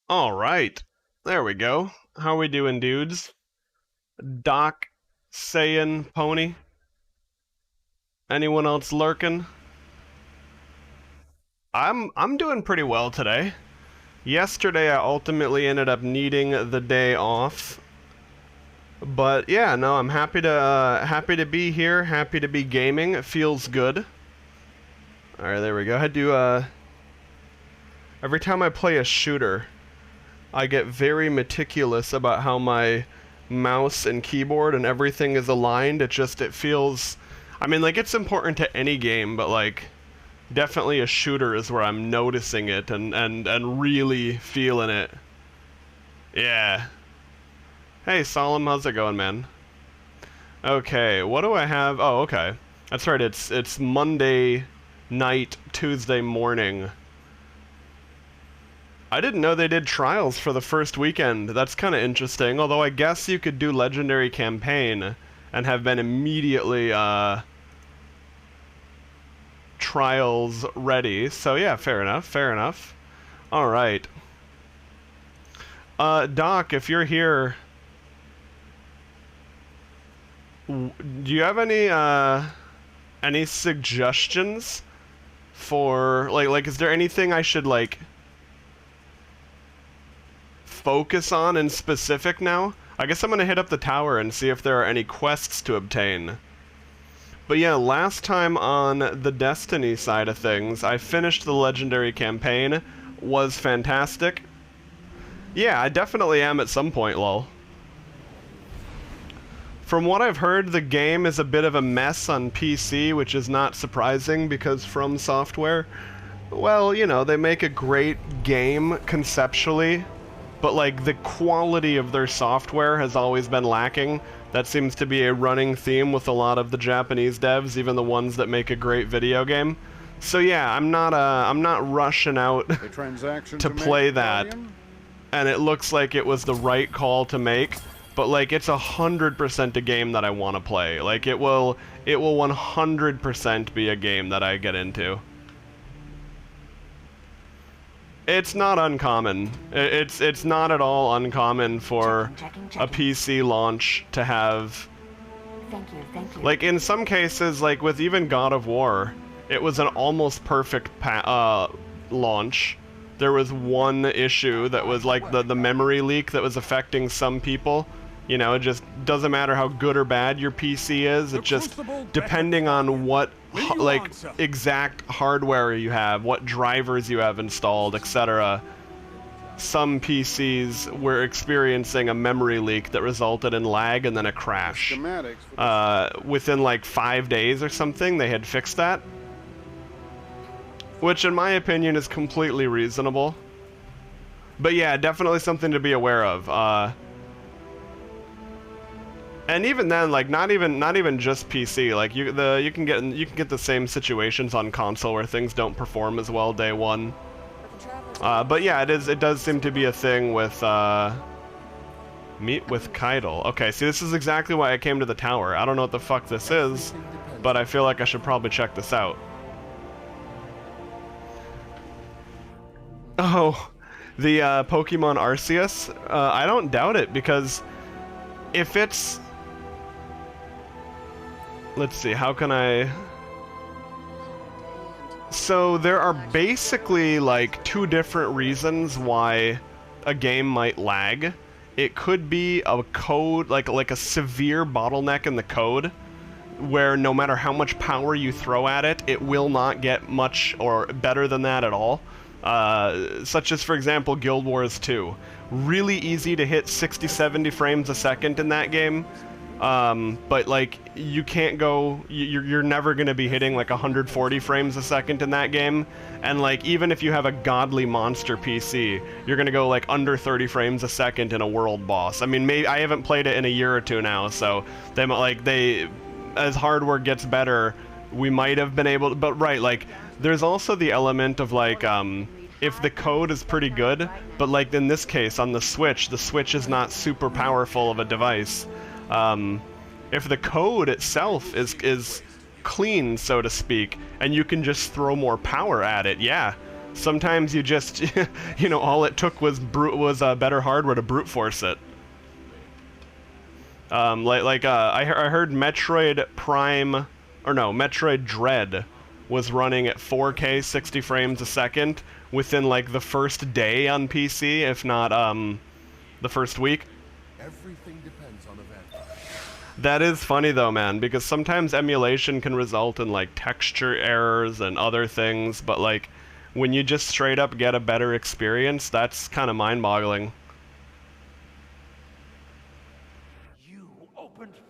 All right. There we go. How we doing, dudes? Doc, saying Pony? Anyone else lurking? I'm doing pretty well today. Yesterday I ultimately ended up needing the day off. But yeah, no, I'm happy to be here, happy to be gaming. It feels good. All right, there we go. I do every time I play a shooter, I get very meticulous about how my mouse and keyboard and everything is aligned. It feels, I mean, like, it's important to any game, but like definitely a shooter is where I'm noticing it and really feeling it. Yeah. Hey Solemn, how's it going, man? Okay, what do I have? Oh, okay. That's right, it's Monday night, Tuesday morning. I didn't know they did trials for the first weekend. That's kind of interesting, although I guess you could do Legendary Campaign and have been immediately, trials ready. So yeah, fair enough, fair enough. Alright. Doc, if you're here, do you have any suggestions for, like, is there anything I should, like, focus on in specific now? I guess I'm gonna hit up the tower and see if there are any quests to obtain. But yeah, last time on the Destiny side of things, I finished the Legendary Campaign. Was fantastic. Yeah, I definitely am at some point, lol. From what I've heard, the game is a bit of a mess on PC, which is not surprising because From Software, well, you know, they make a great game conceptually, but like the quality of their software has always been lacking. That seems to be a running theme with a lot of the Japanese devs, even the ones that make a great video game. So yeah, I'm not rushing out to play that. And it looks like it was the right call to make, but like it's 100% a game that I want to play. Like it will 100% be a game that I get into. It's not uncommon. It's not at all uncommon for a PC launch to have. Thank you. Like in some cases, like with even God of War, it was an almost perfect launch. There was one issue that was like the memory leak that was affecting some people. You know, it just doesn't matter how good or bad your PC is. It just, depending on what like exact hardware you have, what drivers you have installed, etc. Some PCs were experiencing a memory leak that resulted in lag and then a crash. Within like 5 days or something, they had fixed that. Which in my opinion is completely reasonable. But yeah, definitely something to be aware of. And even then, like not even just PC. Like you can get the same situations on console where things don't perform as well day one. But yeah, it does seem to be a thing with meet with Keitel. Okay, see, this is exactly why I came to the tower. I don't know what the fuck this is, but I feel like I should probably check this out. Oh, the Pokemon Arceus? I don't doubt it, because if it's... Let's see, how can I... So there are basically like two different reasons why a game might lag. It could be a code, like a severe bottleneck in the code, where no matter how much power you throw at it, it will not get much or better than that at all. Such as, for example, Guild Wars 2. Really easy to hit 60-70 frames a second in that game. But like you can't go, you're never going to be hitting like 140 frames a second in that game, and like even if you have a godly monster PC, you're going to go like under 30 frames a second in a world boss. I mean, maybe I haven't played it in a year or two now, so as hardware gets better, we might have been able to, but right, like there's also the element of like if the code is pretty good, but like in this case on the Switch is not super powerful of a device. If the code itself is clean, so to speak, and you can just throw more power at it, yeah, Sometimes you just, you know, all it took was better hardware to brute force it. I heard Metroid Prime, or no, Metroid Dread was running at 4K 60 frames a second within like the first day on PC, if not the first week. Everything depends on event. That is funny though, man, because sometimes emulation can result in like texture errors and other things, but like when you just straight up get a better experience, that's kind of mind-boggling.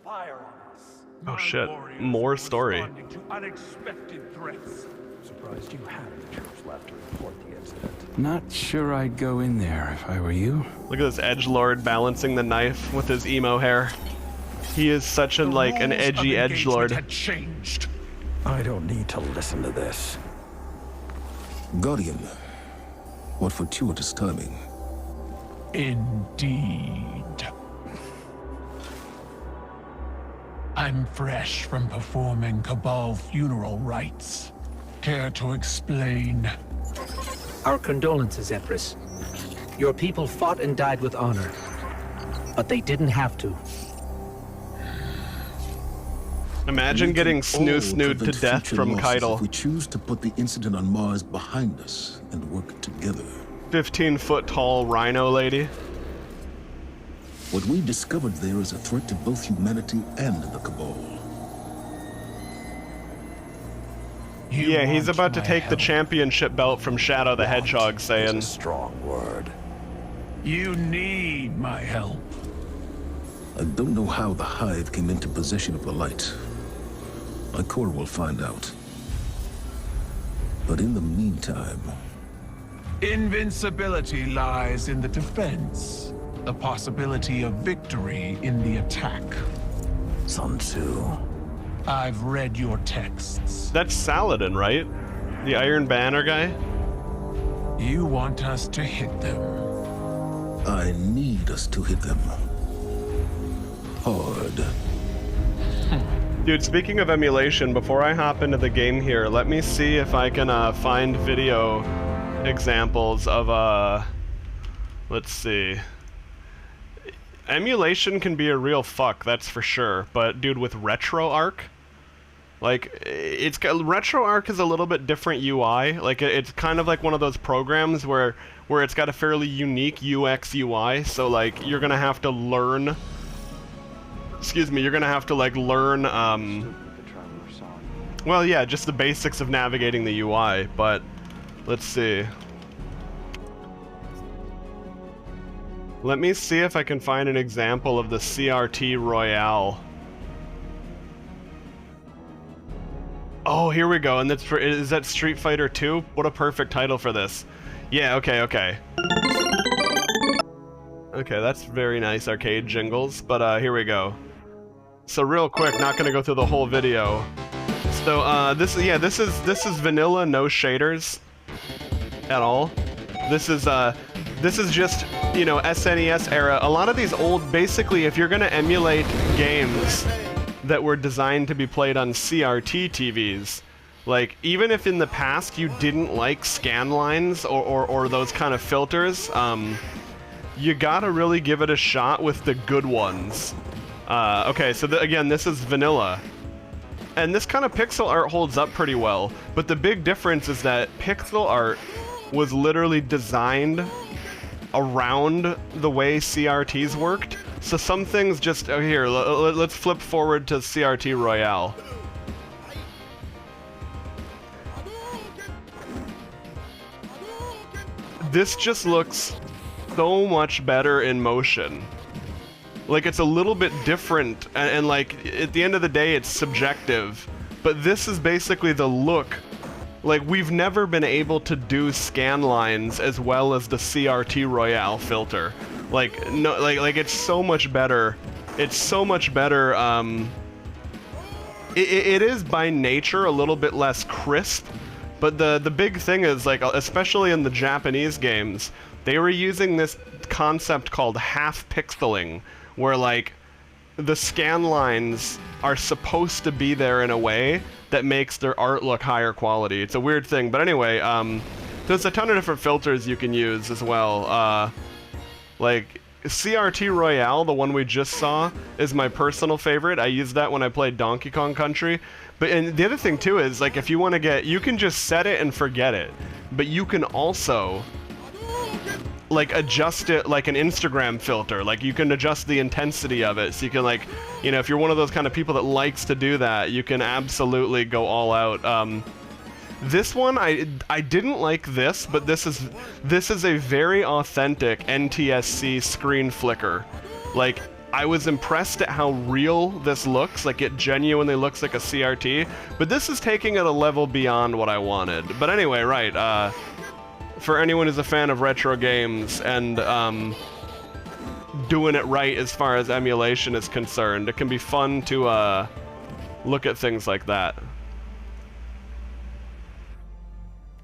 Fire on us. Oh shit, more story. To unexpected threats. Surprised you had any troops left to report the incident. Not sure I'd go in there if I were you. Look at this edgelord balancing the knife with his emo hair. He is such an edgy edgelord. Had changed. I don't need to listen to this. Guardian, what fortuitous timing. Indeed. I'm fresh from performing Cabal funeral rites. Care to explain? Our condolences, Empress. Your people fought and died with honor. But they didn't have to. Imagine getting snoo-snooed to death from Keitel. If we choose to put the incident on Mars behind us and work together. 15-foot-tall rhino lady. What we discovered there is a threat to both humanity and the Cabal. Yeah, he's about to take the championship belt from Shadow the Hedgehog, saying... It's a strong word. You need my help. I don't know how the Hive came into possession of the light. My core will find out. But in the meantime... Invincibility lies in the defense. The possibility of victory in the attack. Sun Tzu. I've read your texts. That's Saladin, right? The Iron Banner guy? You want us to hit them. I need us to hit them. Hard. Dude, speaking of emulation, before I hop into the game here, let me see if I can find video examples of, let's see. Emulation can be a real fuck, that's for sure, but dude, with RetroArch, like, RetroArch is a little bit different UI. Like, it's kind of like one of those programs where it's got a fairly unique UX UI, so like, you're gonna have to learn, you're gonna have to like learn, well yeah, just the basics of navigating the UI, but let's see. Let me see if I can find an example of the CRT Royale. Oh, here we go, and that's is that Street Fighter 2? What a perfect title for this. Yeah, okay. Okay, that's very nice arcade jingles, but here we go. So real quick, not gonna go through the whole video. So this is vanilla, no shaders at all. This is just, you know, SNES era. A lot of these old, basically, if you're gonna emulate games that were designed to be played on CRT TVs, like, even if in the past you didn't like scan lines or those kind of filters, you gotta really give it a shot with the good ones. Okay, so again, this is vanilla. And this kind of pixel art holds up pretty well, but the big difference is that pixel art was literally designed around the way CRTs worked. So some things just... Oh, here, let's flip forward to CRT Royale. This just looks so much better in motion. Like, it's a little bit different, and like, at the end of the day, it's subjective. But this is basically the look. Like, we've never been able to do scan lines as well as the CRT Royale filter. Like, no, like it's so much better. It's so much better. It is by nature a little bit less crisp, but the big thing is, like, especially in the Japanese games, they were using this concept called half pixeling, where like the scan lines are supposed to be there in a way that makes their art look higher quality. It's a weird thing, but anyway, There's a ton of different filters you can use as well. Like CRT Royale, the one we just saw, is my personal favorite. I used that when I played Donkey Kong Country. But and the other thing too is, like, if you want to get, you can just set it and forget it. But you can also like adjust it like an Instagram filter. Like you can adjust the intensity of it. So you can, like, you know, if you're one of those kind of people that likes to do that, you can absolutely go all out. This one, I didn't like this, but this is a very authentic NTSC screen flicker. Like, I was impressed at how real this looks. Like, it genuinely looks like a CRT, but this is taking it a level beyond what I wanted. But anyway, right, for anyone who's a fan of retro games and doing it right as far as emulation is concerned, it can be fun to look at things like that.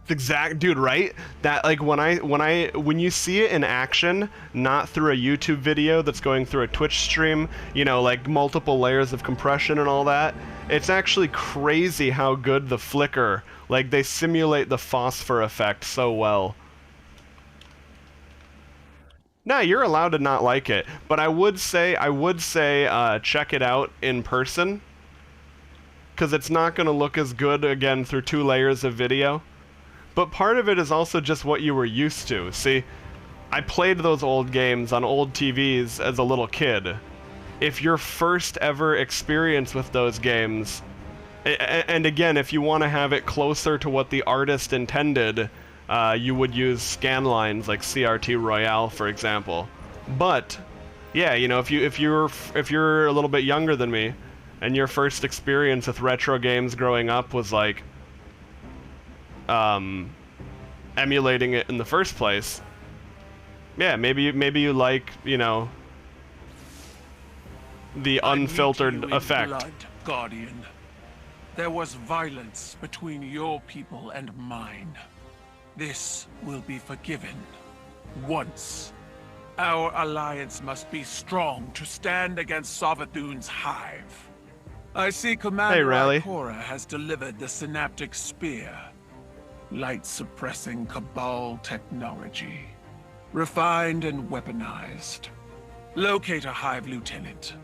Exact, dude, right? That, like, when you see it in action, not through a YouTube video that's going through a Twitch stream, you know, like multiple layers of compression and all that, it's actually crazy how good the flicker, like, they simulate the phosphor effect so well. Nah, you're allowed to not like it, but I would say check it out in person, because it's not going to look as good, again, through 2 layers of video. But part of it is also just what you were used to. See, I played those old games on old TVs as a little kid. If your first ever experience with those games, and again, if you want to have it closer to what the artist intended, you would use scan lines like CRT Royale, for example. But yeah, you know, if you're a little bit younger than me, and your first experience with retro games growing up was like emulating it in the first place, yeah, maybe you like, you know, the unfiltered effect. Blood, Guardian. There was violence between your people and mine. This will be forgiven. Once. Our alliance must be strong to stand against Savathun's hive. I see Commander Ikora has delivered the Synaptic Spear. Light-suppressing Cabal technology. Refined and weaponized. Locate a hive lieutenant.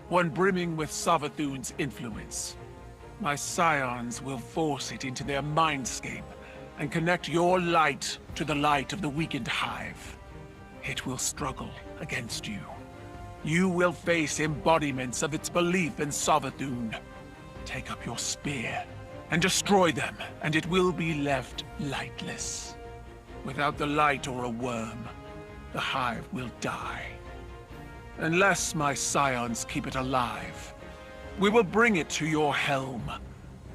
One brimming with Savathun's influence. My scions will force it into their mindscape and connect your light to the light of the weakened hive. It will struggle against you. You will face embodiments of its belief in Savathun. Take up your spear and destroy them, and it will be left lightless. Without the light or a worm, the hive will die. Unless my scions keep it alive, we will bring it to your helm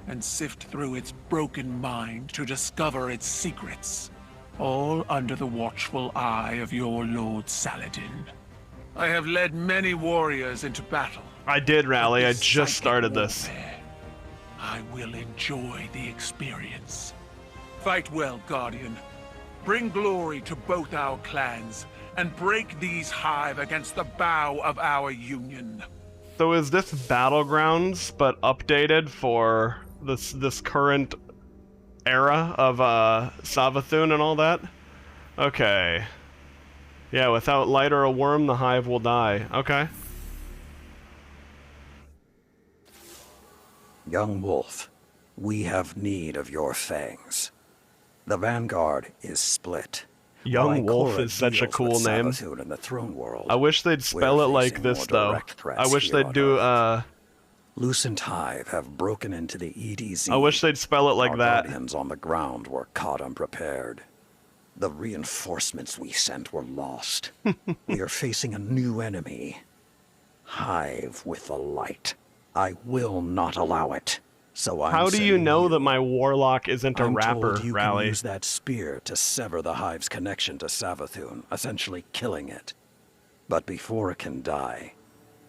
and sift through its broken mind to discover its secrets, all under the watchful eye of your Lord Saladin. I have led many warriors into battle. I did, Rally. I just started this. I will enjoy the experience. Fight well, Guardian. Bring glory to both our clans, and break these hive against the bow of our union. So is this Battlegrounds, but updated for this current era of Savathun and all that? Okay. Yeah, without light or a worm, the hive will die. Okay. Young wolf, we have need of your fangs. The Vanguard is split. Young Wolf is such a cool name. In the throne world, I wish they'd spell it like this, though. I wish they'd do, Lucent Hive have broken into the EDZ. I wish they'd spell it like that. Our guardians on the ground were caught unprepared. The reinforcements we sent were lost. We are facing a new enemy. Hive with the light. I will not allow it. So How do you know that my Warlock isn't a rapper, told you Rally? Can use that spear to sever the hive's connection to Savathun, essentially killing it. But before it can die,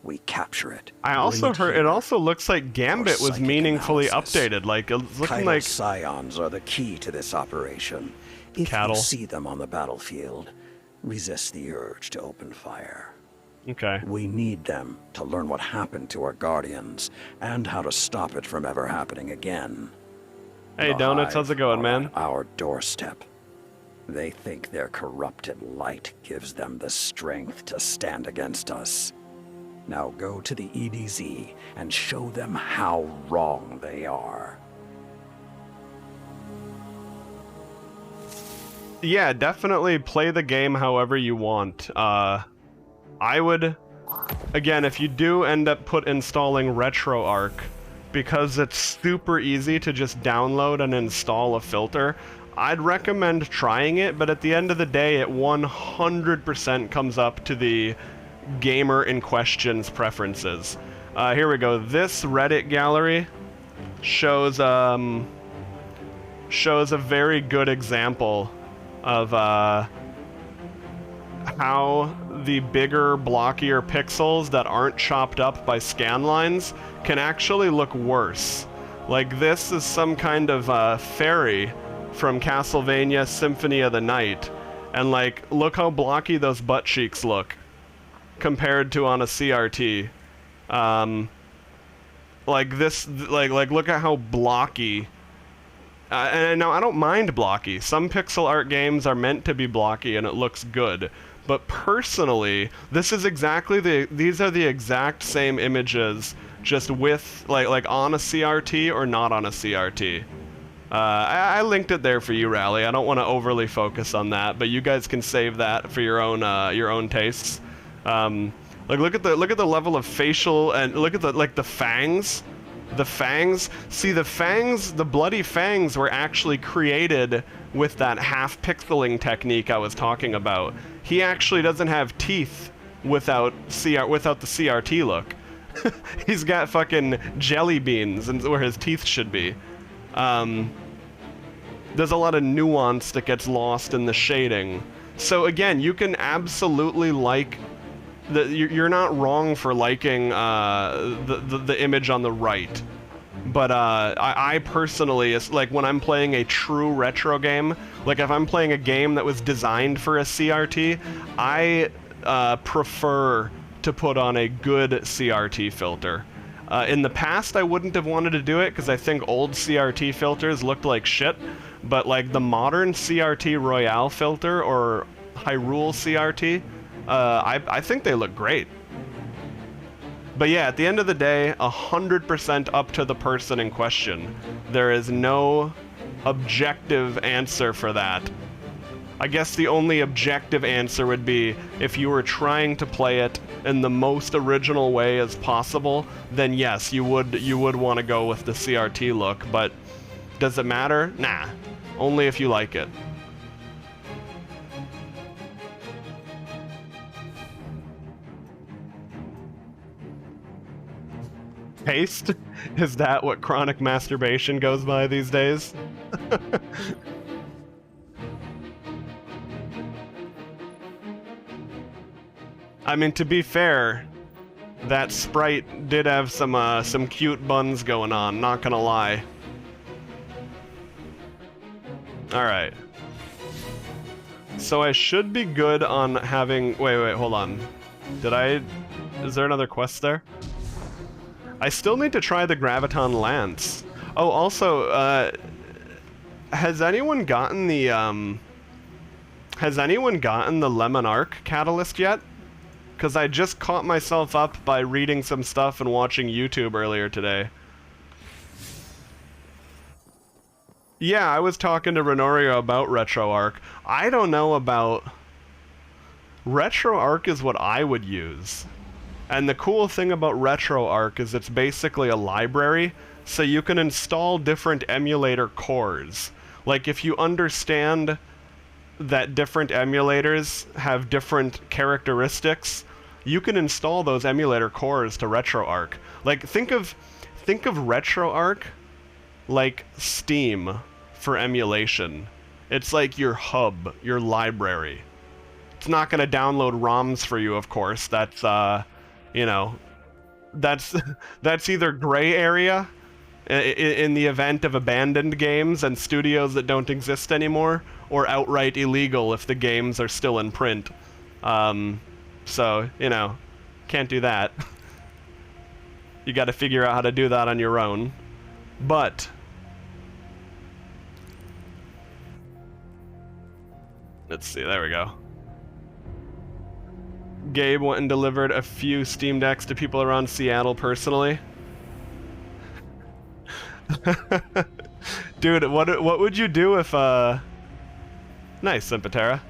we capture it. I also heard it also looks like Gambit was meaningfully updated. Like, it's looking like scions are the key to this operation. If cattle. you see them on the battlefield, resist the urge to open fire. Okay. We need them to learn what happened to our guardians and how to stop it from ever happening again. Hey, The Donuts, how's it hive going, are man? on our doorstep. They think their corrupted light gives them the strength to stand against us. Now go to the EDZ and show them how wrong they are. Yeah, definitely play the game however you want. I would, again, if you do end up installing RetroArch, because it's super easy to just download and install a filter, I'd recommend trying it, but at the end of the day, it 100% comes up to the gamer in question's preferences. Here we go. This Reddit gallery shows a very good example of how the bigger, blockier pixels that aren't chopped up by scan lines can actually look worse. Like, this is some kind of fairy from Castlevania Symphony of the Night, and like, look how blocky those butt cheeks look compared to on a CRT. Like this, like look at how blocky. And now I don't mind blocky. Some pixel art games are meant to be blocky and it looks good. But personally, this is exactly these are the exact same images, just with like on a CRT or not on a CRT. I linked it there for you, Rally. I don't want to overly focus on that, but you guys can save that for your own tastes. Like look at the level of facial, and look at the fangs. The fangs, see the fangs, the bloody fangs were actually created with that half pixeling technique I was talking about. He actually doesn't have teeth without the CRT look. He's got fucking jelly beans and where his teeth should be. There's a lot of nuance that gets lost in the shading. So again, you can absolutely like you're not wrong for liking the image on the right, but I personally, it's like when I'm playing a true retro game, like if I'm playing a game that was designed for a CRT, I prefer to put on a good CRT filter. In the past, I wouldn't have wanted to do it because I think old CRT filters looked like shit, but like the modern CRT Royale filter or Hyrule CRT, I think they look great. But yeah, at the end of the day, 100% up to the person in question. There is no objective answer for that. I guess the only objective answer would be if you were trying to play it in the most original way as possible, then yes, you would want to go with the CRT look, but does it matter? Nah. Only if you like it. Taste? Is that what chronic masturbation goes by these days? I mean, to be fair, that sprite did have some cute buns going on, not gonna lie. Alright. So I should be good on having... Wait, hold on. Is there another quest there? I still need to try the Graviton Lance. Oh, also, has anyone gotten the Lemon Arc catalyst yet? Because I just caught myself up by reading some stuff and watching YouTube earlier today. Yeah, I was talking to Renorio about RetroArch. I don't know about... RetroArch is what I would use. And the cool thing about RetroArch is it's basically a library, so you can install different emulator cores. Like, if you understand that different emulators have different characteristics, you can install those emulator cores to RetroArch. Like, think of RetroArch like Steam for emulation. It's like your hub, your library. It's not going to download ROMs for you, of course. That's, you know, that's either gray area in the event of abandoned games and studios that don't exist anymore, or outright illegal if the games are still in print. So, you know, can't do that. You got to figure out how to do that on your own. But Let's see, there we go. Gabe went and delivered a few Steam Decks to people around Seattle personally. Dude, what would you do if, Nice, Sympatera.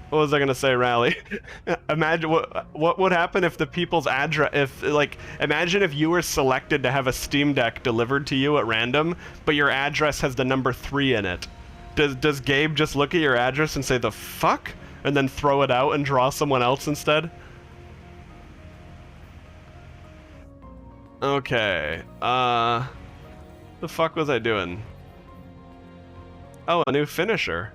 What was I gonna say, Rally? Imagine what would happen if the people's address, imagine if you were selected to have a Steam Deck delivered to you at random, but your address has the number 3 in it. Does Gabe just look at your address and say, the fuck? And then throw it out and draw someone else instead? Okay, the fuck was I doing? Oh, a new finisher.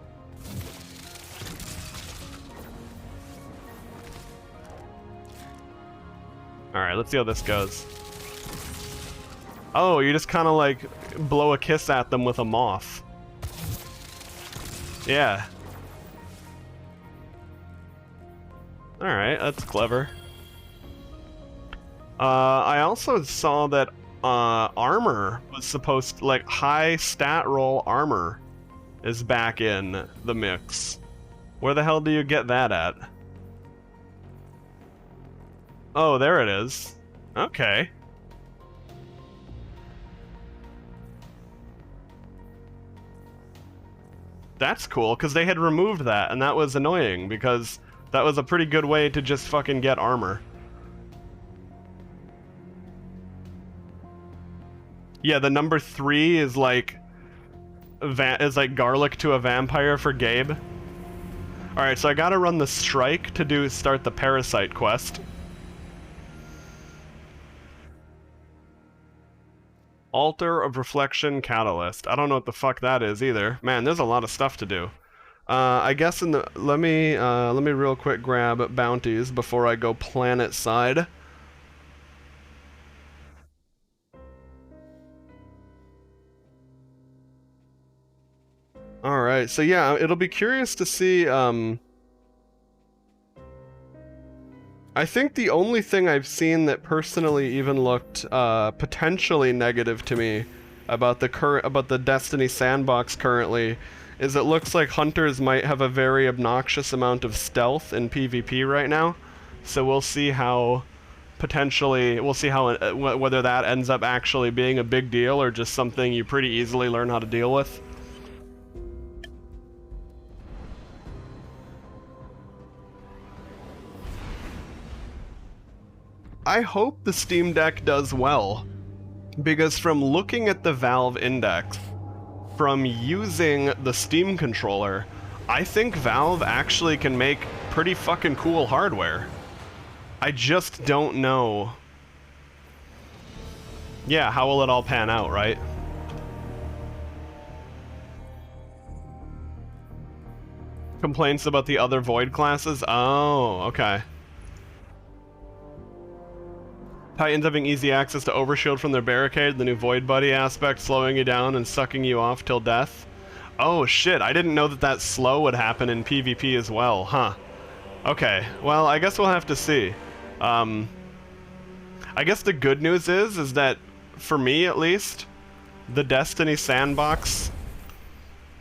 Alright, let's see how this goes. Oh, you just kind of like blow a kiss at them with a moth. Yeah. Alright, that's clever. I also saw that armor was supposed to, like, high stat roll armor is back in the mix. Where the hell do you get that at? Oh, there it is. Okay. That's cool, because they had removed that, and that was annoying, because that was a pretty good way to just fucking get armor. Yeah, the number 3 is like garlic to a vampire for Gabe. Alright, so I gotta run the strike to start the parasite quest. Altar of Reflection Catalyst. I don't know what the fuck that is either. Man, there's a lot of stuff to do. I guess let me real quick grab bounties before I go planet side. Alright, so yeah, it'll be curious to see, I think the only thing I've seen that personally even looked potentially negative to me about the Destiny sandbox currently is it looks like hunters might have a very obnoxious amount of stealth in PvP right now. So we'll see how whether that ends up actually being a big deal or just something you pretty easily learn how to deal with. I hope the Steam Deck does well, because from looking at the Valve Index, from using the Steam controller, I think Valve actually can make pretty fucking cool hardware. I just don't know. Yeah, how will it all pan out, right? Complaints about the other Void classes? Oh, okay. Titans having easy access to Overshield from their barricade, the new Void Buddy aspect slowing you down and sucking you off till death. Oh shit, I didn't know that slow would happen in PvP as well, huh? Okay, well, I guess we'll have to see. I guess the good news is that, for me at least, the Destiny sandbox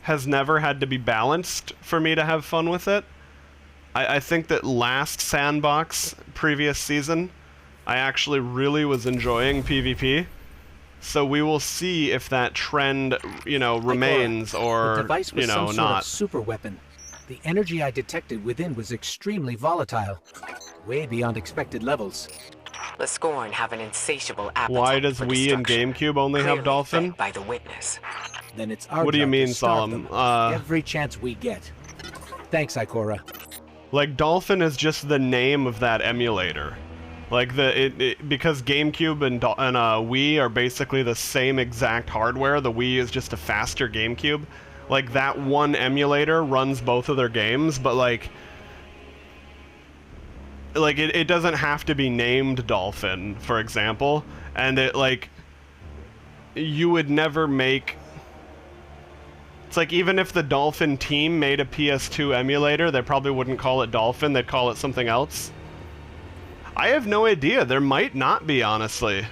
has never had to be balanced for me to have fun with it. I think that last sandbox, previous season, I actually really was enjoying PvP, so we will see if that trend, remains or, the device was some sort not. Of super weapon. The energy I detected within was extremely volatile, way beyond expected levels. The Scorn have an insatiable appetite. Why does for Wii and GameCube only have Dolphin? By the witness. Then it's our What do you job mean, to starve Solemn? them every chance we get. Thanks, Ikora. Like, Dolphin is just the name of that emulator. Like, because GameCube and Wii are basically the same exact hardware, the Wii is just a faster GameCube. Like, that one emulator runs both of their games, but, it doesn't have to be named Dolphin, for example. And you would never make... It's like, even if the Dolphin team made a PS2 emulator, they probably wouldn't call it Dolphin, they'd call it something else. I have no idea. There might not be, honestly.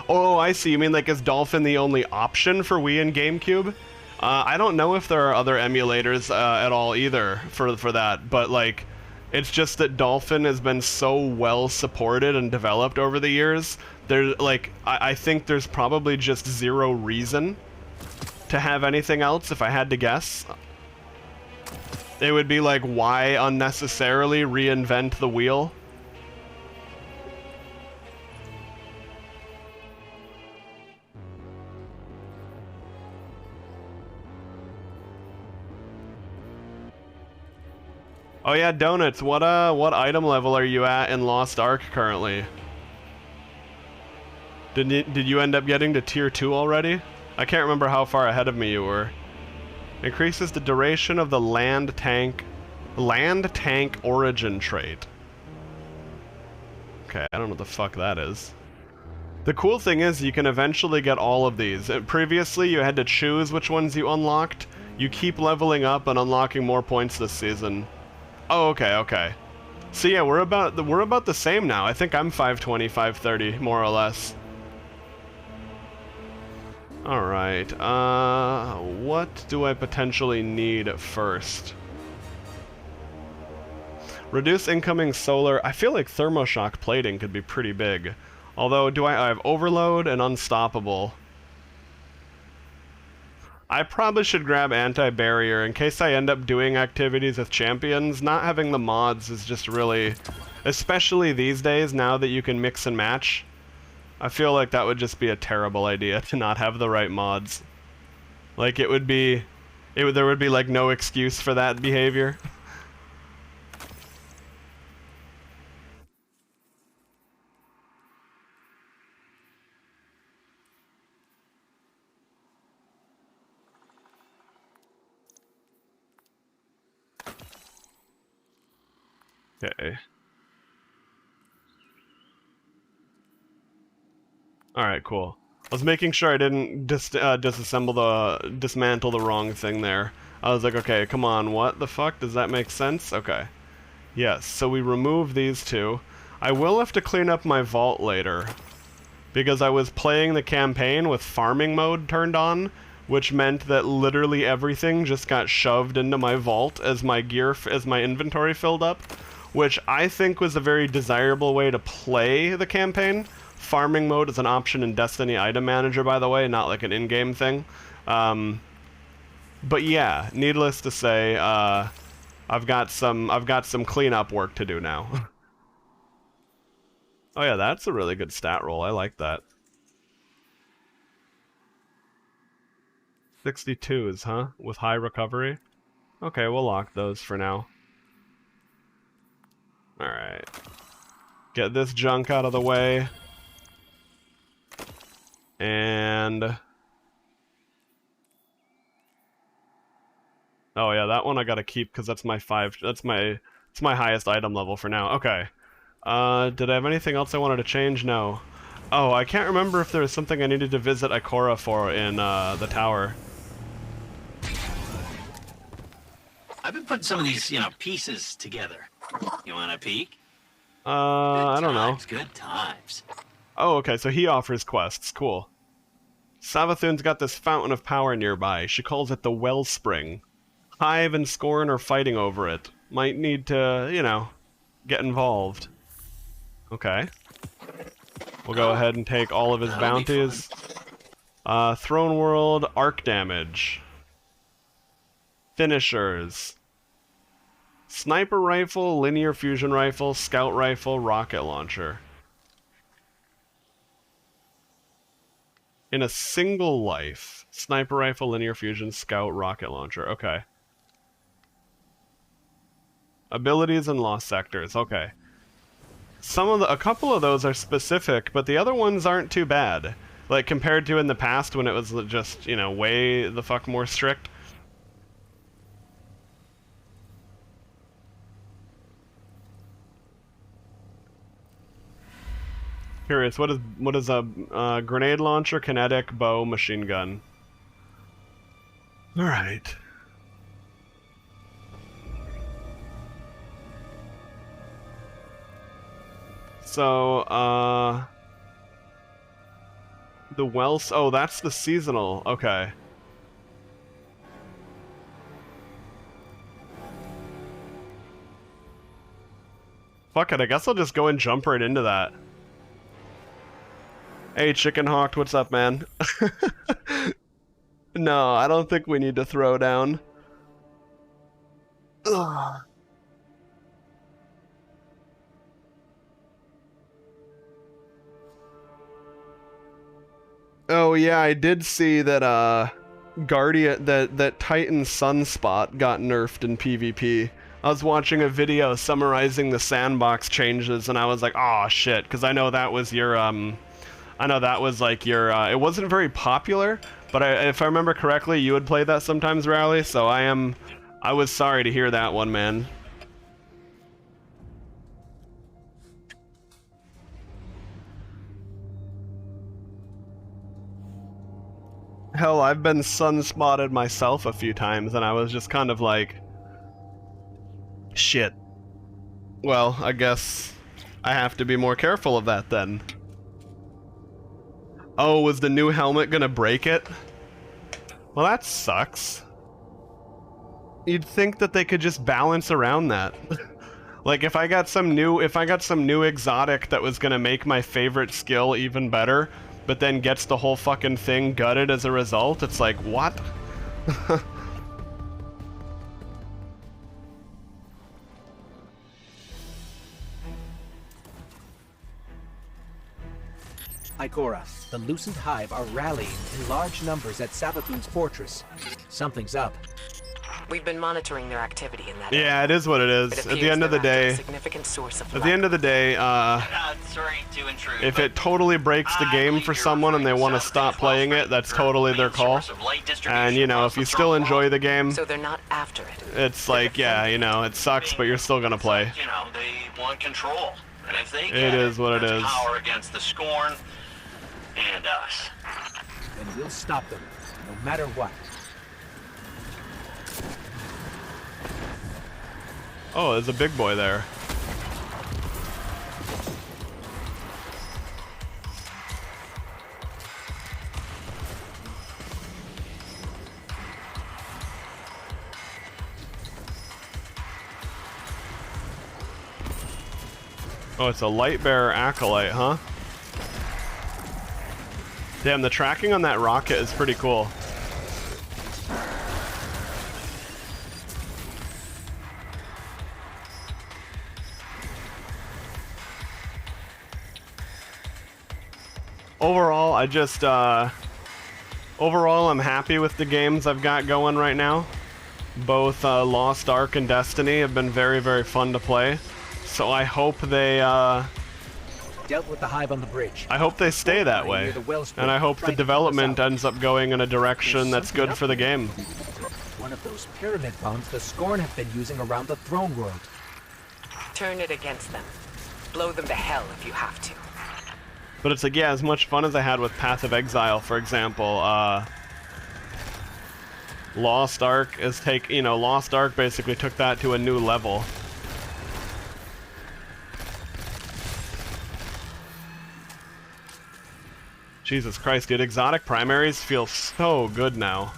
Oh, I see. You mean, is Dolphin the only option for Wii and GameCube? I don't know if there are other emulators at all either for that, but like, it's just that Dolphin has been so well supported and developed over the years. There's like, I think there's probably just zero reason to have anything else. If I had to guess, it would be like, why unnecessarily reinvent the wheel? Oh yeah, Donuts, what item level are you at in Lost Ark currently? Did you end up getting to tier 2 already? I can't remember how far ahead of me you were. Increases the duration of the land tank origin trait. Okay, I don't know what the fuck that is. The cool thing is you can eventually get all of these. Previously you had to choose which ones you unlocked. You keep leveling up and unlocking more points this season. Oh, okay, okay. So yeah, we're about the same now. I think I'm 520, 530, more or less. Alright, what do I potentially need first? Reduce incoming solar. I feel like thermoshock plating could be pretty big. Although, I have overload and unstoppable. I probably should grab anti-barrier in case I end up doing activities with champions. Not having the mods is just really, especially these days now that you can mix and match. I feel like that would just be a terrible idea to not have the right mods. Like there would be like no excuse for that behavior. Okay. Alright, cool. I was making sure I didn't dismantle the wrong thing there. I was like, okay, come on, what the fuck? Does that make sense? Okay. Yes, so we remove these two. I will have to clean up my vault later, because I was playing the campaign with farming mode turned on, which meant that literally everything just got shoved into my vault as my inventory filled up, which I think was a very desirable way to play the campaign. Farming mode is an option in Destiny Item Manager, by the way, not like an in-game thing. But yeah, needless to say, I've got some cleanup work to do now. Oh yeah, that's a really good stat roll. I like that. 62s, huh? With high recovery? Okay, we'll lock those for now. Alright. Get this junk out of the way. And... oh yeah, that one I gotta keep because that's my it's my highest item level for now. Okay. Did I have anything else I wanted to change? No. Oh, I can't remember if there was something I needed to visit Ikora for in the tower. I've been putting some of these, pieces together. You want a peek? I don't know. Good times. Oh, okay, so he offers quests. Cool. Savathun's got this fountain of power nearby. She calls it the Wellspring. Hive and Scorn are fighting over it. Might need to, get involved. Okay. We'll go ahead and take all of his bounties. Throne World, Arc Damage. Finishers. Sniper Rifle, Linear Fusion Rifle, Scout Rifle, Rocket Launcher. In a single life. Sniper Rifle, Linear Fusion, Scout, Rocket Launcher. Okay. Abilities and Lost Sectors. Okay. A couple of those are specific, but the other ones aren't too bad. Like, compared to in the past when it was just, way the fuck more strict. Curious, what is a grenade launcher, kinetic, bow, machine gun? Alright. So, the Wells... oh, that's the seasonal. Okay. Fuck it, I guess I'll just go and jump right into that. Hey, Chicken Hawked, what's up, man? No, I don't think we need to throw down. Ugh. Oh yeah, I did see that Guardian that Titan Sunspot got nerfed in PvP. I was watching a video summarizing the sandbox changes and I was like, "Oh shit," cuz I know that was your I know that was like your it wasn't very popular, but if I remember correctly, you would play that sometimes, Rally, so I was sorry to hear that one, man. Hell, I've been sunspotted myself a few times, and I was just kind of like, shit. Well, I guess I have to be more careful of that then. Oh, was the new helmet gonna break it? Well, that sucks. You'd think that they could just balance around that. Like if I got some new exotic that was gonna make my favorite skill even better, but then gets the whole fucking thing gutted as a result, it's like, what? Ikora, the Lucent Hive are rallying in large numbers at Savathun's fortress. Something's up. We've been monitoring their activity in that Yeah, area. it is what it is. At the end of the day, Sorry to intrude, if it totally breaks the game for someone and they want to stop playing it, that's totally their call. And, you know, if you still enjoy the game, so they're not after it. it's like, yeah, you know, it sucks, but you're still gonna play. You know, they want control. And if they It get is what it that's is. power against the Scorn and us. And we'll stop them, no matter what. Oh, there's a big boy there. Oh, it's a light bearer acolyte, huh? Damn, the tracking on that rocket is pretty cool. Overall, overall, I'm happy with the games I've got going right now. Both Lost Ark and Destiny have been very, very fun to play. So I hope they, Dealt with the hive on the bridge. I hope they stay that way. And I hope the development ends up going in a direction that's good for the game. One of those pyramid bombs the Scorn have been using around the throne world. Turn it against them. Blow them to hell if you have to. But it's like, yeah, as much fun as I had with Path of Exile, for example, Lost Ark is Lost Ark basically took that to a new level. Jesus Christ, dude, exotic primaries feel so good now.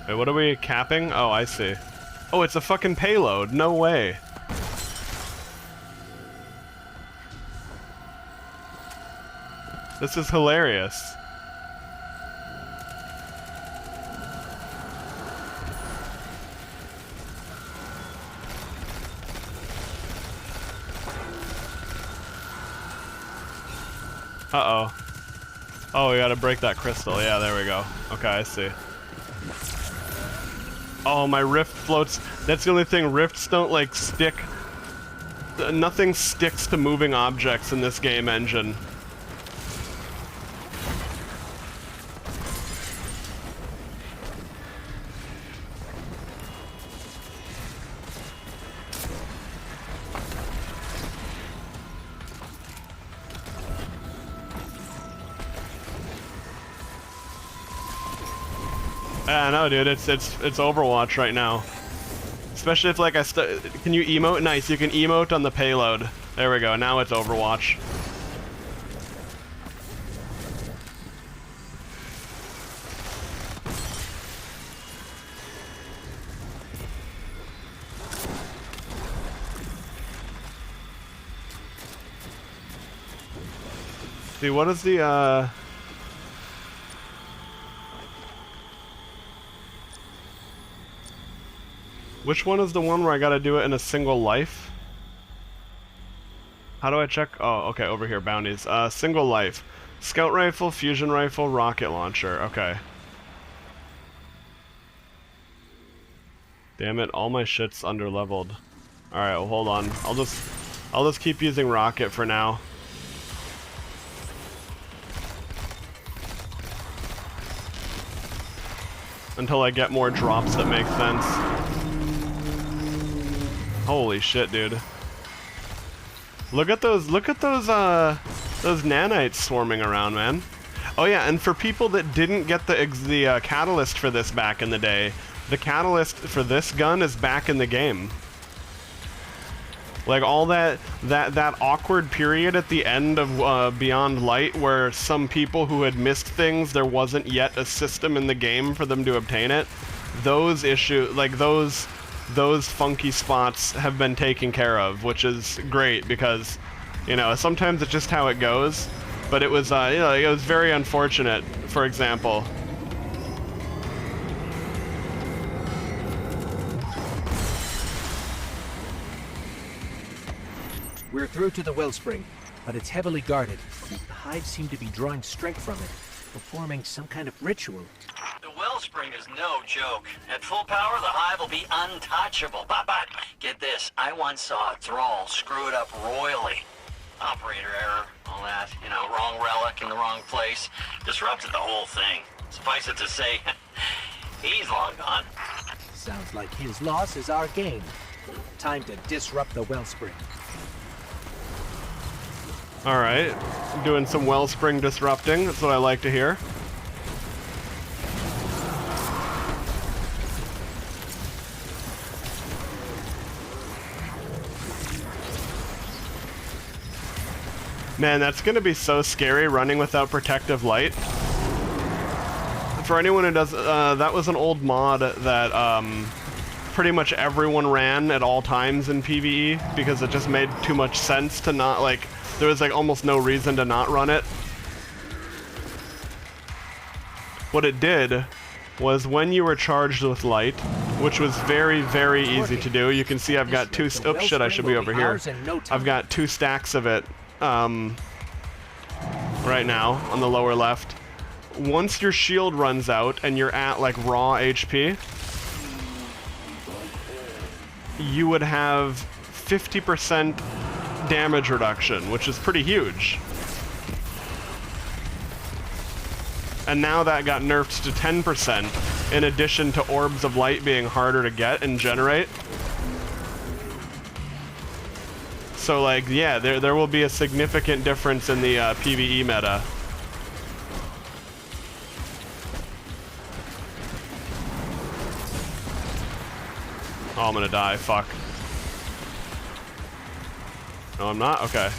Wait, what are we capping? Oh, I see. Oh, it's a fucking payload. No way. This is hilarious. Uh-oh. Oh, we gotta break that crystal. Yeah, there we go. Okay, I see. Oh, my rift floats. That's the only thing. Rifts don't, like, stick. Nothing sticks to moving objects in this game engine. Yeah, no, dude, it's Overwatch right now. Especially if, like, can you emote? Nice, you can emote on the payload. There we go, now it's Overwatch. See, what is the, which one is the one where I gotta do it in a single life? How do I check? Oh, okay, over here, bounties. Single life. Scout rifle, fusion rifle, rocket launcher. Okay. Damn it, all my shit's underleveled. Alright, well hold on. I'll just keep using rocket for now. Until I get more drops that make sense. Holy shit, dude. Look at those nanites swarming around, man. Oh yeah, and for people that didn't get the catalyst for this back in the day, the catalyst for this gun is back in the game. Like all that awkward period at the end of Beyond Light where some people who had missed things, there wasn't yet a system in the game for them to obtain it. Those issues, like those funky spots have been taken care of, which is great because, you know, sometimes it's just how it goes. But it was, you know, it was very unfortunate, for example. We're through to the wellspring, but it's heavily guarded. The hive seem to be drawing strength from it, performing some kind of ritual. The wellspring is no joke. At full power, the hive will be untouchable. But get this, I once saw a thrall screw it up royally. Operator error, all that, you know, wrong relic in the wrong place. Disrupted the whole thing. Suffice it to say, he's long gone. Sounds like his loss is our gain. Time to disrupt the wellspring. Alright, doing some wellspring disrupting, that's what I like to hear. Man, that's gonna be so scary running without protective light. For anyone who does, that was an old mod that pretty much everyone ran at all times in PvE because it just made too much sense to not, like, there was like almost no reason to not run it. What it did was when you were charged with light, which was very, very easy to do. You can see I've got two, oops, shit, I should be over here. I've got 2 stacks of it right now on the lower left. Once your shield runs out and you're at like raw HP, you would have 50% damage reduction, which is pretty huge. And now that got nerfed to 10%, in addition to orbs of light being harder to get and generate. So like, yeah, there will be a significant difference in the PvE meta. Oh, I'm gonna die, fuck. No, I'm not? Okay.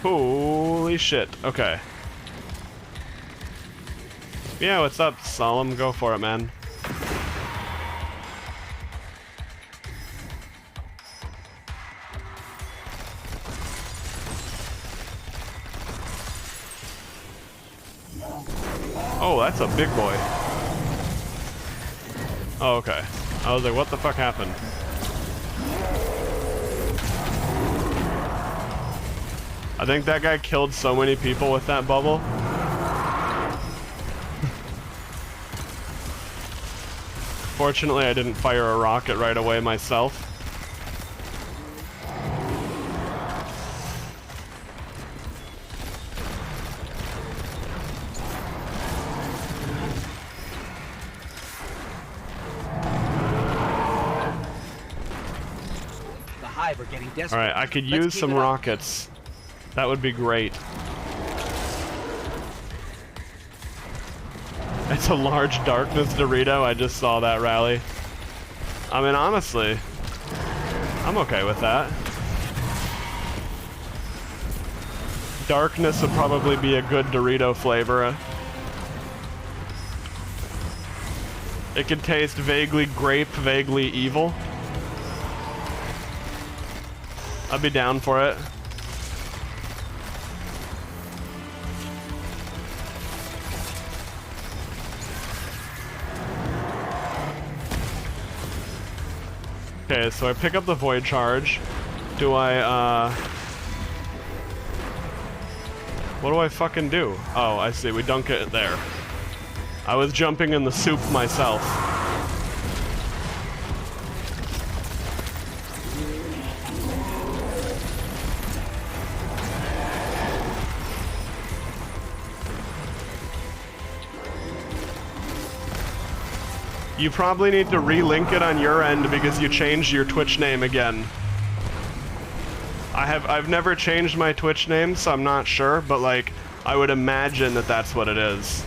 Holy shit. Okay. Yeah, what's up, Solemn? Go for it, man. Oh, that's a big boy. Oh, okay. I was like, what the fuck happened? I think that guy killed so many people with that bubble. Fortunately, I didn't fire a rocket right away myself. The hive are getting desperate. Alright, I could use some rockets. That would be great. It's a large darkness Dorito. I just saw that rally. I mean, honestly, I'm okay with that. Darkness would probably be a good Dorito flavor. It could taste vaguely grape, vaguely evil. I'd be down for it. Okay, so I pick up the void charge. Do I, what do I fucking do? Oh, I see. We dunk it there. I was jumping in the soup myself. You probably need to relink it on your end because you changed your Twitch name again. I've never changed my Twitch name, so I'm not sure, but like, I would imagine that that's what it is.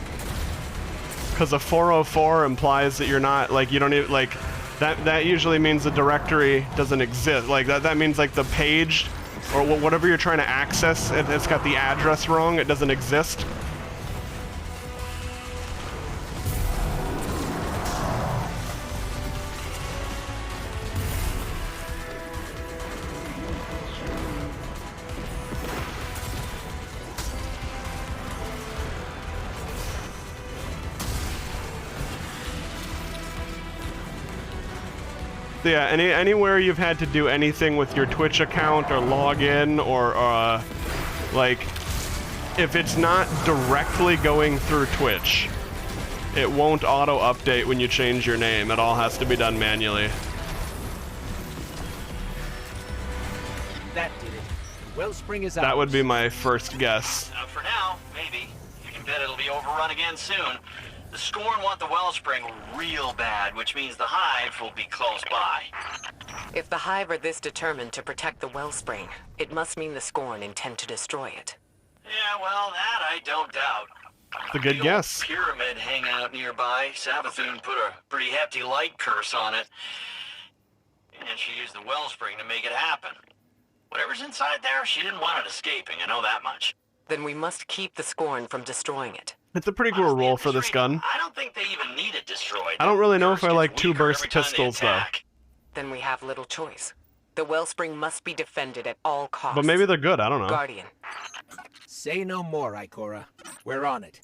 Because a 404 implies that you're not, like, you don't even, like, that usually means the directory doesn't exist. Like, that means, like, the page, or whatever you're trying to access, it's got the address wrong, it doesn't exist. Yeah, anywhere you've had to do anything with your Twitch account or log in or like, if it's not directly going through Twitch, it won't auto-update when you change your name. It all has to be done manually. That did it. Wellspring is out. That would be my first guess. For now, maybe. You can bet it'll be overrun again soon. The Scorn want the Wellspring real bad, which means the Hive will be close by. If the Hive are this determined to protect the Wellspring, it must mean the Scorn intend to destroy it. Yeah, well, that I don't doubt. It's a good guess. The pyramid hangout nearby, Savathun put a pretty hefty light curse on it. And she used the Wellspring to make it happen. Whatever's inside there, she didn't want it escaping, I know that much. Then we must keep the Scorn from destroying it. It's a pretty cool roll for this gun. I don't think they even need it destroyed. I don't really know if I like Gets two-burst weaker every time they pistols, though. attack. Then we have little choice. The Wellspring must be defended at all costs. But maybe they're good, I don't know. Guardian. Say no more, Ikora. We're on it.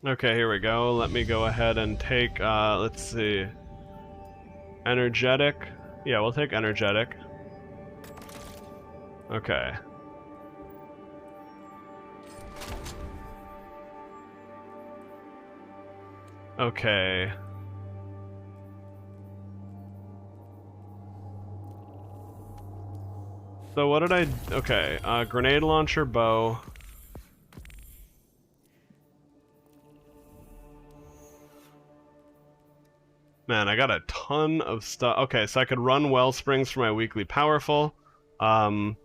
Okay, here we go. Let me go ahead and take, let's see. Energetic. Yeah, we'll take energetic. Okay. Okay. So what did I... Okay, grenade launcher, bow. Man, I got a ton of stuff. Okay, so I could run Wellsprings for my weekly powerful. I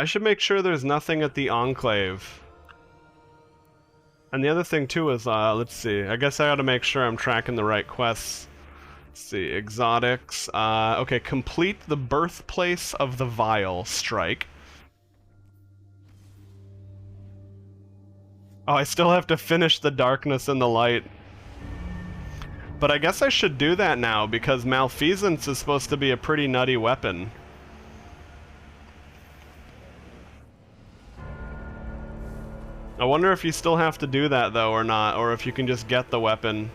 should make sure there's nothing at the Enclave. And the other thing too is, let's see, I guess I gotta make sure I'm tracking the right quests. Let's see, exotics. Okay, complete the birthplace of the Vile strike. Oh, I still have to finish the darkness and the light. But I guess I should do that now, because Malfeasance is supposed to be a pretty nutty weapon. I wonder if you still have to do that, though, or not, or if you can just get the weapon.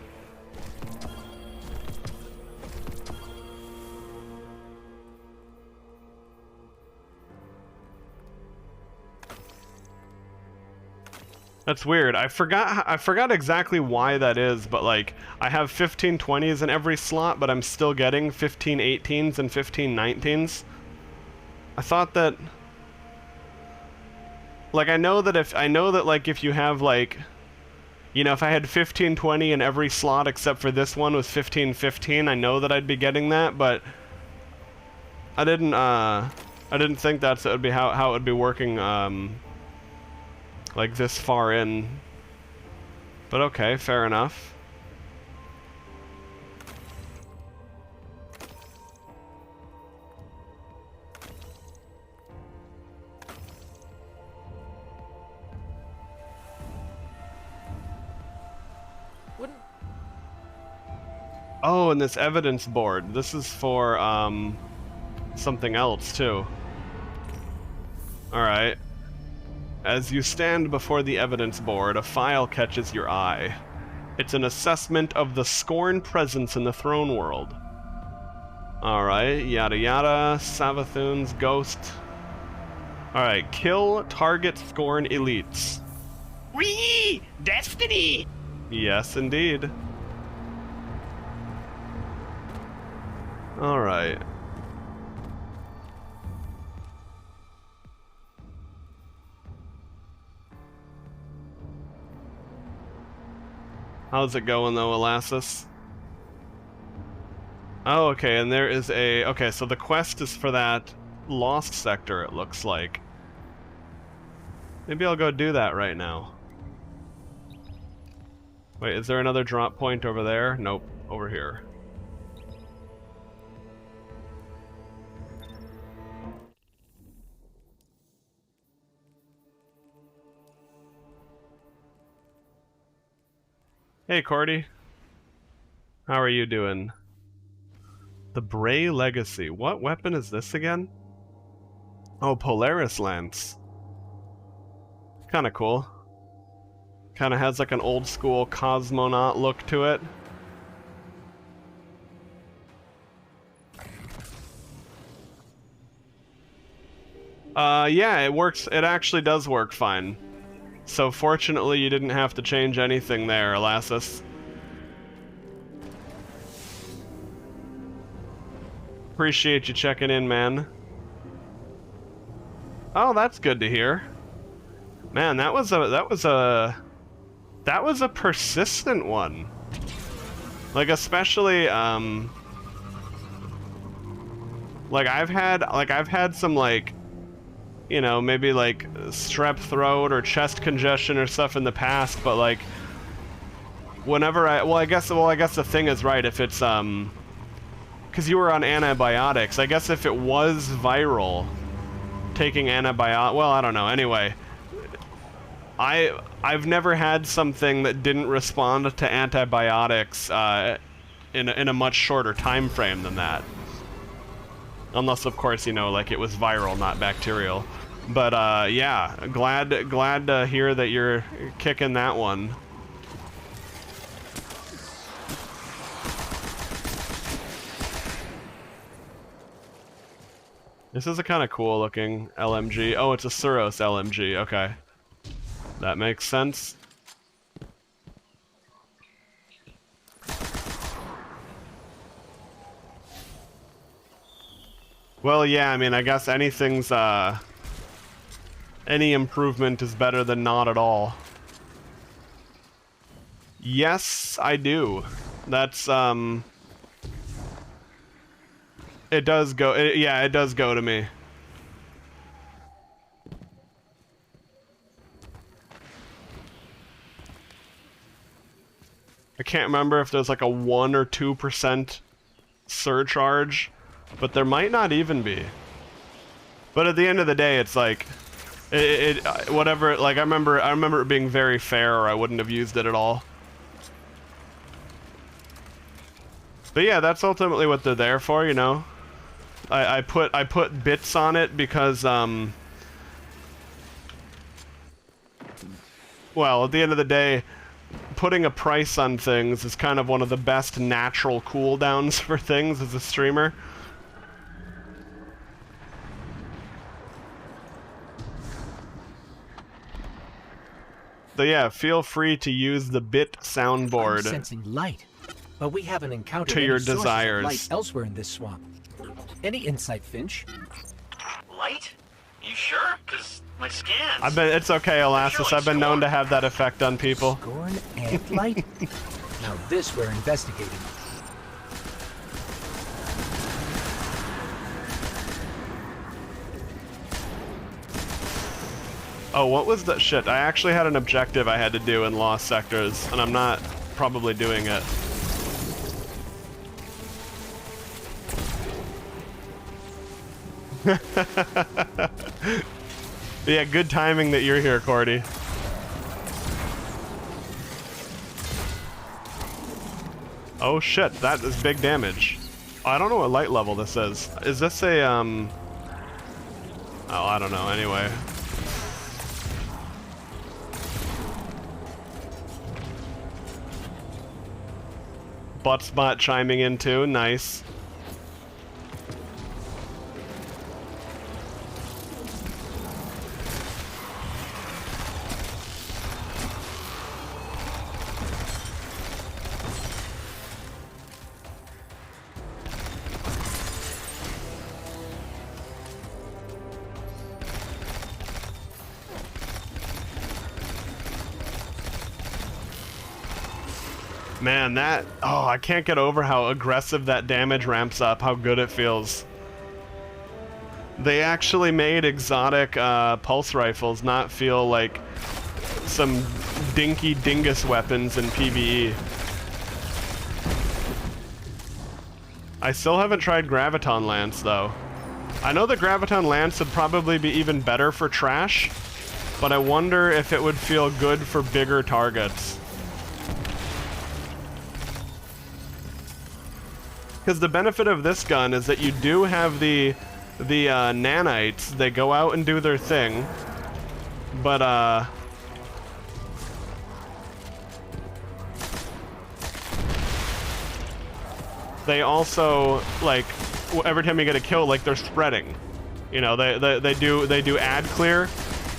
That's weird. I forgot exactly why that is, but like, I have 1520s in every slot, but I'm still getting 1518s and 1519s. I thought that... Like, I know that like if you have like, you know, if I had 1520 in every slot except for this one was 1515, I know that I'd be getting that, but I didn't think that would be how it would be working like this far in. But okay, fair enough. Oh, and this evidence board. This is for, something else, too. Alright. As you stand before the evidence board, a file catches your eye. It's an assessment of the Scorn presence in the throne world. Alright, yada yada, Savathun's ghost. Alright, kill target Scorn elites. Whee! Destiny! Yes, indeed. Alright. How's it going though, Elassus? Oh, okay, and there is a... Okay, so the quest is for that lost sector, it looks like. Maybe I'll go do that right now. Wait, is there another drop point over there? Nope, over here. Hey, Cordy. How are you doing? The Bray Legacy. What weapon is this again? Oh, Polaris Lance. Kinda cool. Kinda has like an old school cosmonaut look to it. Yeah, it works. It actually does work fine. So fortunately you didn't have to change anything there, Elassus. Appreciate you checking in, man. Oh, that's good to hear. Man, that was a persistent one. Like especially like I've had some like, you know, maybe like strep throat or chest congestion or stuff in the past, but like whenever I guess the thing is, right, if it's because you were on antibiotics, I guess if it was viral, taking antibiotics, well, I don't know. Anyway, I've never had something that didn't respond to antibiotics in a much shorter time frame than that. Unless, of course, you know, like it was viral, not bacterial. But yeah, glad to hear that you're kicking that one. This is a kind of cool looking LMG. Oh, it's a Suros LMG. Okay. That makes sense. Well, yeah, I mean, I guess anything's, any improvement is better than not at all. Yes, I do. That's, it does go, yeah, it does go to me. I can't remember if there's like a 1 or 2% surcharge, but there might not even be. But at the end of the day, it's like, whatever, like I remember it being very fair, or I wouldn't have used it at all. But yeah, that's ultimately what they're there for, you know. I put bits on it because well, at the end of the day, putting a price on things is kind of one of the best natural cooldowns for things as a streamer. So yeah, feel free to use the bit soundboard. I'm sensing light, but we haven't encountered to any your sources of desires. light elsewhere in this swamp. Any insight, Finch? Light? You sure? Because my scans... It's okay, Elassus. I've been known to have that effect on people. Scorn and light? Now this we're investigating. Oh, what was that shit? I actually had an objective I had to do in Lost Sectors, and I'm not probably doing it. Yeah, good timing that you're here, Cordy. Oh shit, that is big damage. I don't know what light level this is. Is this a, Oh, I don't know, anyway. Buttspot chiming in too, nice. Man, that... Oh, I can't get over how aggressive that damage ramps up, how good it feels. They actually made exotic pulse rifles not feel like some dinky dingus weapons in PvE. I still haven't tried Graviton Lance, though. I know the Graviton Lance would probably be even better for trash, but I wonder if it would feel good for bigger targets. Because the benefit of this gun is that you do have the nanites. They go out and do their thing, but they also, like, every time you get a kill, like, they're spreading. You know, they do ad clear,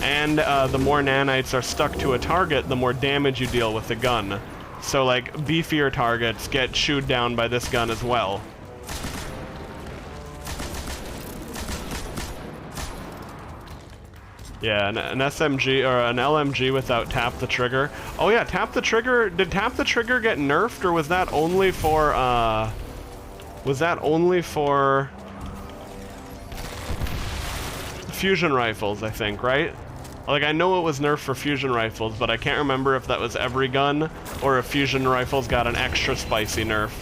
and the more nanites are stuck to a target, the more damage you deal with the gun. So, like, beefier targets get chewed down by this gun as well. Yeah, an SMG, or an LMG without tap the trigger. Oh yeah, tap the trigger, did tap the trigger get nerfed, or was that only for, fusion rifles, I think, right? Like, I know it was nerfed for fusion rifles, but I can't remember if that was every gun, or if fusion rifles got an extra spicy nerf.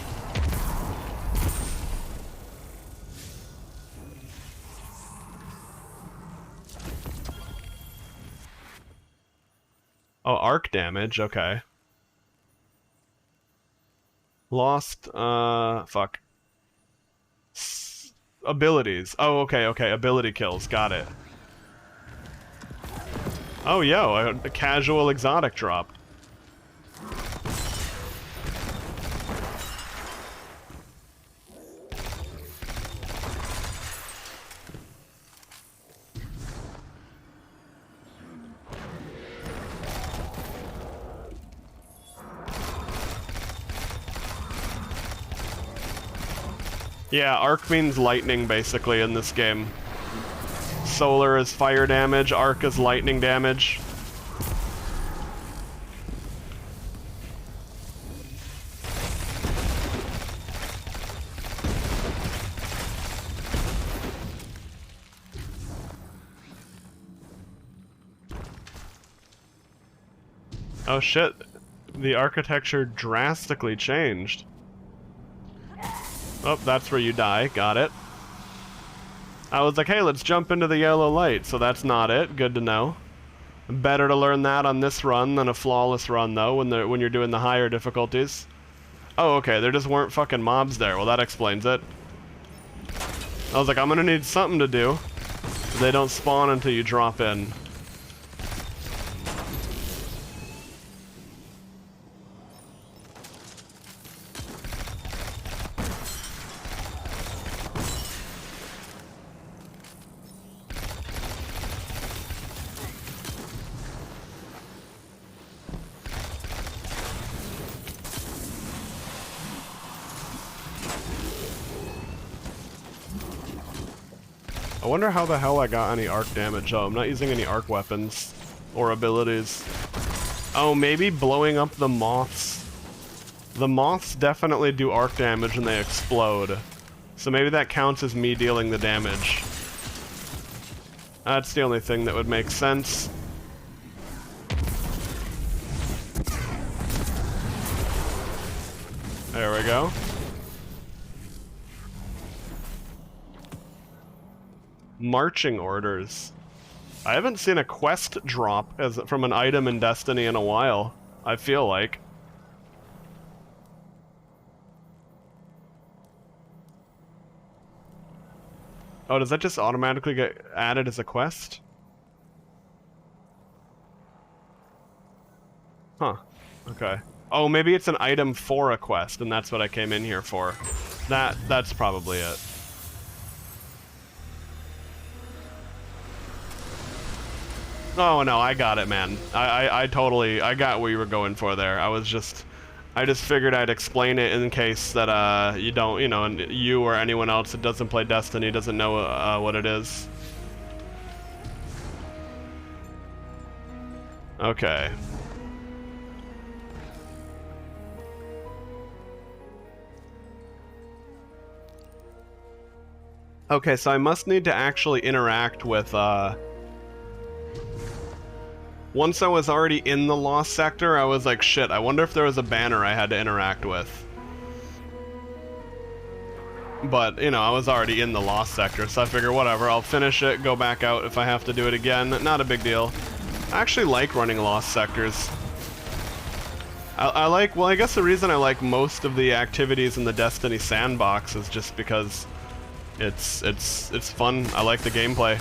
Oh, arc damage, okay. Lost, fuck. Abilities. Oh, okay, ability kills, got it. Oh, yo, a casual exotic drop. Yeah, arc means lightning, basically, in this game. Solar is fire damage, arc is lightning damage. Oh shit, the architecture drastically changed. Oh, that's where you die, got it. I was like, hey, let's jump into the yellow light, so that's not it. Good to know. Better to learn that on this run than a flawless run, though, when you're doing the higher difficulties. Oh, okay, there just weren't fucking mobs there. Well, that explains it. I was like, I'm gonna need something to do. They don't spawn until you drop in. I wonder how the hell I got any arc damage. Oh, I'm not using any arc weapons or abilities. Oh, maybe blowing up the moths. The moths definitely do arc damage and they explode. So maybe that counts as me dealing the damage. That's the only thing that would make sense. There we go. Marching orders. I haven't seen a quest drop from an item in Destiny in a while, I feel like. Oh, does that just automatically get added as a quest? Huh. Okay. Oh, maybe it's an item for a quest, and that's what I came in here for. That's probably it. Oh no, I got it, man. I totally, I got what you were going for there. I just figured I'd explain it in case that you don't, you know, and you or anyone else that doesn't play Destiny doesn't know what it is. Okay. Okay, so I must need to actually interact with, once I was already in the Lost Sector, I was like, shit, I wonder if there was a banner I had to interact with. But, you know, I was already in the Lost Sector, so I figure, whatever, I'll finish it, go back out if I have to do it again. Not a big deal. I actually like running Lost Sectors. I like, well, I guess the reason I like most of the activities in the Destiny sandbox is just because it's fun. I like the gameplay.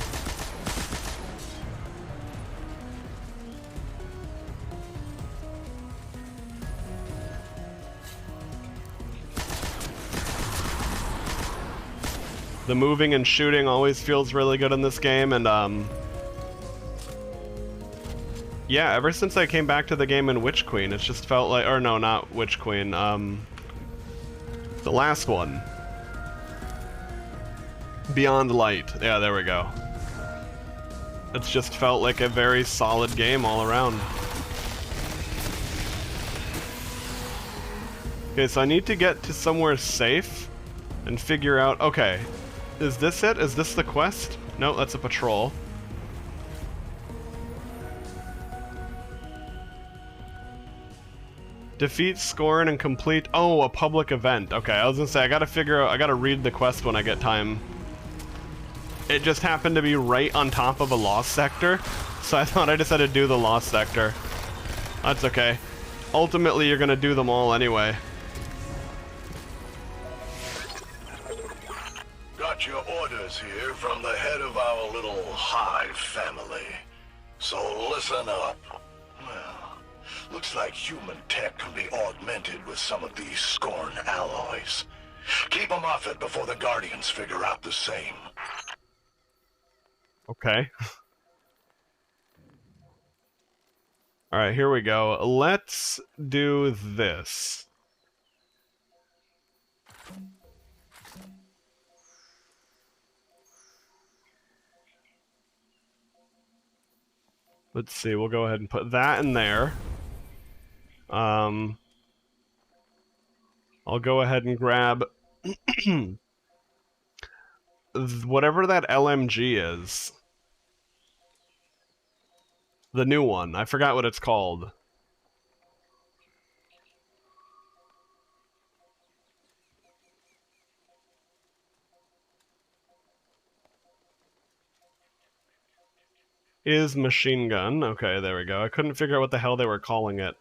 The moving and shooting always feels really good in this game, and yeah, ever since I came back to the game in Witch Queen, it's just felt like, or no, not Witch Queen, the last one. Beyond Light. Yeah, there we go. It's just felt like a very solid game all around. Okay, so I need to get to somewhere safe and figure out, okay, is this it? Is this the quest? No, that's a patrol. Defeat, scorn, and complete, oh, a public event. Okay, I was gonna say, I gotta read the quest when I get time. It just happened to be right on top of a Lost Sector, so I thought I just had to do the Lost Sector. That's okay. Ultimately, you're gonna do them all anyway. Got your orders here from the head of our little hive family. So listen up. Well, looks like human tech can be augmented with some of these Scorn alloys. Keep them off it before the Guardians figure out the same. Okay. Alright, here we go. Let's do this. Let's see, we'll go ahead and put that in there. I'll go ahead and grab whatever that LMG is. The new one. I forgot what it's called. Is machine gun. Okay, there we go. I couldn't figure out what the hell they were calling it.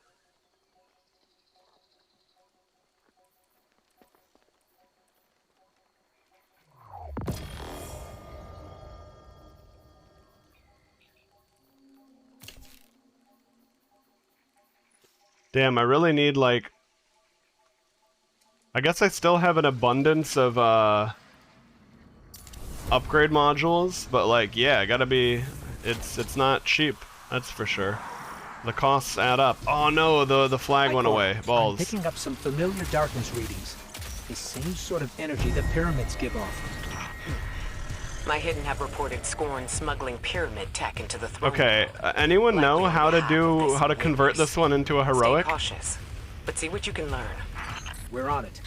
Damn, I really need, like... I guess I still have an abundance of, upgrade modules, but, like, yeah, I gotta be... It's not cheap, that's for sure. The costs add up. Oh no, the flag went away. Balls. I'm picking up some familiar darkness readings. The same sort of energy the pyramids give off. My Hidden have reported Scorn smuggling pyramid tech into the throne. Okay, anyone know how to convert this one into a heroic? Stay cautious, but see what you can learn. We're on it.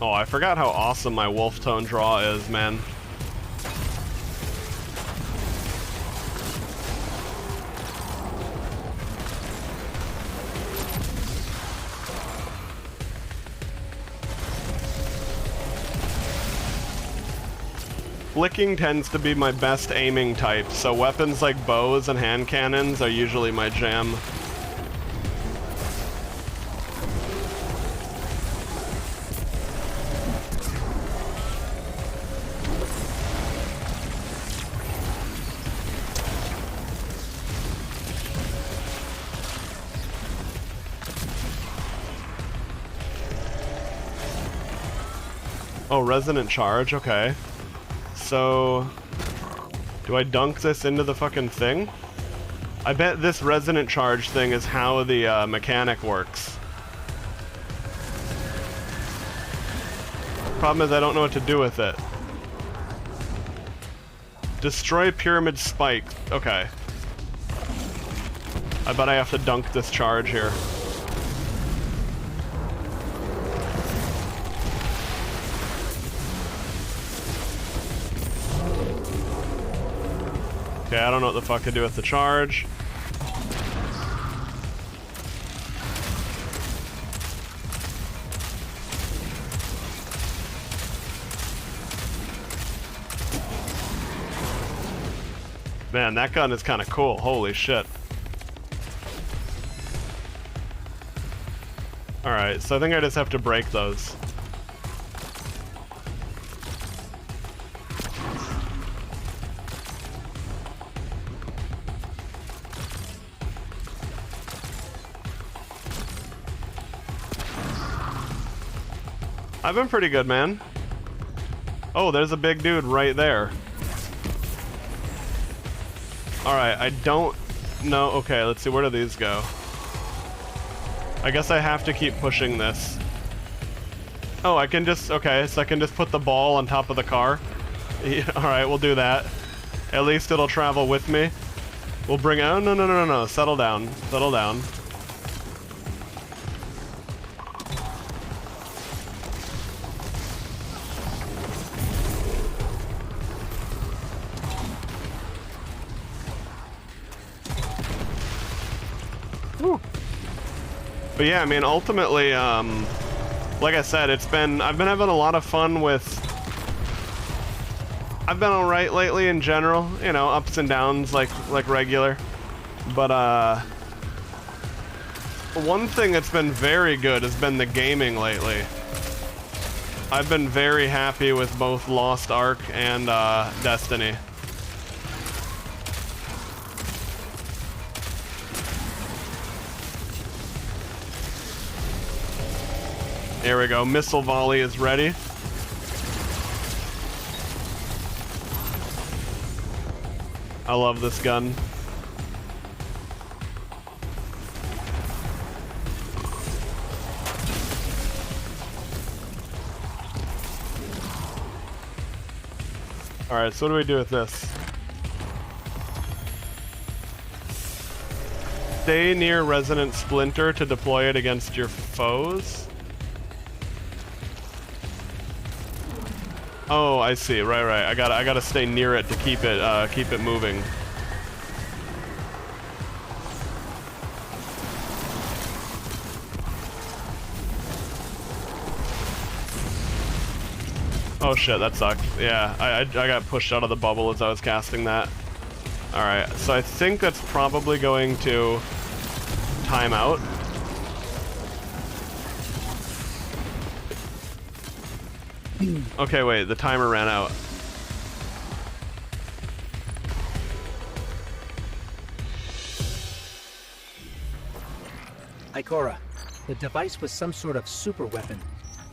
Oh, I forgot how awesome my wolf tone draw is, man. Flicking tends to be my best aiming type, so weapons like bows and hand cannons are usually my jam. Oh, resonant charge, okay. So, do I dunk this into the fucking thing? I bet this resonant charge thing is how the mechanic works. Problem is I don't know what to do with it. Destroy pyramid spike. Okay. I bet I have to dunk this charge here. Okay, I don't know what the fuck to do with the charge. Man, that gun is kind of cool. Holy shit. Alright, so I think I just have to break those. I've been pretty good, man. Oh, there's a big dude right there. Alright, I don't know. Okay, let's see, where do these go? I guess I have to keep pushing this. Oh, I can just, okay, so I can just put the ball on top of the car. Yeah, alright, we'll do that. At least it'll travel with me. We'll bring, oh, no, settle down, settle down. Woo. But yeah, I mean, ultimately, like I said, I've been having a lot of fun with, I've been alright lately in general, you know, ups and downs like regular. But, one thing that's been very good has been the gaming lately. I've been very happy with both Lost Ark and, Destiny. There we go, missile volley is ready. I love this gun. Alright, so what do we do with this? Stay near Resonant Splinter to deploy it against your foes. Oh, I see. Right. I gotta stay near it to keep it moving. Oh shit, that sucked. Yeah, I got pushed out of the bubble as I was casting that. Alright, so I think that's probably going to time out. Okay, wait, the timer ran out. Ikora, the device was some sort of super weapon.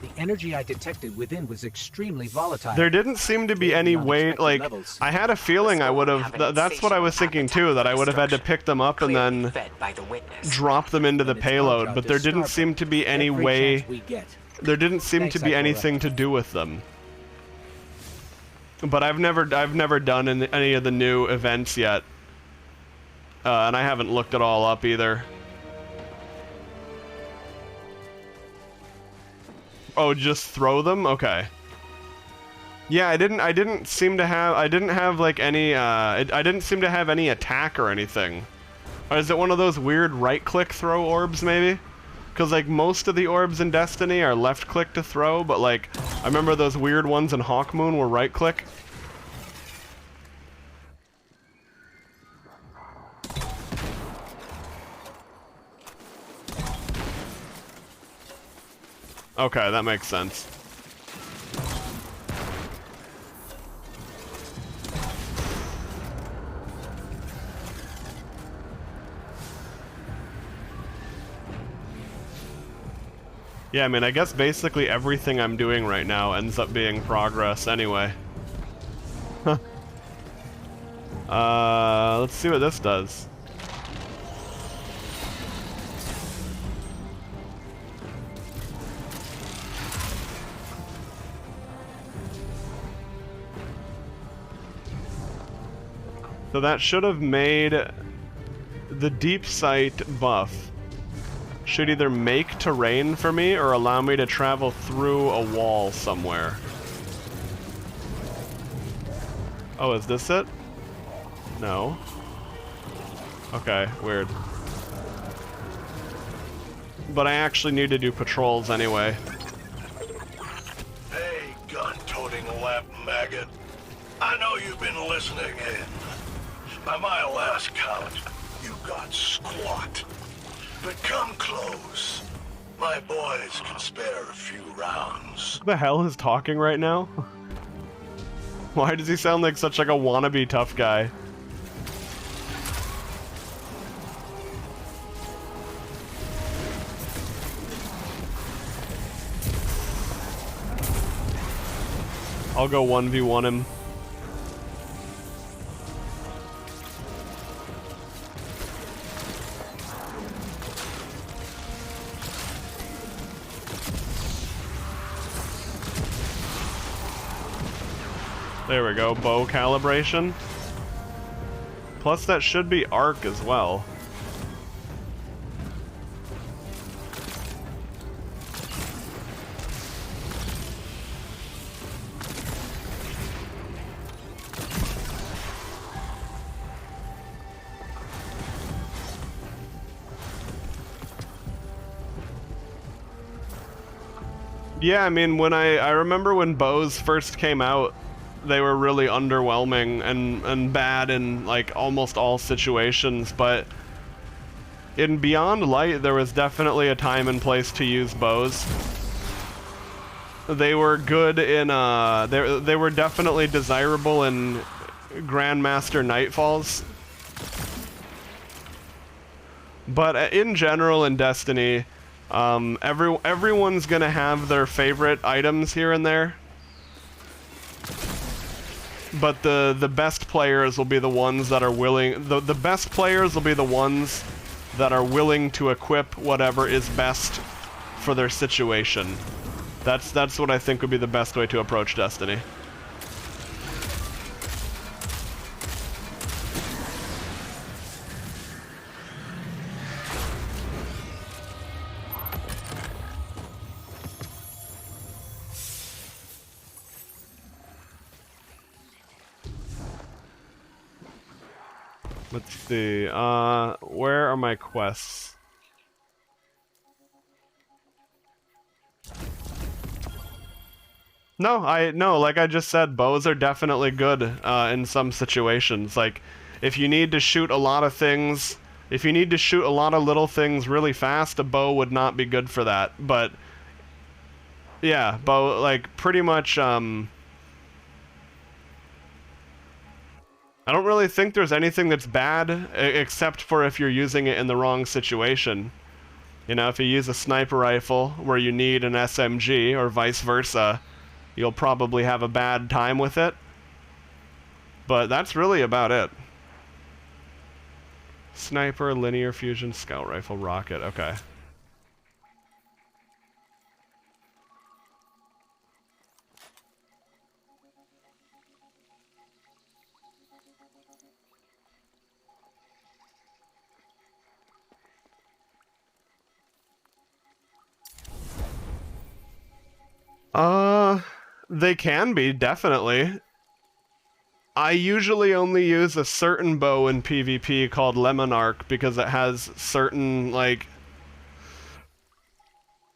The energy I detected within was extremely volatile. There didn't seem to be any way, like, I had a feeling I would have, that's what I was thinking too, that I would have had to pick them up and then drop them into the payload, but there didn't seem to be any way, there didn't seem to be anything to do with them. But I've never done any of the new events yet, and I haven't looked it all up either. Oh, just throw them? Okay. Yeah, I didn't seem to have like any I didn't seem to have any attack or anything. Or is it one of those weird right-click throw orbs maybe? Because like most of the orbs in Destiny are left-click to throw, but like I remember those weird ones in Hawkmoon were right-click. Okay, that makes sense. Yeah, I mean, I guess basically everything I'm doing right now ends up being progress anyway. Let's see what this does. So that should have made the deep sight buff. Should either make terrain for me or allow me to travel through a wall somewhere. Oh, is this it? No. Okay, weird. But I actually need to do patrols anyway. Hey, gun-toting lap maggot. I know you've been listening in. By my last count, you got squat. But come close. My boys can spare a few rounds. Who the hell is talking right now? Why does he sound like such like a wannabe tough guy? I'll go 1v1 him. There we go, bow calibration. Plus that should be arc as well. Yeah, I mean, when I remember when bows first came out, they were really underwhelming and bad in like almost all situations, but in Beyond Light there was definitely a time and place to use bows. They were good in they were definitely desirable in Grandmaster Nightfalls. But in general in Destiny, everyone's gonna have their favorite items here and there. But the best players will be the ones that are willing. The best players will be the ones that are willing to equip whatever is best for their situation. That's what I think would be the best way to approach Destiny. Let's see, where are my quests? No, like I just said, bows are definitely good, in some situations. Like, if you need to shoot a lot of things, if you need to shoot a lot of little things really fast, a bow would not be good for that. But, yeah, bow, like, pretty much, I don't really think there's anything that's bad, except for if you're using it in the wrong situation. You know, if you use a sniper rifle where you need an SMG, or vice versa, you'll probably have a bad time with it. But that's really about it. Sniper, linear fusion, scout rifle, rocket, okay. They can be, definitely. I usually only use a certain bow in PvP called Lemon Arc because it has certain, like...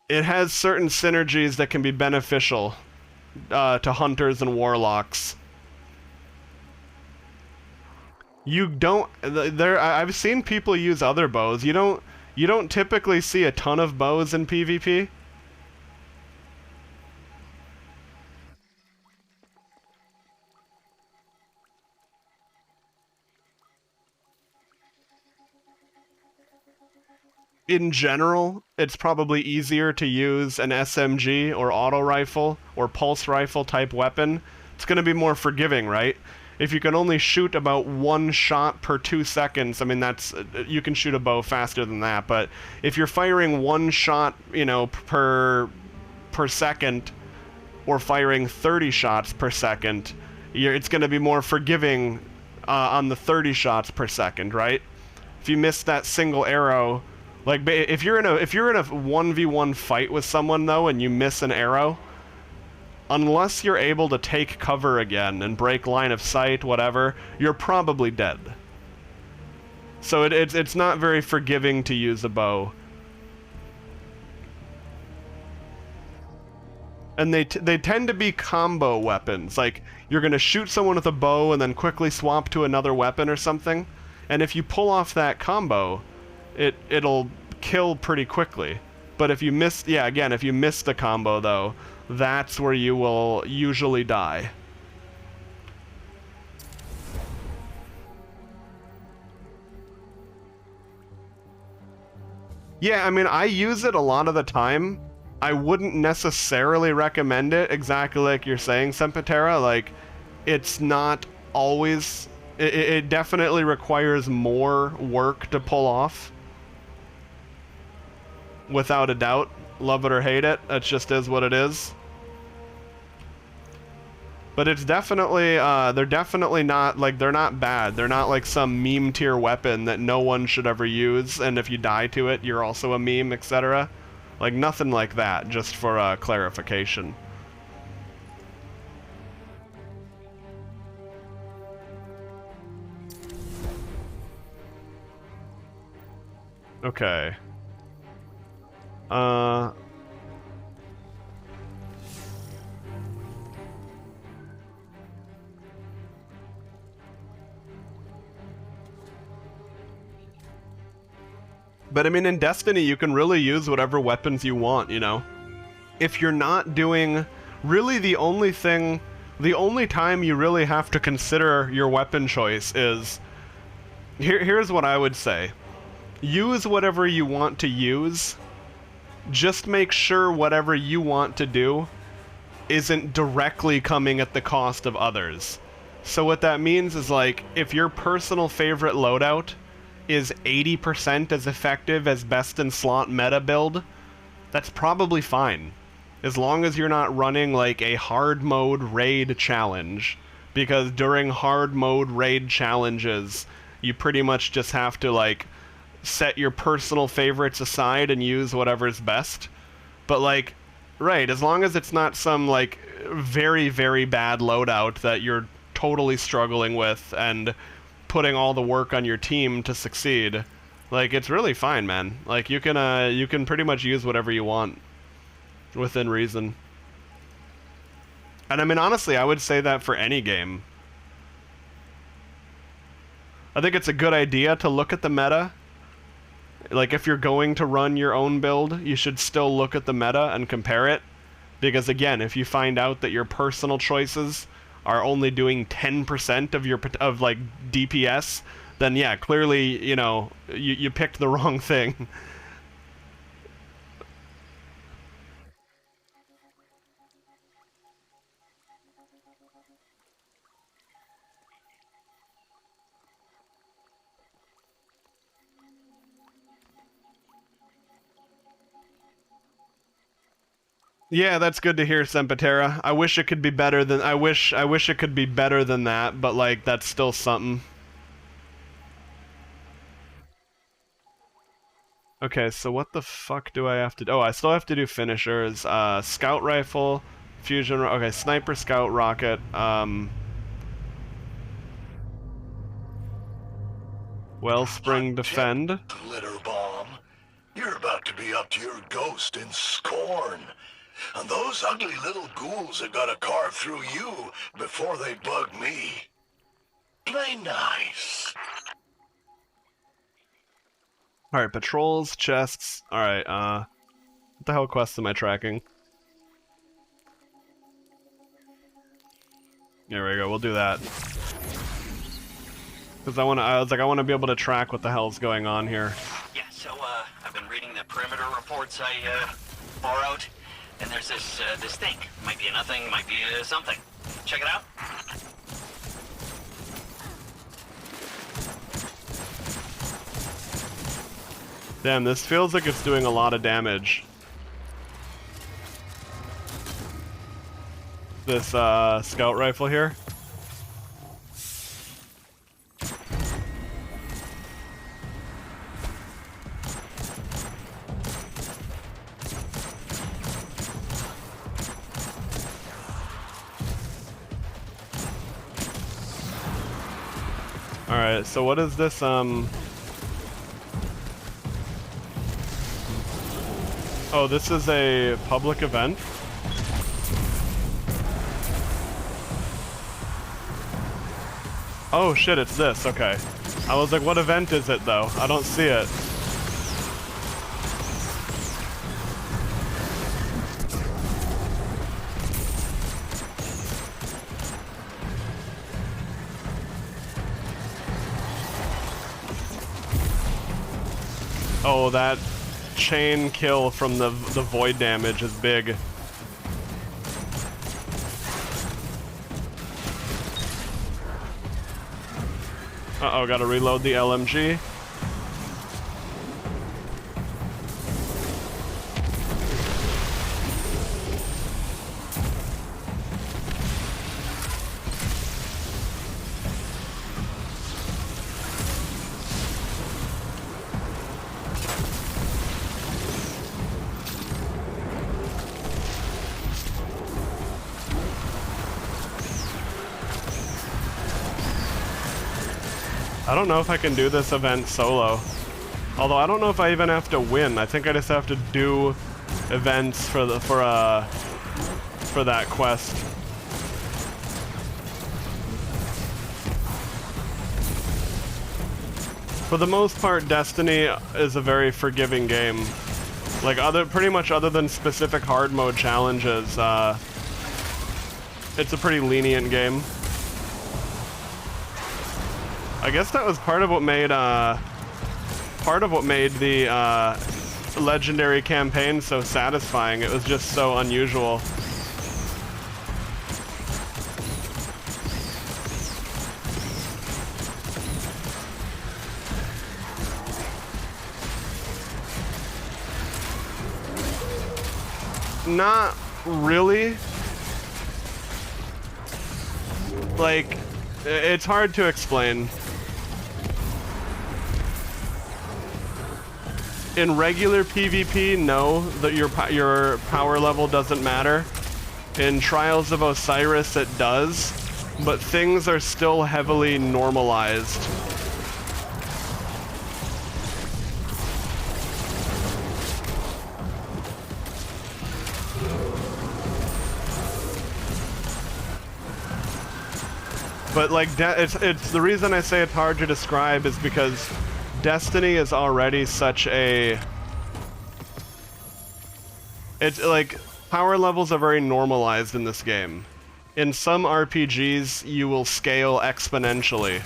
It has certain synergies that can be beneficial to hunters and warlocks. You don't... I've seen people use other bows. You don't typically see a ton of bows in PvP. in general, it's probably easier to use an SMG or auto rifle or pulse rifle type weapon. It's going to be more forgiving, right? If you can only shoot about 1 shot per 2 seconds, I mean, that's, you can shoot a bow faster than that, but if you're firing 1 shot, you know, per second, or firing 30 shots per second, it's going to be more forgiving on the 30 shots per second, right? If you miss that single arrow, like if you're in a 1v1 fight with someone though and you miss an arrow, unless you're able to take cover again and break line of sight, whatever, you're probably dead. So it's not very forgiving to use a bow. And they tend to be combo weapons. Like, you're going to shoot someone with a bow and then quickly swap to another weapon or something. And if you pull off that combo, it'll kill pretty quickly. But if you miss, yeah, again, if you miss the combo though, that's where you will usually die. Yeah, I mean, I use it a lot of the time. I wouldn't necessarily recommend it, exactly like you're saying, Sempitera. Like, it's not always... It definitely requires more work to pull off. Without a doubt. Love it or hate it, it just is what it is. But it's definitely, they're definitely not, like, they're not bad. They're not like some meme tier weapon that no one should ever use, and if you die to it, you're also a meme, etc. Like, nothing like that, just for clarification. Okay. But I mean, in Destiny, you can really use whatever weapons you want, you know? If you're not doing... Really, the only time you really have to consider your weapon choice is... Here's what I would say. Use whatever you want to use. Just make sure whatever you want to do isn't directly coming at the cost of others. So what that means is, like, if your personal favorite loadout is 80% as effective as best in slot meta build, that's probably fine. As long as you're not running like a hard mode raid challenge. Because during hard mode raid challenges, you pretty much just have to like set your personal favorites aside and use whatever's best. But like, right, as long as it's not some like very, very bad loadout that you're totally struggling with and putting all the work on your team to succeed, like, it's really fine, man. Like, you can pretty much use whatever you want within reason. And I mean, honestly, I would say that for any game. I think it's a good idea to look at the meta. Like, if you're going to run your own build, you should still look at the meta and compare it. Because again, if you find out that your personal choices are only doing 10% of your like DPS, then yeah, clearly, you know, you picked the wrong thing. Yeah, that's good to hear, Sempitera. I wish it could be better than I wish it could be better than that, but like that's still something. Okay, so what the fuck do I have to do? Oh, I still have to do finishers. Scout rifle, fusion, okay, sniper, scout, rocket, wellspring, defend. Glitter bomb. You're about to be up to your ghost in scorn. And those ugly little ghouls are gonna carve through you before they bug me. Play nice. Alright, patrols, chests. Alright, what the hell quests am I tracking? There we go, we'll do that. Because I want to be able to track what the hell's going on here. Yeah, so, I've been reading perimeter reports I borrowed. And there's this thing. Might be a nothing, might be a something. Check it out. Damn, this feels like it's doing a lot of damage. This scout rifle here. Alright, so what is this, Oh, this is a public event? Oh shit, it's this, okay. I was like, what event is it though? I don't see it. Oh, that chain kill from the void damage is big. Uh-oh, gotta reload the LMG. I don't know if I can do this event solo. Although I don't know if I even have to win. I think I just have to do events for that quest. For the most part, Destiny is a very forgiving game. Like pretty much other than specific hard mode challenges, it's a pretty lenient game. I guess that was part of what made the legendary campaign so satisfying. It was just so unusual. Not really. Like, it's hard to explain. In regular PvP, no, that your power level doesn't matter. In Trials of Osiris, it does, but things are still heavily normalized. But like, it's the reason I say it's hard to describe is because Destiny is already such a... It's like, power levels are very normalized in this game. In some RPGs, you will scale exponentially.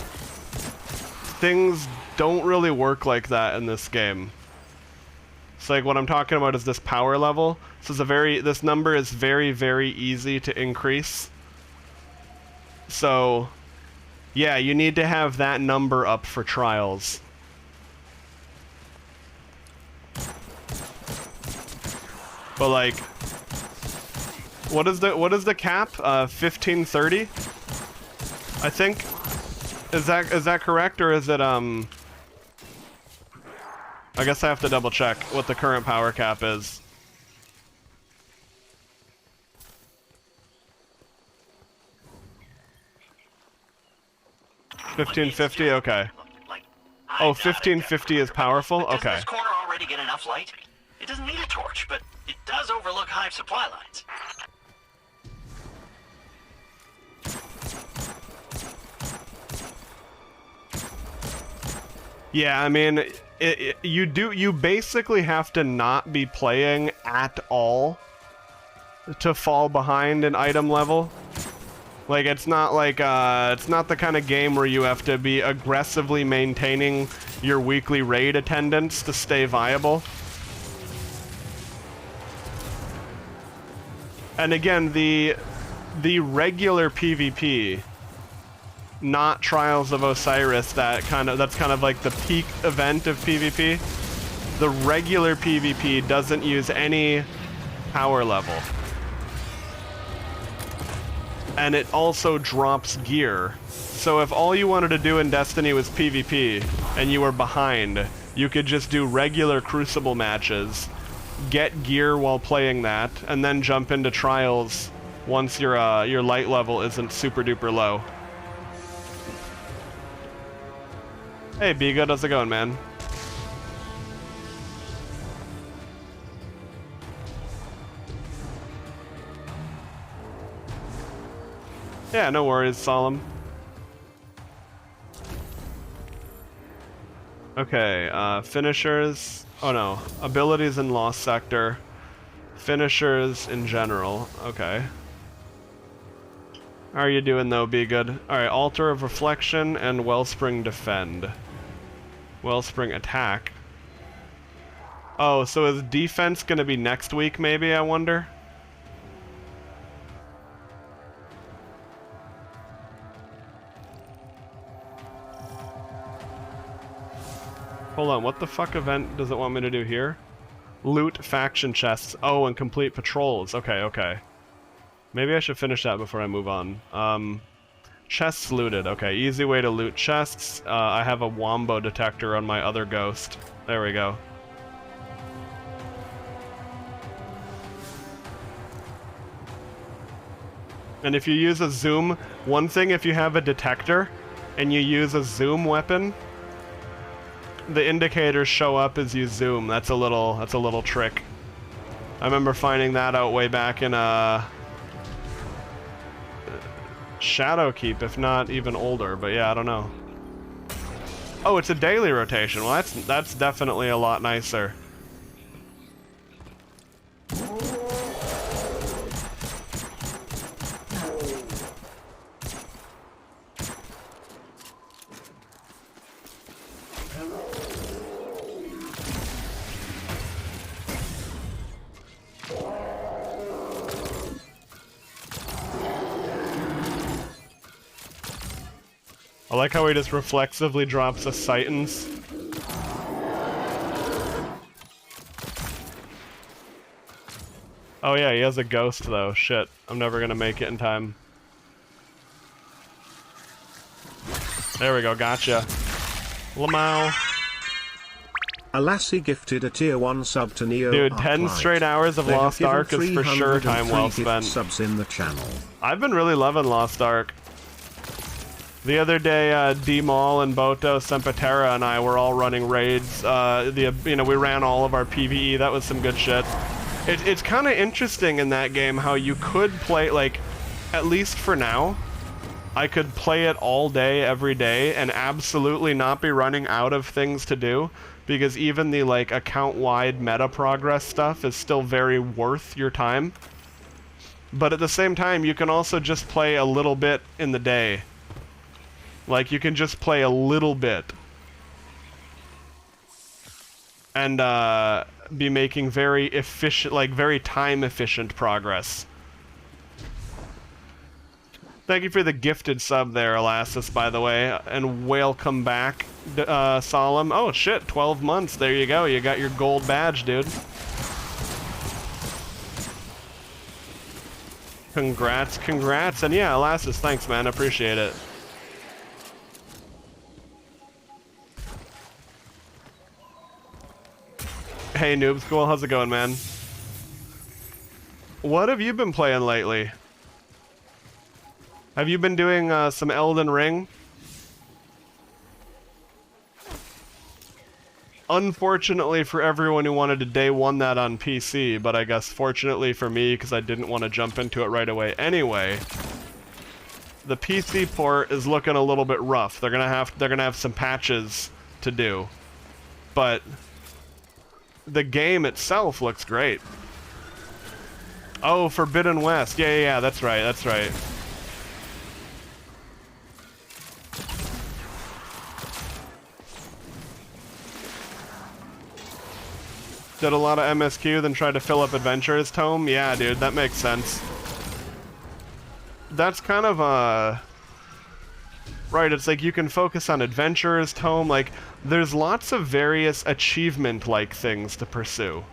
Things don't really work like that in this game. So like, what I'm talking about is this power level. This number is very, very easy to increase. So, yeah, you need to have that number up for trials. But like, what is the cap? 1530? I think. Is that correct, or is it I guess I have to double check what the current power cap is. $1550, okay. Oh, 1550 is powerful? Okay. Does this corner already get enough light? It doesn't need a torch, but it does overlook Hive supply lines. Yeah, I mean, you basically have to not be playing at all to fall behind an item level. Like, it's not the kind of game where you have to be aggressively maintaining your weekly raid attendance to stay viable. And again, the regular PvP, not Trials of Osiris, that's kind of like the peak event of PvP. The regular PvP doesn't use any power level. And it also drops gear. So if all you wanted to do in Destiny was PvP and you were behind, you could just do regular Crucible matches, get gear while playing that, and then jump into Trials once your light level isn't super duper low. Hey Biga, how's it going, man? Yeah, no worries, Solemn. Okay, finishers. Oh no, abilities in Lost Sector. Finishers in general. Okay. How are you doing though, Be Good? Alright, Altar of Reflection and Wellspring Defend. Wellspring Attack. Oh, so is defense gonna be next week maybe, I wonder? Hold on, what the fuck event does it want me to do here? Loot faction chests. Oh, and complete patrols. Okay, okay. Maybe I should finish that before I move on. Chests looted. Okay, easy way to loot chests. I have a wombo detector on my other ghost. There we go. And if you use a zoom, one thing if you have a detector and you use a zoom weapon, the indicators show up as you zoom. That's a little trick. I remember finding that out way back in Shadowkeep, if not even older, but yeah, I don't know. Oh, it's a daily rotation. Well, that's definitely a lot nicer. I like how he just reflexively drops the Titans. Oh yeah, he has a ghost though. Shit, I'm never gonna make it in time. There we go, gotcha. Lamau. A lassie gifted a tier 1 sub to Neo. Dude, 10 straight hours of Lost Ark is for sure time well spent. Subs in the channel. I've been really loving Lost Ark. The other day, D-Mall and Boto, Sempatera, and I were all running raids. We ran all of our PvE. That was some good shit. It's kind of interesting in that game how you could play, like, at least for now, I could play it all day, every day, and absolutely not be running out of things to do, because even the, like, account-wide meta progress stuff is still very worth your time. But at the same time, you can also just play a little bit in the day. Like, you can just play a little bit and be making very efficient, like very time-efficient progress. Thank you for the gifted sub there, Elastus, by the way, and welcome back, Solemn. Oh shit, 12 months, there you go, you got your gold badge, dude. Congrats, congrats, and yeah, Elastus, thanks man, appreciate it. Hey Noob School, how's it going, man? What have you been playing lately? Have you been doing some Elden Ring? Unfortunately for everyone who wanted to day one that on PC, but I guess fortunately for me, because I didn't want to jump into it right away anyway, the PC port is looking a little bit rough. They're gonna have some patches to do, but the game itself looks great. Oh, Forbidden West. Yeah, that's right, that's right. Did a lot of MSQ, then tried to fill up Adventurer's Tome? Yeah, dude, that makes sense. That's kind of, right, it's like you can focus on Adventurer's Tome, like, there's lots of various achievement-like things to pursue.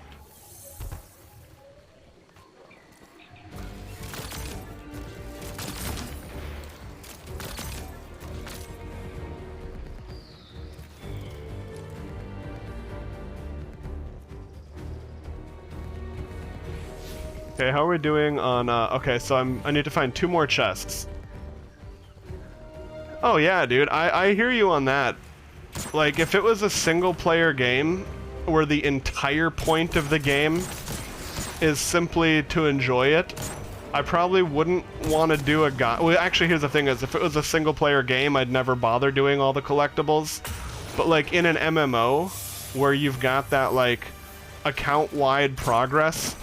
Okay, how are we doing on, okay, so I need to find 2 more chests. Oh yeah, dude, I hear you on that. Like, if it was a single-player game, where the entire point of the game is simply to enjoy it, I probably wouldn't want to do a well, actually, here's the thing is, if it was a single-player game, I'd never bother doing all the collectibles. But, like, in an MMO, where you've got that, like, account-wide progress,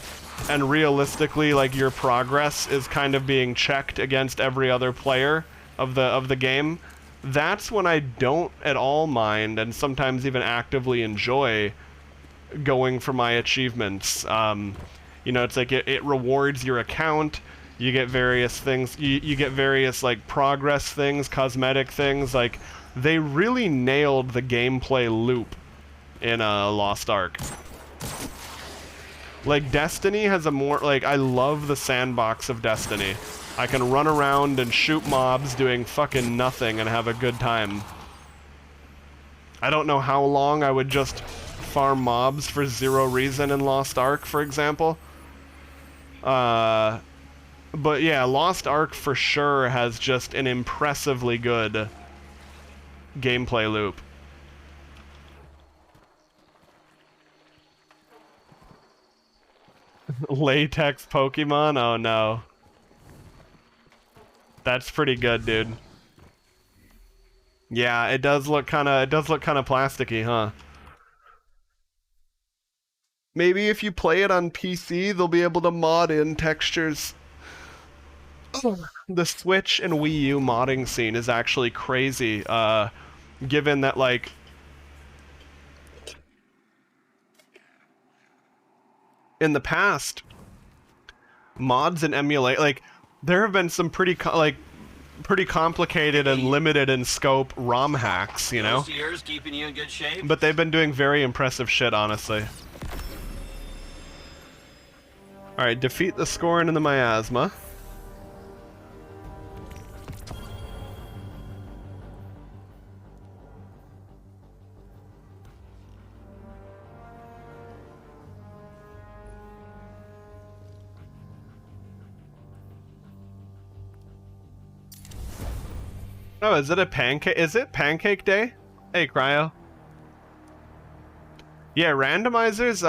and realistically, like, your progress is kind of being checked against every other player of the game, that's when I don't at all mind, and sometimes even actively enjoy, going for my achievements. You know, it's like it rewards your account, you get various things, you get various, like, progress things, cosmetic things, like, they really nailed the gameplay loop in Lost Ark. Like, Destiny has a more, like, I love the sandbox of Destiny. I can run around and shoot mobs doing fucking nothing and have a good time. I don't know how long I would just farm mobs for 0 reason in Lost Ark, for example. But yeah, Lost Ark for sure has just an impressively good gameplay loop. Latex Pokemon? Oh no. That's pretty good, dude. Yeah, it does look kind of plasticky, huh? Maybe if you play it on PC, they'll be able to mod in textures. The Switch and Wii U modding scene is actually crazy, given that, like, in the past, mods and emulate, like, there have been some pretty complicated and limited in scope ROM hacks, you know? Those years keeping you in good shape? But they've been doing very impressive shit, honestly. Alright, defeat the Scorn and the Miasma. Oh, is it a pancake? Is it Pancake Day? Hey, Cryo. Yeah, randomizers,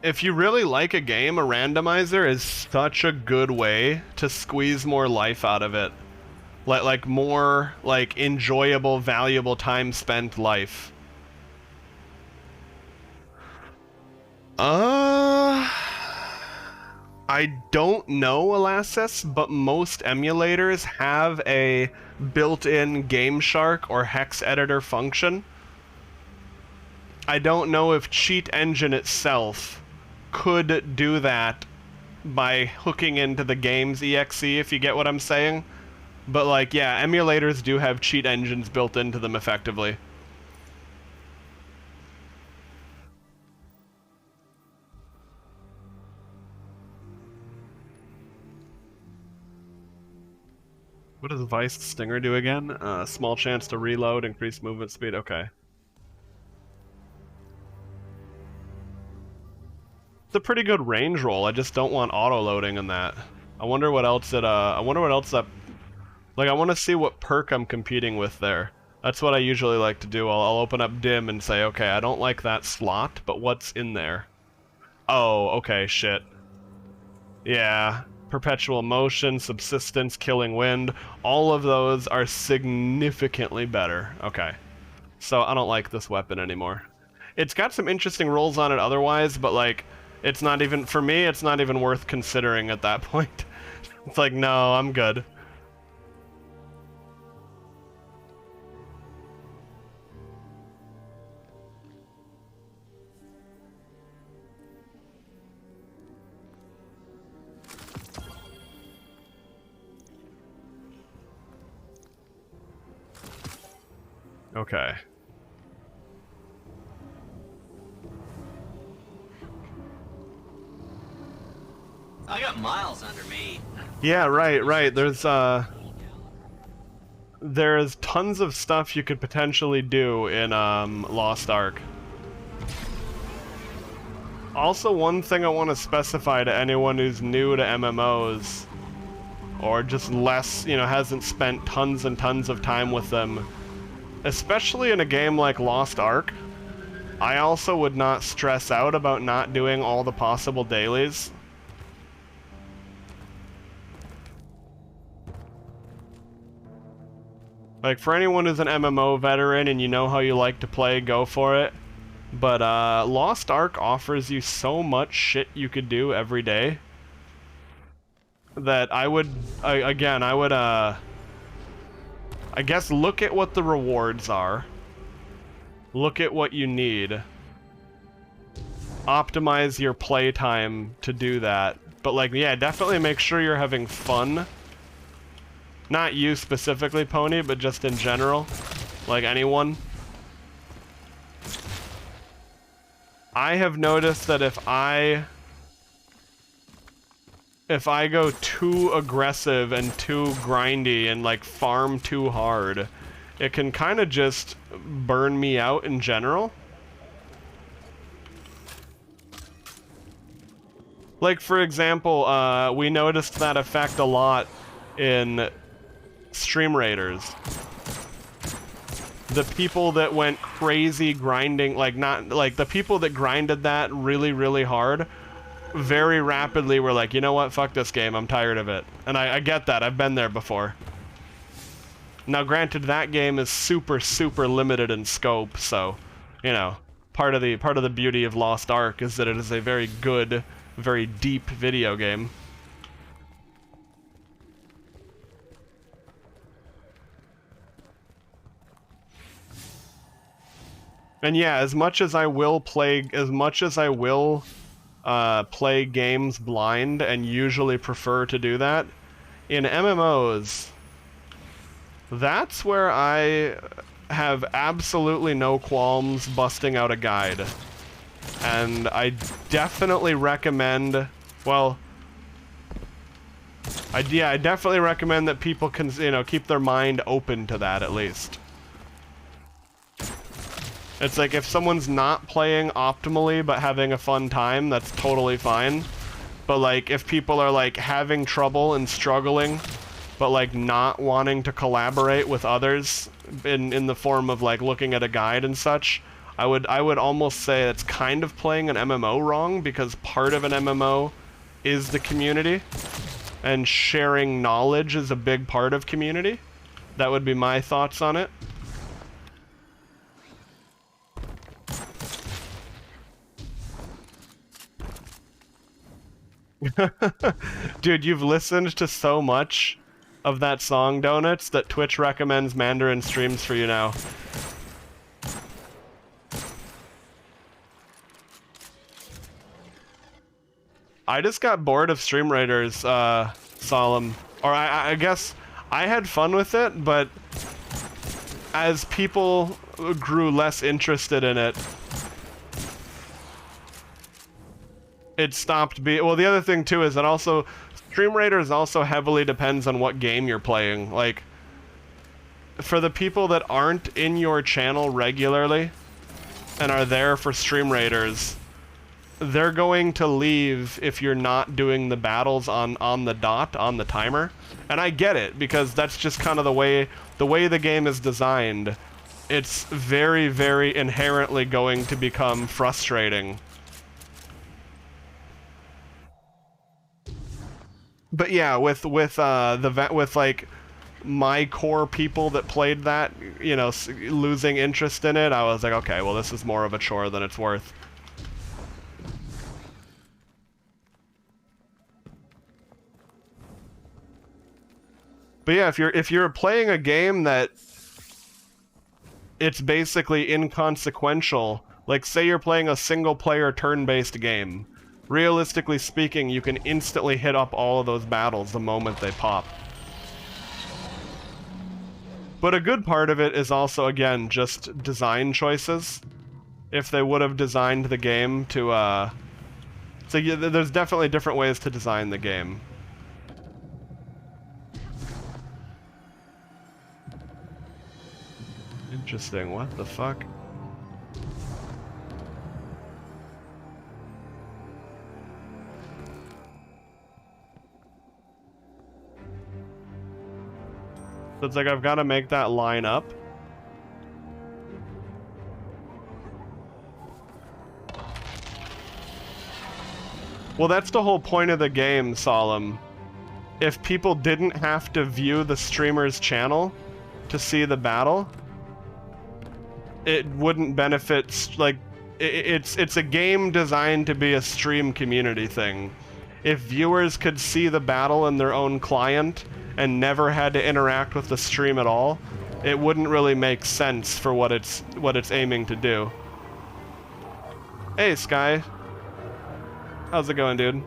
if you really like a game, a randomizer is such a good way to squeeze more life out of it. Like more, like, enjoyable, valuable time spent life. I don't know, Elastis, but most emulators have a built-in GameShark or hex editor function. I don't know if Cheat Engine itself could do that by hooking into the game's exe, if you get what I'm saying. But, like, yeah, emulators do have cheat engines built into them effectively. What does Vice Stinger do again? Small chance to reload, increase movement speed. Okay. It's a pretty good range roll. I just don't want auto loading in that. I wonder what else it. I wonder what else that. Like, I want to see what perk I'm competing with there. That's what I usually like to do. I'll open up Dim and say, okay, I don't like that slot, but what's in there? Oh, okay, shit. Yeah. Perpetual Motion, Subsistence, Killing Wind, all of those are significantly better. Okay. So I don't like this weapon anymore. It's got some interesting rolls on it otherwise, but, like, it's not even, for me, it's not even worth considering at that point. It's like, no, I'm good. Okay. I got miles under me. Yeah, right. There's tons of stuff you could potentially do in Lost Ark. Also, one thing I want to specify to anyone who's new to MMOs, or just less, you know, hasn't spent tons and tons of time with them, especially in a game like Lost Ark, I also would not stress out about not doing all the possible dailies. Like, for anyone who's an MMO veteran and you know how you like to play, go for it. But, Lost Ark offers you so much shit you could do every day that I guess look at what the rewards are. Look at what you need. Optimize your playtime to do that. But, like, yeah, definitely make sure you're having fun. Not you specifically, Pony, but just in general. Like anyone. I have noticed that if I go too aggressive and too grindy and like farm too hard, it can kind of just burn me out in general. Like, for example, we noticed that effect a lot in Stream Raiders. The people that went crazy grinding, like the people that grinded that really, really hard, very rapidly were like, you know what, fuck this game, I'm tired of it. And I get that, I've been there before. Now granted, that game is super, super limited in scope, so, you know, part of the beauty of Lost Ark is that it is a very good, very deep video game. And yeah, as much as I will play games blind and usually prefer to do that, in MMOs, that's where I have absolutely no qualms busting out a guide. And I definitely recommend, well, I definitely recommend that people can, you know, keep their mind open to that at least. It's like, if someone's not playing optimally but having a fun time, that's totally fine. But like, if people are like having trouble and struggling, but like not wanting to collaborate with others in the form of like looking at a guide and such, I would almost say that's kind of playing an MMO wrong, because part of an MMO is the community, and sharing knowledge is a big part of community. That would be my thoughts on it. Dude, you've listened to so much of that song, Donuts, that Twitch recommends Mandarin streams for you now. I just got bored of Stream Raiders, Solemn. Or I guess I had fun with it, but as people grew less interested in it, it stopped being... Well, the other thing, too, is that also... Stream Raiders also heavily depends on what game you're playing. Like, for the people that aren't in your channel regularly and are there for Stream Raiders, they're going to leave if you're not doing the battles on the dot, on the timer. And I get it, because that's just kind of the way the game is designed. It's very, very inherently going to become frustrating. But yeah, with like my core people that played that, you know, losing interest in it, I was like, okay, well, this is more of a chore than it's worth. But yeah, if you're playing a game that it's basically inconsequential, like say you're playing a single-player turn-based game, realistically speaking, you can instantly hit up all of those battles the moment they pop. But a good part of it is also, again, just design choices. If they would have designed the game to, so yeah, there's definitely different ways to design the game. Interesting, what the fuck? So it's like I've got to make that line up. Well, that's the whole point of the game, Solemn. If people didn't have to view the streamer's channel to see the battle, it wouldn't benefit, like, it's a game designed to be a stream community thing. If viewers could see the battle in their own client and never had to interact with the stream at all, it wouldn't really make sense for what it's aiming to do. Hey, Sky. How's it going, dude?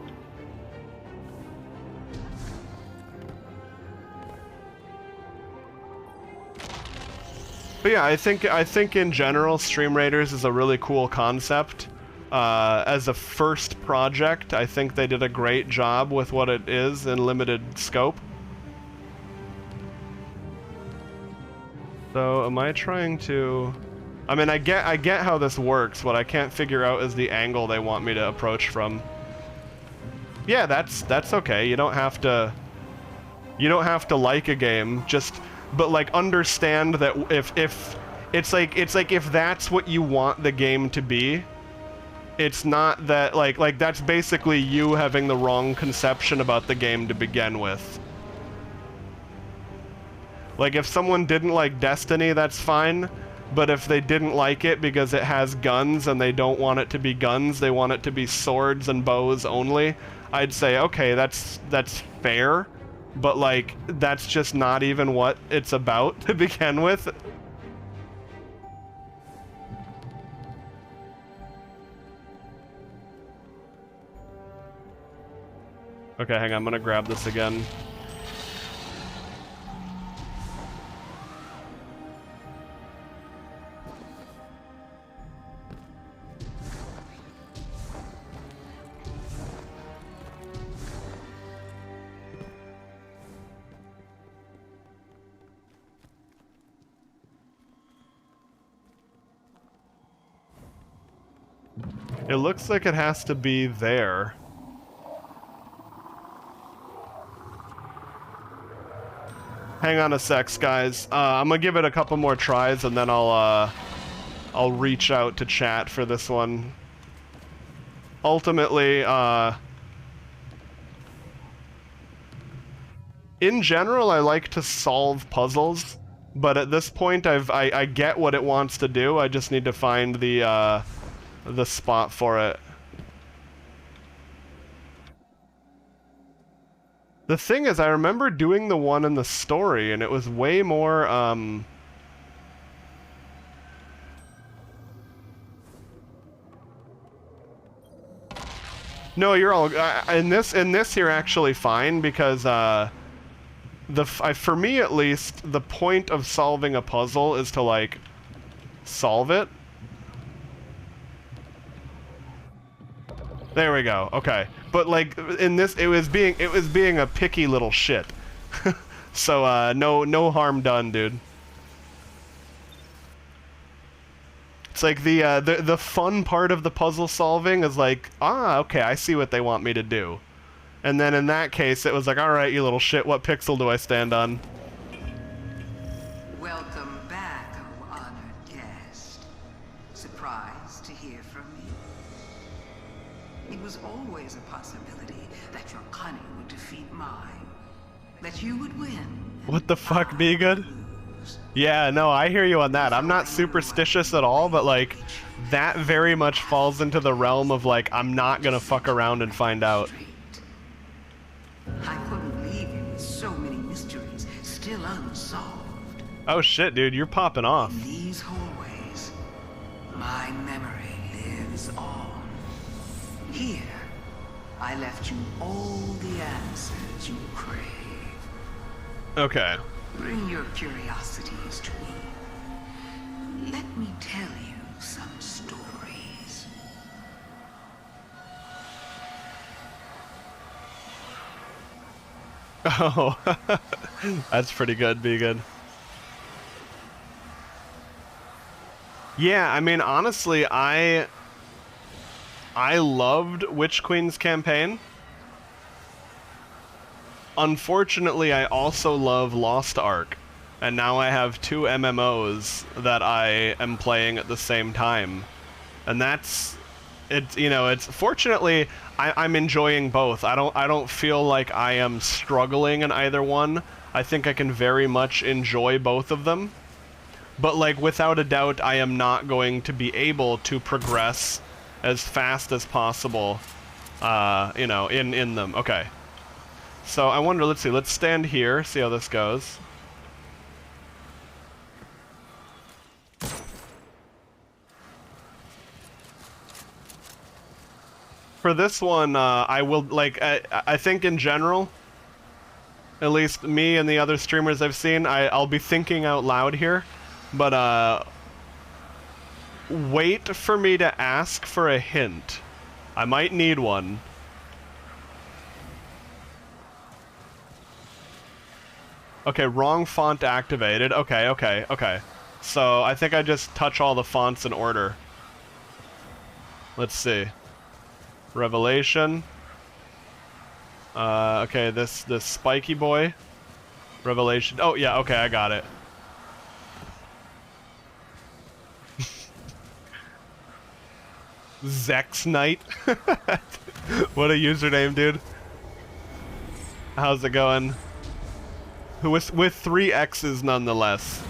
But yeah, I think in general, Stream Raiders is a really cool concept. As a first project, I think they did a great job with what it is in limited scope. So, am I trying to... I mean, I get how this works. What I can't figure out is the angle they want me to approach from. Yeah, that's okay. You don't have to like a game, just... But, like, understand that if it's like if that's what you want the game to be, it's not that, like that's basically you having the wrong conception about the game to begin with. Like, if someone didn't like Destiny, that's fine, but if they didn't like it because it has guns and they don't want it to be guns, they want it to be swords and bows only, I'd say, okay, that's fair. But, like, that's just not even what it's about to begin with. Okay, hang on, I'm gonna grab this again. It looks like it has to be there. Hang on a sec, guys. I'm gonna give it a couple more tries, and then I'll reach out to chat for this one. Ultimately, in general, I like to solve puzzles, but at this point, I get what it wants to do. I just need to find the spot for it. The thing is, I remember doing the one in the story, and it was way more, No, you're all... in this you're actually fine, because, for me at least, the point of solving a puzzle is to, like, solve it. There we go. Okay. But, like, in this, it was being a picky little shit. So, no harm done, dude. It's like the fun part of the puzzle solving is like, okay, I see what they want me to do. And then in that case, it was like, alright, you little shit, what pixel do I stand on? Welcome back, oh honored guest. Surprised to hear from me? It was always a possibility that your cunning would defeat mine. That you would win. What the fuck, be good? Yeah, no, I hear you on that. I'm not superstitious at all, but, like, that very much falls into the realm of, like, I'm not gonna fuck around and find out. I couldn't leave you with so many mysteries still unsolved. Oh shit, dude, you're popping off. In these hallways, my memory lives on. Here, I left you all the answers you crave. Okay. Bring your curiosities to me. Let me tell you some stories. Oh, that's pretty good, be good. Yeah, I mean, honestly, I loved Witch Queen's campaign. Unfortunately, I also love Lost Ark, and now I have two MMOs that I am playing at the same time. And that's, it's, you know, it's, fortunately, I'm enjoying both. I don't feel like I am struggling in either one. I think I can very much enjoy both of them. But, like, without a doubt, I am not going to be able to progress as fast as possible, you know, in them. Okay. So I wonder, let's see, let's stand here, see how this goes. For this one, I will, like, I think in general, at least me and the other streamers I've seen, I'll be thinking out loud here, but, wait for me to ask for a hint. I might need one. Okay, wrong font activated. Okay. So, I think I just touch all the fonts in order. Let's see. Revelation. Okay, this spiky boy. Revelation. Oh, yeah, okay, I got it. Zex Knight. What a username, dude. How's it going? With 3 X's nonetheless.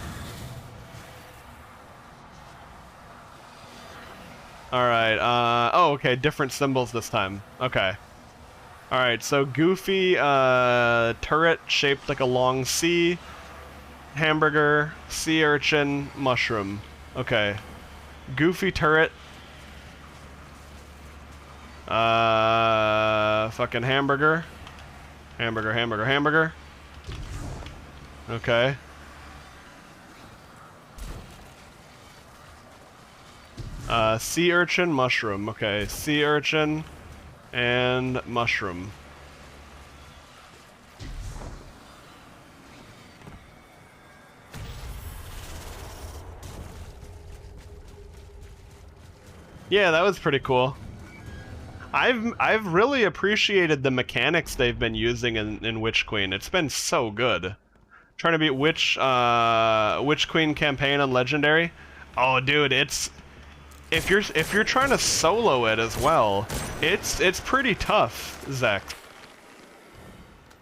Alright, oh, okay, different symbols this time. Okay. Alright, so Goofy, turret shaped like a long C, hamburger, sea urchin, mushroom. Okay. Goofy turret. Fucking hamburger. Hamburger. Okay. Sea urchin, mushroom. Okay, sea urchin and mushroom. Yeah, that was pretty cool. I've really appreciated the mechanics they've been using in Witch Queen. It's been so good. Trying to beat Witch Queen campaign on Legendary. Oh, dude, it's if you're trying to solo it as well, it's pretty tough, Zach.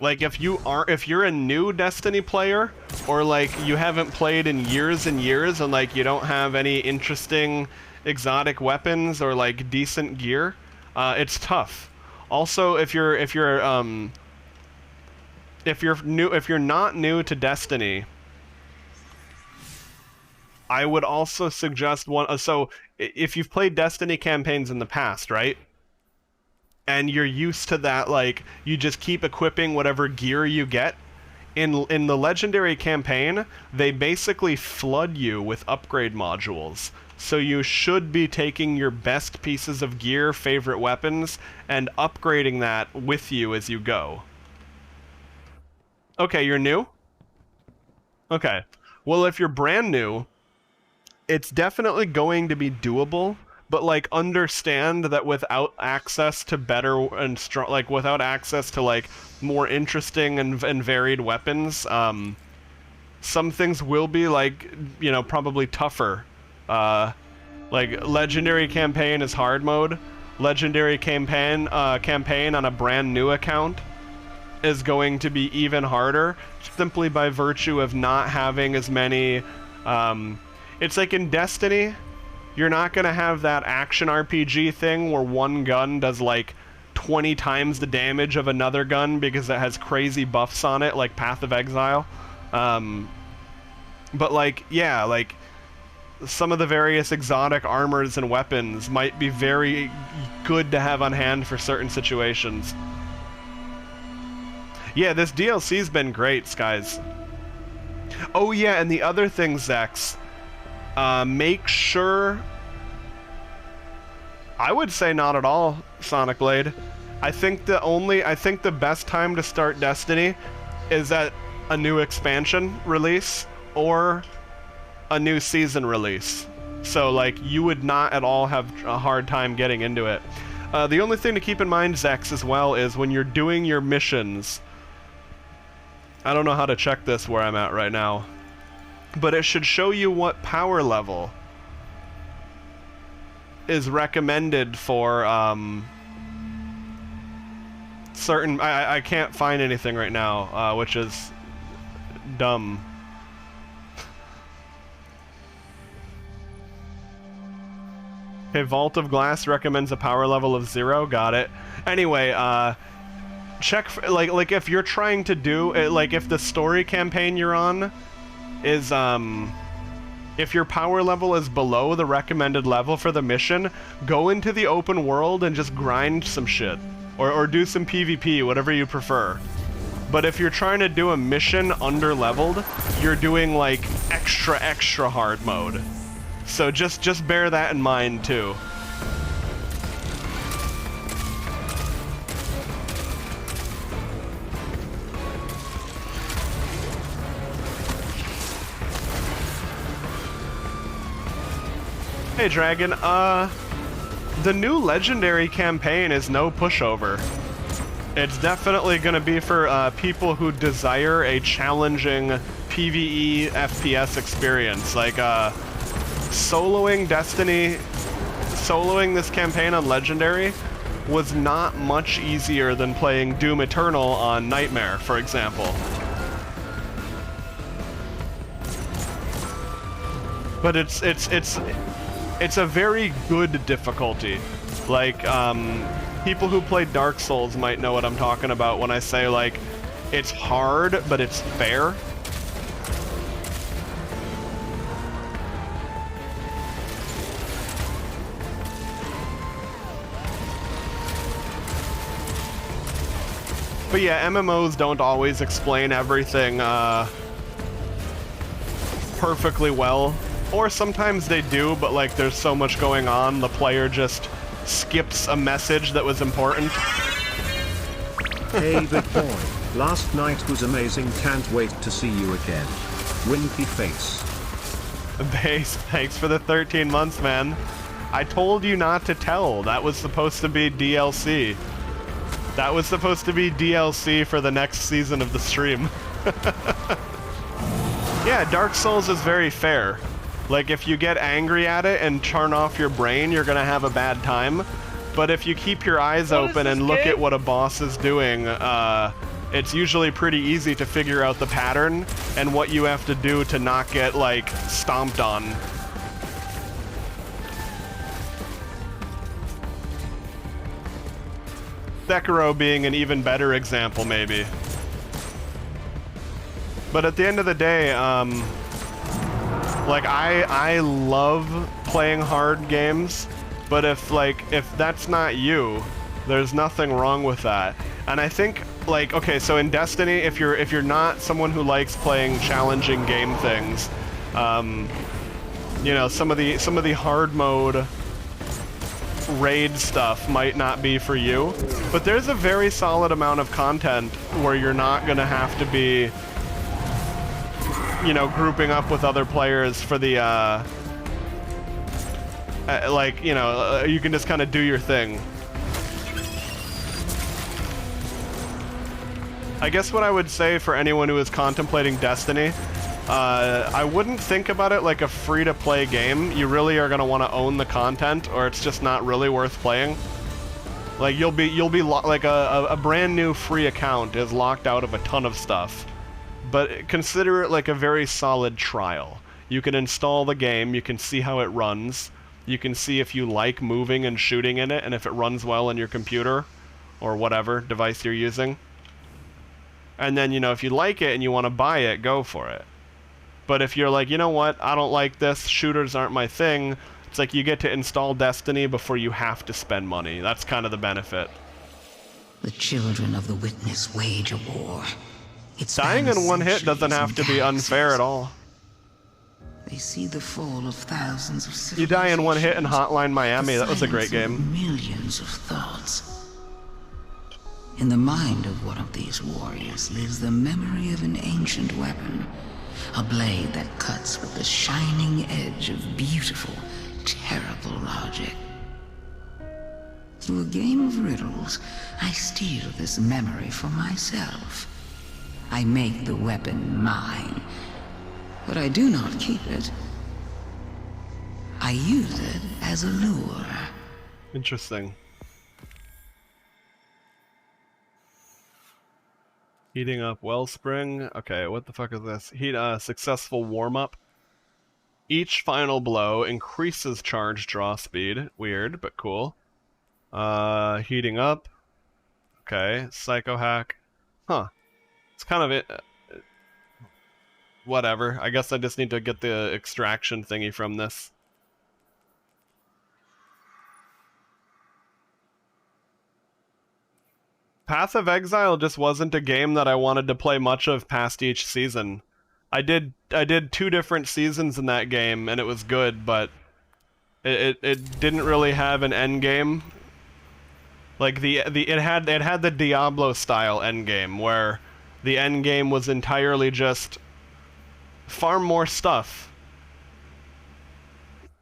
Like if you're a new Destiny player, or like you haven't played in years and years, and like you don't have any interesting exotic weapons or like decent gear, it's tough. Also, if you're not new to Destiny, I would also suggest one. So if you've played Destiny campaigns in the past, right? And you're used to that, like you just keep equipping whatever gear you get. In the Legendary campaign, they basically flood you with upgrade modules. So you should be taking your best pieces of gear, favorite weapons, and upgrading that with you as you go. Okay, you're new? Okay. Well, if you're brand new, it's definitely going to be doable, but like understand that without access to better and strong, like without access to like more interesting and varied weapons, some things will be like, you know, probably tougher. Like Legendary campaign is hard mode. Legendary campaign on a brand new account is going to be even harder, simply by virtue of not having as many. It's like in Destiny, you're not gonna have that action RPG thing where one gun does like 20 times the damage of another gun because it has crazy buffs on it, like Path of Exile. But like, yeah, like some of the various exotic armors and weapons might be very good to have on hand for certain situations. Yeah, this DLC's been great, Skies. Oh yeah, and the other thing, Zex, make sure... I would say not at all, Sonic Blade. I think the best time to start Destiny is at a new expansion release or a new season release. So, like, you would not at all have a hard time getting into it. The only thing to keep in mind, Zex, as well, is when you're doing your missions... I don't know how to check this where I'm at right now, but it should show you what power level is recommended for, certain... I can't find anything right now, which is dumb. Okay, Vault of Glass recommends a power level of 0. Got it. Anyway, check for, like if you're trying to do like if the story campaign you're on is if your power level is below the recommended level for the mission, go into the open world and just grind some shit or do some PvP, whatever you prefer. But if you're trying to do a mission under-leveled, you're doing like extra hard mode. So just bear that in mind too. Hey Dragon, the new Legendary campaign is no pushover. It's definitely gonna be for people who desire a challenging PvE FPS experience. Like soloing this campaign on Legendary was not much easier than playing Doom Eternal on Nightmare, for example. But it's a very good difficulty. Like, people who play Dark Souls might know what I'm talking about when I say, like, it's hard, but it's fair. But yeah, MMOs don't always explain everything perfectly well. Or sometimes they do, but like there's so much going on, the player just skips a message that was important. Hey big boy, last night was amazing, can't wait to see you again. Winky face. Base, thanks for the 13 months, man. I told you not to tell. That was supposed to be DLC. That was supposed to be DLC for the next season of the stream. Yeah, Dark Souls is very fair. Like, if you get angry at it and turn off your brain, you're gonna have a bad time. But if you keep your eyes open and look at what a boss is doing, it's usually pretty easy to figure out the pattern and what you have to do to not get, like, stomped on. Sekiro being an even better example, maybe. But at the end of the day, like, I love playing hard games, but if that's not you, there's nothing wrong with that. And I think, like, okay, so in Destiny, if you're not someone who likes playing challenging game things, you know, some of the hard mode raid stuff might not be for you, but there's a very solid amount of content where you're not gonna have to be, you know, grouping up with other players for the, like, you know, you can just kind of do your thing. I guess what I would say for anyone who is contemplating Destiny, I wouldn't think about it like a free-to-play game. You really are going to want to own the content, or it's just not really worth playing. Like, you'll be like a brand new free account is locked out of a ton of stuff. But consider it like a very solid trial. You can install the game, you can see how it runs, you can see if you like moving and shooting in it, and if it runs well on your computer, or whatever device you're using. And then, you know, if you like it and you want to buy it, go for it. But if you're like, you know what, I don't like this, shooters aren't my thing, it's like you get to install Destiny before you have to spend money. That's kind of the benefit. The children of the Witness wage a war. It Dying spans in one hit doesn't centuries have and to be unfair galaxies. at all. They see the fall of thousands of civilizations. You die in one hit in Hotline Miami, that was a great the silence game. of millions of thoughts. In the mind of one of these warriors lives the memory of an ancient weapon. A blade that cuts with the shining edge of beautiful, terrible logic. Through a game of riddles, I steal this memory for myself. I make the weapon mine, but I do not keep it. I use it as a lure. Interesting. Heating up wellspring. Okay, what the fuck is this? Heat successful warm-up. Each final blow increases charge draw speed. Weird, but cool. Heating up. Okay, psycho hack. Huh. It's kind of it. Whatever. I guess I just need to get the extraction thingy from this. Path of Exile just wasn't a game that I wanted to play much of past each season. I did 2 different seasons in that game and it was good, but it didn't really have an end game. Like it had the Diablo style end game where the end game was entirely just farm more stuff.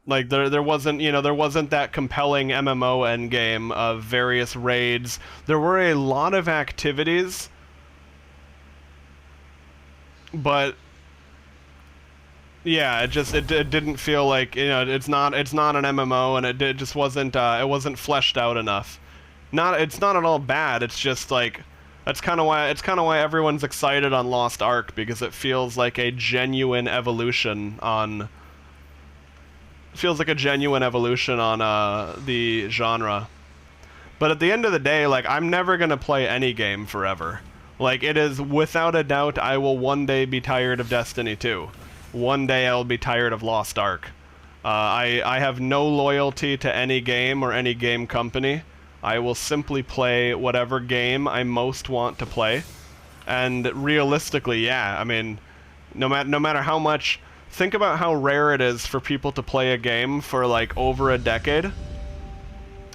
Like there wasn't, you know, there wasn't that compelling MMO endgame of various raids. There were a lot of activities, but yeah, it didn't feel like, you know, it's not an MMO, and it just wasn't it wasn't fleshed out enough. It's not at all bad. It's just like that's kind of why everyone's excited on Lost Ark, because it feels like a genuine evolution on. Feels like a genuine evolution on the genre. But at the end of the day, like, I'm never gonna play any game forever. Like, it is without a doubt I will one day be tired of Destiny 2. One day I'll be tired of Lost Ark. I have no loyalty to any game or any game company. I will simply play whatever game I most want to play. And realistically, yeah, I mean, no matter how much. Think about how rare it is for people to play a game for like over a decade.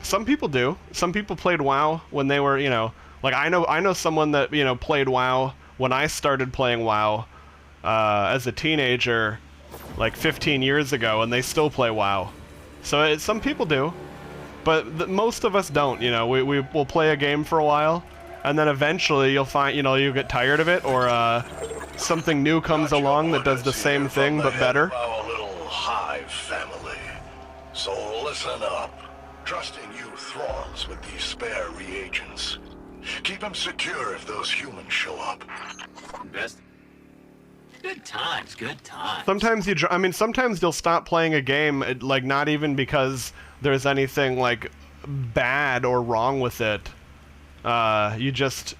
Some people do. Some people played WoW when they were, you know, like I know someone that, you know, played WoW when I started playing WoW as a teenager like 15 years ago, and they still play WoW. So some people do, but most of us don't, you know. We will play a game for a while, and then eventually you'll find, you know, you'll get tired of it, or something new comes along that does the same thing but better. Our little hive family. So listen up. Trusting you throngs with these spare reagents. Keep them secure if those humans show up. Best. Good times, good times. Sometimes sometimes you'll stop playing a game, like, not even because there's anything like bad or wrong with it. You just,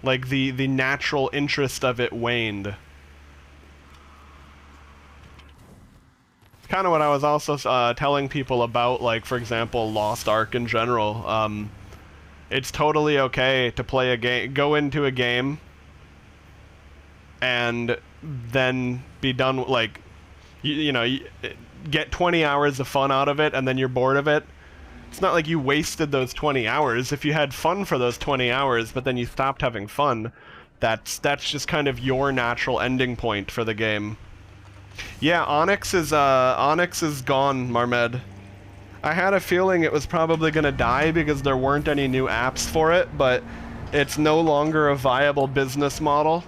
like, the natural interest of it waned. Kind of what I was also telling people about, like, for example, Lost Ark in general. It's totally okay to play a game, go into a game, and then be done, like, you know, get 20 hours of fun out of it, and then you're bored of it. It's not like you wasted those 20 hours. If you had fun for those 20 hours, but then you stopped having fun, that's just kind of your natural ending point for the game. Yeah, Onyx is gone, Marmed. I had a feeling it was probably gonna die because there weren't any new apps for it, but it's no longer a viable business model.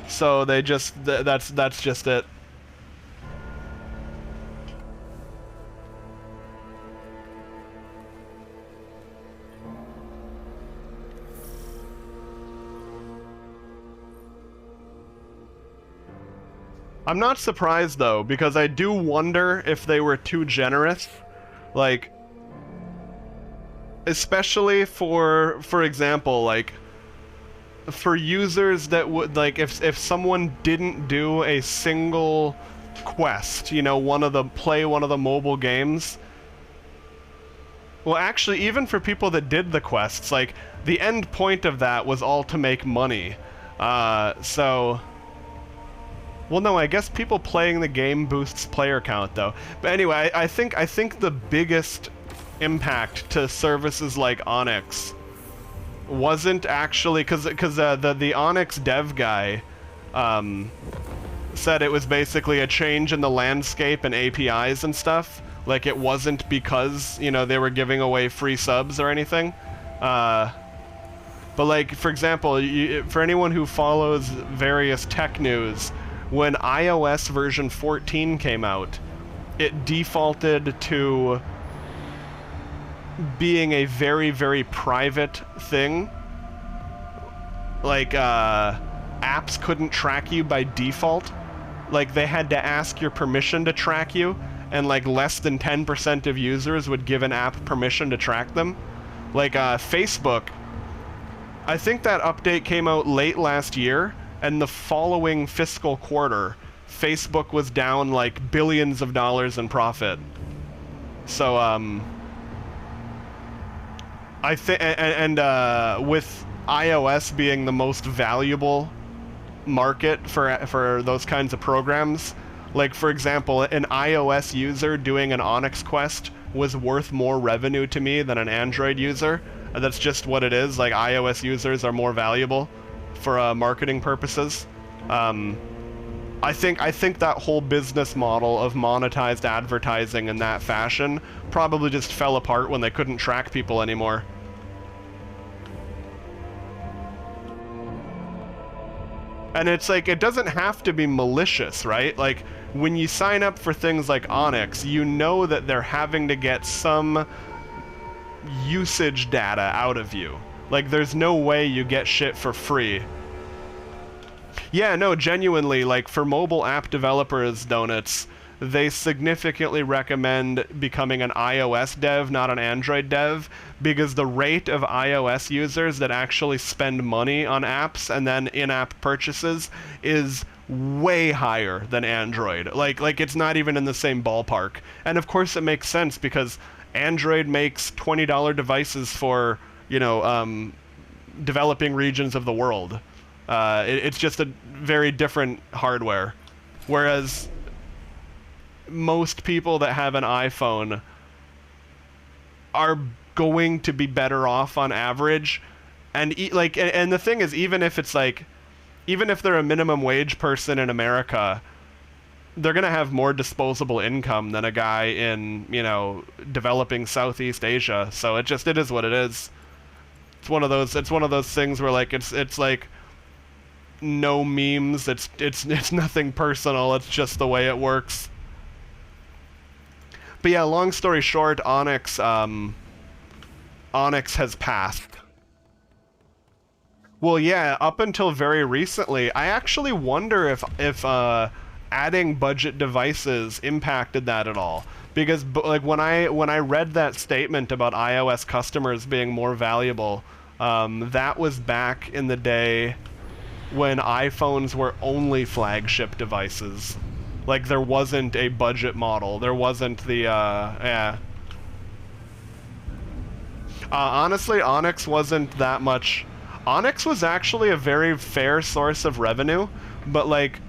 So they just, that's just it. I'm not surprised, though, because I do wonder if they were too generous. Like, especially for example, like, for users that would, like, if someone didn't do a single quest, you know, play one of the mobile games. Well, actually, even for people that did the quests, like, the end point of that was all to make money. So... Well, no, I guess people playing the game boosts player count, though. But anyway, I think the biggest impact to services like Onyx wasn't actually... Because the Onyx dev guy said it was basically a change in the landscape and APIs and stuff. Like, it wasn't because, you know, they were giving away free subs or anything. But, like, for example, for anyone who follows various tech news, when iOS version 14 came out, it defaulted to being a very, very private thing. Like, apps couldn't track you by default. Like, they had to ask your permission to track you, and like less than 10% of users would give an app permission to track them. Like, Facebook, I think that update came out late last year, and the following fiscal quarter, Facebook was down like billions of dollars in profit. So, I think, and with iOS being the most valuable market for those kinds of programs, like, for example, an iOS user doing an Onyx quest was worth more revenue to me than an Android user. That's just what it is. Like, iOS users are more valuable for marketing purposes. I think that whole business model of monetized advertising in that fashion probably just fell apart when they couldn't track people anymore. And it's like, it doesn't have to be malicious, right? Like, when you sign up for things like Onyx, you know that they're having to get some usage data out of you. Like, there's no way you get shit for free. Yeah, no, genuinely, like, for mobile app developers, Donuts, they significantly recommend becoming an iOS dev, not an Android dev, because the rate of iOS users that actually spend money on apps and then in-app purchases is way higher than Android. Like it's not even in the same ballpark. And of course it makes sense, because Android makes $20 devices for, you know, developing regions of the world. It's just a very different hardware. Whereas most people that have an iPhone are going to be better off on average. And and the thing is, even if it's like, even if they're a minimum wage person in America, they're going to have more disposable income than a guy in, you know, developing Southeast Asia. So it is what it is. It's one of those things where, like, it's like no memes, it's nothing personal, it's just the way it works. But yeah, long story short, Onyx has passed. Well, yeah, up until very recently, I actually wonder if adding budget devices impacted that at all. Because, like, when I read that statement about iOS customers being more valuable, that was back in the day when iPhones were only flagship devices. Like, there wasn't a budget model. There wasn't the, yeah. Honestly, Onyx wasn't that much. Onyx was actually a very fair source of revenue, but, like,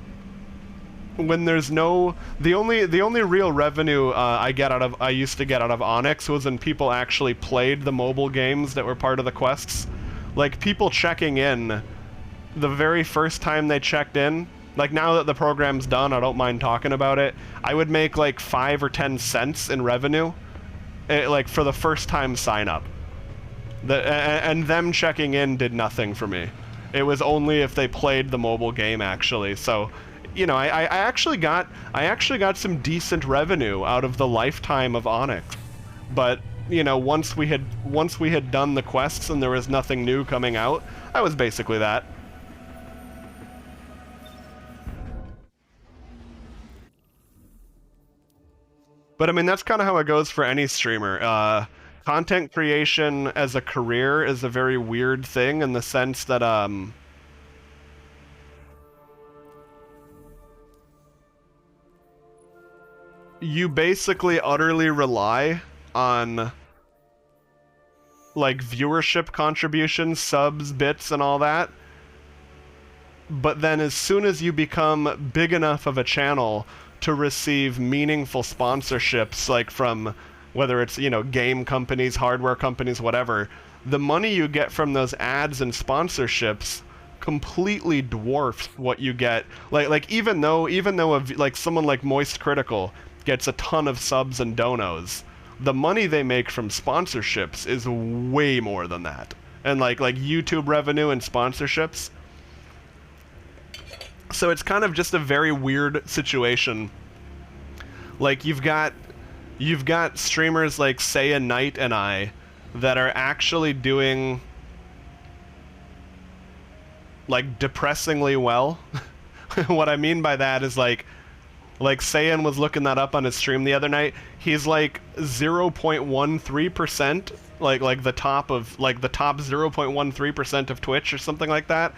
when there's no... The only real revenue I used to get out of Onyx was when people actually played the mobile games that were part of the quests. Like, people checking in, the very first time they checked in, like, now that the program's done, I don't mind talking about it, I would make like 5 or 10 cents in revenue, like, for the first time sign up. And them checking in did nothing for me. It was only if they played the mobile game, actually. So, you know, I actually got some decent revenue out of the lifetime of Onyx. But, you know, once we had done the quests and there was nothing new coming out, I was basically that. But I mean, that's kind of how it goes for any streamer. Content creation as a career is a very weird thing in the sense that, you basically utterly rely on, like, viewership contributions, subs, bits, and all that. but then as soon as you become big enough of a channel to receive meaningful sponsorships, like from whether it's, you know, game companies, hardware companies, whatever, the money you get from those ads and sponsorships completely dwarfs what you get. Like even though like someone like Moist Critical gets a ton of subs and donos, the money they make from sponsorships is way more than that. And like YouTube revenue and sponsorships. So it's kind of just a very weird situation. Like you've got streamers like Say a Knight and I that are actually doing like depressingly well. What I mean by that is like Saiyan was looking that up on his stream the other night. He's like 0.13%, like the top 0.13% of Twitch or something like that.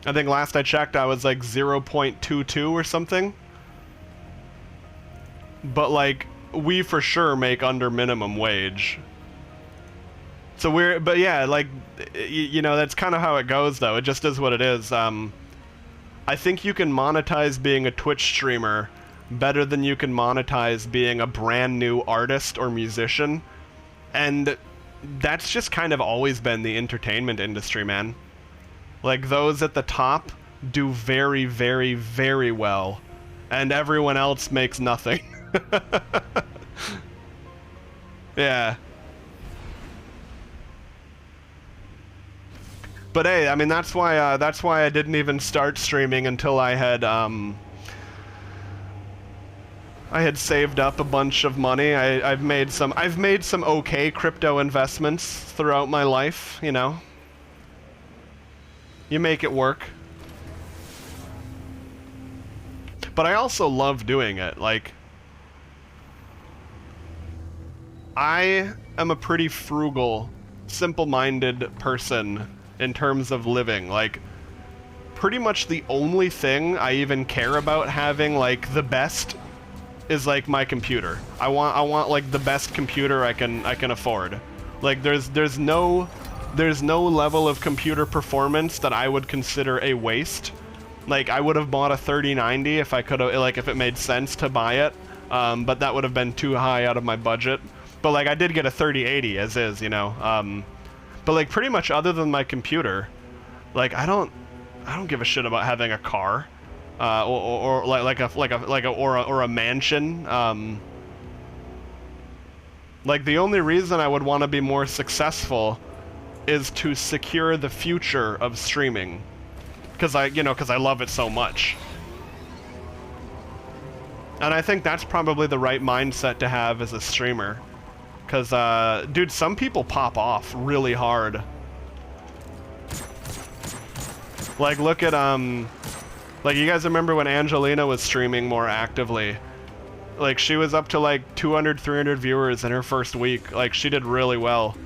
I think last I checked I was like 0.22 or something. But like we for sure make under minimum wage. So but yeah, like, you know, that's kind of how it goes though. It just is what it is. I think you can monetize being a Twitch streamer better than you can monetize being a brand new artist or musician. And that's just kind of always been the entertainment industry, man. Like, those at the top do very, very, very well. And everyone else makes nothing. Yeah. But hey, I mean, that's why I didn't even start streaming until I had saved up a bunch of money. I've made some okay crypto investments throughout my life, you know. You make it work. But I also love doing it. Like, I am a pretty frugal, simple-minded person in terms of living. Like, pretty much the only thing I even care about having, like, the best is, like, my computer. I want like the best computer I can afford. Like, there's no level of computer performance that I would consider a waste. Like, I would have bought a 3090 if I could have, like, if it made sense to buy it, but that would have been too high out of my budget. But like, I did get a 3080 as is, you know. But like, pretty much other than my computer, like, I don't give a shit about having a car, or a mansion. Like, the only reason I would want to be more successful is to secure the future of streaming, because I love it so much. And I think that's probably the right mindset to have as a streamer. Because, dude, some people pop off really hard. Like, look at, like, you guys remember when Angelina was streaming more actively? Like, she was up to, like, 200, 300 viewers in her first week. Like, she did really well.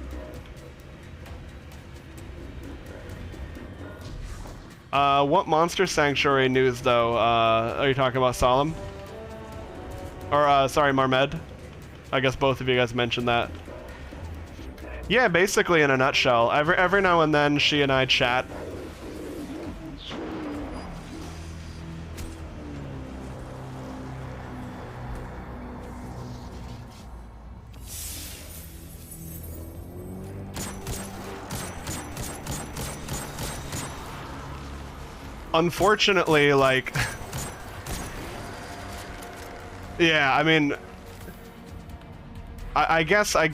What Monster Sanctuary news, though? Are you talking about Solemn? Or, sorry, Marmed? I guess both of you guys mentioned that. Yeah, basically in a nutshell. Every now and then she and I chat. Unfortunately, like... yeah, I mean... I guess, well,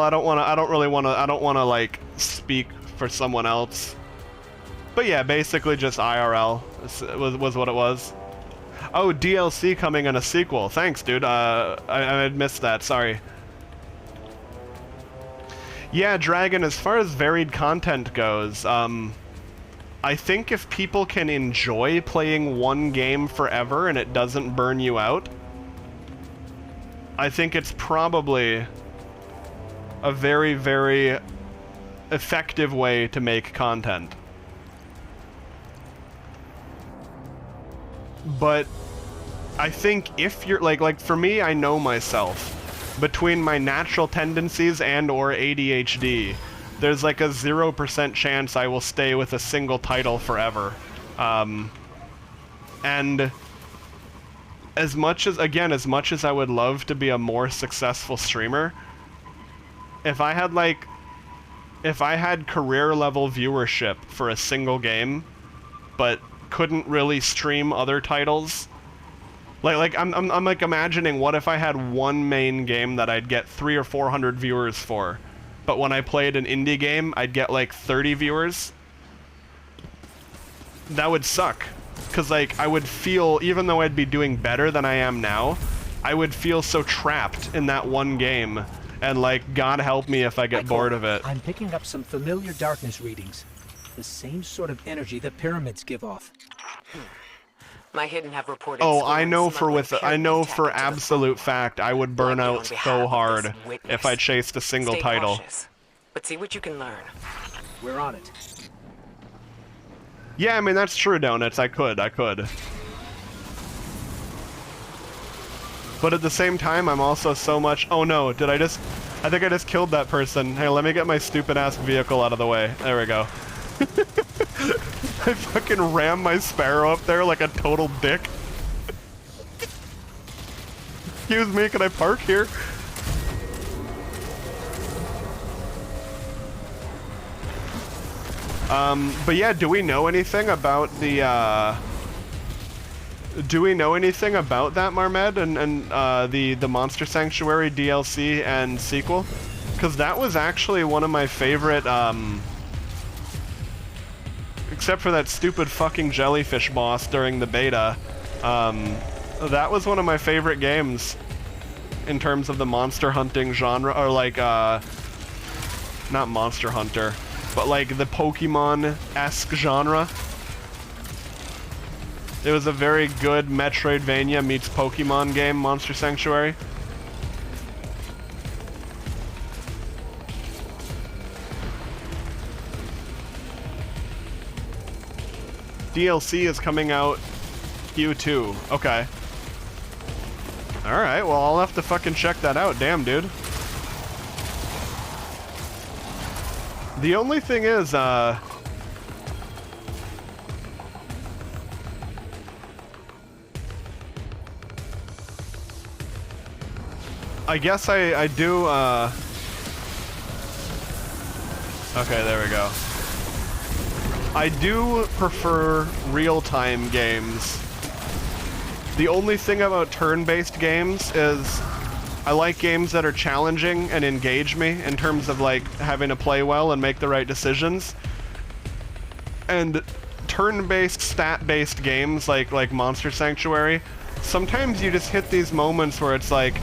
I don't wanna, like, speak for someone else. But yeah, basically just IRL was what it was. Oh, DLC coming in a sequel. Thanks, dude. I had missed that, sorry. Yeah, Dragon, as far as varied content goes, I think if people can enjoy playing one game forever and it doesn't burn you out, I think it's probably a very, very effective way to make content. But I think if you're like for me, I know myself. Between my natural tendencies and or ADHD, there's like a 0% chance I will stay with a single title forever. And as much as I would love to be a more successful streamer, if I had career level viewership for a single game, but couldn't really stream other titles, I'm like imagining what if I had one main game that I'd get 300 or 400 viewers for, but when I played an indie game, I'd get like 30 viewers. That would suck, because like I would feel, even though I'd be doing better than I am now, I would feel so trapped in that one game, and like God help me if I get bored of it. I'm picking up some familiar darkness readings, the same sort of energy the pyramids give off. My hidden have reported. Oh, I know for absolute fact I would burn out so hard if I chased a single title. Cautious, but see what you can learn. We're on it. Yeah, I mean that's true, Donuts. I could. But at the same time, I'm also so much. Oh no! I think I just killed that person. Hey, let me get my stupid ass vehicle out of the way. There we go. I fucking rammed my Sparrow up there like a total dick. Excuse me, can I park here? But yeah, do we know anything about the, do we know anything about that, Marmed, and the Monster Sanctuary DLC and sequel? Because that was actually one of my favorite, except for that stupid fucking jellyfish boss during the beta, that was one of my favorite games in terms of the monster hunting genre, or like, not Monster Hunter, but like the Pokemon-esque genre. It was a very good Metroidvania meets Pokemon game, Monster Sanctuary. DLC is coming out Q2. Okay. Alright, well I'll have to fucking check that out. Damn, dude. The only thing is, I guess I do, okay, there we go. I do prefer real-time games. The only thing about turn-based games is I like games that are challenging and engage me in terms of like having to play well and make the right decisions. And turn-based, stat-based games like Monster Sanctuary, sometimes you just hit these moments where it's like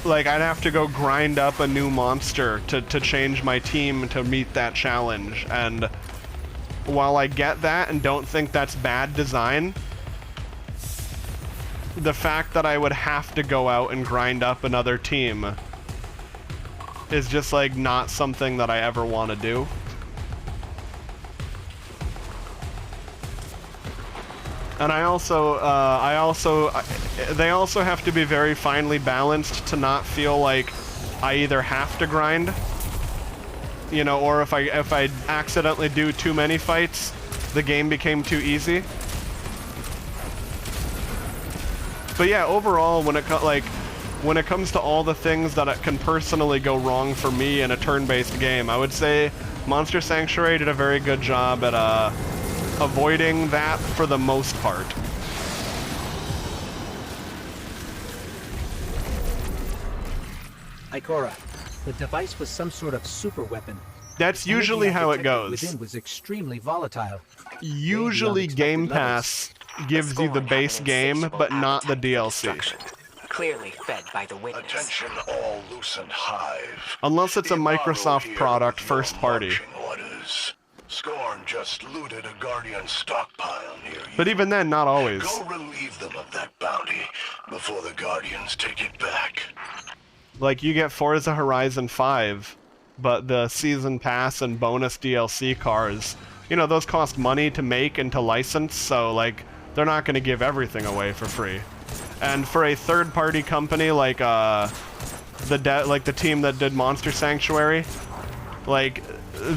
I'd have to go grind up a new monster to change my team to meet that challenge, and while I get that and don't think that's bad design, the fact that I would have to go out and grind up another team is just like not something that I ever want to do. And they also have to be very finely balanced to not feel like I either have to grind, you know, or if I accidentally do too many fights, the game became too easy. But yeah, overall, when it comes to all the things that can personally go wrong for me in a turn-based game, I would say Monster Sanctuary did a very good job at avoiding that for the most part. Ikora, the device was some sort of super weapon. That's usually how it goes. Within was extremely volatile. Usually Game Pass gives you the base game, but not the DLC. Clearly fed by the witness. Attention all Lucent Hive. Unless it's a Microsoft product, first party. Orders. Scorn just looted a Guardian stockpile near you. But even then, not always. Go relieve them of that bounty before the Guardians take it back. Like, you get Forza Horizon 5, but the Season Pass and bonus DLC cars you know, those cost money to make and to license, so, like, they're not going to give everything away for free. And for a third-party company like, the team that did Monster Sanctuary, like,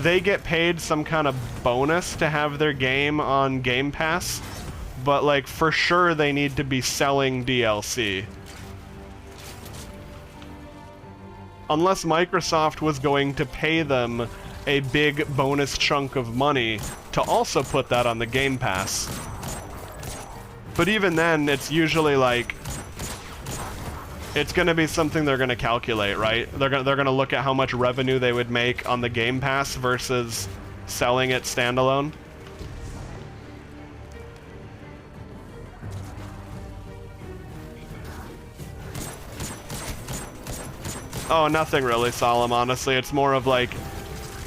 they get paid some kind of bonus to have their game on Game Pass, but, like, for sure they need to be selling DLC. Unless Microsoft was going to pay them a big bonus chunk of money to also put that on the Game Pass. But even then, it's usually like, it's going to be something they're going to calculate, right? They're going to look at how much revenue they would make on the Game Pass versus selling it standalone. Oh, nothing really solemn, honestly. It's more of like,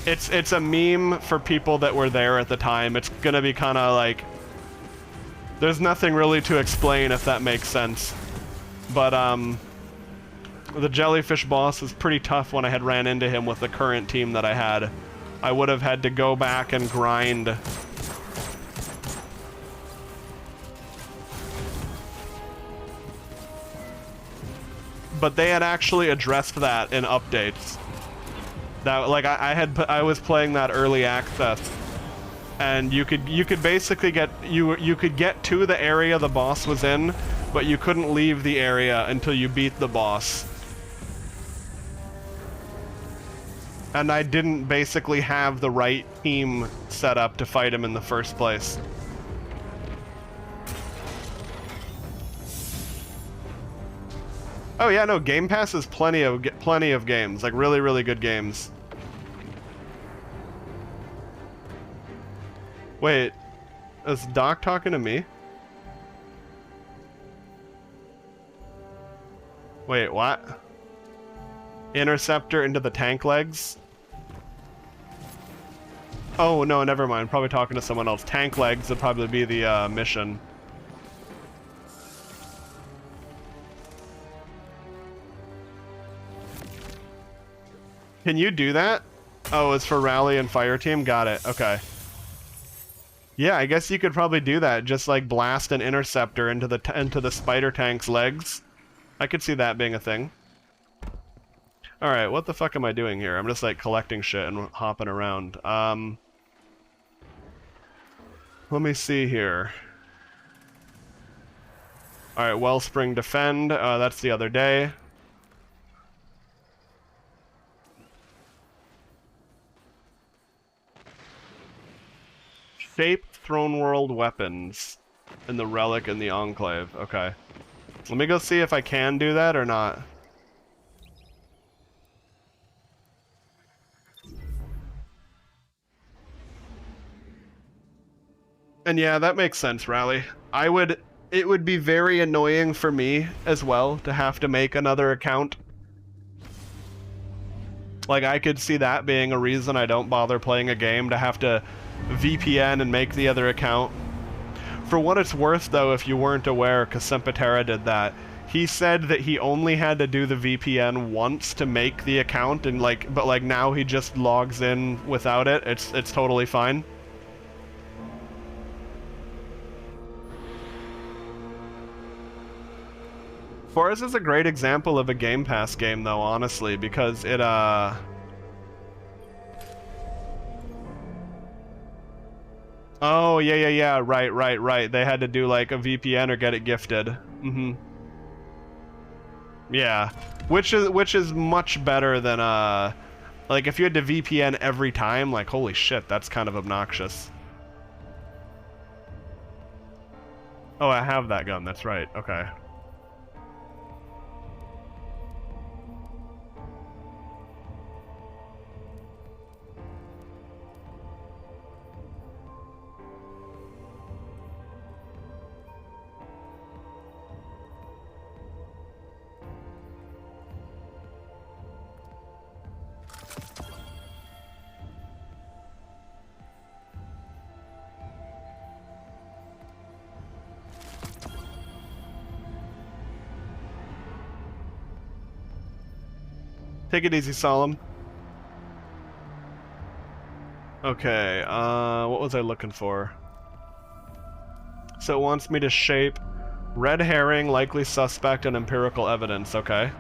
it's a meme for people that were there at the time. It's gonna be kind of like, there's nothing really to explain, if that makes sense. But, the jellyfish boss was pretty tough when I had ran into him with the current team that I had. I would have had to go back and grind. But they had actually addressed that in updates. That, like, I was playing that early access, and you could basically get you could get to the area the boss was in, but you couldn't leave the area until you beat the boss. And I didn't basically have the right team set up to fight him in the first place. Oh yeah, no, Game Pass is plenty of games, like really, really good games. Wait, is Doc talking to me? Wait, what? Interceptor into the tank legs? Oh no, never mind. Probably talking to someone else. Tank legs would probably be the mission. Can you do that? Oh, it's for rally and fire team? Got it. Okay. Yeah, I guess you could probably do that. Just like blast an interceptor into the spider tank's legs. I could see that being a thing. Alright, what the fuck am I doing here? I'm just like collecting shit and hopping around. Let me see here. Alright, Wellspring Defend. That's the other day. Shape Throne World weapons in the Relic and the Enclave. Okay. Let me go see if I can do that or not. And yeah, that makes sense, Rally. It would be very annoying for me as well to have to make another account. Like, I could see that being a reason I don't bother playing a game, to have to VPN and make the other account. For what it's worth, though, if you weren't aware, because Sempatera did that, he said that he only had to do the VPN once to make the account, and but now he just logs in without it. It's totally fine. Forza is a great example of a Game Pass game, though, honestly, because it, Oh, yeah, right. They had to do, like, a VPN or get it gifted. Mm-hmm. Yeah. Which is much better than, like, if you had to VPN every time, like, holy shit, that's kind of obnoxious. Oh, I have that gun, that's right, okay. Take it easy, Solemn. Okay, what was I looking for? So it wants me to shape red herring, likely suspect, and empirical evidence, okay.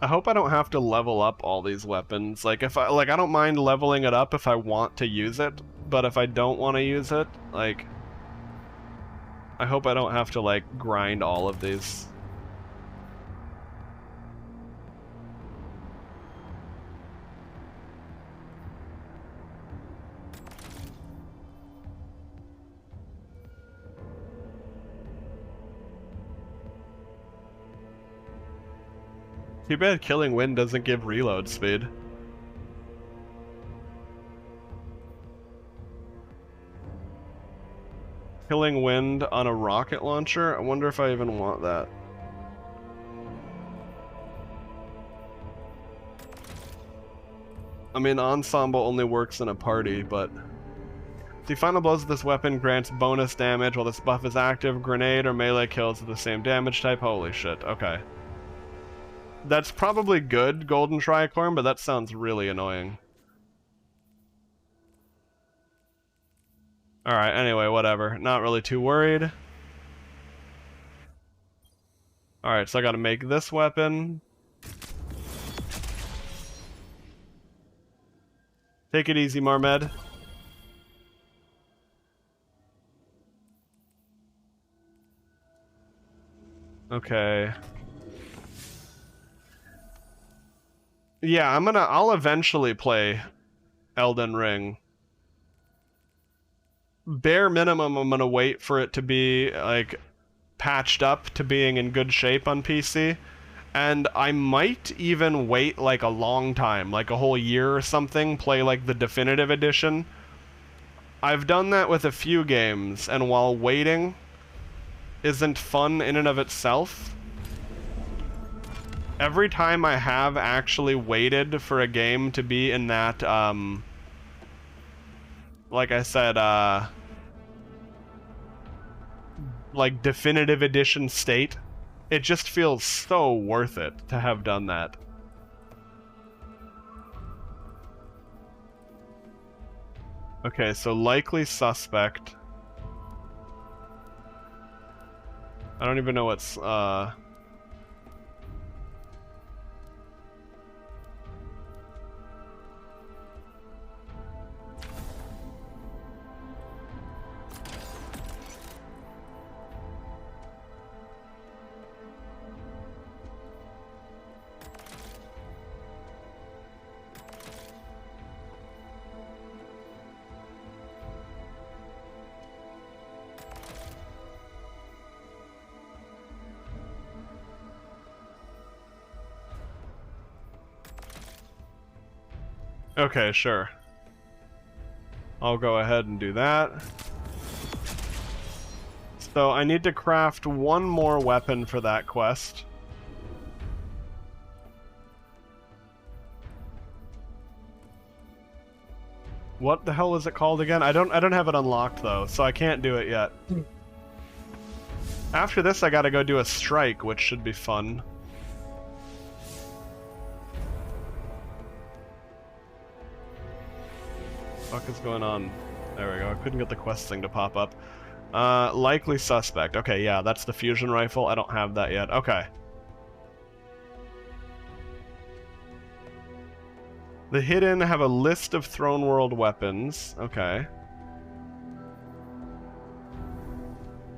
I hope I don't have to level up all these weapons. Like, if I don't mind leveling it up if I want to use it, but if I don't want to use it, like, I hope I don't have to, like, grind all of these. Too bad Killing Wind doesn't give reload speed. Killing Wind on a rocket launcher? I wonder if I even want that. I mean, Ensemble only works in a party, but... The final blows of this weapon grants bonus damage while this buff is active. Grenade or melee kills of the same damage type. Holy shit, okay. That's probably good, Golden Tricorn, but that sounds really annoying. Alright, anyway, whatever. Not really too worried. Alright, so I gotta make this weapon. Take it easy, Marmed. Okay. Yeah, I'll eventually play Elden Ring. Bare minimum, I'm gonna wait for it to be, like, patched up to being in good shape on PC. And I might even wait, like, a long time, like a whole year or something, play, like, the definitive edition. I've done that with a few games, and while waiting isn't fun in and of itself, every time I have actually waited for a game to be in that, like I said, like definitive edition state, it just feels so worth it to have done that. Okay, so likely suspect. I don't even know what's, okay, sure. I'll go ahead and do that. So I need to craft one more weapon for that quest. What the hell is it called again? I don't have it unlocked though, so I can't do it yet. After this I gotta go do a strike, which should be fun. What is going on? There we go. I couldn't get the quest thing to pop up. Likely suspect. Okay, yeah, that's the fusion rifle. I don't have that yet. Okay. The hidden have a list of Throne World weapons. Okay.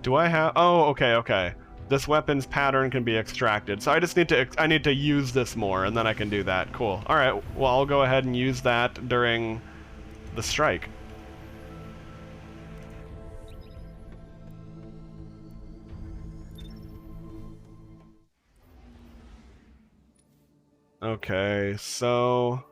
Do I have... Oh, okay. This weapon's pattern can be extracted. So I just need to... I need to use this more, and then I can do that. Cool. Alright, well, I'll go ahead and use that during the strike. Okay, so...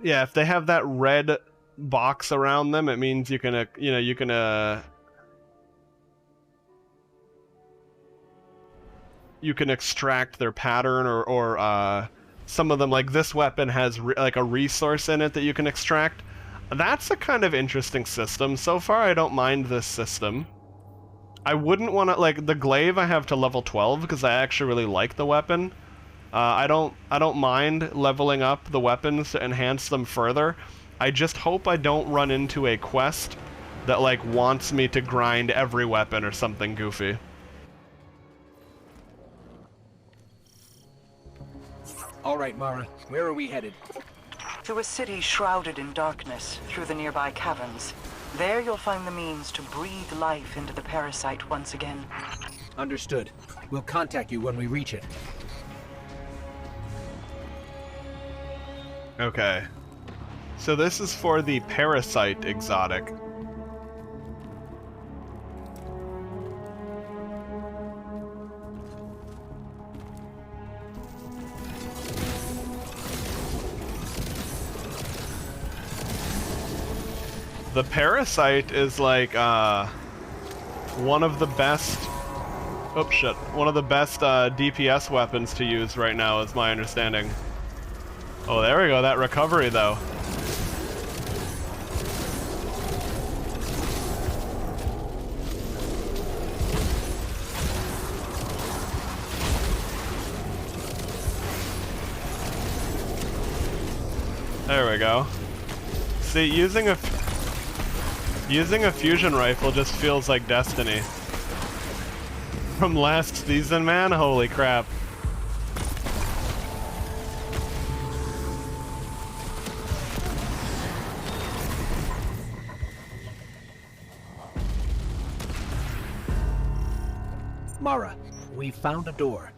yeah, if they have that red box around them, it means you can, you can you can extract their pattern, or some of them, like this weapon has like a resource in it that you can extract. That's a kind of interesting system. So far, I don't mind this system. I wouldn't want to, like, the glaive I have to level 12 because I actually really like the weapon. I don't mind leveling up the weapons to enhance them further. I just hope I don't run into a quest that, like, wants me to grind every weapon or something goofy. All right, Mara, where are we headed? To a city shrouded in darkness through the nearby caverns. There you'll find the means to breathe life into the parasite once again. Understood. We'll contact you when we reach it. Okay. So this is for the parasite exotic. The parasite is like one of the best. Oh shit! One of the best DPS weapons to use right now, is my understanding. Oh, there we go. That recovery though. There we go. See, using a fusion rifle just feels like destiny. From last season, man, holy crap. Mara, we found a door.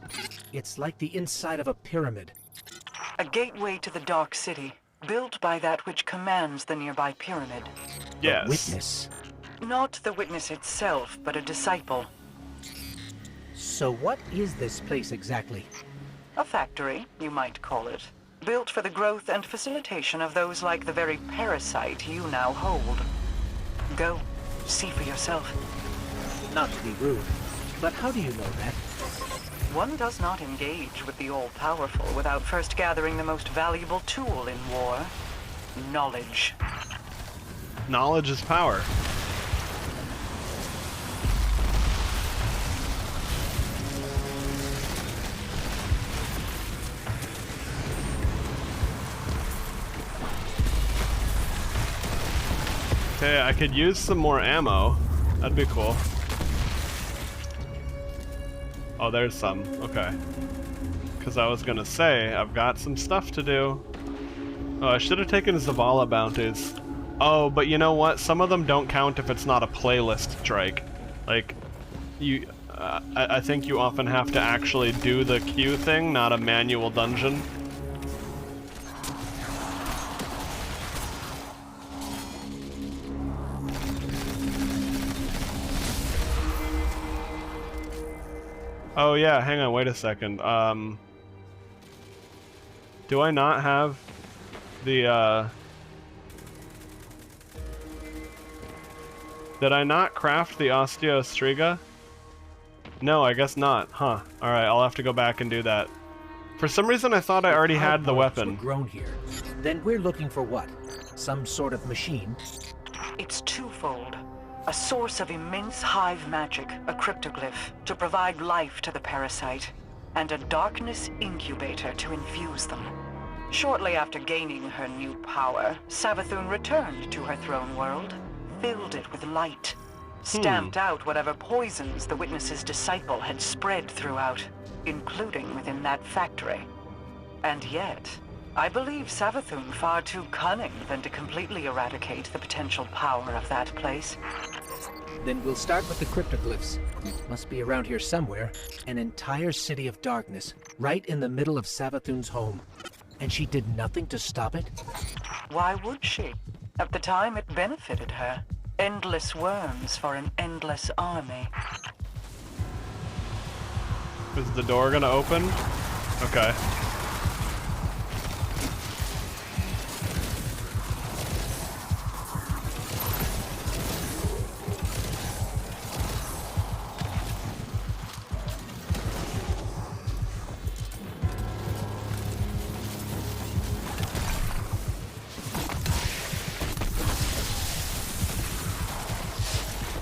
It's like the inside of a pyramid. A gateway to the Dark City, built by that which commands the nearby pyramid. Yes. The witness. Not the witness itself, but a disciple. So what is this place exactly? A factory, you might call it. Built for the growth and facilitation of those like the very parasite you now hold. Go, see for yourself. Not to be rude, but how do you know that? One does not engage with the all-powerful without first gathering the most valuable tool in war. Knowledge. Knowledge is power. Okay, I could use some more ammo. That'd be cool. Oh, there's some. Okay. Because I was gonna say, I've got some stuff to do. Oh, I should have taken Zavala bounties. Oh, but you know what? Some of them don't count if it's not a playlist strike. Like, you... I think you often have to actually do the queue thing, not a manual dungeon. Oh yeah, hang on, wait a second. Do I not have the, Did I not craft the Osteostriga? No, I guess not. Huh. Alright, I'll have to go back and do that. For some reason I thought I already had the weapon. Grown here. Then we're looking for what? Some sort of machine? It's twofold. A source of immense hive magic, a cryptoglyph, to provide life to the parasite, and a darkness incubator to infuse them. Shortly after gaining her new power, Savathun returned to her throne world, filled it with light, stamped out whatever poisons the witness's disciple had spread throughout, including within that factory. And yet, I believe Savathun far too cunning than to completely eradicate the potential power of that place. Then we'll start with the cryptoglyphs. Must be around here somewhere. An entire city of darkness, right in the middle of Savathun's home. And she did nothing to stop it? Why would she? At the time, it benefited her. Endless worms for an endless army. Is the door gonna open? Okay.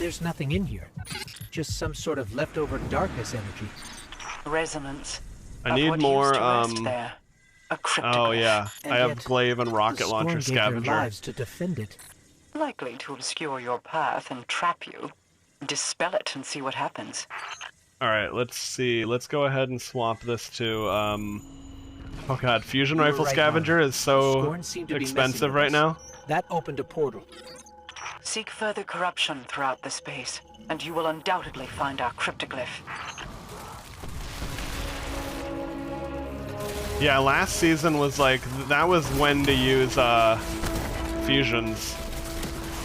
There's nothing in here. Just some sort of leftover darkness energy. Resonance. I need more, There. A cryptoglyph. Oh yeah, And I have yet, glaive and rocket the launcher Scorn gave their scavenger. lives to defend it. Likely to obscure your path and trap you. Dispel it and see what happens. Alright, let's see. Let's go ahead and swap this to, oh god, fusion rifle right, scavenger Mom. is so Scorn seemed to be expensive messing with right us. now. That opened a portal. Seek further corruption throughout the space, and you will undoubtedly find our cryptoglyph. Yeah, last season was like, that was when to use, fusions.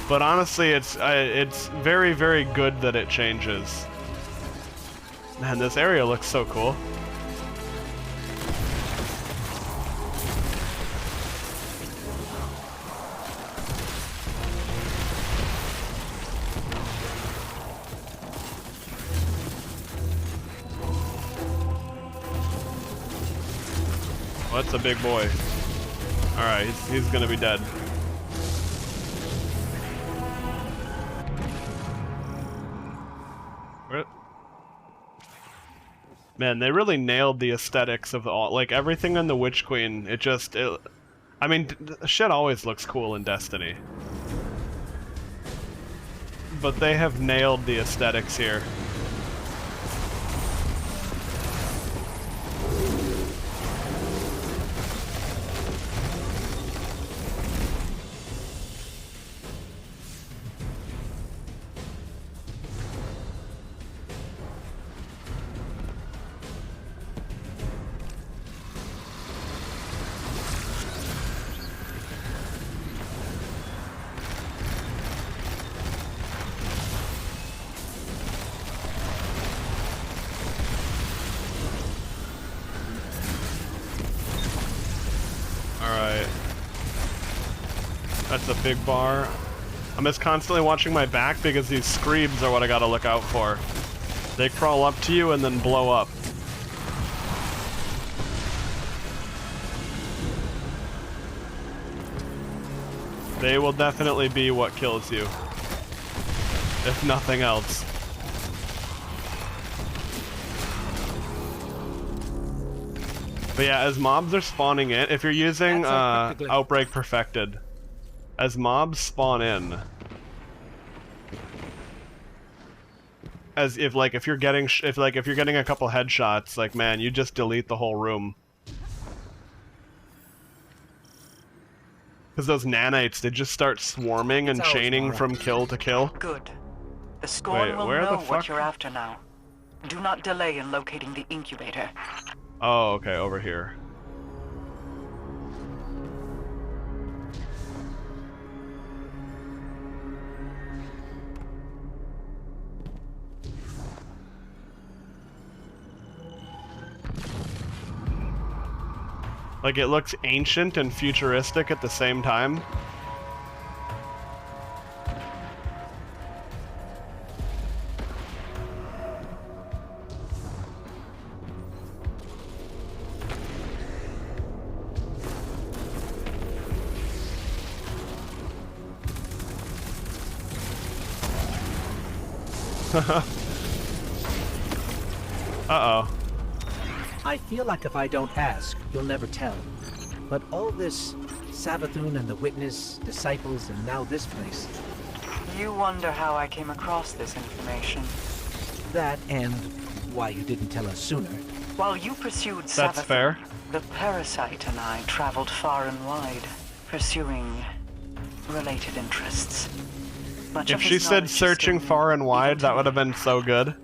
But honestly, it's very, very good that it changes. Man, this area looks so cool. Oh, that's a big boy. Alright, he's gonna be dead. Man, they really nailed the aesthetics of all, like everything in the Witch Queen. I mean, shit always looks cool in Destiny, but they have nailed the aesthetics here. Alright. That's a big bar. I'm just constantly watching my back because these screebs are what I gotta look out for. They crawl up to you and then blow up. They will definitely be what kills you, if nothing else. But yeah, as mobs are spawning in, if you're using Outbreak Perfected, as mobs spawn in, as if you're getting if you're getting a couple headshots, like man, you just delete the whole room. Because those nanites, they just start swarming and chaining from kill to kill. Good. The Scorn will know what you're after now. Do not delay in locating the incubator. Oh, okay, over here. Like, it looks ancient and futuristic at the same time. Uh-oh. I feel like if I don't ask, you'll never tell. But all this Savathun and the Witness, Disciples, and now this place. You wonder how I came across this information. That and why you didn't tell us sooner. While you pursued Savathun, That's fair. the Parasite and I traveled far and wide, pursuing related interests. Much If of she his said knowledge is searching still far and new, wide, even that to would have me. been so good.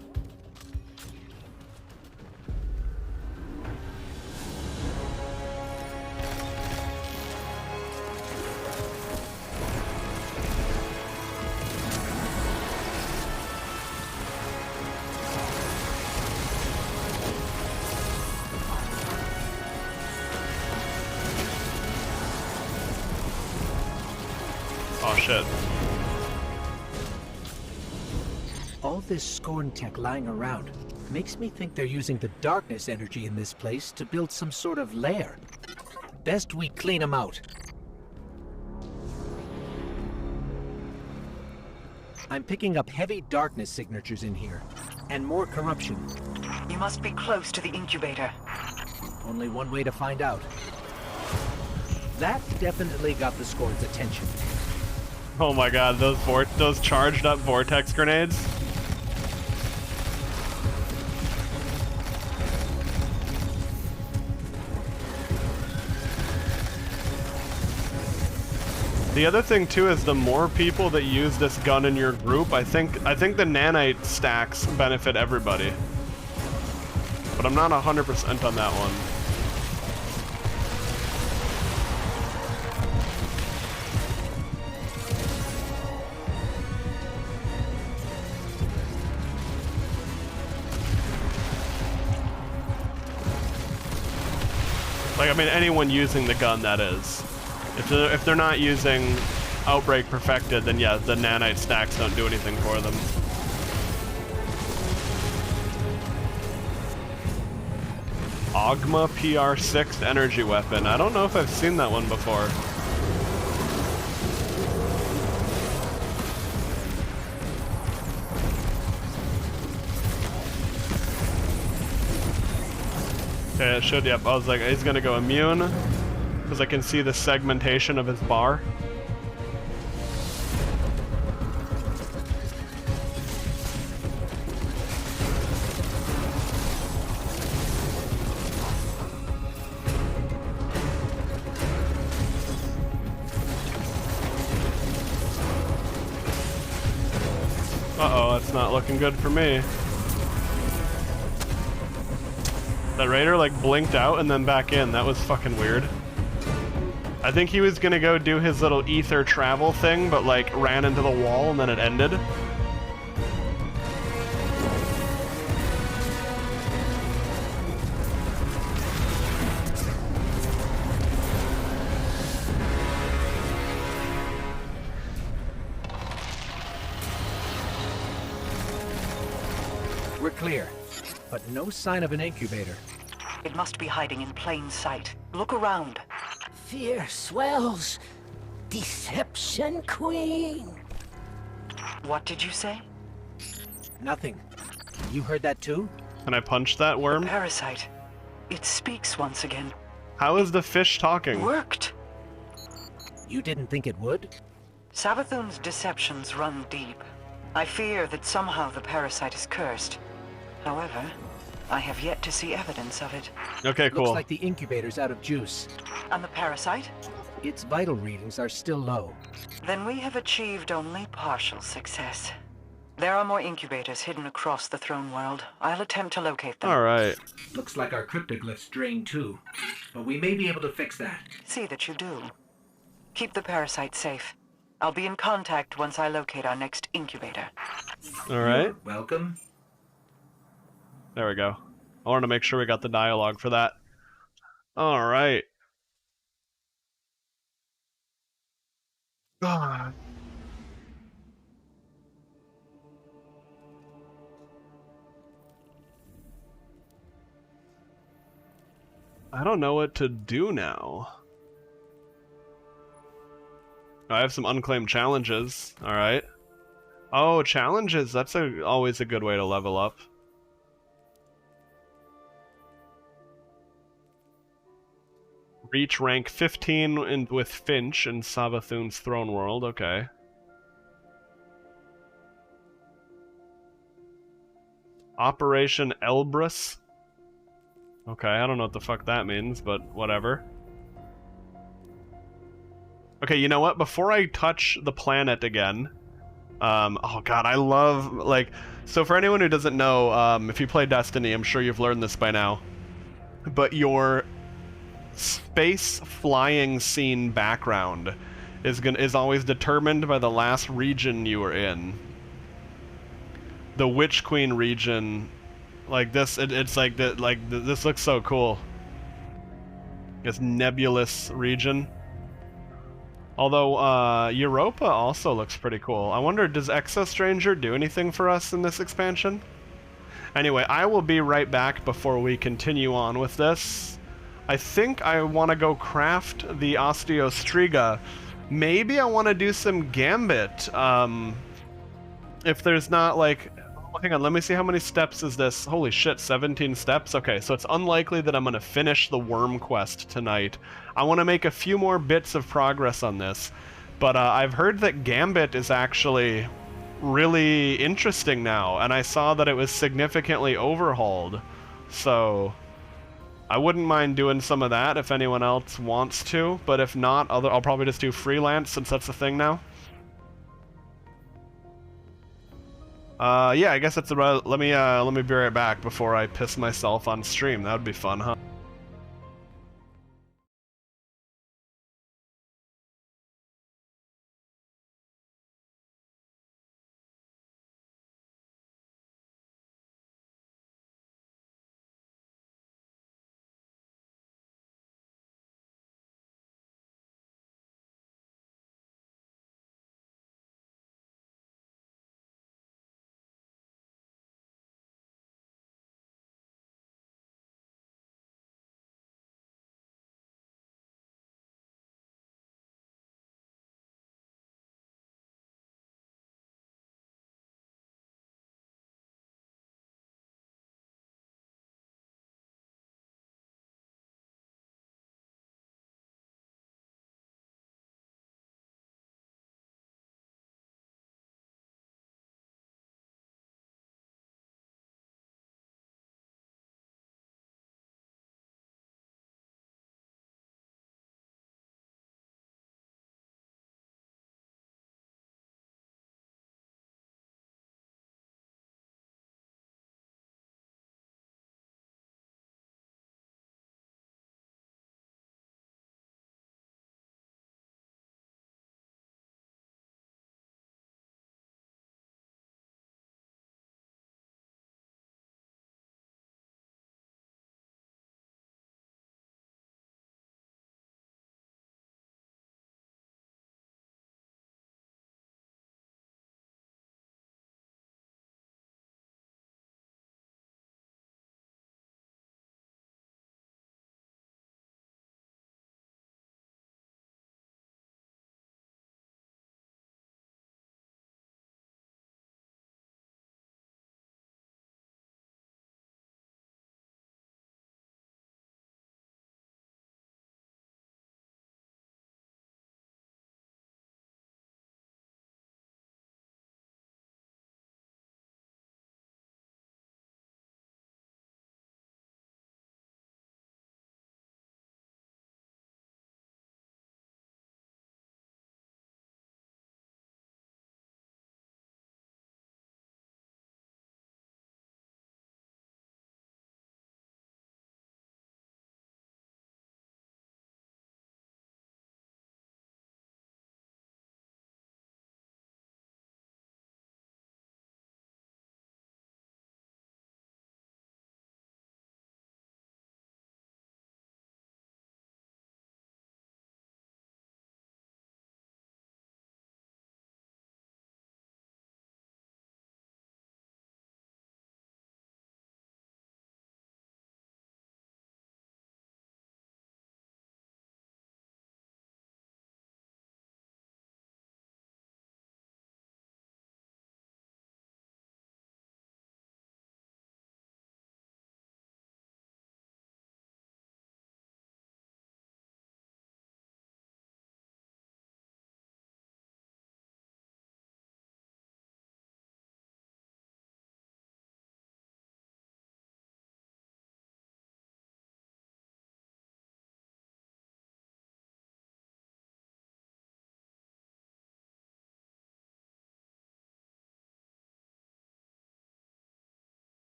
Oh shit. All this Scorn tech lying around makes me think they're using the darkness energy in this place to build some sort of lair. Best we clean them out. I'm picking up heavy darkness signatures in here, and more corruption. You must be close to the incubator. Only one way to find out. That definitely got the Scorn's attention. Oh my god, those charged up vortex grenades. The other thing too is the more people that use this gun in your group, I think the nanite stacks benefit everybody. But I'm not 100% on that one. Like, I mean, anyone using the gun, that is. If they're not using Outbreak Perfected, then yeah, the nanite stacks don't do anything for them. Ogma PR6 energy weapon. I don't know if I've seen that one before. Okay, it should, yep. I was like, he's gonna go immune, because I can see the segmentation of his bar. Uh-oh, that's not looking good for me. That raider like blinked out and then back in. That was fucking weird. I think he was gonna go do his little ether travel thing, but like ran into the wall and then it ended. We're clear, but no sign of an incubator. It must be hiding in plain sight. Look around. Fear swells. Deception Queen. What did you say? Nothing. You heard that too? Can I punch that worm? The parasite. It speaks once again. How is the fish talking? Worked. You didn't think it would? Savathun's deceptions run deep. I fear that somehow the parasite is cursed. However, I have yet to see evidence of it. Okay, cool. Looks like the incubator's out of juice. And the parasite? Its vital readings are still low. Then we have achieved only partial success. There are more incubators hidden across the throne world. I'll attempt to locate them. Alright. Looks like our cryptoglyphs drained too. But we may be able to fix that. See that you do. Keep the parasite safe. I'll be in contact once I locate our next incubator. Alright. Welcome. There we go. I wanted to make sure we got the dialogue for that. Alright. God. I don't know what to do now. I have some unclaimed challenges. Alright. Oh, challenges. That's always a good way to level up. Reach rank 15 with Finch in Savathun's throne world. Okay. Operation Elbrus. Okay, I don't know what the fuck that means, but whatever. Okay, you know what? Before I touch the planet again, oh god, I love, like, so for anyone who doesn't know, if you play Destiny, I'm sure you've learned this by now, but your space flying scene background is always determined by the last region you were in. The Witch Queen region, like this, it's like that, this looks so cool. This nebulous region. Although, Europa also looks pretty cool. I wonder, does Exostranger do anything for us in this expansion? Anyway, I will be right back before we continue on with this. I think I want to go craft the Osteostriga. Maybe I want to do some Gambit. if there's not like, oh, hang on, let me see how many steps is this. Holy shit, 17 steps? Okay, so it's unlikely that I'm gonna finish the worm quest tonight. I want to make a few more bits of progress on this, but I've heard that Gambit is actually really interesting now, and I saw that it was significantly overhauled, so I wouldn't mind doing some of that if anyone else wants to, but if not, I'll probably just do freelance since that's the thing now. Yeah, I guess that's about. Let me be right back before I piss myself on stream. That would be fun, huh?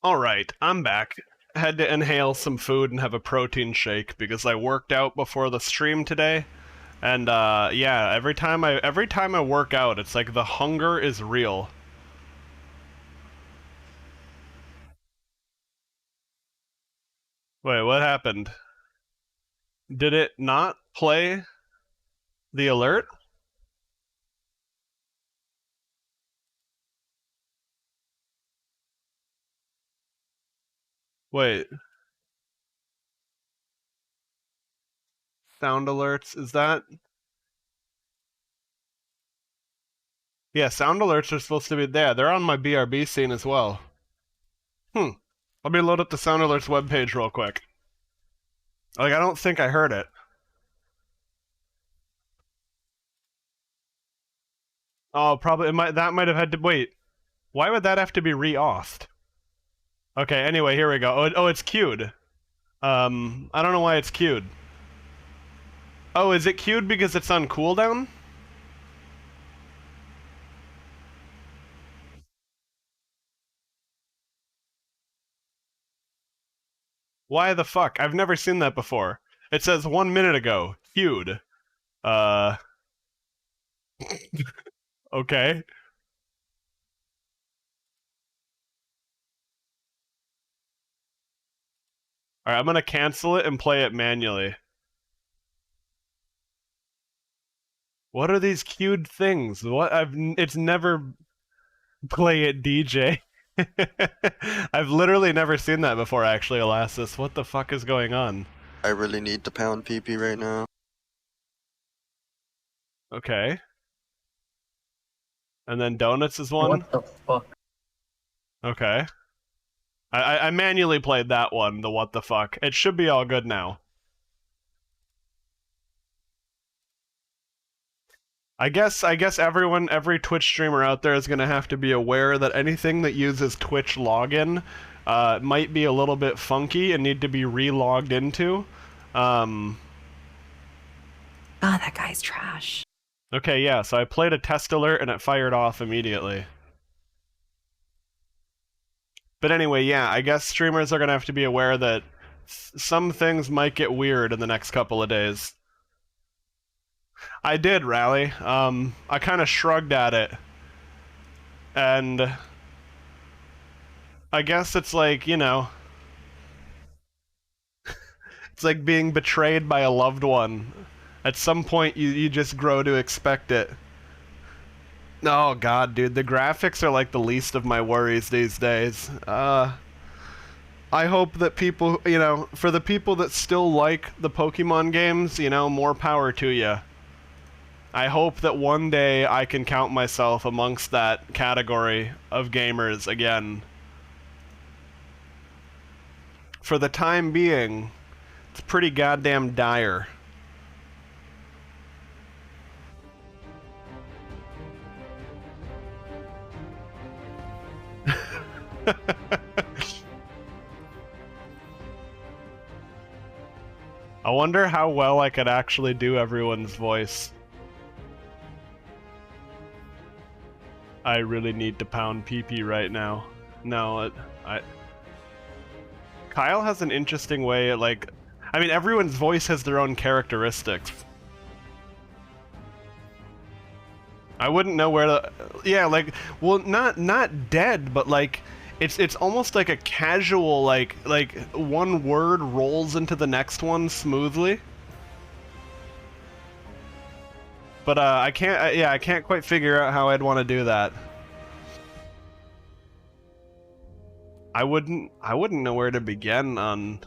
Alright, I'm back. Had to inhale some food and have a protein shake because I worked out before the stream today. And yeah, every time I work out, it's like the hunger is real. Wait, what happened? Did it not play the alert? Wait. Sound alerts, is that? Yeah, sound alerts are supposed to be there. They're on my BRB scene as well. Let me load up the sound alerts webpage real quick. Like, I don't think I heard it. Oh, probably that might have had to wait. Why would that have to be re-authed? Okay, anyway, here we go. Oh, it's queued. I don't know why it's queued. Oh, is it queued because it's on cooldown? Why the fuck? I've never seen that before. It says 1 minute ago, queued. Okay. Alright, I'm gonna cancel it and play it manually. What are these queued things? It's never play it DJ. I've literally never seen that before, actually, Elastis. What the fuck is going on? I really need to pound PP right now. Okay. And then Donuts is one? What the fuck? Okay. I manually played that one, the what the fuck. It should be all good now. I guess every Twitch streamer out there is gonna have to be aware that anything that uses Twitch login might be a little bit funky and need to be re-logged into. Oh, that guy's trash. Okay, yeah, so I played a test alert and it fired off immediately. But anyway, yeah, I guess streamers are gonna have to be aware that some things might get weird in the next couple of days. I did, Rally. I kind of shrugged at it. And I guess it's like, you know, it's like being betrayed by a loved one. At some point, you just grow to expect it. Oh god, dude, the graphics are like the least of my worries these days. I hope that people, you know, for the people that still like the Pokemon games, you know, more power to you. I hope that one day I can count myself amongst that category of gamers again. For the time being, it's pretty goddamn dire. I wonder how well I could actually do everyone's voice. I really need to pound PP right now. No, Kyle has an interesting way, like... I mean, everyone's voice has their own characteristics. I wouldn't know where to... Yeah, like... Well, not dead, but like... It's almost like a casual, like one word rolls into the next one smoothly. But I can't quite figure out how I'd want to do that. I wouldn't know where to begin on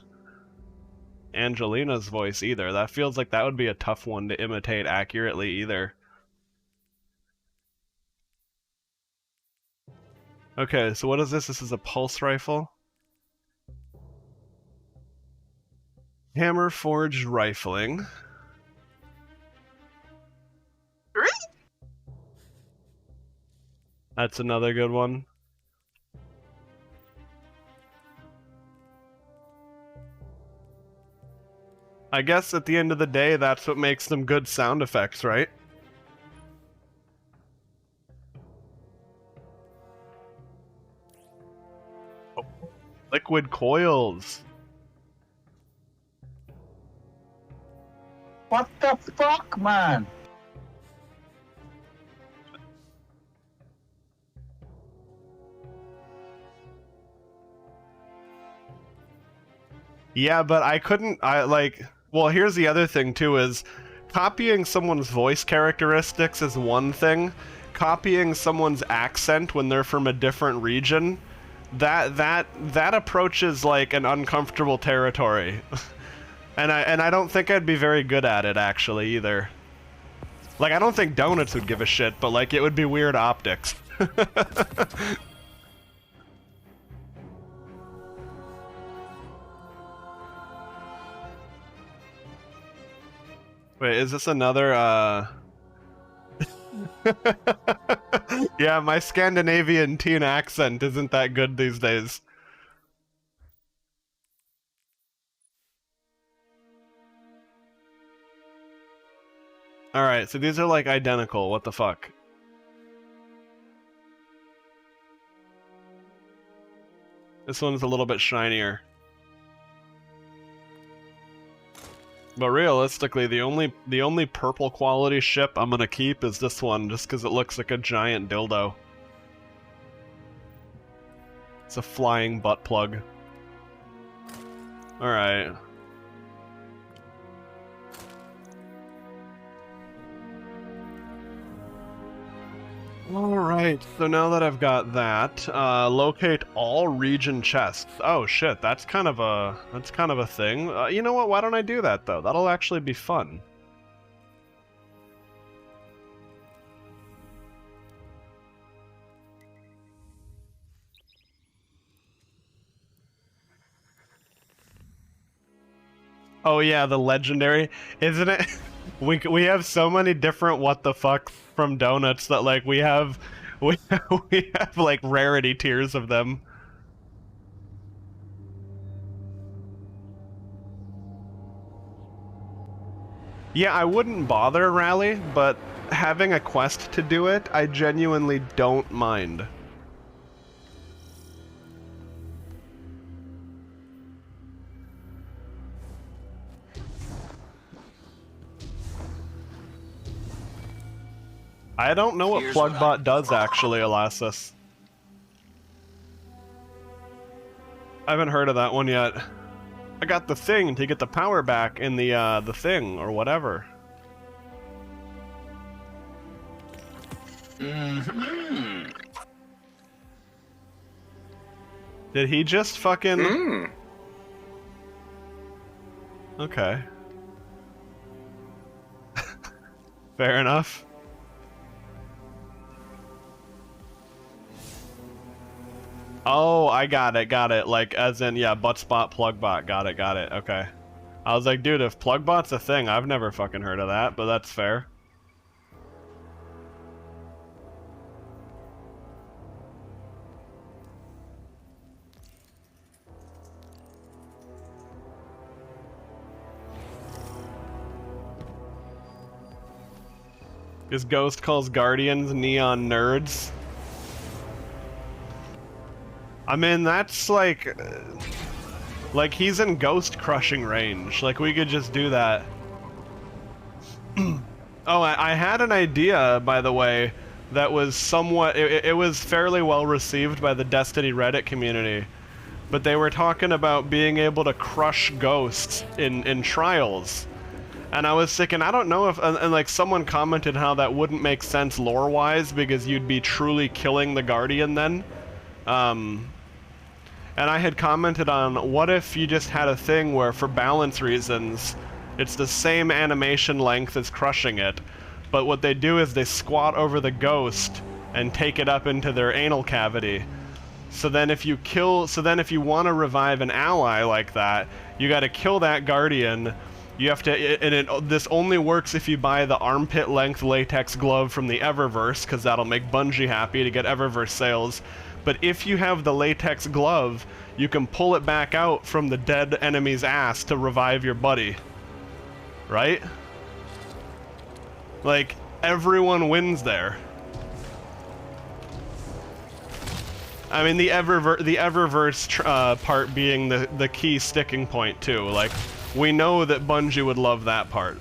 Angelina's voice either. That feels like that would be a tough one to imitate accurately either. Okay, so what is this? This is a pulse rifle. Hammer forged rifling. That's another good one. I guess at the end of the day, that's what makes them good sound effects, right? Liquid coils. What the fuck, man? Yeah, but well, here's the other thing too is copying someone's voice characteristics is one thing. Copying someone's accent when they're from a different region, that approaches like an uncomfortable territory. and I don't think I'd be very good at it actually either. Like I don't think Donuts would give a shit, but like it would be weird optics. Wait, is this another, Yeah, my Scandinavian teen accent isn't that good these days. Alright, so these are like identical, what the fuck? This one's a little bit shinier. But realistically, the only purple quality ship I'm gonna keep is this one, just because it looks like a giant dildo. It's a flying butt plug. Alright. Alright, so now that I've got that, locate all region chests. Oh shit, that's kind of a thing. You know what, why don't I do that though? That'll actually be fun. Oh yeah, the legendary, isn't it? We have so many different what the fuck from Donuts that like we have like rarity tiers of them. Yeah, I wouldn't bother Rally, but having a quest to do it, I genuinely don't mind. I don't know what Plugbot does actually, Elassus. I haven't heard of that one yet. I got the thing to get the power back in the thing, or whatever. Mm-hmm. Did he just fucking... Okay. Fair enough. Oh, I got it. Like, as in, yeah, buttspot, plugbot. Got it. Okay. I was like, dude, if plugbot's a thing, I've never fucking heard of that, but that's fair. This ghost calls guardians neon nerds. I mean, that's like he's in ghost crushing range. Like, we could just do that. Oh, I had an idea, by the way, that was somewhat... It was fairly well received by the Destiny Reddit community. But they were talking about being able to crush ghosts in trials. And I was thinking, I don't know if... And like, someone commented how that wouldn't make sense lore-wise, because you'd be truly killing the Guardian then. And I had commented on, what if you just had a thing where, for balance reasons, it's the same animation length as crushing it, but what they do is they squat over the ghost and take it up into their anal cavity. So then if you want to revive an ally like that, you gotta kill that Guardian. You have to, this only works if you buy the armpit length latex glove from the Eververse, because that'll make Bungie happy to get Eververse sales. But if you have the latex glove, you can pull it back out from the dead enemy's ass to revive your buddy. Right? Like, everyone wins there. I mean, the Eververse part being the key sticking point too. Like, we know that Bungie would love that part,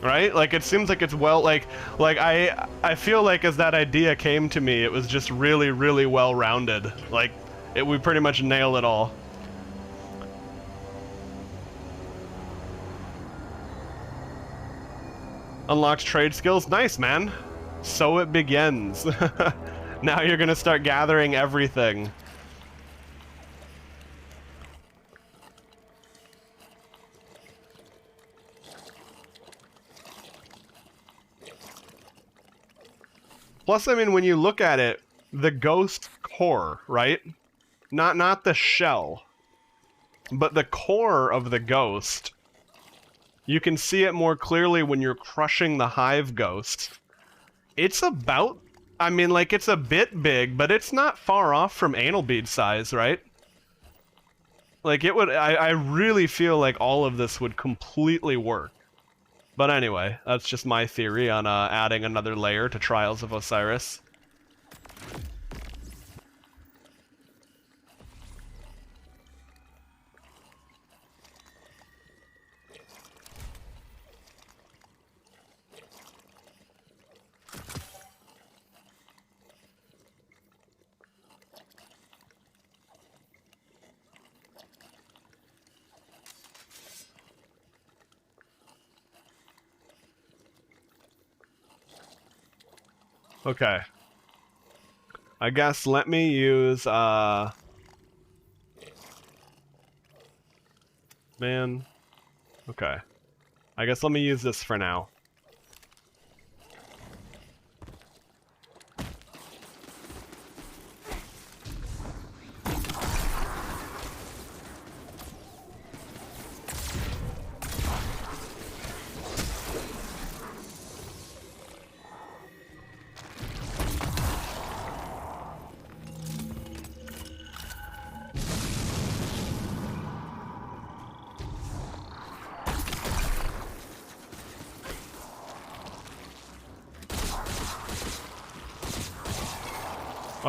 right? Like, it seems like it's well, like I feel like as that idea came to me, it was just really, really well rounded. Like, we pretty much nailed it all. Unlocks trade skills. Nice, man. So it begins. Now you're gonna start gathering everything. Plus, I mean, when you look at it, the ghost core, right? Not the shell, but the core of the ghost. You can see it more clearly when you're crushing the hive ghost. It's about, I mean, like, it's a bit big, but it's not far off from anal bead size, right? Like, it would, I really feel like all of this would completely work. But anyway, that's just my theory on adding another layer to Trials of Osiris. Okay. I guess let me use, man. Okay. I guess let me use this for now.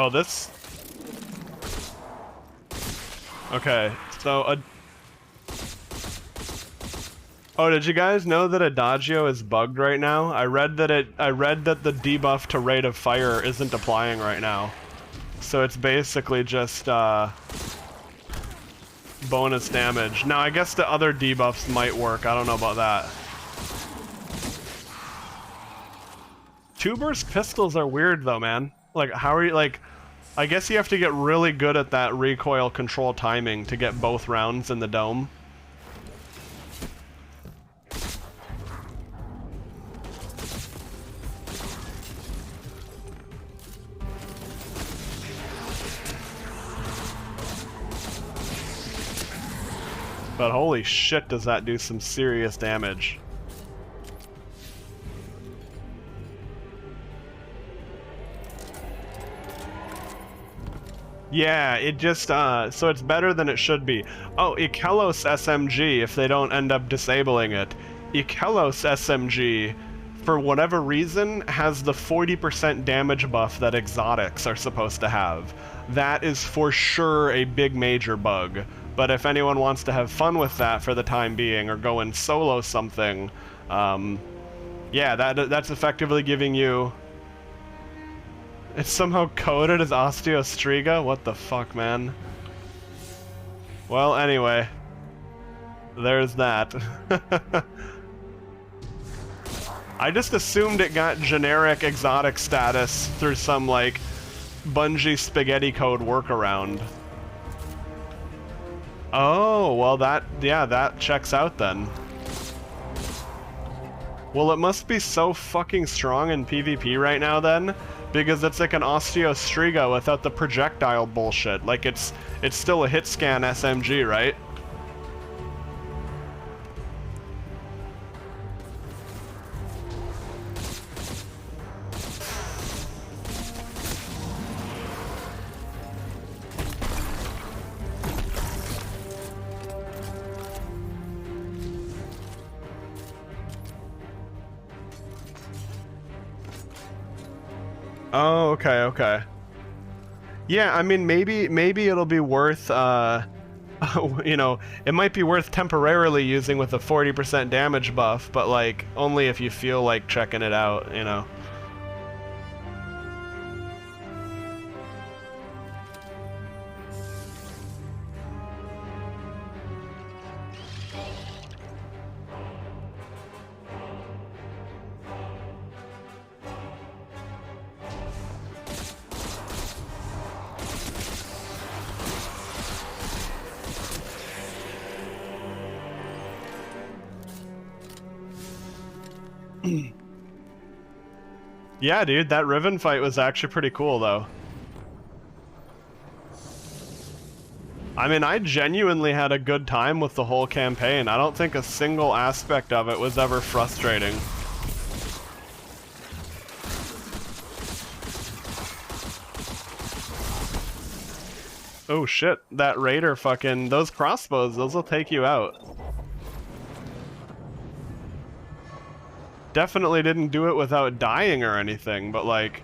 Oh, this... Okay, so... Oh, did you guys know that Adagio is bugged right now? I read that the debuff to Rate of Fire isn't applying right now. So it's basically just, bonus damage. Now, I guess the other debuffs might work. I don't know about that. Two-burst pistols are weird, though, man. Like, how are you, like... I guess you have to get really good at that recoil control timing to get both rounds in the dome. But holy shit, does that do some serious damage. Yeah, it just, so it's better than it should be. Oh, Ikelos SMG, if they don't end up disabling it. Ikelos SMG, for whatever reason, has the 40% damage buff that exotics are supposed to have. That is for sure a big major bug. But if anyone wants to have fun with that for the time being, or go and solo something, yeah, that's effectively giving you... It's somehow coded as Osteostriga? What the fuck, man? Well, anyway. There's that. I just assumed it got generic exotic status through some, like, Bungie spaghetti code workaround. Oh, well that, yeah, that checks out then. Well, it must be so fucking strong in PvP right now then, because it's like an Osteostriga without the projectile bullshit. Like, it's still a hit scan SMG, right? Oh, okay, okay. Yeah, I mean, maybe it'll be worth, you know, it might be worth temporarily using with a 40% damage buff, but, like, only if you feel like checking it out, you know. Yeah, dude, that Riven fight was actually pretty cool, though. I mean, I genuinely had a good time with the whole campaign. I don't think a single aspect of it was ever frustrating. Oh shit, that raider fucking... Those crossbows, those will take you out. Definitely didn't do it without dying or anything, but like...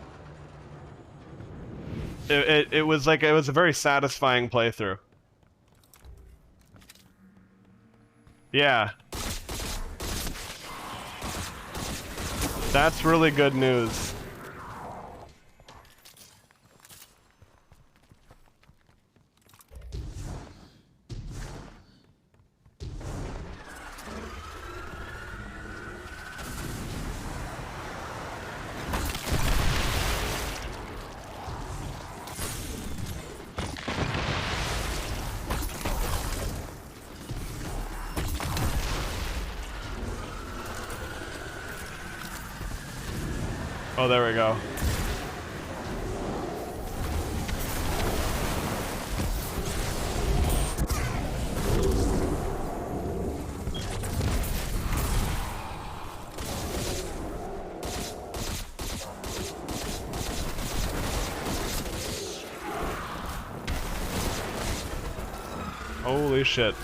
It was like, it was a very satisfying playthrough. Yeah. That's really good news. Oh, there we go. Holy shit.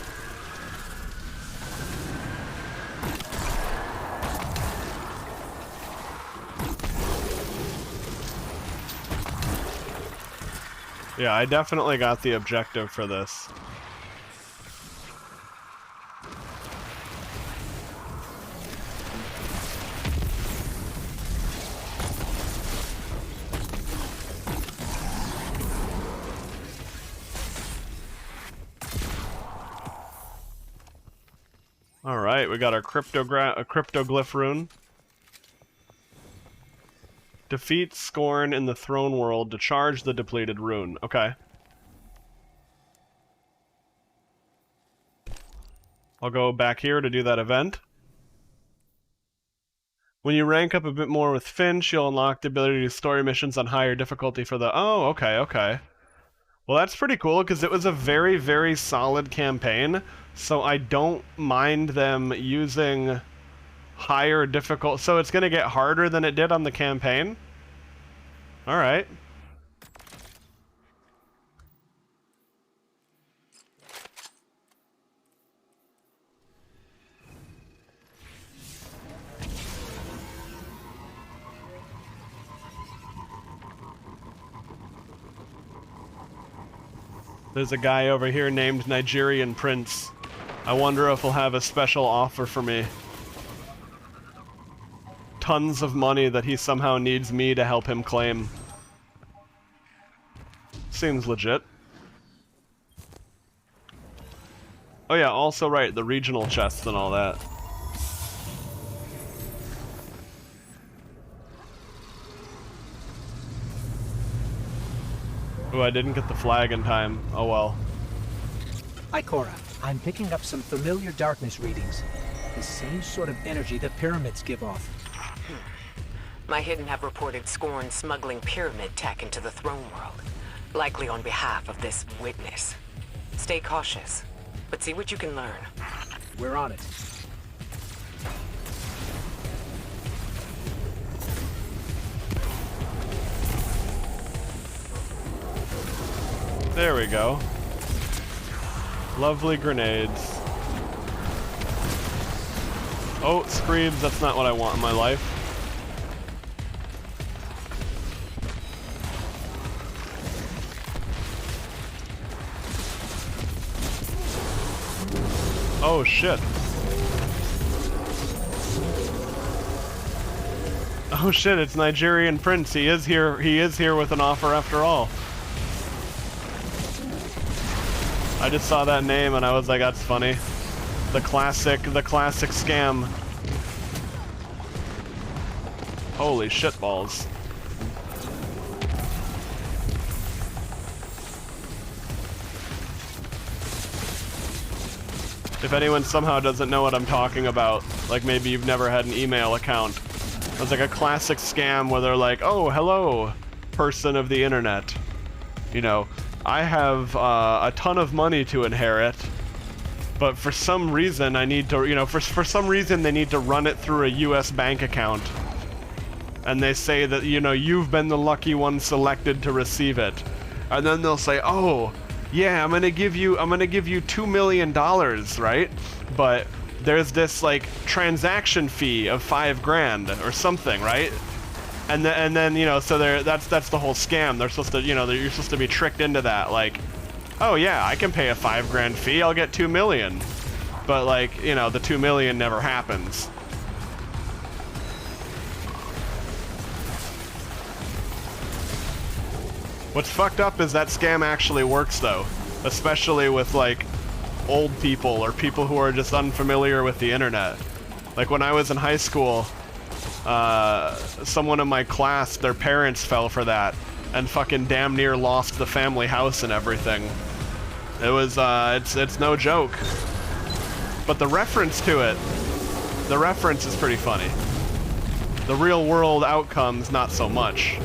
Yeah, I definitely got the objective for this. Alright, we got our cryptoglyph rune. Defeat Scorn in the Throne World to charge the depleted rune. Okay. I'll go back here to do that event. When you rank up a bit more with Finch, you'll unlock the ability to do story missions on higher difficulty for the... Oh, okay, okay. Well, that's pretty cool, because it was a very, very solid campaign, so I don't mind them using higher difficult... So it's going to get harder than it did on the campaign? Alright. There's a guy over here named Nigerian Prince. I wonder if he'll have a special offer for me. Tons of money that he somehow needs me to help him claim. Seems legit. Oh yeah, also right, the regional chests and all that. Oh, I didn't get the flag in time. Oh well. Hi, Cora. I'm picking up some familiar darkness readings. The same sort of energy the pyramids give off. My Hidden have reported Scorn smuggling pyramid tech into the throne world. Likely on behalf of this witness. Stay cautious, but see what you can learn. We're on it. There we go. Lovely grenades. Oh, Screams, that's not what I want in my life. Oh shit. Oh shit, it's Nigerian Prince. He is here with an offer after all. I just saw that name and I was like, that's funny. The classic scam. Holy shitballs. If anyone somehow doesn't know what I'm talking about, like maybe you've never had an email account, it's like a classic scam where they're like, oh, hello, person of the internet. You know, I have a ton of money to inherit, but for some reason I need to, you know, for some reason they need to run it through a US bank account. And they say that, you know, you've been the lucky one selected to receive it. And then they'll say, oh, yeah, I'm gonna give you $2 million, right? But there's this like transaction fee of $5,000 or something, right? And then you know, so that's the whole scam. They're supposed to, you know, you're supposed to be tricked into that. Like, oh yeah, I can pay a $5,000 fee, I'll get $2 million. But like, you know, the $2 million never happens. What's fucked up is that scam actually works though, especially with like old people or people who are just unfamiliar with the internet. Like when I was in high school, someone in my class, their parents fell for that and fucking damn near lost the family house and everything. It was, it's no joke. But the reference to it, the reference is pretty funny. The real world outcomes, not so much.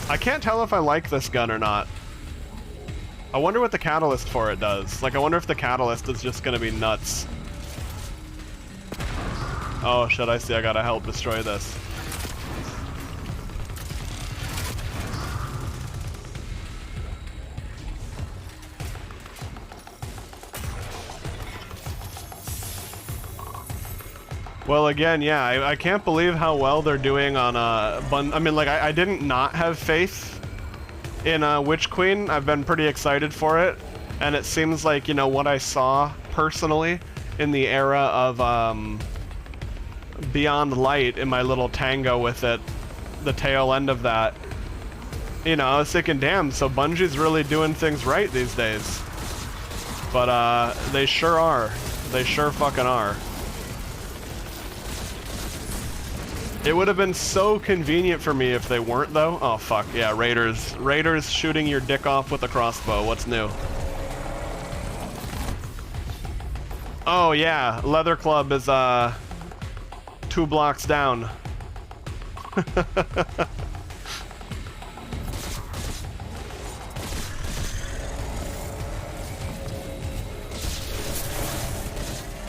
I can't tell if I like this gun or not. I wonder what the catalyst for it does. Like, I wonder if the catalyst is just gonna be nuts. Oh shit, I see, I gotta help destroy this. Well, again, yeah, I can't believe how well they're doing on I mean, like, I didn't not have faith in Witch Queen. I've been pretty excited for it, and it seems like, you know, what I saw personally in the era of Beyond Light in my little tango with it, the tail end of that, you know, I was thinking, damn, so Bungie's really doing things right these days. But they sure are. They sure fucking are. It would have been so convenient for me if they weren't, though. Oh, fuck. Yeah, Raiders. Raiders shooting your dick off with a crossbow. What's new? Oh, yeah. Leather Club is, 2 blocks down.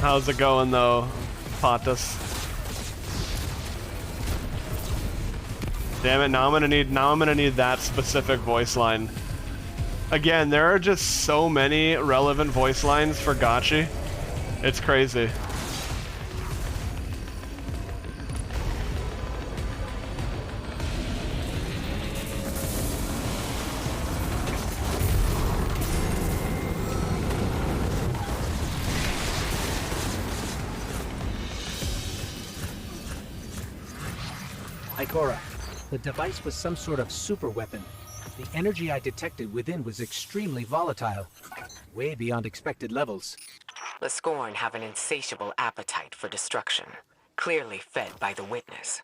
How's it going, though, Patas? Damn it, now I'm gonna need that specific voice line. Again, there are just so many relevant voice lines for Gotchi. It's crazy. Ikora, the device was some sort of super weapon. The energy I detected within was extremely volatile, way beyond expected levels. The Scorn have an insatiable appetite for destruction, clearly fed by the Witness.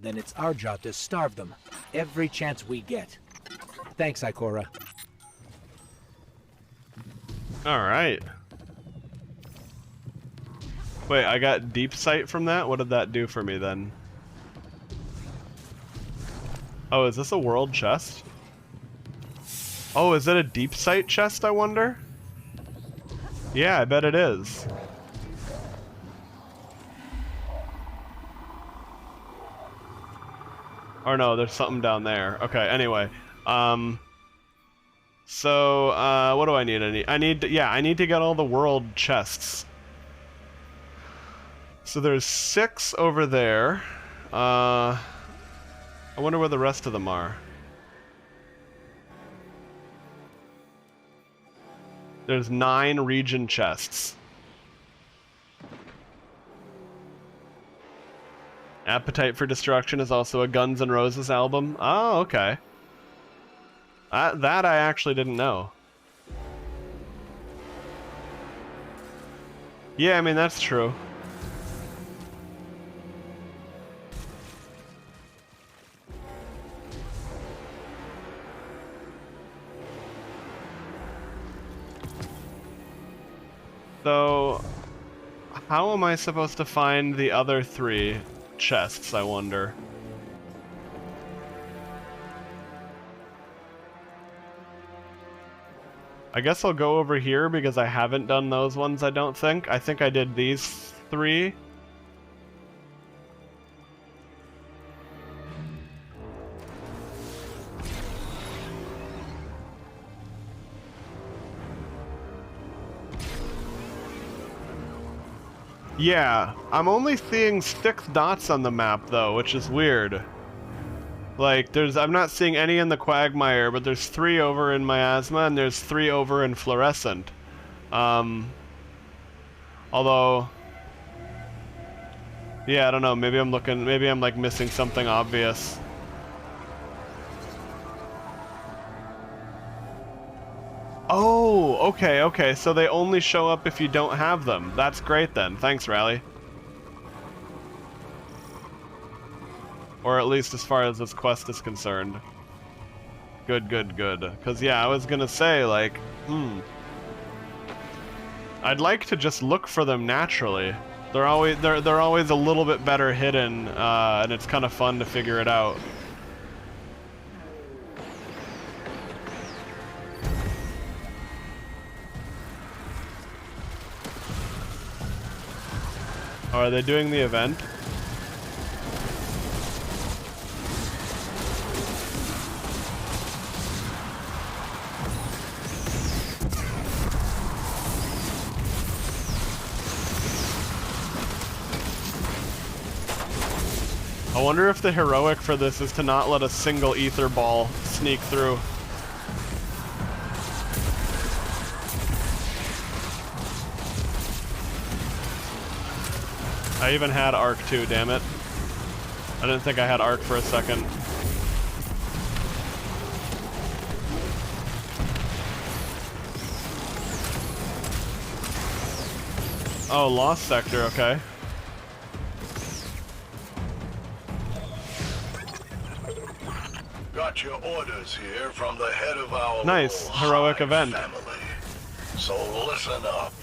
Then it's our job to starve them, every chance we get. Thanks, Ikora. Alright. Wait, I got deep sight from that? What did that do for me then? Oh, is this a world chest? Oh, is it a deep sight chest, I wonder? Yeah, I bet it is. Or no, there's something down there. Okay, anyway. So, what do I need? I need to get all the world chests. So there's 6 over there. I wonder where the rest of them are. There's 9 region chests. Appetite for Destruction is also a Guns N' Roses album. Oh, okay. That I actually didn't know. Yeah, I mean, that's true. So, how am I supposed to find the other 3 chests, I wonder? I guess I'll go over here because I haven't done those ones, I don't think. I think I did these 3. Yeah, I'm only seeing 6 dots on the map though, which is weird. Like, I'm not seeing any in the Quagmire, but there's 3 over in Miasma, and there's 3 over in Fluorescent. Although, yeah, I don't know, maybe I'm like missing something obvious. Oh, okay, so they only show up if you don't have them. That's great then. Thanks, Rally. Or at least as far as this quest is concerned. Good. Because, yeah, I was gonna say, like, I'd like to just look for them naturally. They're always a little bit better hidden, and it's kind of fun to figure it out. Oh, are they doing the event? I wonder if the heroic for this is to not let a single ether ball sneak through. I even had arc too, damn it. I didn't think I had arc for a second. Oh, Lost Sector, okay. Got your orders here from the head of our nice heroic event. Family. So listen up.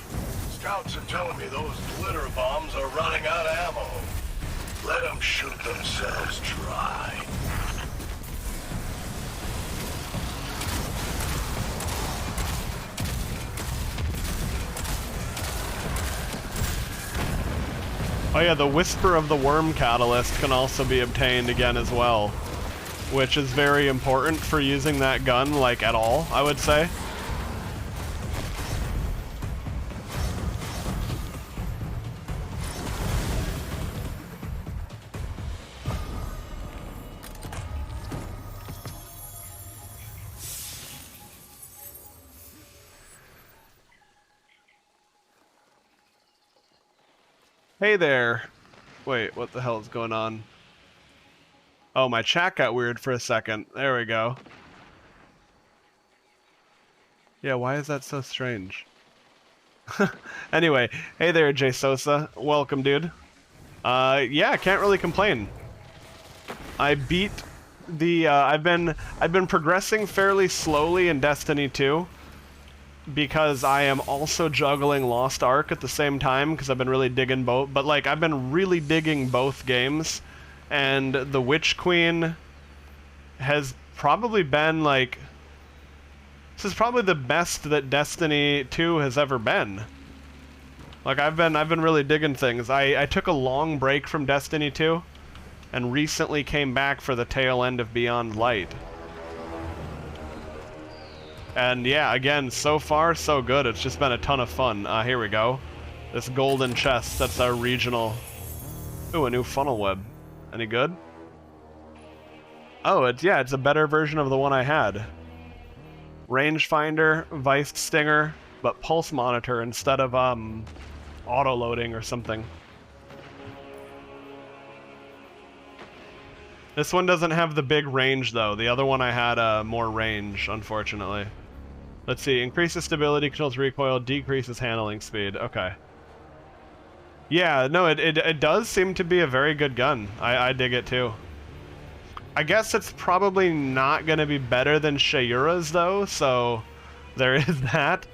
Scouts are telling me those glitter bombs are running out of ammo. Let them shoot themselves dry. Oh yeah, the Whisper of the Worm Catalyst can also be obtained again as well, which is very important for using that gun, like, at all, I would say. Hey there. Wait, what the hell is going on? Oh, my chat got weird for a second. There we go. Yeah, why is that so strange? Anyway, hey there, Jay Sosa. Welcome, dude. Yeah, I can't really complain. I beat the, I've been progressing fairly slowly in Destiny 2. Because I am also juggling Lost Ark at the same time, because I've been really digging both. But, like, I've been really digging both games, and the Witch Queen has probably been, like... This is probably the best that Destiny 2 has ever been. Like, I've been really digging things. I took a long break from Destiny 2, and recently came back for the tail end of Beyond Light. And yeah, again, so far, so good. It's just been a ton of fun. Here we go. This golden chest, that's our regional Ooh, a new funnel web. Any good? Oh, it's a better version of the one I had. Rangefinder, Vice Stinger, but pulse monitor instead of auto-loading or something. This one doesn't have the big range though. The other one I had more range, unfortunately. Let's see, increases stability, controls recoil, decreases handling speed. Okay. Yeah, no, it does seem to be a very good gun. I dig it too. I guess it's probably not going to be better than Shayura's though, so there is that.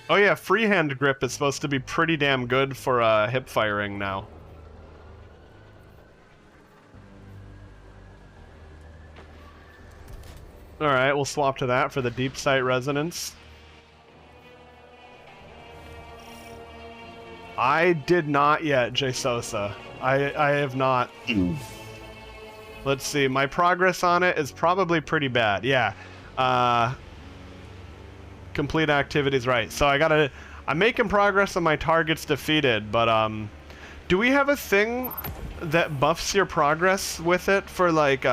Oh yeah, freehand grip is supposed to be pretty damn good for hip firing now. Alright, we'll swap to that for the deep sight resonance. I did not yet, J Sosa. I have not. Let's see, my progress on it is probably pretty bad. Yeah. Complete activities, right. So I'm making progress on my targets defeated, but do we have a thing that buffs your progress with it for like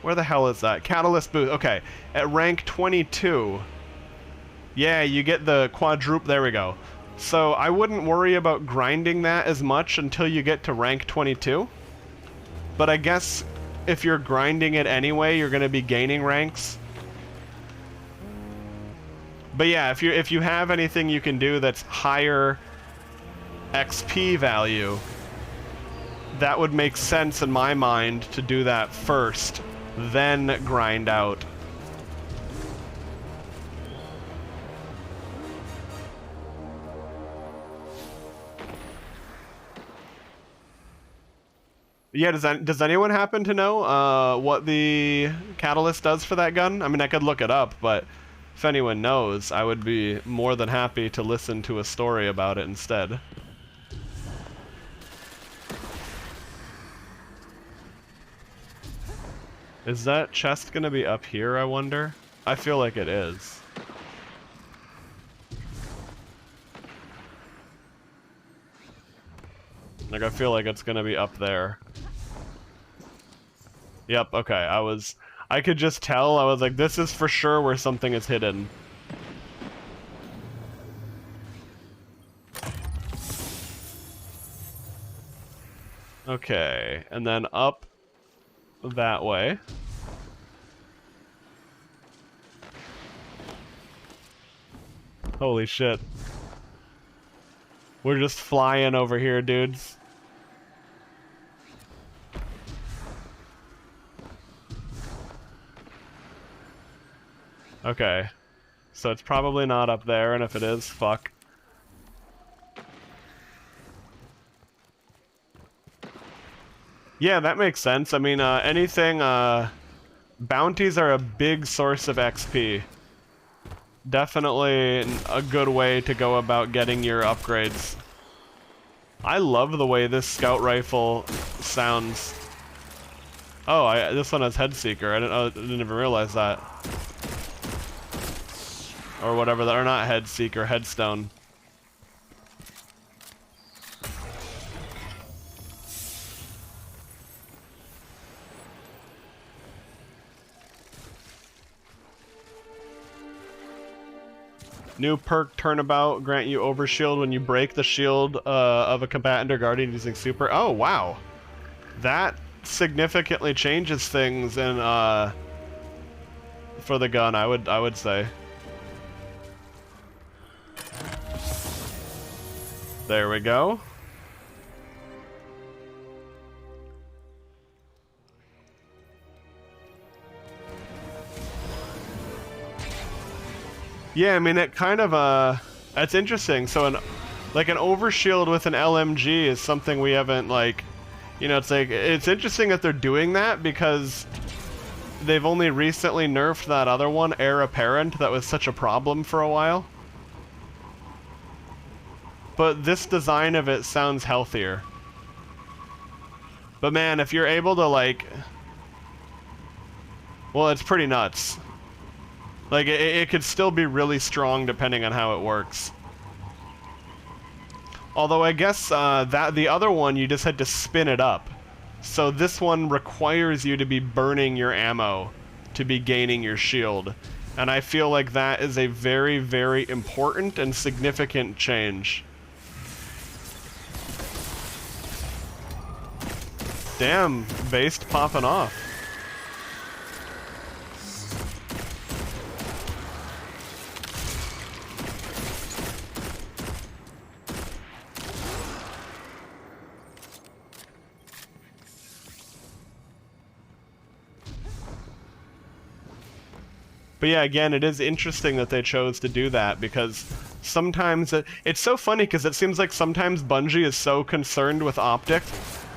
where the hell is that? Catalyst boost. Okay. At rank 22. Yeah, you get the quadruple. There we go. So I wouldn't worry about grinding that as much until you get to rank 22. But I guess if you're grinding it anyway, you're going to be gaining ranks. But yeah, if you have anything you can do that's higher XP value, that would make sense in my mind to do that first, then grind out. Yeah, does anyone happen to know what the catalyst does for that gun? I mean, I could look it up, but if anyone knows, I would be more than happy to listen to a story about it instead. Is that chest gonna be up here, I wonder? I feel like it is. Like, I feel like it's gonna be up there. Yep, okay, I could just tell, I was like, this is for sure where something is hidden. Okay, and then up that way. Holy shit. We're just flying over here, dudes. Okay. So it's probably not up there, and if it is, fuck. Yeah, that makes sense. I mean, anything, bounties are a big source of XP. Definitely a good way to go about getting your upgrades. I love the way this scout rifle sounds. Oh, this one has Head Seeker. I didn't even realize that. Or whatever, or not Head Seeker, Headstone. New perk Turnabout, grant you overshield when you break the shield of a combatant or guardian using super. Oh, wow. That significantly changes things in for the gun, I would say. There we go. Yeah, I mean, it kind of, that's interesting. So an overshield with an LMG is something we haven't, like, you know, it's like, it's interesting that they're doing that because they've only recently nerfed that other one, Heir Apparent, that was such a problem for a while. But this design of it sounds healthier. But man, if you're able to, like... Well, it's pretty nuts. Like, it could still be really strong depending on how it works. Although I guess that the other one, you just had to spin it up. So this one requires you to be burning your ammo to be gaining your shield. And I feel like that is a very, very important and significant change. Damn, based popping off. But yeah, again, it is interesting that they chose to do that, because sometimes it's so funny because it seems like sometimes Bungie is so concerned with optics.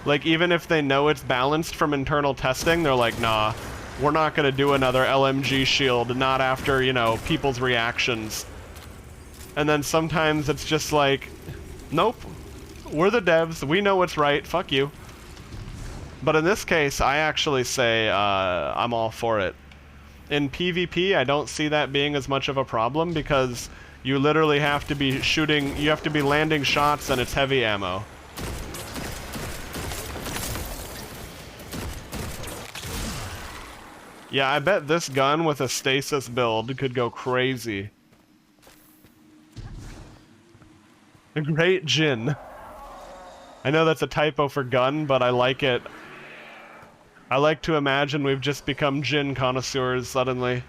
Like, even if they know it's balanced from internal testing, they're like, nah, we're not going to do another LMG shield, not after, you know, people's reactions. And then sometimes it's just like, nope, we're the devs, we know what's right, fuck you. But in this case, I actually say I'm all for it. In PvP, I don't see that being as much of a problem because you literally have to be shooting, you have to be landing shots and it's heavy ammo. Yeah, I bet this gun with a stasis build could go crazy. A great Jin. I know that's a typo for gun, but I like it. I like to imagine we've just become Jin connoisseurs suddenly.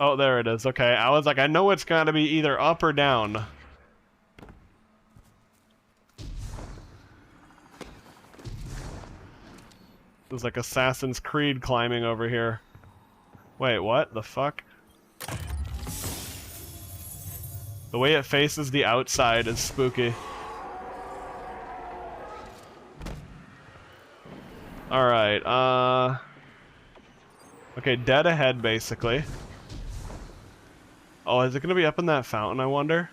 Oh, there it is. Okay, I was like, I know it's gotta be either up or down. There's like Assassin's Creed climbing over here. Wait, what the fuck? The way it faces the outside is spooky. Alright, okay, dead ahead, basically. Oh, is it gonna be up in that fountain, I wonder?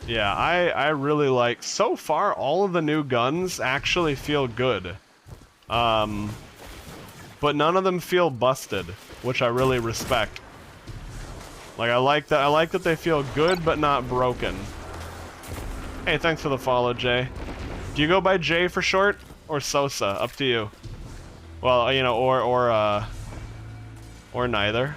Yeah, I really like, so far all of the new guns actually feel good. But none of them feel busted, which I really respect. Like, I like that they feel good but not broken. Hey, thanks for the follow, Jay. Do you go by Jay for short or Sosa? Up to you. Well, you know, or neither.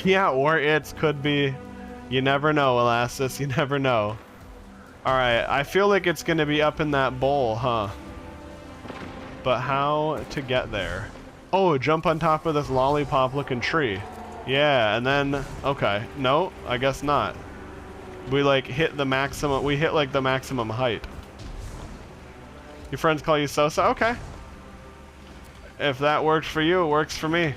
Yeah, or it's could be. You never know, Elastus. You never know. Alright, I feel like it's gonna be up in that bowl, huh? But how to get there? Oh, jump on top of this lollipop-looking tree. Yeah, and then... Okay. No, I guess not. We, like, hit the maximum... We hit, like, the maximum height. Your friends call you Sosa? Okay. If that works for you, it works for me.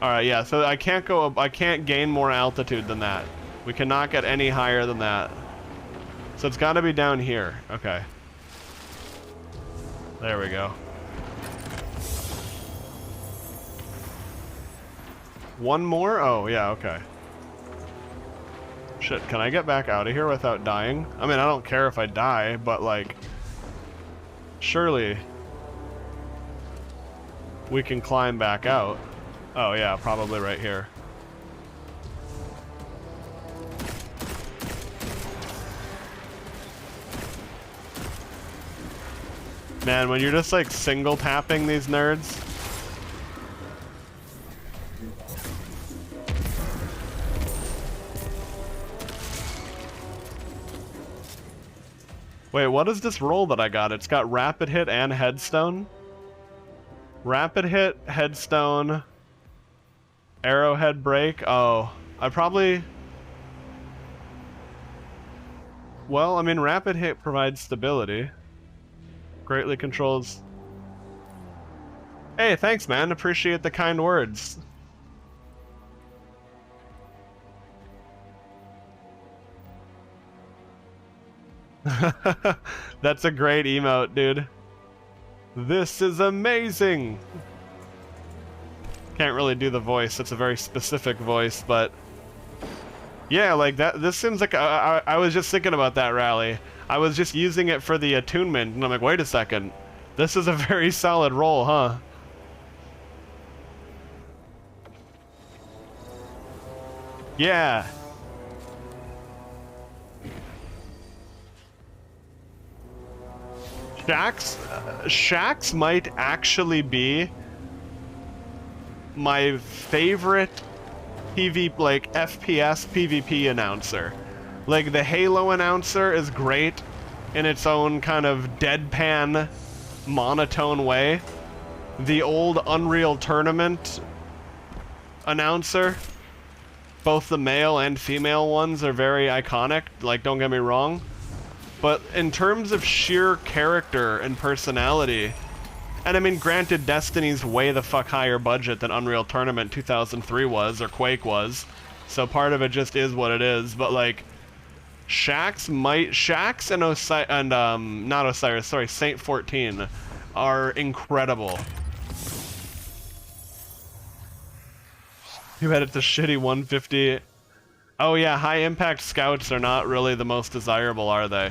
Alright, yeah, so I can't go... I can't gain more altitude than that. We cannot get any higher than that. So it's gotta be down here. Okay. There we go. One more? Oh, yeah, okay. Shit, can I get back out of here without dying? I mean, I don't care if I die, but, like... Surely... we can climb back out. Oh, yeah, probably right here. Man, when you're just, like, single tapping these nerds... Wait, what is this roll that I got? It's got rapid hit and headstone? Rapid hit, headstone, arrowhead break. Oh, I probably... Well, I mean, rapid hit provides stability. Greatly controls... Hey, thanks, man. Appreciate the kind words. That's a great emote, dude. This is amazing. Can't really do the voice. It's a very specific voice, but yeah, like that. This seems like I was just thinking about that rally. I was just using it for the attunement, and I'm like, wait a second. This is a very solid roll, huh? Yeah. Shaxx might actually be my favorite like FPS PvP announcer. Like the Halo announcer is great in its own kind of deadpan, monotone way. The old Unreal Tournament announcer, both the male and female ones are very iconic, like don't get me wrong. But in terms of sheer character and personality, and I mean granted Destiny's way the fuck higher budget than Unreal Tournament 2003 was, or Quake was, so part of it just is what it is, but like Shaxx and not Osiris, sorry, Saint 14 are incredible. You had it to shitty 150. Oh yeah, high impact scouts are not really the most desirable, are they?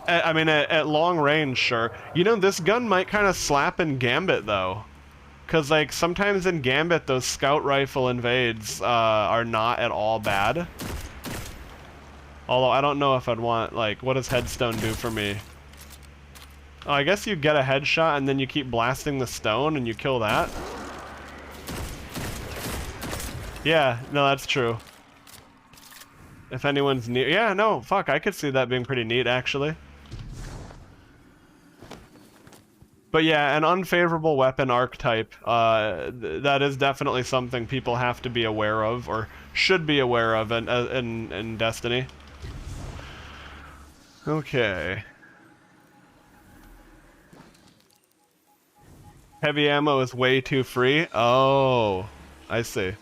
I mean, at long range, sure. You know, this gun might kind of slap in Gambit, though. Because, like, sometimes in Gambit, those scout rifle invades are not at all bad. Although, I don't know if I'd want, like, what does Headstone do for me? Oh, I guess you get a headshot and then you keep blasting the stone and you kill that. Yeah, no, that's true. If anyone's near... Yeah, no, fuck, I could see that being pretty neat, actually. But yeah, an unfavorable weapon archetype, that is definitely something people have to be aware of, or should be aware of in Destiny. Okay. Heavy ammo is way too free? Oh, I see.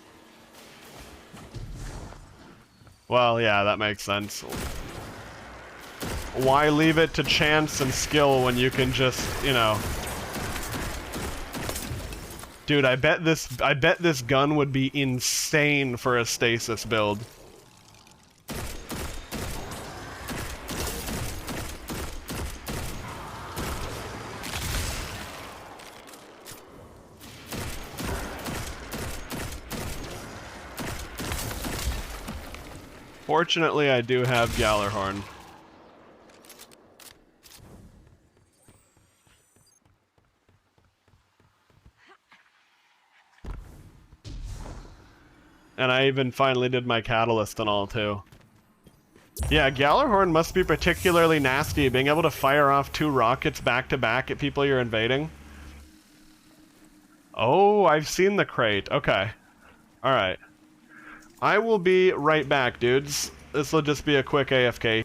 Well, yeah, that makes sense. Why leave it to chance and skill when you can just, you know... Dude, I bet this gun would be insane for a stasis build. Fortunately, I do have Gallarhorn. And I even finally did my catalyst and all, too. Yeah, Gallarhorn must be particularly nasty, being able to fire off 2 rockets back-to-back at people you're invading. Oh, I've seen the crate. Okay. Alright. I will be right back, dudes. This will just be a quick AFK.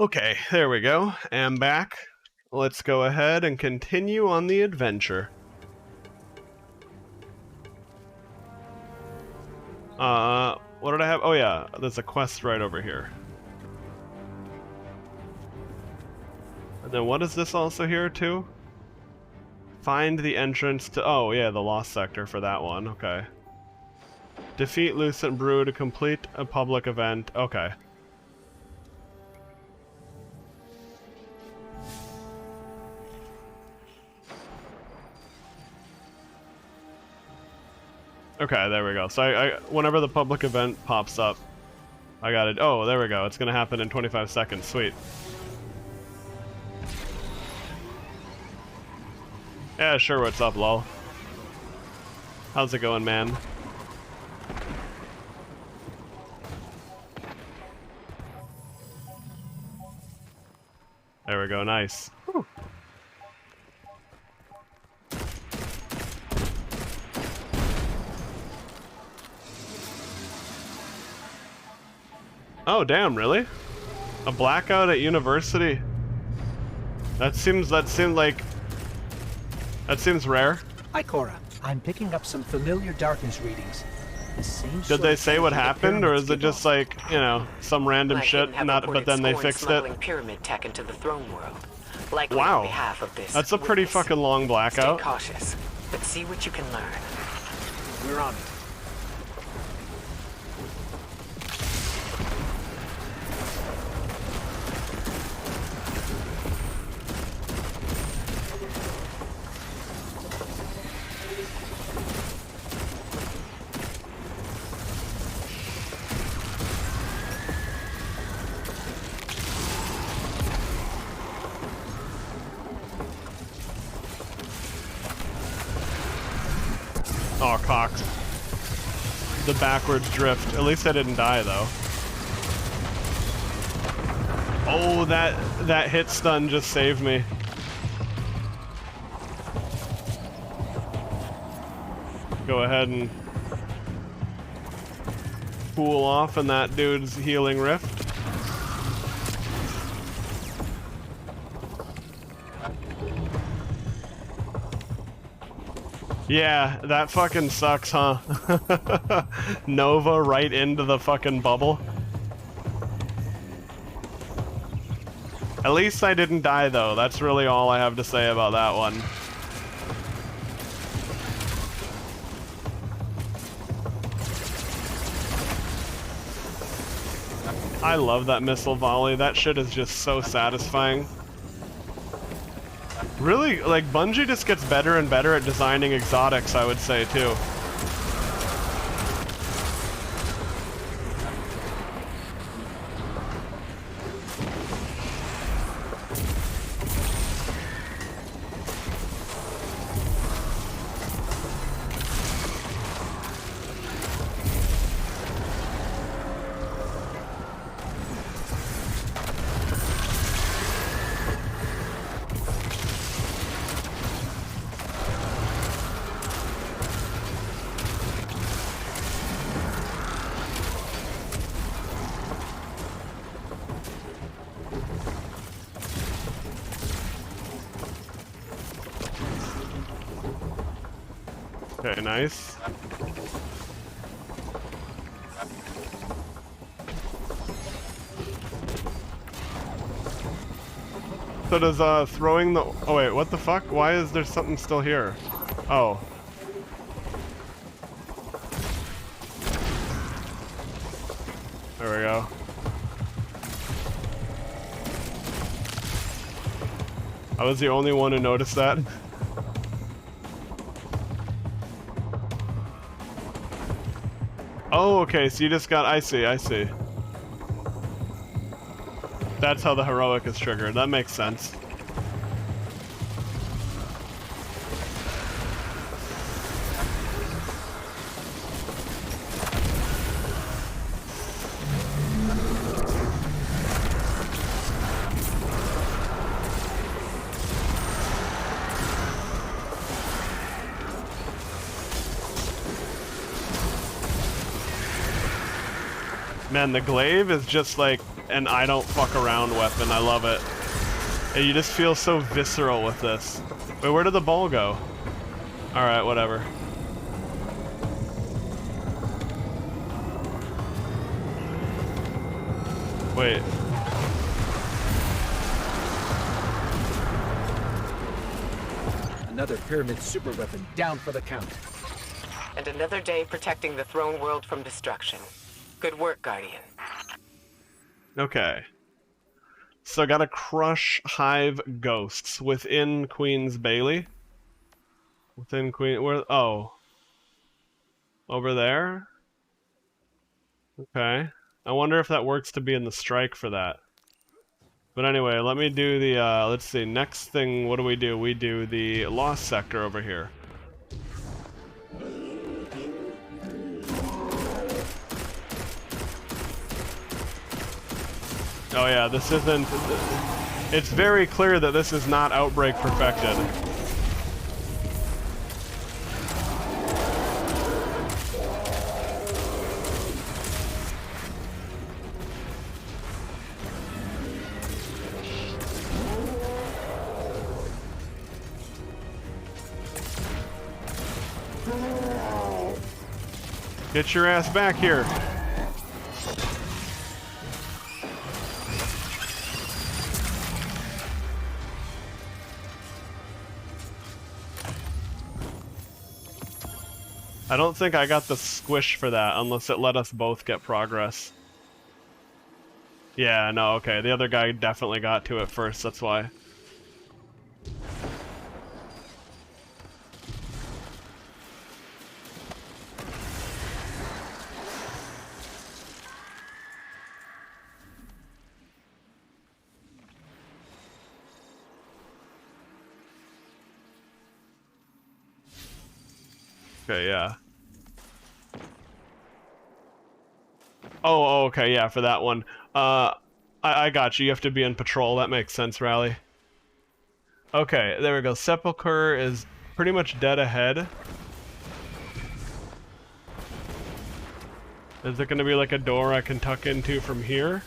Okay, there we go. I'm back. Let's go ahead and continue on the adventure. What did I have? Oh yeah, there's a quest right over here. And then what is this also here too? Find the entrance to... Oh yeah, the Lost Sector for that one, okay. Defeat Lucent Brew to complete a public event, okay. Okay, there we go. So I whenever the public event pops up, I got it. Oh, there we go. It's gonna happen in 25 seconds. Sweet. Yeah, sure. What's up, lol? How's it going, man? There we go. Nice. Whew. Oh damn, really? A blackout at university? That seems rare. Hi, Cora. I'm picking up some familiar darkness readings. The same Did they say what happened, or is it just like, you know, some random shit, but then they fixed it? Pyramid tech into the throne world. Likely Wow. on behalf of this That's a pretty witness. fucking long blackout. Stay cautious, but see what you can learn. We're on it. Oh, Cox. The backwards drift. At least I didn't die, though. Oh, that hit stun just saved me. Go ahead and cool off in that dude's healing rift. Yeah, that fucking sucks, huh? Nova right into the fucking bubble. At least I didn't die, though. That's really all I have to say about that one. I love that missile volley. That shit is just so satisfying. Really, like, Bungie just gets better and better at designing exotics, I would say, too. Okay, nice. So does throwing the... Oh wait, what the fuck? Why is there something still here? Oh. There we go. I was the only one who noticed that. Oh, okay, so you just got... I see. That's how the heroic is triggered. That makes sense. Man, the glaive is just like an I don't fuck around weapon. I love it. And you just feel so visceral with this. Wait, where did the ball go? Alright, whatever. Wait. Another pyramid super weapon down for the count. And another day protecting the throne world from destruction. Good work, Guardian. Okay. So I gotta crush hive ghosts within Queen's Bailey. Within Queen... where... oh. Over there? Okay. I wonder if that works to be in the strike for that. But anyway, let me do the, let's see, next thing, what do? We do the Lost Sector over here. Oh yeah, this isn't... it's very clear that this is not Outbreak perfected. Get your ass back here. I don't think I got the squish for that, unless it let us both get progress. Yeah, no, okay. The other guy definitely got to it first, that's why. Okay, yeah. Oh, okay, yeah, for that one. I got you. You have to be in patrol. That makes sense, Rally. Okay, there we go. Sepulchre is pretty much dead ahead. Is it going to be like a door I can tuck into from here?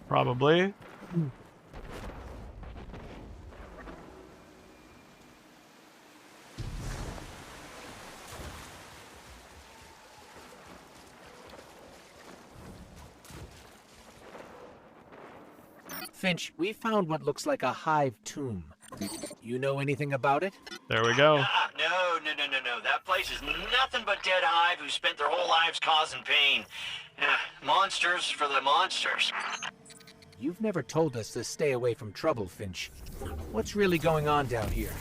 Probably. Finch, we found what looks like a hive tomb. You know anything about it? There we go. No. That place is nothing but dead hive who spent their whole lives causing pain. Monsters for the monsters. You've never told us to stay away from trouble, Finch. What's really going on down here?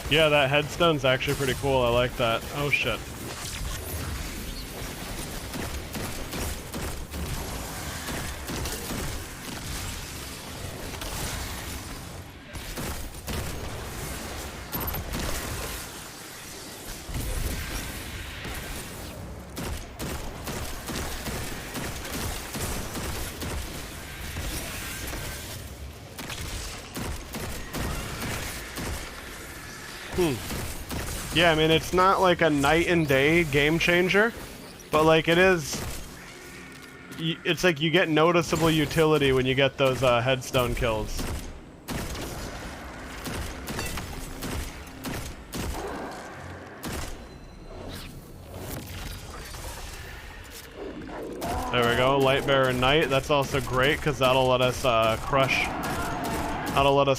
Yeah, that headstone's actually pretty cool. I like that. Oh shit. Yeah, I mean, it's not like a night and day game changer, but like it is, it's like you get noticeable utility when you get those headstone kills. There we go, Lightbearer Knight. That's also great because that'll let us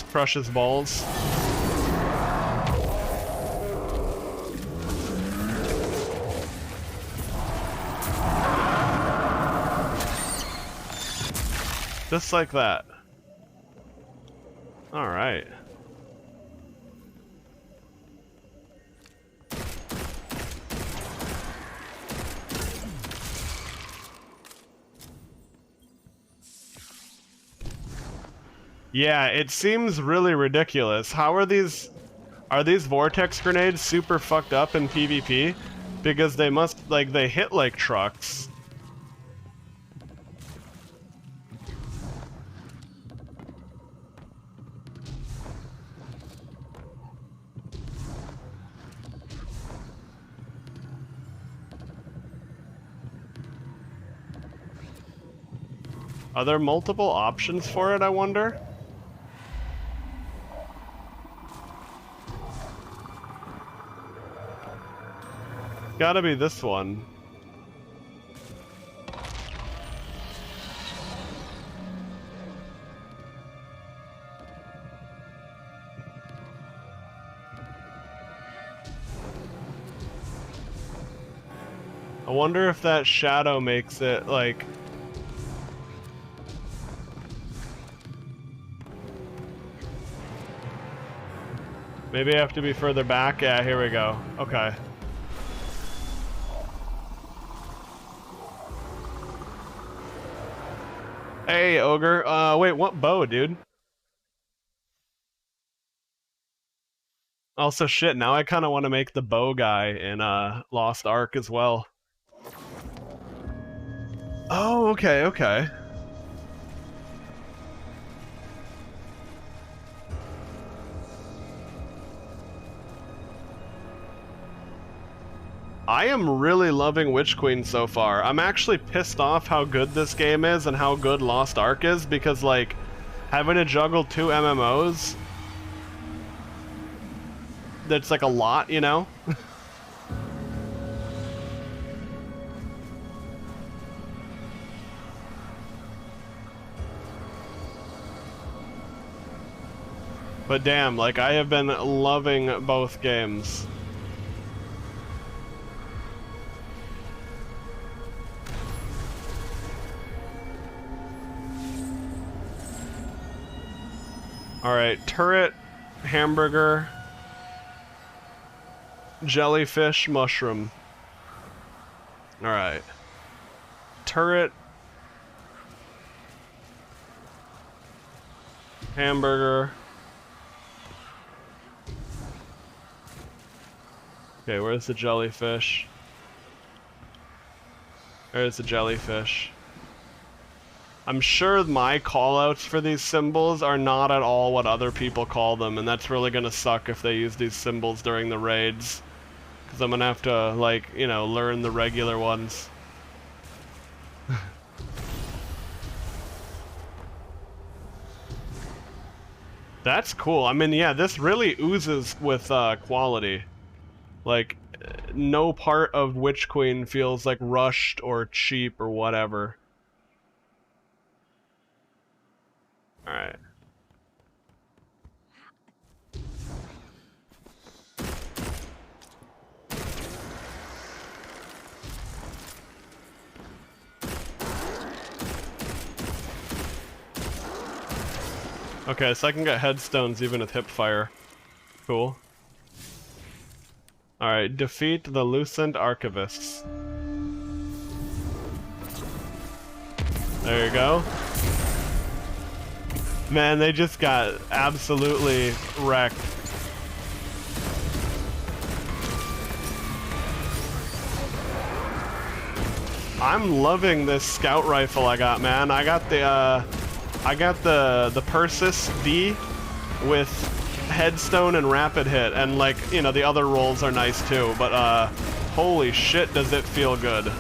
crush his balls. Just like that. Alright. Yeah, it seems really ridiculous. How are these... Are these vortex grenades super fucked up in PvP? Because they must, like, they hit like trucks. Are there multiple options for it, I wonder? Gotta be this one. I wonder if that shadow makes it, like... Maybe I have to be further back? Yeah, here we go. Okay. Hey, Ogre. Wait, what bow, dude? Also, shit, now I kind of want to make the bow guy in Lost Ark as well. Oh, okay, okay. I am really loving Witch Queen so far. I'm actually pissed off how good this game is and how good Lost Ark is, because, like, having to juggle 2 MMOs, that's like a lot, you know? But damn, like, I have been loving both games. Alright, turret, hamburger, jellyfish, mushroom. Alright. Turret, hamburger. Okay, where's the jellyfish? There's the jellyfish. I'm sure my callouts for these symbols are not at all what other people call them, and that's really gonna suck if they use these symbols during the raids. Because I'm gonna have to, like, you know, learn the regular ones. That's cool. I mean, yeah, this really oozes with quality. Like, no part of Witch Queen feels like rushed or cheap or whatever. Alright. Okay, so I can get headstones even with hip fire. Cool. Alright, defeat the Lucent Archivists. There you go. Man, they just got absolutely wrecked. I'm loving this scout rifle I got, man. I got the Persis D with headstone and rapid hit, and, like, you know, the other rolls are nice too, but holy shit does it feel good.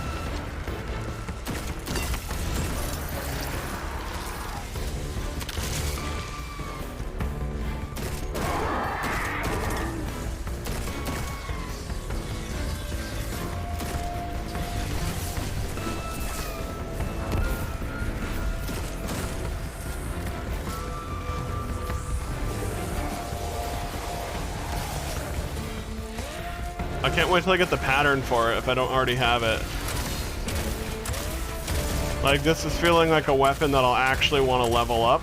I can't wait till I get the pattern for it if I don't already have it. Like, this is feeling like a weapon that I'll actually want to level up.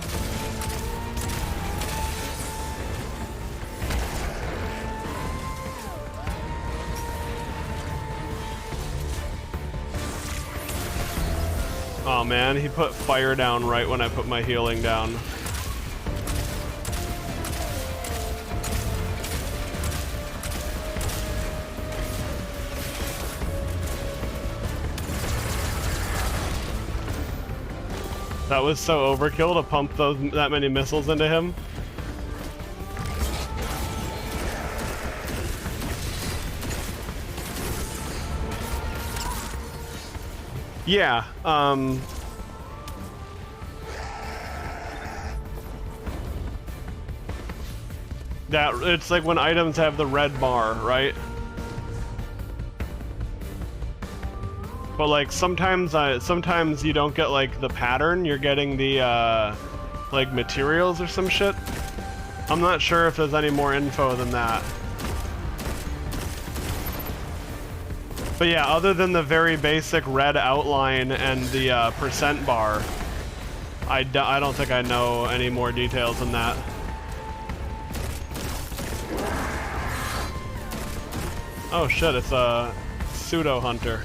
Oh man, he put fire down right when I put my healing down. That was so overkill to pump that many missiles into him. Yeah, that it's like when items have the red bar, right? But like sometimes you don't get like the pattern, you're getting the like materials or some shit. I'm not sure if there's any more info than that. But yeah, other than the very basic red outline and the percent bar, I don't think I know any more details than that. Oh shit, it's a pseudo hunter.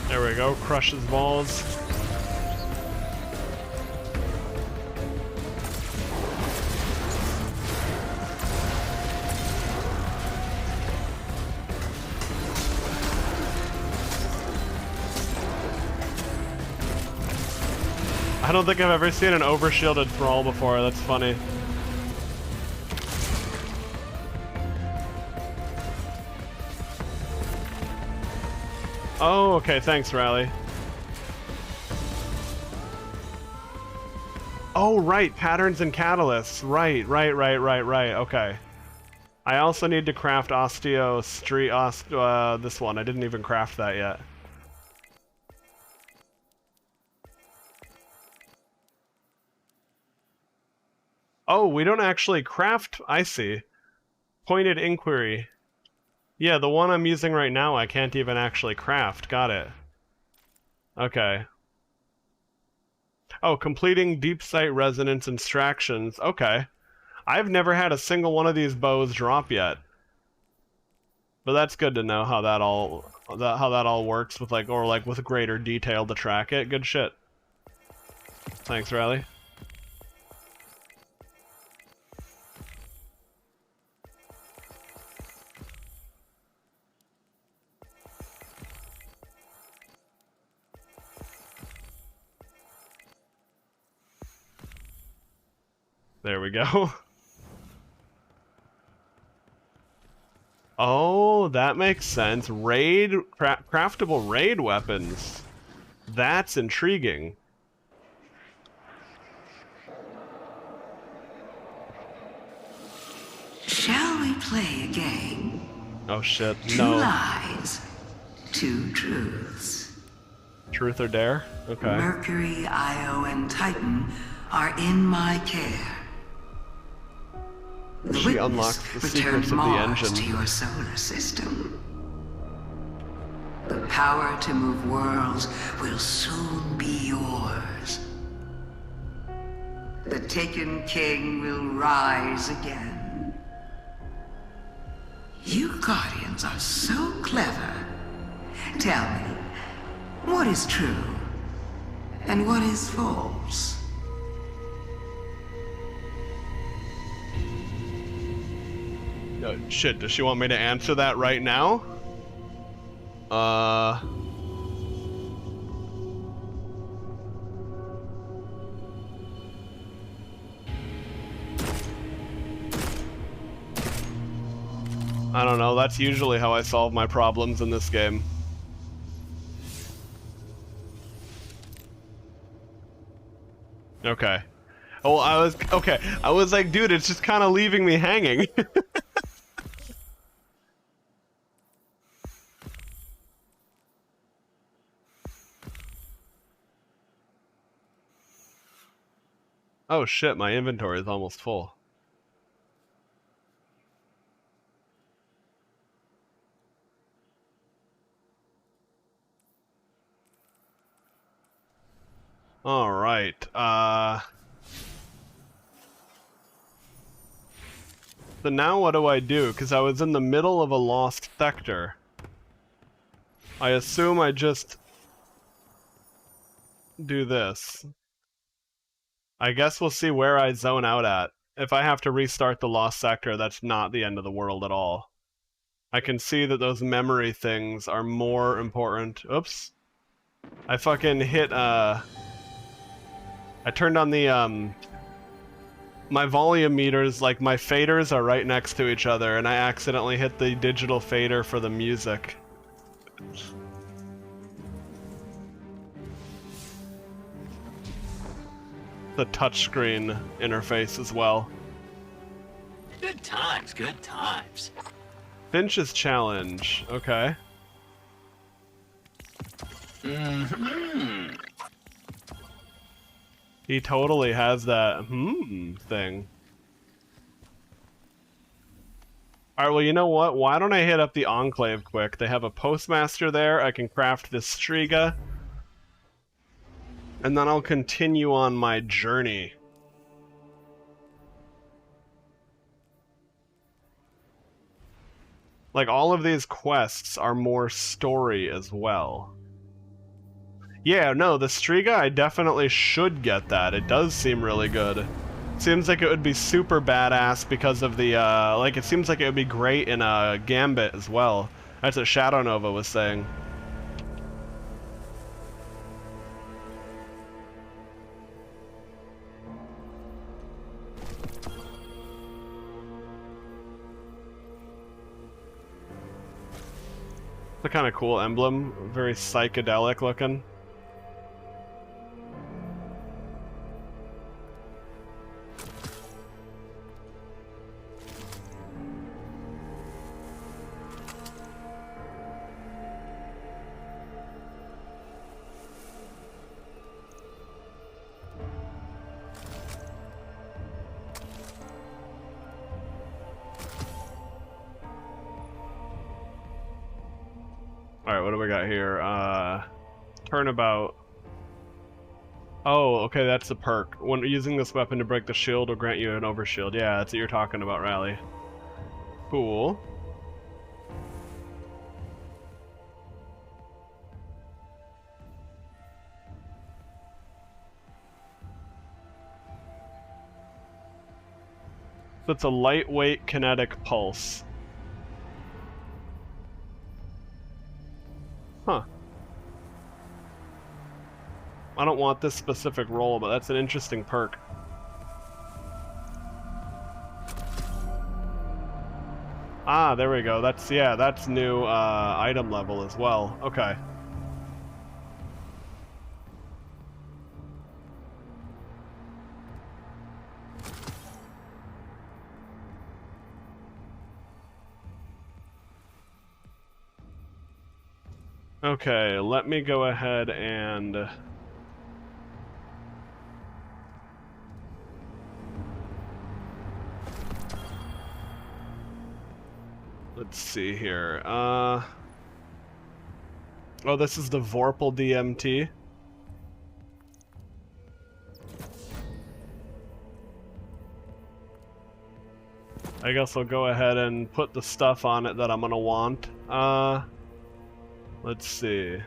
There we go, crush his balls. I don't think I've ever seen an overshielded thrall before, that's funny. Oh, okay, thanks, Rally. Oh, right, patterns and catalysts. Right, okay. I also need to craft this one. I didn't even craft that yet. Oh, we don't actually craft... I see. Pointed inquiry. Yeah, the one I'm using right now I can't even actually craft. Got it. Okay. Oh, completing deep sight resonance extractions. Okay. I've never had a single one of these bows drop yet. But that's good to know how that all works with like with greater detail to track it. Good shit. Thanks, Riley. There we go. Oh, that makes sense. Craftable raid weapons. That's intriguing. Shall we play a game? Oh shit, no. 2 lies, 2 truths. Truth or dare? Okay. Mercury, Io, and Titan are in my care. She unlocks the secrets of the engine. To your solar system. The power to move worlds will soon be yours. The Taken King will rise again. You Guardians are so clever. Tell me, what is true and what is false? Shit, does she want me to answer that right now? I don't know, that's usually how I solve my problems in this game. Okay. Oh, I was like, dude, it's just kind of leaving me hanging. Oh shit, my inventory is almost full. Alright, so now what do I do? Because I was in the middle of a lost sector. I assume I just do this. I guess we'll see where I zone out at. if I have to restart the Lost Sector, that's not the end of the world at all. I can see that those memory things are more important. Oops. I fucking hit, I turned on the, my volume meters, like my faders are right next to each other, and I accidentally hit the digital fader for the music. The touchscreen interface as well. Good times, good times. Finch's challenge, okay. Mm-hmm. He totally has that thing. Alright, well, you know what? Why don't I hit up the Enclave quick? They have a postmaster there. I can craft this Striga. And then I'll continue on my journey. Like, all of these quests are more story as well. Yeah, no, the Striga, I definitely should get that. It does seem really good. Seems like it would be super badass because of the, like, it seems like it would be great in Gambit as well. That's what Shadow Nova was saying. It's a kind of cool emblem, very psychedelic looking. Alright, what do we got here? Turnabout. Oh, okay, that's the perk. When using this weapon to break the shield will grant you an overshield. Yeah, that's what you're talking about, Rally. Cool. So it's a lightweight kinetic pulse. Huh. I don't want this specific role, but that's an interesting perk. Ah, there we go. That's, yeah, that's new item level as well. Okay. Okay, let me go ahead and... Let's see here. Oh, this is the Vorpal DMT. I guess I'll go ahead and put the stuff on it that I'm gonna want. Let's see.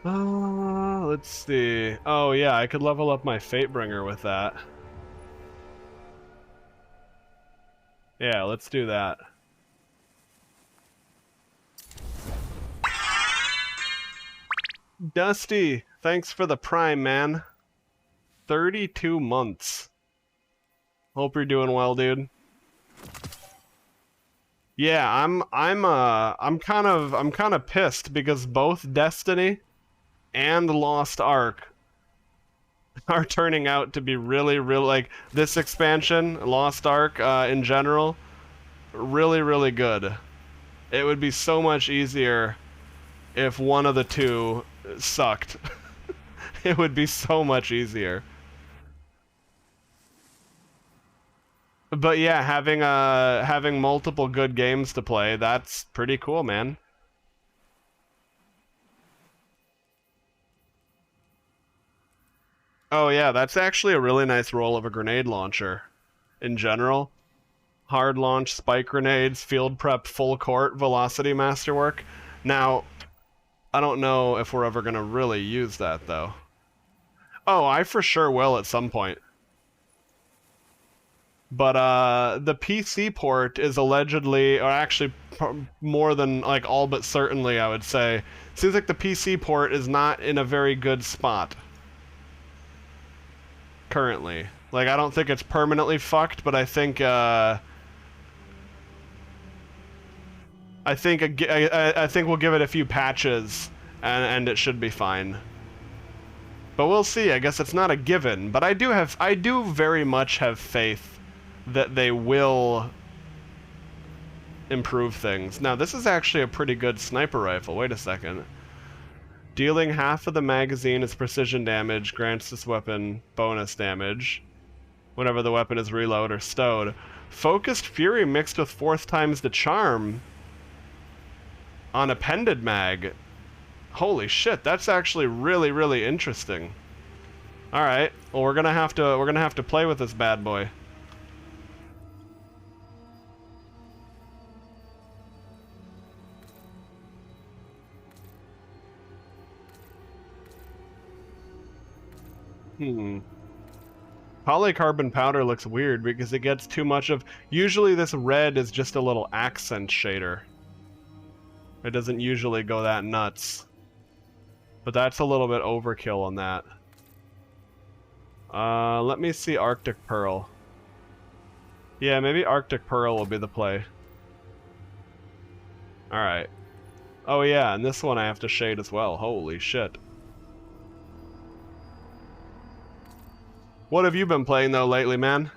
Let's see. Oh yeah, I could level up my Fatebringer with that. Yeah, let's do that. Dusty, thanks for the Prime, man. 32 months. Hope you're doing well, dude. Yeah, I'm kind of pissed because both Destiny and Lost Ark are turning out to be really, like, this expansion, Lost Ark, in general, really good. It would be so much easier if one of the two sucked. It would be so much easier. But yeah, having multiple good games to play, that's pretty cool, man. Oh yeah, that's actually a really nice roll of a grenade launcher. In general, hard launch, spike grenades, field prep, full court, velocity masterwork. Now, I don't know if we're ever gonna really use that though. Oh, I for sure will at some point. But the PC port is allegedly, or actually more than like all but certainly, I would say, seems like the PC port is not in a very good spot currently. Like, I don't think it's permanently fucked, but I think I think we'll give it a few patches and it should be fine. But we'll see. I guess it's not a given, but I do very much have faith that they will improve things. Now, this is actually a pretty good sniper rifle. Wait a second. Dealing half of the magazine as precision damage grants this weapon bonus damage whenever the weapon is reloaded or stowed. Focused Fury mixed with 4th times the charm on appended mag. Holy shit, that's actually really, really interesting. All right, well we're gonna have to play with this bad boy. Polycarbon powder looks weird because it gets too much of... Usually this red is just a little accent shader. It doesn't usually go that nuts. But that's a little bit overkill on that. Let me see Arctic Pearl. Yeah, maybe Arctic Pearl will be the play. Alright. Oh yeah, and this one I have to shade as well. Holy shit. What have you been playing though lately, man?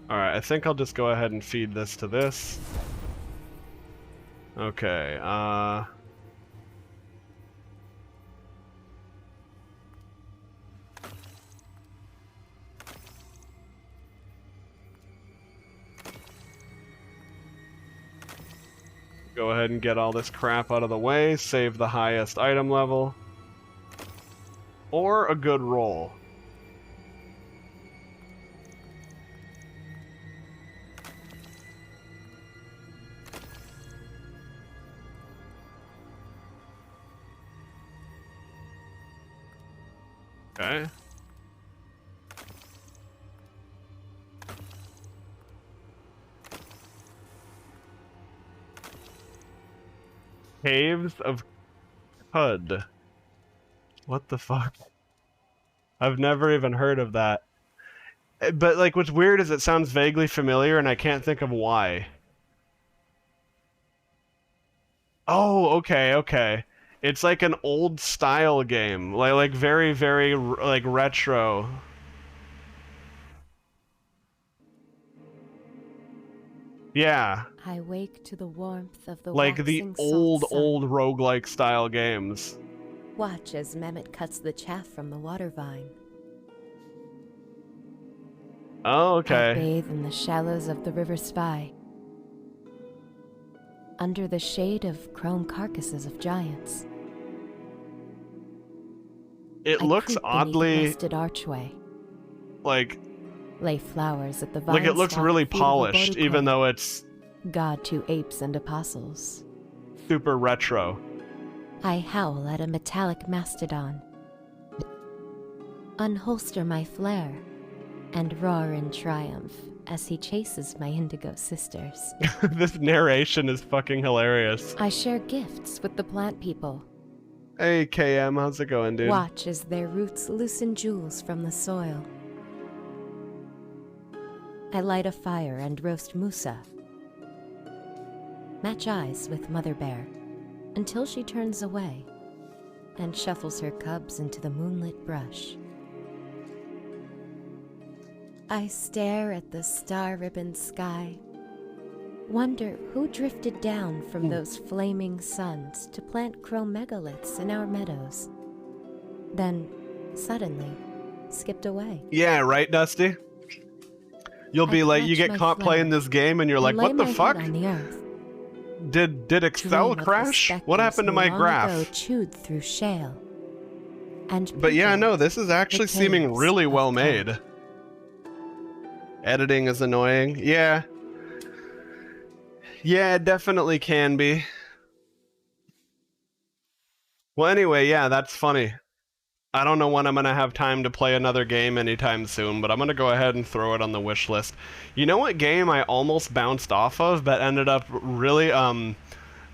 Alright, I think I'll just go ahead and feed this to this. Okay, go ahead and get all this crap out of the way, save the highest item level. Or a good roll. Okay. Caves of Cud. What the fuck? I've never even heard of that. But, like, what's weird is it sounds vaguely familiar and I can't think of why. Oh, okay, okay. It's like an old style game. Like very, very, like, retro. Yeah. I wake to the warmth of the like the waxing old, salt sun. old roguelike style games. Watch as Mehmet cuts the chaff from the water vine. Oh, I okay. bathe in the shallows of the river Spy. Under the shade of chrome carcasses of giants. It I looks creep beneath a oddly rusted archway. like Lay flowers at the vine. like it looks really polished, even though it's God to apes and apostles. super retro. I howl at a metallic mastodon. Unholster my flare and roar in triumph as he chases my indigo sisters. This narration is fucking hilarious. I share gifts with the plant people. Hey KM, how's it going, dude? Watch as their roots loosen jewels from the soil. I light a fire and roast Musa. Match eyes with Mother Bear until she turns away and shuffles her cubs into the moonlit brush. I stare at the star-ribboned sky, wonder who drifted down from those flaming suns to plant chromegaliths in our meadows, then suddenly skipped away. Yeah, right, Dusty? You'll be I like, you clutch get my caught playing flare this game and you're and like, lay what the my fuck? head on the earth. Did Excel Dream of the crash? What specters happened to who my long graph? ago chewed through shale. And But yeah, people, no, this is actually the seeming caves really of well Khem. made. Editing is annoying. Yeah. Yeah, it definitely can be. Well, anyway, yeah, that's funny. I don't know when I'm going to have time to play another game anytime soon, but I'm going to go ahead and throw it on the wish list. You know what game I almost bounced off of, but ended up really,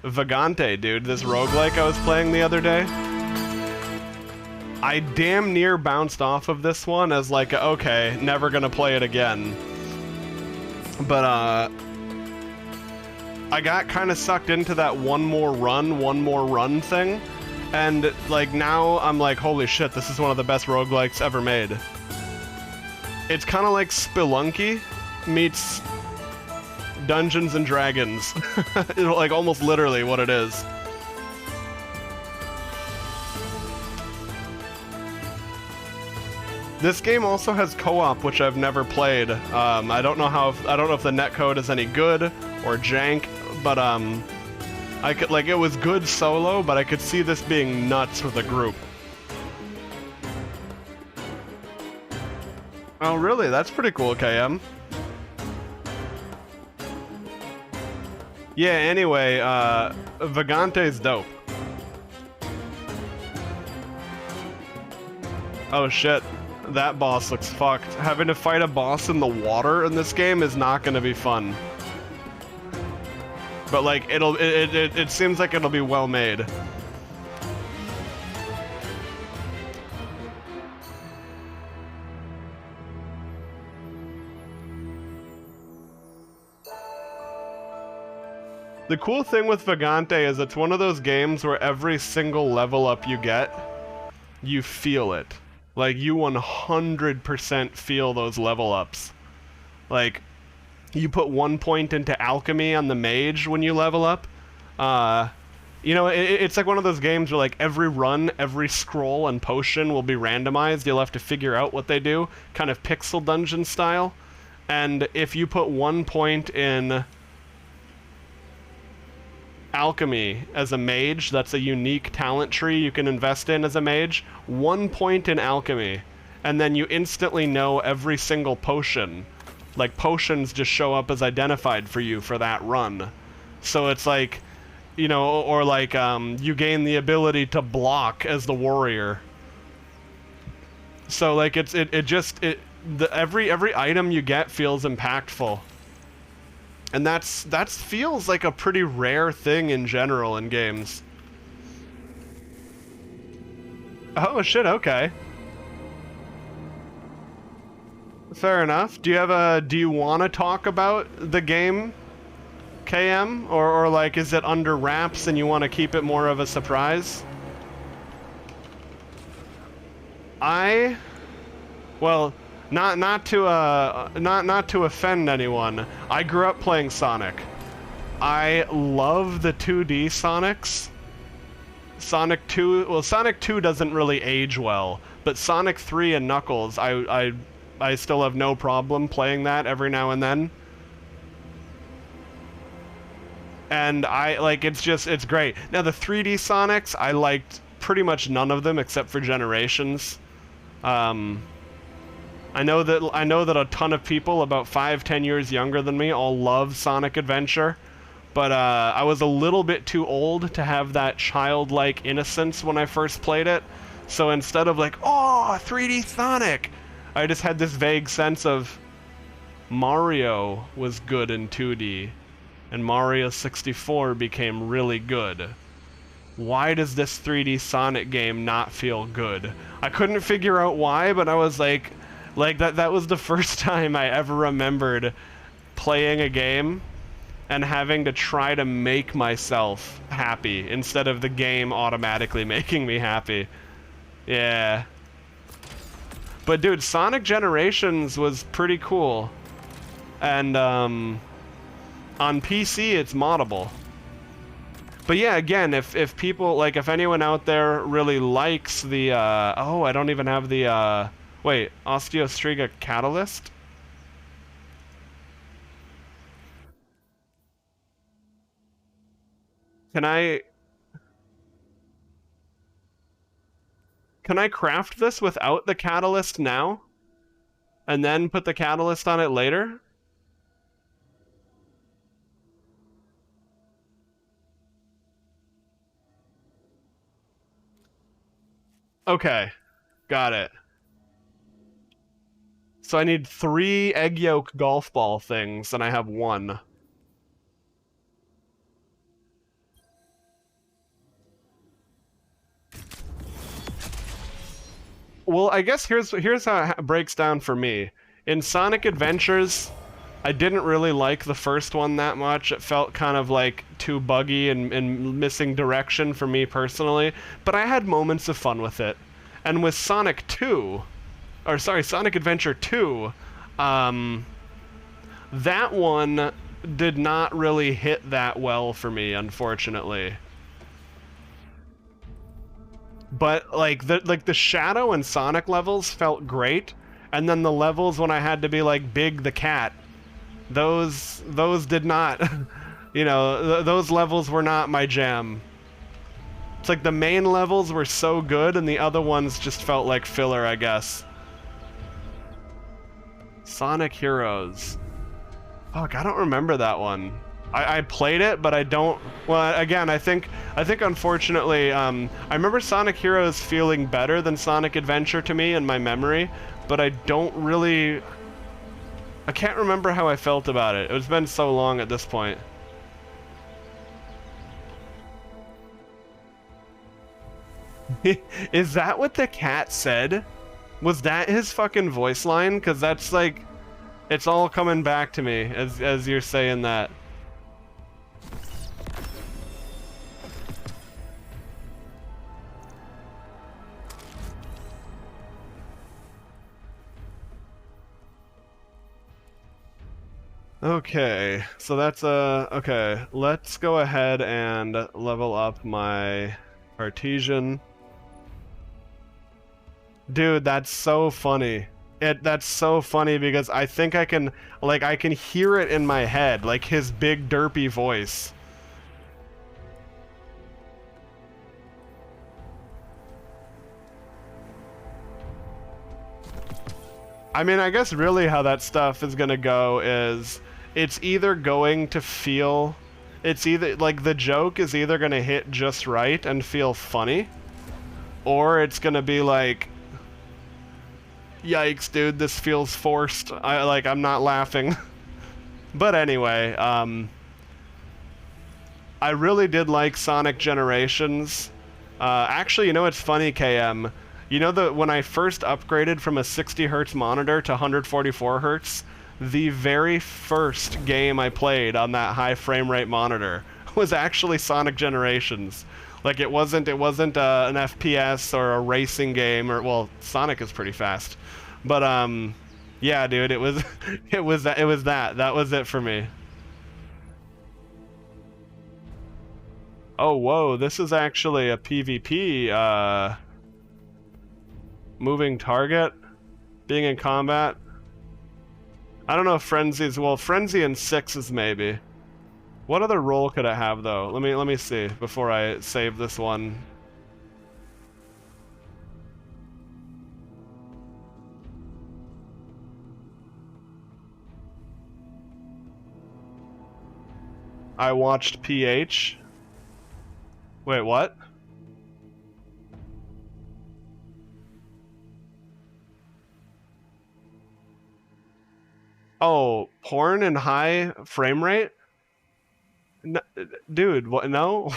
Vagante, dude. This roguelike I was playing the other day. I damn near bounced off of this one as like, okay, never gonna play it again. But, I got kind of sucked into that one more run thing. And, like, now I'm like, holy shit, this is one of the best roguelikes ever made. It's kind of like Spelunky meets Dungeons and Dragons. Like, almost literally what it is. This game also has co-op, which I've never played. I don't know if the netcode is any good or jank, but I could, like, it was good solo, but I could see this being nuts with a group. Oh, really? That's pretty cool, KM. Yeah, anyway, Vagante's dope. Oh shit, that boss looks fucked. Having to fight a boss in the water in this game is not gonna be fun. But like, it seems like it'll be well made. The cool thing with Vagante is it's one of those games where every single level up you get, you feel it. Like, you 100% feel those level ups. Like, you put 1 point into alchemy on the mage when you level up. You know, it's like one of those games where like every run, every scroll and potion will be randomized. You'll have to figure out what they do, kind of pixel dungeon style. And if you put 1 point in alchemy as a mage, that's a unique talent tree you can invest in as a mage. 1 point in alchemy, and then you instantly know every single potion. Like, potions just show up as identified for you for that run. So it's like, you know, or like, you gain the ability to block as the warrior. So like, every item you get feels impactful. And that feels like a pretty rare thing in general in games. Oh shit, okay. Fair enough. Do you want to talk about the game, KM? Or like, is it under wraps and you want to keep it more of a surprise? Well, not to offend anyone, I grew up playing Sonic. I love the 2D Sonics. Sonic 2 doesn't really age well, but Sonic 3 and Knuckles, I still have no problem playing that every now and then. And it's great. Now the 3D Sonics, I liked pretty much none of them except for Generations. I know that a ton of people about 5-10 years younger than me all love Sonic Adventure, but I was a little bit too old to have that childlike innocence when I first played it. So instead of like, oh, 3D Sonic, I just had this vague sense of Mario was good in 2D, and Mario 64 became really good. Why does this 3D Sonic game not feel good? I couldn't figure out why, but I was like that was the first time I ever remembered playing a game and having to try to make myself happy instead of the game automatically making me happy. Yeah. But dude, Sonic Generations was pretty cool. And on PC it's moddable. But yeah, again, if people, like, if anyone out there really likes the, I don't even have the, wait, Osteostriga Catalyst? Can I craft this without the catalyst now? And then put the catalyst on it later? Okay, got it. So I need 3 egg yolk golf ball things, and I have 1. Well, I guess here's how it breaks down for me. In Sonic Adventures, I didn't really like the first one that much. It felt kind of like too buggy and missing direction for me personally, but I had moments of fun with it. And with Sonic Adventure 2, that one did not really hit that well for me, unfortunately. But like the Shadow and Sonic levels felt great, and then the levels when I had to be like Big the Cat, those did not, you know, those levels were not my jam. It's like the main levels were so good, and the other ones just felt like filler, I guess. Sonic Heroes. Fuck, I don't remember that one. I played it, but I don't... Well, again, I think unfortunately, I remember Sonic Heroes feeling better than Sonic Adventure to me in my memory, but I don't really... I can't remember how I felt about it. It's been so long at this point. Is that what the cat said? Was that his fucking voice line? Because that's like... It's all coming back to me as you're saying that. Okay, so that's okay, let's go ahead and level up my Artesian. Dude, that's so funny. That's so funny because I think I can hear it in my head, like his big derpy voice. I mean, I guess really how that stuff is gonna go is it's either going to feel, it's either like the joke is either gonna hit just right and feel funny, or it's gonna be like, yikes, dude, this feels forced. I'm not laughing. But anyway, I really did like Sonic Generations. Actually, you know what's funny, KM? You know that when I first upgraded from a 60 hertz monitor to 144 hertz, the very first game I played on that high frame rate monitor was actually Sonic Generations. Like it wasn't an FPS or a racing game, or well, Sonic is pretty fast. But yeah, dude, it was that was it for me. Oh, whoa, this is actually a PvP moving target being in combat. I don't know if Frenzy's, well, Frenzy and 6s maybe. What other role could it have though? Let me see before I save this one. I watched PH. Wait, what? Oh, porn and high frame rate? No, dude, what? No?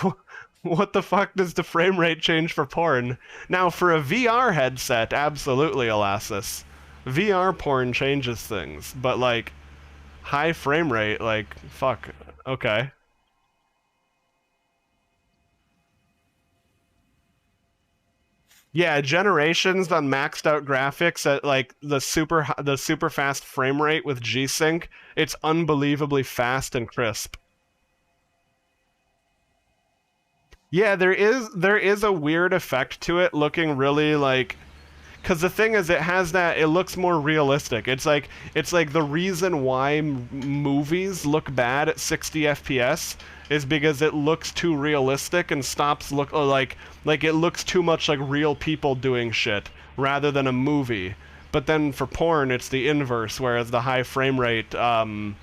What the fuck does the frame rate change for porn? Now, for a VR headset, absolutely, Elastis. VR porn changes things, but like, high frame rate, like, fuck, okay. Yeah, Generations on maxed out graphics at like the super fast frame rate with G-Sync. It's unbelievably fast and crisp. Yeah, there is a weird effect to it looking really like, Because the thing is, it has that, it looks more realistic. It's like the reason why movies look bad at 60 FPS is because it looks too realistic and stops look like it looks too much like real people doing shit rather than a movie. But then for porn, it's the inverse, whereas the high frame rate, I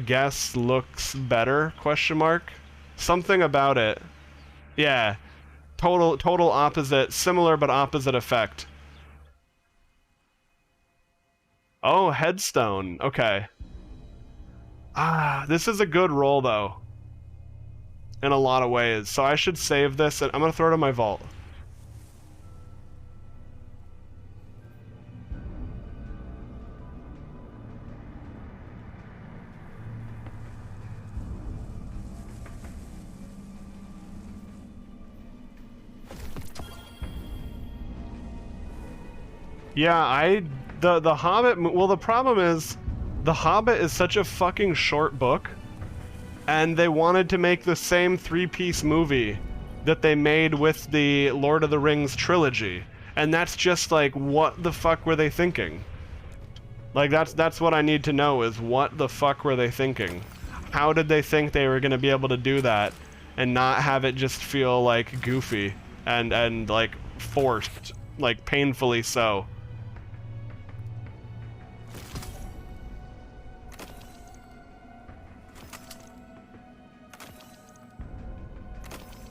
guess, looks better, question mark? Something about it. Yeah. Total opposite, similar but opposite effect. Oh, headstone. Okay. This is a good roll, though. In a lot of ways. So I should save this, and I'm gonna throw it in my vault. Yeah, the Hobbit, well, the problem is The Hobbit is such a fucking short book, and they wanted to make the same three-piece movie that they made with the Lord of the Rings trilogy, and that's just like, what the fuck were they thinking? Like, that's what I need to know, is what the fuck were they thinking? How did they think they were gonna be able to do that and not have it just feel like goofy and like forced, like painfully so?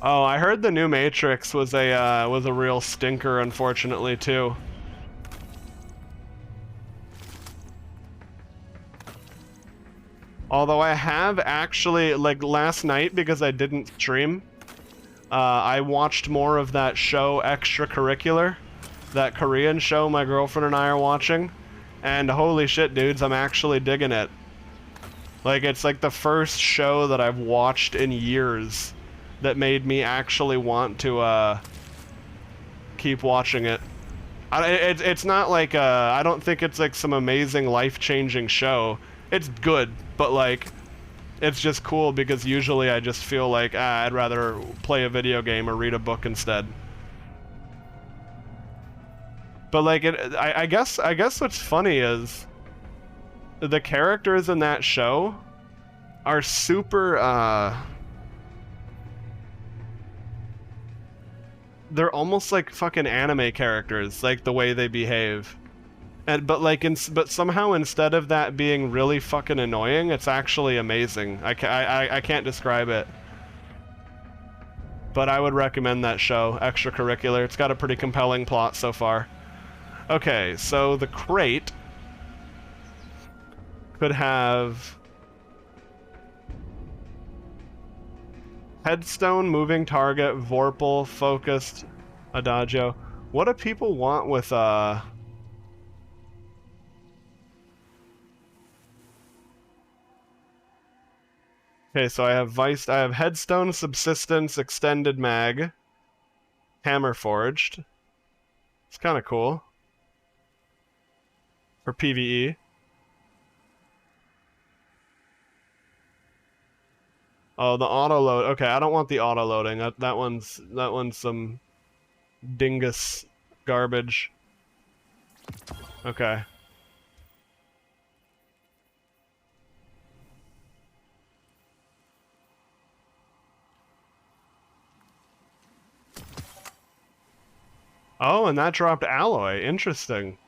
Oh, I heard the new Matrix was a real stinker, unfortunately, too. Although I have actually, like last night, because I didn't stream, I watched more of that show Extracurricular, that Korean show my girlfriend and I are watching, and holy shit, dudes, I'm actually digging it. Like, it's like the first show that I've watched in years that made me actually want to keep watching it. It's not like I don't think it's like some amazing life-changing show. It's good, but like it's just cool because usually I just feel like I'd rather play a video game or read a book instead. But like I guess what's funny is the characters in that show are super they're almost like fucking anime characters, like the way they behave. But somehow instead of that being really fucking annoying, it's actually amazing. I can't describe it. But I would recommend that show, Extracurricular. It's got a pretty compelling plot so far. Okay, so the crate could have headstone, moving target, Vorpal, focused, adagio. What do people want with Okay, so I have I have headstone, subsistence, extended mag, hammer forged. It's kind of cool for PvE. Oh, the auto load. Okay, I don't want the auto loading. That one's some dingus garbage. Okay. Oh, and that dropped alloy. Interesting.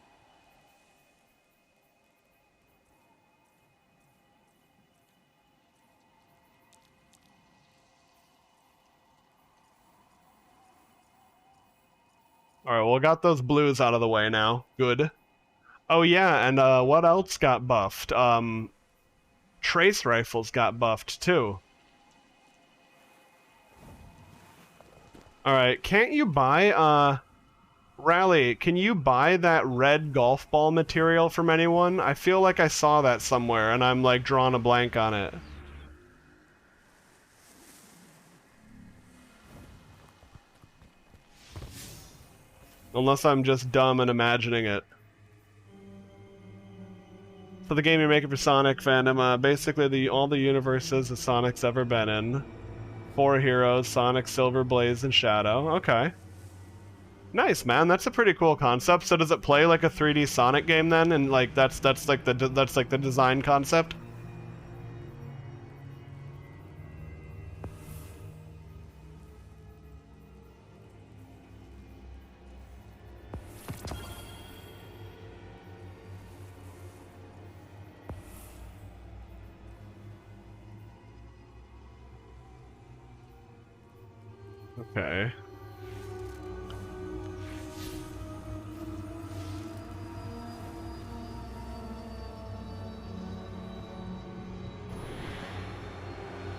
Alright, well, got those blues out of the way now. Good. Oh yeah, and what else got buffed? Trace rifles got buffed too. Alright, can't you buy, Rally, can you buy that red golf ball material from anyone? I feel like I saw that somewhere, and I'm like drawing a blank on it. Unless I'm just dumb and imagining it. So the game you're making for Sonic fandom, basically all the universes that Sonic's ever been in. 4 heroes, Sonic, Silver, Blaze, and Shadow. Okay. Nice, man. That's a pretty cool concept. So does it play like a 3D Sonic game then? And like that's like the design concept? Okay.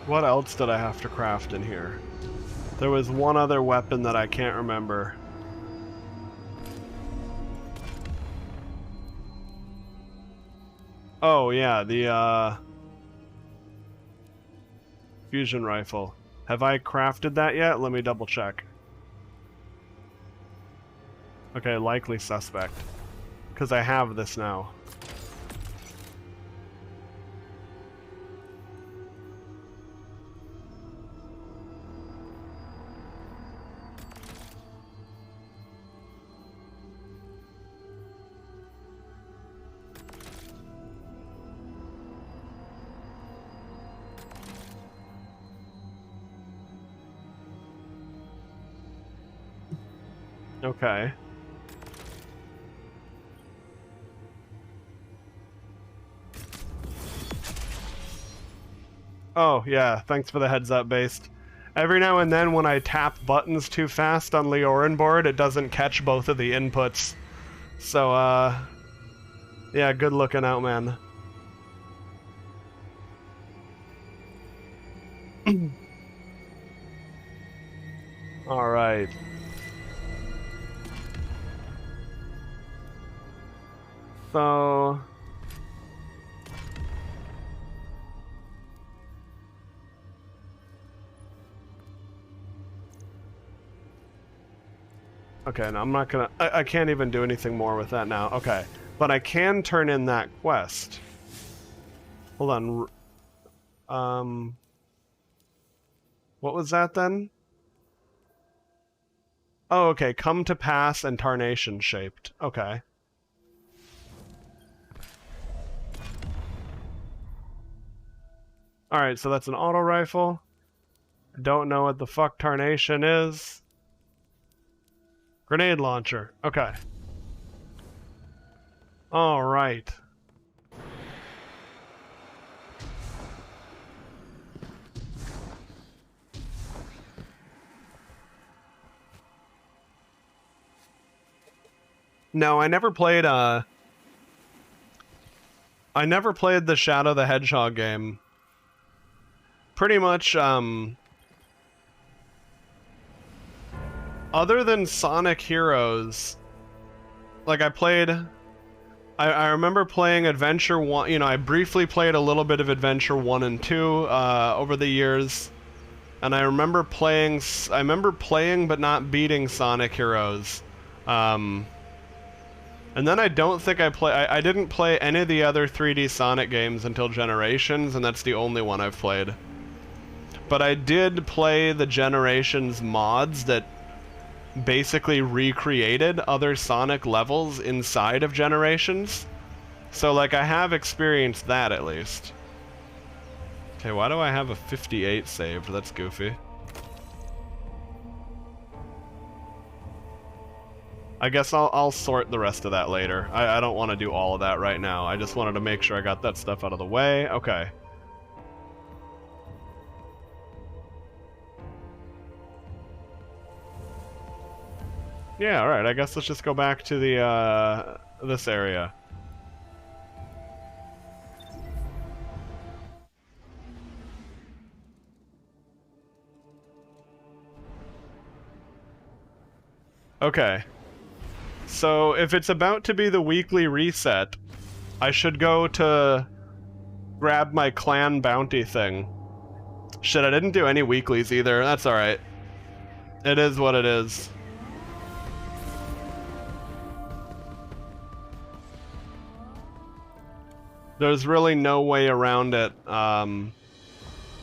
What else did I have to craft in here? There was one other weapon that I can't remember. Oh yeah, the fusion rifle. Have I crafted that yet? Let me double check. Okay, likely suspect. Because I have this now. Okay. Oh, yeah, thanks for the heads up, Based. Every now and then when I tap buttons too fast on Leorin board, it doesn't catch both of the inputs. So, yeah, good looking out, man. Alright. So... Okay, no, I'm not gonna... I can't even do anything more with that now. Okay. But I can turn in that quest. Hold on. What was that then? Oh, okay. Come to pass and tarnation shaped. Okay. Alright, so that's an auto rifle. Don't know what the fuck tarnation is. Grenade launcher. Okay. Alright. No, I never played the Shadow the Hedgehog game. Pretty much, other than Sonic Heroes, like I remember playing Adventure 1, you know, I briefly played a little bit of Adventure 1 and 2 over the years, and I remember playing but not beating Sonic Heroes. And then I don't think I didn't play any of the other 3D Sonic games until Generations, and that's the only one I've played. But I did play the Generations mods that basically recreated other Sonic levels inside of Generations. So, like, I have experienced that at least. Okay, why do I have a 58 saved? That's goofy. I guess I'll sort the rest of that later. I don't want to do all of that right now. I just wanted to make sure I got that stuff out of the way. Okay. Yeah, alright, I guess let's just go back to the, this area. Okay. So, if it's about to be the weekly reset, I should go to grab my clan bounty thing. Shit, I didn't do any weeklies either. That's alright. It is what it is. There's really no way around it,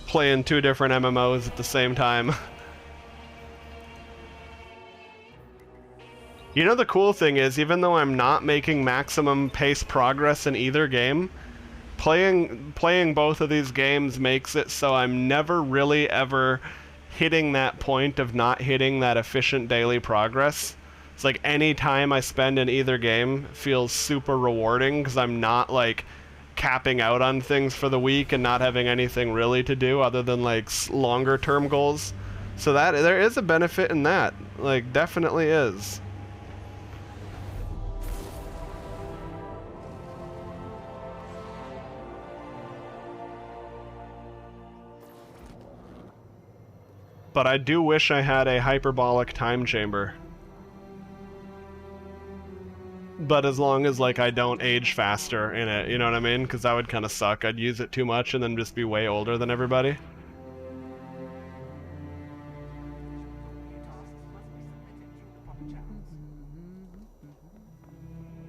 playing two different MMOs at the same time. You know, the cool thing is, even though I'm not making maximum pace progress in either game, playing both of these games makes it so I'm never really ever hitting that point of not hitting that efficient daily progress. It's like any time I spend in either game feels super rewarding because I'm not like capping out on things for the week and not having anything really to do other than like longer term goals. So that there is a benefit in that. Like, definitely is. But I do wish I had a hyperbolic time chamber. But as long as, like, I don't age faster in it, you know what I mean? Because that would kind of suck. I'd use it too much and then just be way older than everybody.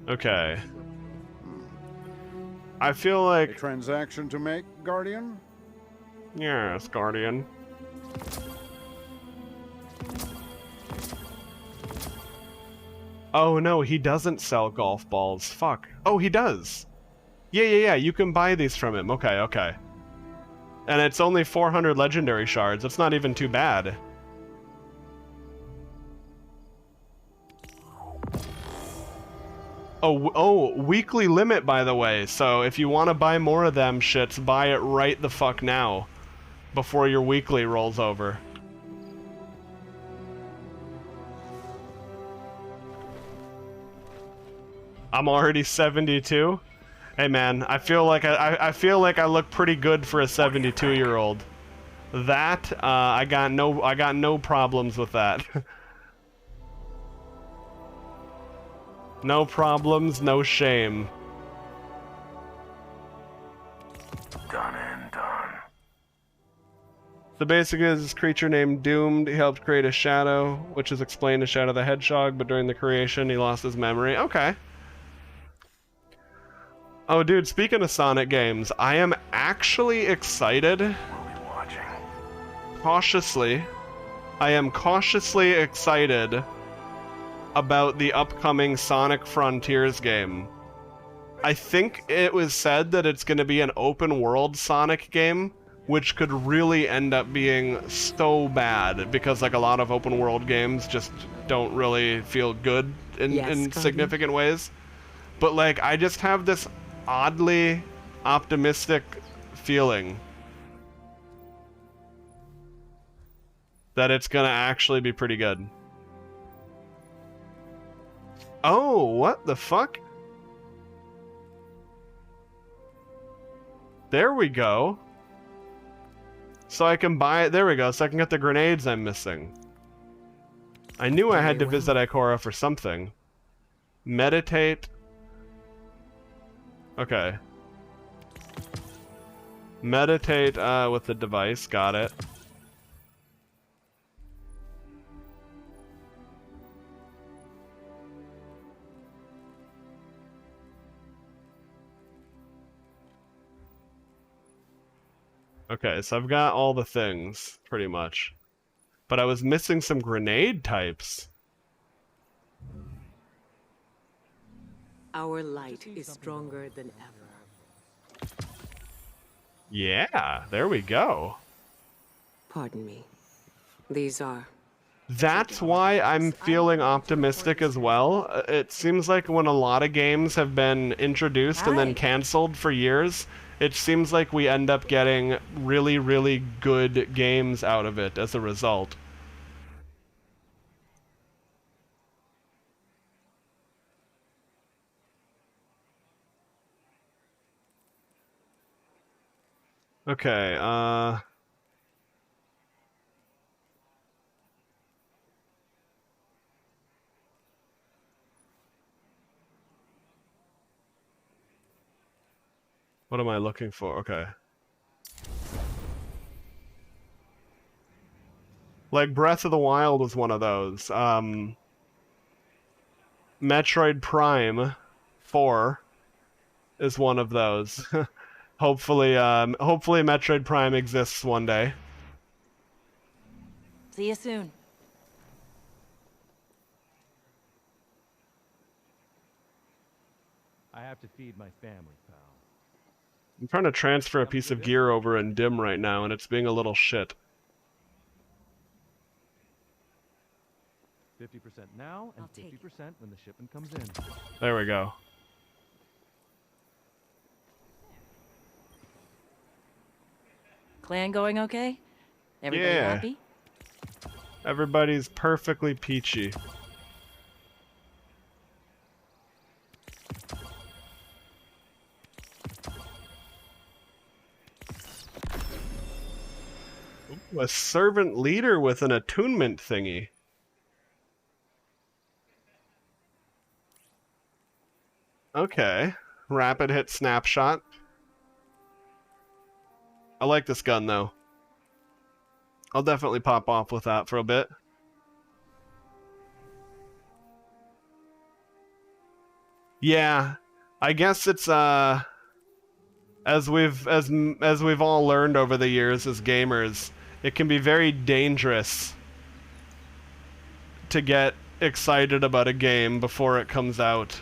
Okay. I feel like... A transaction to make, Guardian? Yes, Guardian. Oh no, he doesn't sell golf balls. Fuck. Oh, he does. Yeah, you can buy these from him. Okay, okay. And it's only 400 legendary shards. That's not even too bad. Oh, weekly limit, by the way. So if you want to buy more of them shits, buy it right the fuck now. Before your weekly rolls over. I'm already 72. Hey man, I feel like I feel like I look pretty good for a 72-year-old. That I got no problems with that. No problems, no shame. Done and done. The basic is this creature named Doomed. He helped create a shadow, which is explained as Shadow the Hedgehog, but during the creation he lost his memory. Okay. Oh, dude, speaking of Sonic games, I am actually excited. We'll be watching. Cautiously. I am cautiously excited about the upcoming Sonic Frontiers game. I think it was said that it's going to be an open world Sonic game, which could really end up being so bad because like a lot of open world games just don't really feel good in significant ways. But like I just have this oddly optimistic feeling that it's gonna actually be pretty good. Oh, what the fuck? There we go. So I can buy it. There we go. So I can get the grenades I'm missing. I knew I had to visit Ikora for something. Meditate. Okay. Meditate with the device. Got it. Okay, so I've got all the things, pretty much. But I was missing some grenade types. Our light is stronger than ever. Yeah, there we go. Pardon me. These are... That's why I'm feeling optimistic as well. It seems like when a lot of games have been introduced and then canceled for years, it seems like we end up getting really, really good games out of it as a result. Okay, what am I looking for? Okay. Like, Breath of the Wild was one of those. Metroid Prime 4 is one of those. Hopefully Metroid Prime exists one day. See you soon. I have to feed my family, pal. I'm trying to transfer a piece of gear over in dim right now, and it's being a little shit. 50% now and 50% when the shipment comes in. There we go. Clan going okay? Everybody Yeah. happy? Everybody's perfectly peachy. Ooh, a servant leader with an attunement thingy. Okay. Rapid hit snapshot. I like this gun though. I'll definitely pop off with that for a bit. Yeah, I guess it's as we've all learned over the years as gamers, it can be very dangerous to get excited about a game before it comes out.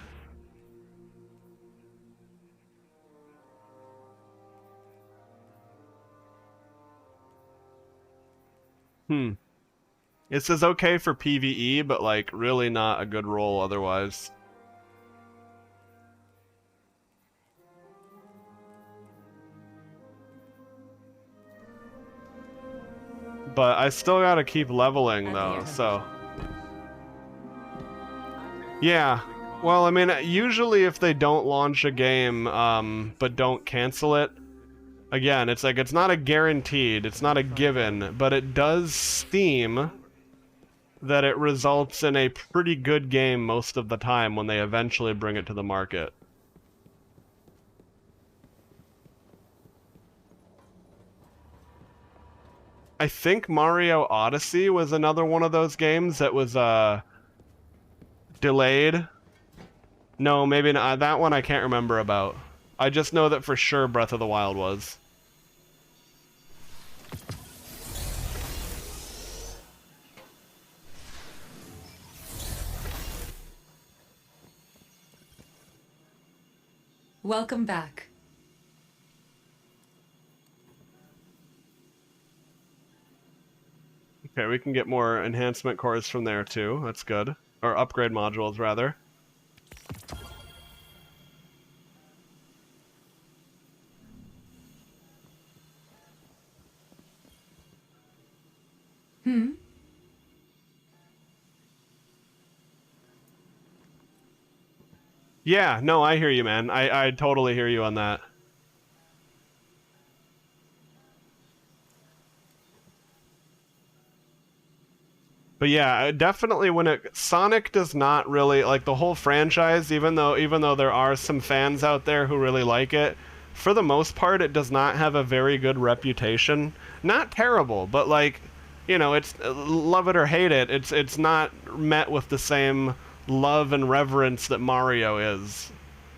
This is okay for PvE, but like really not a good role otherwise. But I still gotta keep leveling though, so. Yeah. Well, I mean, usually if they don't launch a game, but don't cancel it, again, it's like, it's not a guaranteed, it's not a given, but it does seem that it results in a pretty good game most of the time when they eventually bring it to the market. I think Mario Odyssey was another one of those games that was, delayed. No, maybe not. That one I can't remember about. I just know that for sure Breath of the Wild was. Welcome back. Okay, we can get more enhancement cores from there too. That's good. Or upgrade modules, rather. Yeah, no, I hear you, man. I totally hear you on that. But yeah, definitely Sonic does not really, like, the whole franchise, even though there are some fans out there who really like it, for the most part it does not have a very good reputation. Not terrible, but like, you know, it's love it or hate it, it's not met with the same love and reverence that Mario is.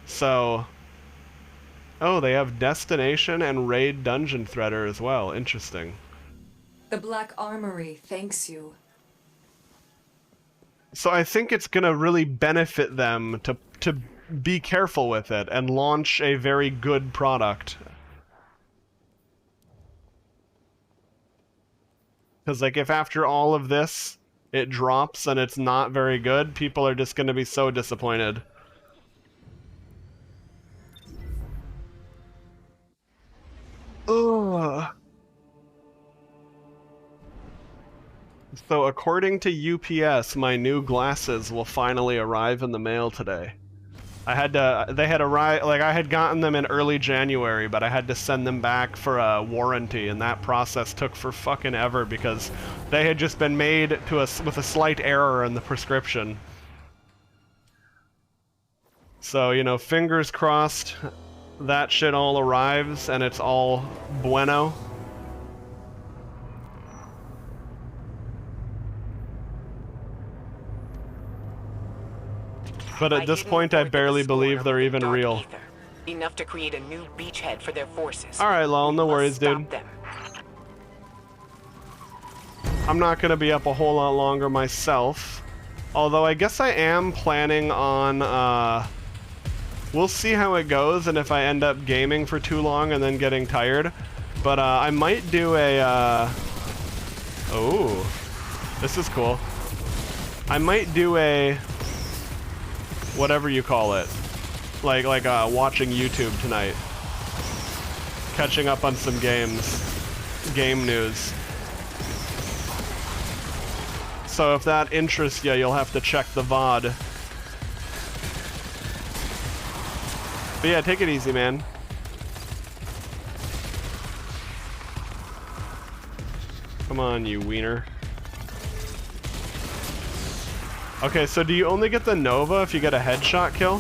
So, oh, they have Destination and Raid Dungeon Threader as well. Interesting. The Black Armory thanks you. So I think it's gonna really benefit them to be careful with it and launch a very good product. Because like, if after all of this it drops and it's not very good, people are just gonna be so disappointed. Ugh. So according to UPS, my new glasses will finally arrive in the mail today. They had arrived, like I had gotten them in early January, but I had to send them back for a warranty, and that process took for fucking ever because they had just been made with a slight error in the prescription. So, you know, fingers crossed that shit all arrives and it's all bueno. But at this point, I barely believe they're even real. Enough to create a new beachhead for their forces. Alright, lol, no worries, dude. I'm not gonna be up a whole lot longer myself. Although I guess I am planning on, We'll see how it goes, and if I end up gaming for too long and then getting tired. But I might do a... Oh, this is cool. I might do a... whatever you call it. Like watching YouTube tonight. Catching up on some games. Game news. So if that interests you, you'll have to check the VOD. But yeah, take it easy, man. Come on, you wiener. Okay, so do you only get the Nova if you get a headshot kill?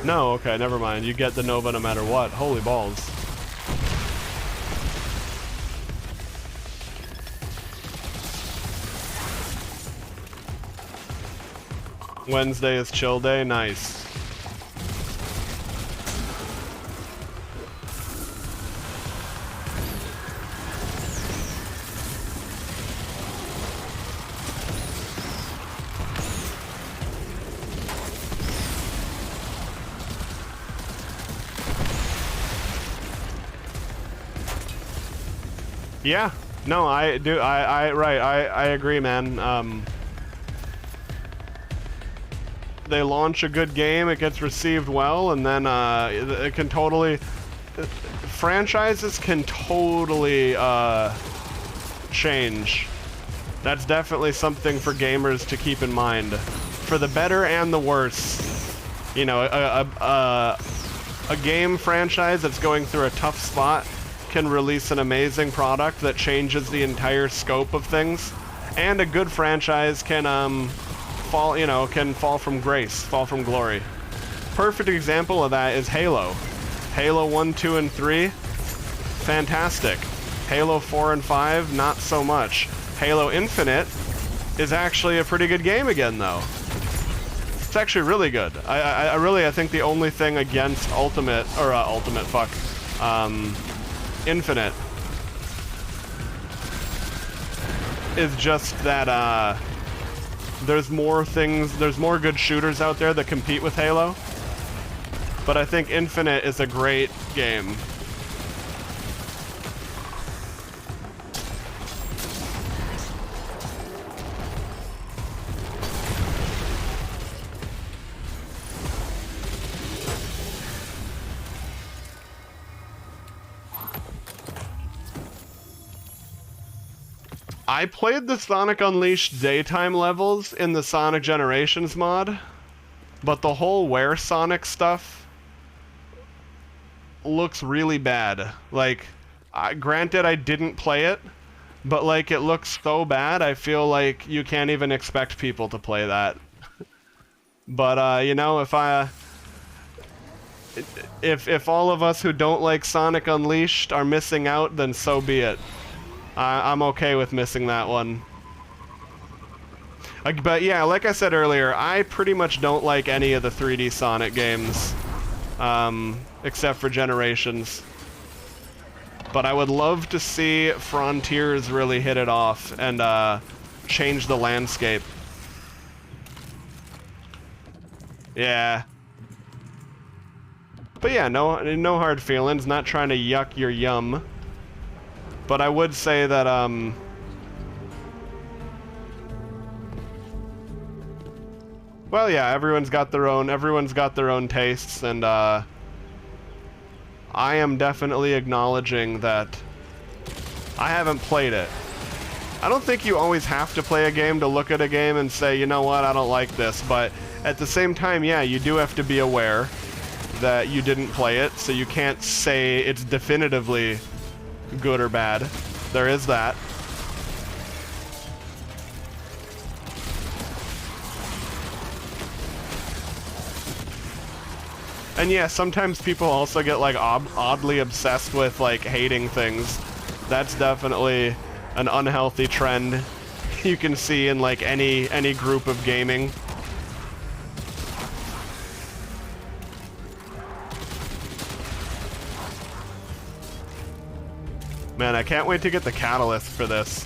No, okay, never mind. You get the Nova no matter what. Holy balls. Wednesday is chill day. Nice. Yeah, no, I agree, man. They launch a good game, it gets received well, and then it can totally... franchises can totally change. That's definitely something for gamers to keep in mind. For the better and the worse. You know, a game franchise that's going through a tough spot can release an amazing product that changes the entire scope of things, and a good franchise can fall from grace, fall from glory. Perfect example of that is Halo. Halo 1, 2, and 3, fantastic. Halo 4 and 5, not so much. Halo Infinite is actually a pretty good game again, though. It's actually really good. I think the only thing against Infinite is just that there's more good shooters out there that compete with Halo. But I think Infinite is a great game. I played the Sonic Unleashed daytime levels in the Sonic Generations mod, but the whole Where Sonic stuff looks really bad. Like, granted I didn't play it, but like it looks so bad I feel like you can't even expect people to play that. But you know, if all of us who don't like Sonic Unleashed are missing out, then so be it. I'm okay with missing that one. But yeah, like I said earlier, I pretty much don't like any of the 3D Sonic games, except for Generations. But I would love to see Frontiers really hit it off and change the landscape. Yeah. But yeah, no hard feelings, not trying to yuck your yum. But I would say that, well, yeah, everyone's got their own tastes, and, I am definitely acknowledging that I haven't played it. I don't think you always have to play a game to look at a game and say, you know what, I don't like this, but at the same time, yeah, you do have to be aware that you didn't play it, so you can't say it's definitively good or bad. There is that. And yeah, sometimes people also get like oddly obsessed with like hating things. That's definitely an unhealthy trend you can see in like any group of gaming. Man, I can't wait to get the catalyst for this.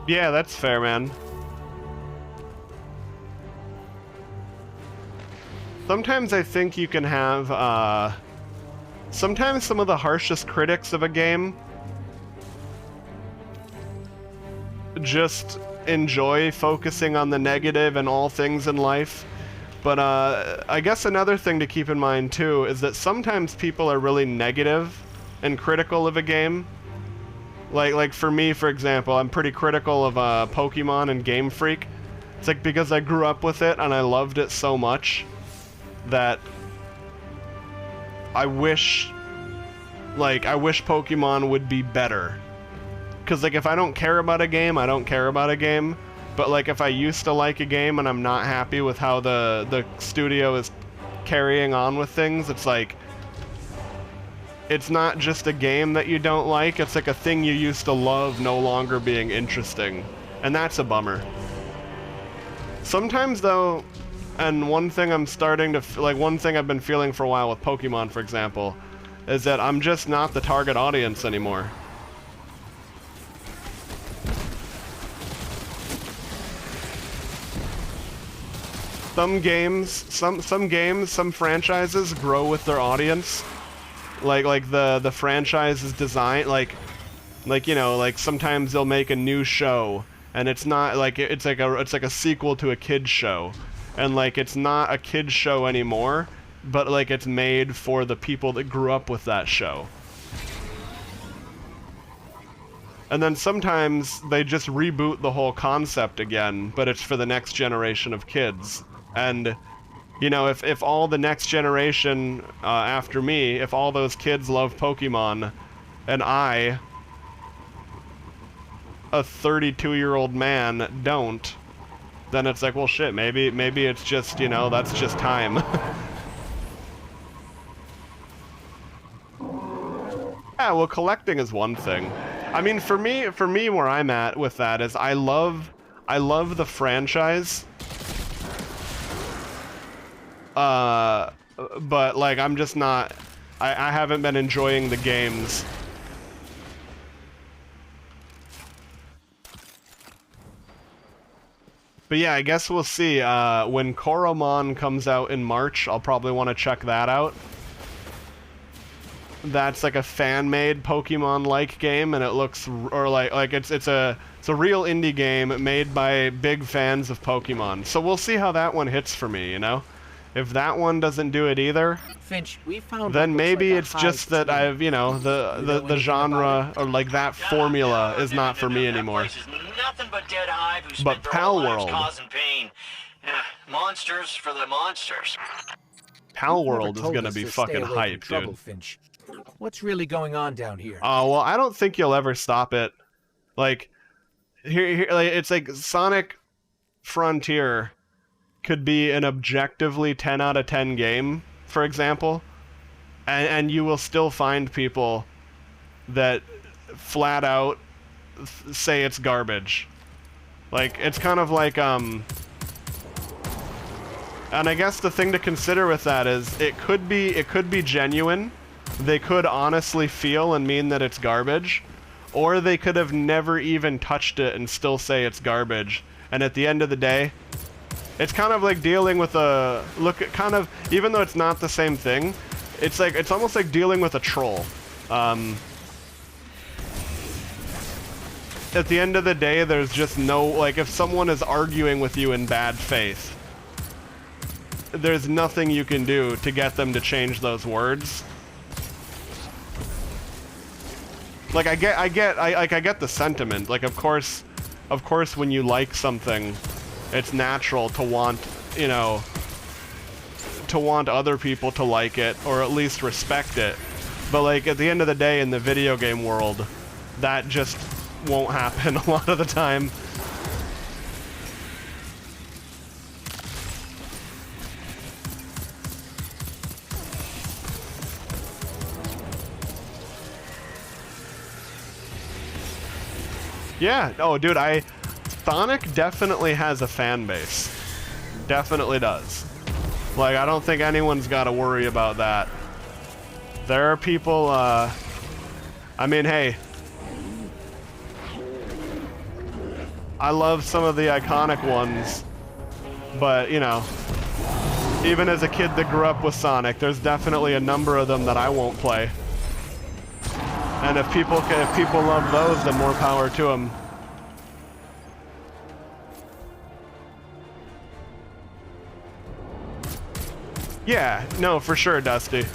Yeah, that's fair, man. Sometimes I think you can have, sometimes some of the harshest critics of a game just enjoy focusing on the negative and all things in life. But I guess another thing to keep in mind too is that sometimes people are really negative and critical of a game. Like for me, for example, I'm pretty critical of Pokemon and Game Freak. It's like because I grew up with it and I loved it so much that I wish Pokemon would be better. Because, like, if I don't care about a game, I don't care about a game. But, like, if I used to like a game and I'm not happy with how the studio is carrying on with things, it's like, it's not just a game that you don't like, it's like a thing you used to love no longer being interesting. And that's a bummer. Sometimes, though, and one thing I'm starting to, one thing I've been feeling for a while with Pokemon, for example, is that I'm just not the target audience anymore. Some games, some franchises grow with their audience. Like the franchise is designed, like you know, like sometimes they'll make a new show and it's not like it's like a sequel to a kid's show, and like it's not a kid's show anymore, but like it's made for the people that grew up with that show. And then sometimes they just reboot the whole concept again, but it's for the next generation of kids. And, you know, if all the next generation after me, if all those kids love Pokemon, and I, a 32-year-old man, don't, then it's like, well, shit, maybe it's just, you know, that's just time. Yeah, well, collecting is one thing. I mean, for me, where I'm at with that is I love the franchise. But like I'm just not. I haven't been enjoying the games. But yeah, I guess we'll see. When Koromon comes out in March, I'll probably want to check that out. That's like a fan-made Pokemon-like game, and it looks it's a real indie game made by big fans of Pokemon. So we'll see how that one hits for me, you know? If that one doesn't do it either, Finch, we found then maybe like it's just that I've, you know, the genre or like that formula is not for me anymore. Nothing but dead hive who spent But their Pal whole lives World. causing pain. Monsters for the monsters. Pal World is told us gonna be to stay fucking away from hype, trouble, dude. Finch. What's really going on down here? Oh, well, I don't think you'll ever stop it. Like, here, like, it's like Sonic Frontier could be an objectively 10 out of 10 game, for example, and you will still find people that flat out say it's garbage. Like, it's kind of like, and I guess the thing to consider with that is it could be genuine. They could honestly feel and mean that it's garbage, or they could have never even touched it and still say it's garbage. And at the end of the day, it's kind of like dealing with even though it's not the same thing, it's almost like dealing with a troll. At the end of the day, there's just no, like, if someone is arguing with you in bad faith, there's nothing you can do to get them to change those words. Like, I get the sentiment. Like, of course, when you like something, it's natural to want, you know, to want other people to like it, or at least respect it. But, like, at the end of the day, in the video game world, that just won't happen a lot of the time. Yeah, oh, dude, Sonic definitely has a fan base. Definitely does. Like, I don't think anyone's got to worry about that. There are people, I mean, hey. I love some of the iconic ones, but you know, even as a kid that grew up with Sonic, there's definitely a number of them that I won't play. And if people love those, then more power to them. Yeah, no, for sure, Dusty.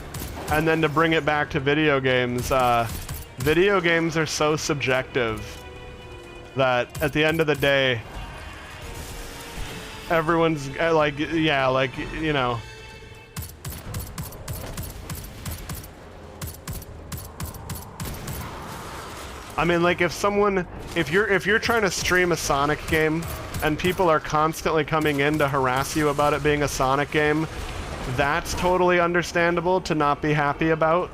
And then to bring it back to video games, video games are so subjective that at the end of the day, everyone's like, yeah, like, you know. I mean, like, if you're trying to stream a Sonic game and people are constantly coming in to harass you about it being a Sonic game, that's totally understandable to not be happy about.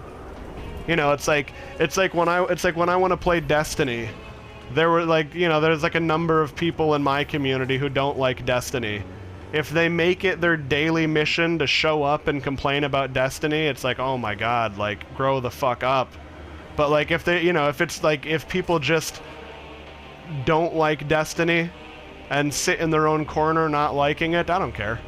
You know, it's like when I want to play Destiny, there were like, you know, there's like a number of people in my community who don't like Destiny. If they make it their daily mission to show up and complain about Destiny, it's like, oh my god, like, grow the fuck up. But like, if they, you know, if it's like, if people just don't like Destiny and sit in their own corner not liking it, I don't care.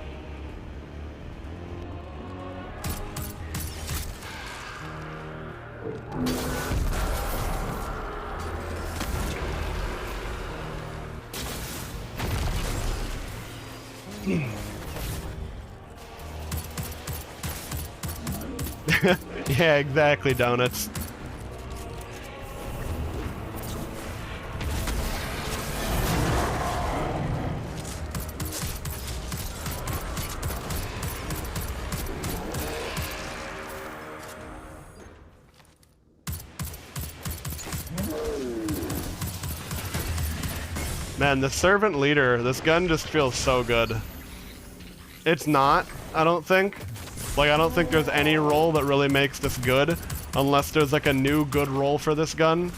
Yeah, exactly, Donuts. Man, the Servant Leader, this gun just feels so good. It's not, I don't think. Like, I don't think there's any role that really makes this good, unless there's like a new good role for this gun.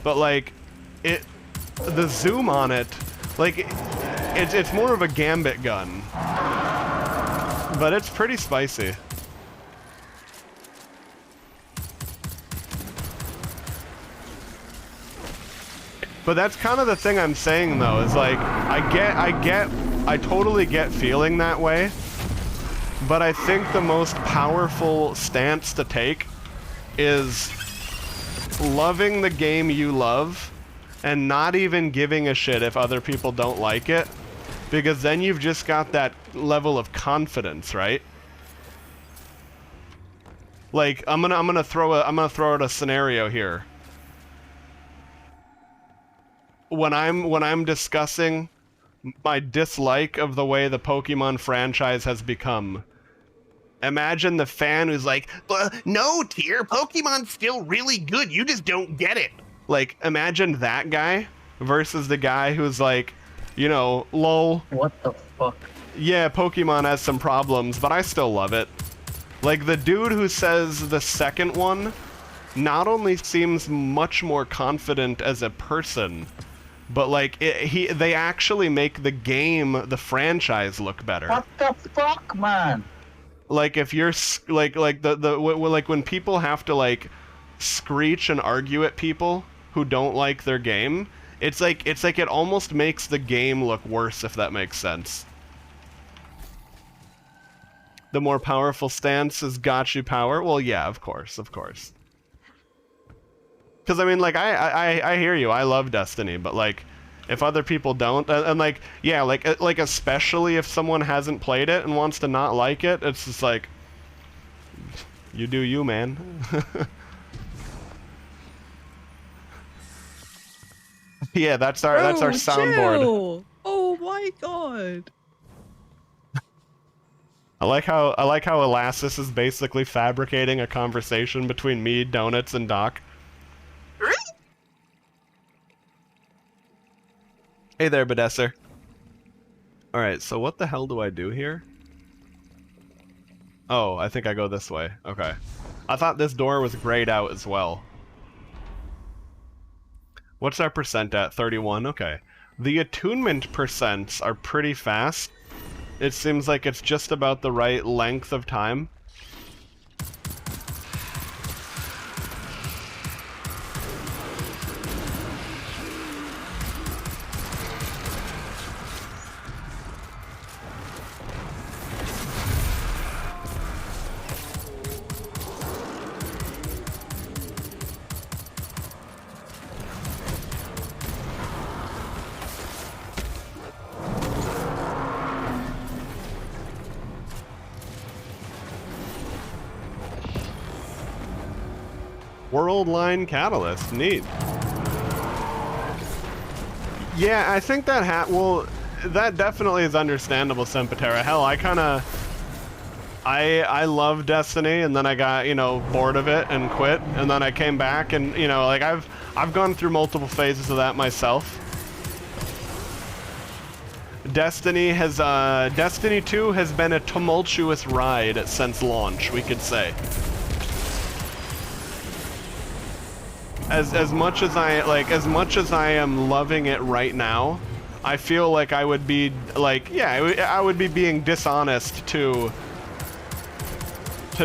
But like, the zoom on it, like, it's more of a gambit gun. But it's pretty spicy. But that's kind of the thing I'm saying, though, is like, I totally get feeling that way, but I think the most powerful stance to take is loving the game you love and not even giving a shit if other people don't like it, because then you've just got that level of confidence, right? Like, I'm gonna throw out a scenario here. When I'm discussing my dislike of the way the Pokemon franchise has become, imagine the fan who's like, no, Tier, Pokemon's still really good, you just don't get it. Like, imagine that guy versus the guy who's like, you know, lol. What the fuck? Yeah, Pokemon has some problems, but I still love it. Like, the dude who says the second one not only seems much more confident as a person, but like, they actually make the game, the franchise, look better. What the fuck, man? Like, if you're like when people have to like screech and argue at people who don't like their game, it's like it almost makes the game look worse, if that makes sense. The more powerful stance is got you power. Well, yeah, of course. Because I mean, like, I hear you. I love Destiny, but like, if other people don't, and like, yeah, like especially if someone hasn't played it and wants to not like it, it's just like, you do you, man. Yeah, that's our soundboard. Chill. Oh my god. I like how Elastis is basically fabricating a conversation between me, Donuts, and Doc. Hey there, Badesser. Alright, so what the hell do I do here? Oh, I think I go this way. Okay. I thought this door was grayed out as well. What's our percent at? 31? Okay. The attunement percents are pretty fast. It seems like it's just about the right length of time. World line catalyst, neat. Yeah, I think that well, that definitely is understandable, Sempatera. Hell, I love Destiny, and then I got, you know, bored of it and quit, and then I came back, and, you know, like, I've gone through multiple phases of that myself. Destiny 2 has been a tumultuous ride since launch, we could say. As much as I am loving it right now, I feel like I would be, like, yeah, I would be being dishonest to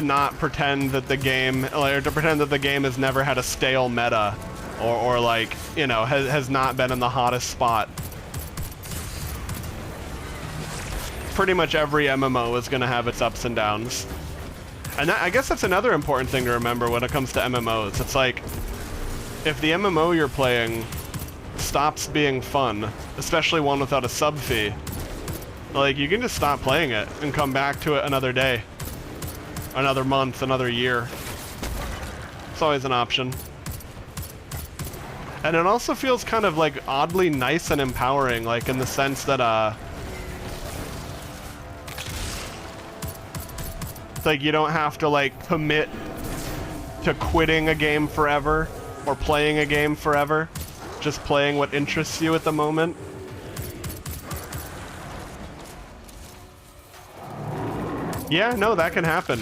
not pretend that the game, or to pretend that the game has never had a stale meta, or like, you know, has not been in the hottest spot. Pretty much every MMO is going to have its ups and downs. And I guess that's another important thing to remember when it comes to MMOs. It's like, if the MMO you're playing stops being fun, especially one without a sub fee, like, you can just stop playing it and come back to it another day, another month, another year. It's always an option. And it also feels kind of like oddly nice and empowering, like in the sense that it's like you don't have to like commit to quitting a game forever or playing a game forever, just playing what interests you at the moment. Yeah, no, that can happen.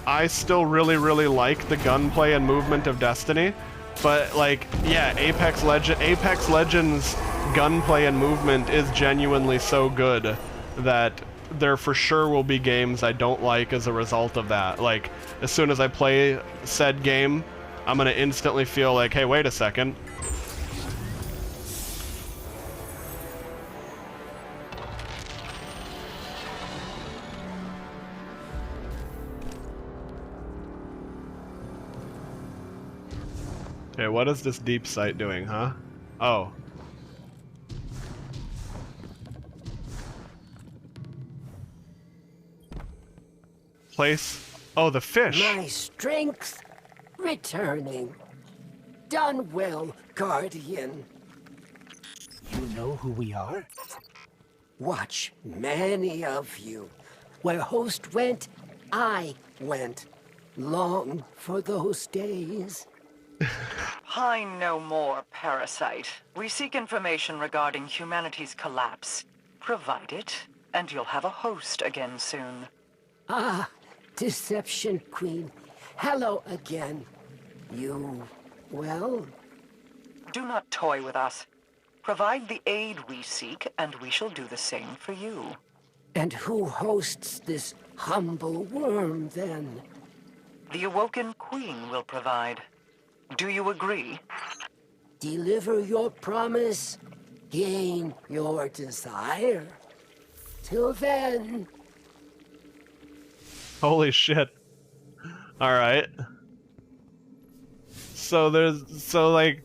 I still really, really like the gunplay and movement of Destiny, but like, yeah, Apex Legends gunplay and movement is genuinely so good that there for sure will be games I don't like as a result of that. Like, as soon as I play said game, I'm gonna instantly feel like, hey, wait a second. Okay, what is this deep sight doing, huh? Oh. Place. Oh, the fish. My strength returning. Done well, Guardian. You know who we are? Watch many of you. Where host went, I went. Long for those days. Pine no more, Parasite. We seek information regarding humanity's collapse. Provide it, and you'll have a host again soon. Ah, Deception Queen. Hello again. You, well? Do not toy with us. Provide the aid we seek, and we shall do the same for you. And who hosts this humble worm, then? The Awoken Queen will provide. Do you agree? Deliver your promise, gain your desire. Till then... Holy shit. Alright. So like,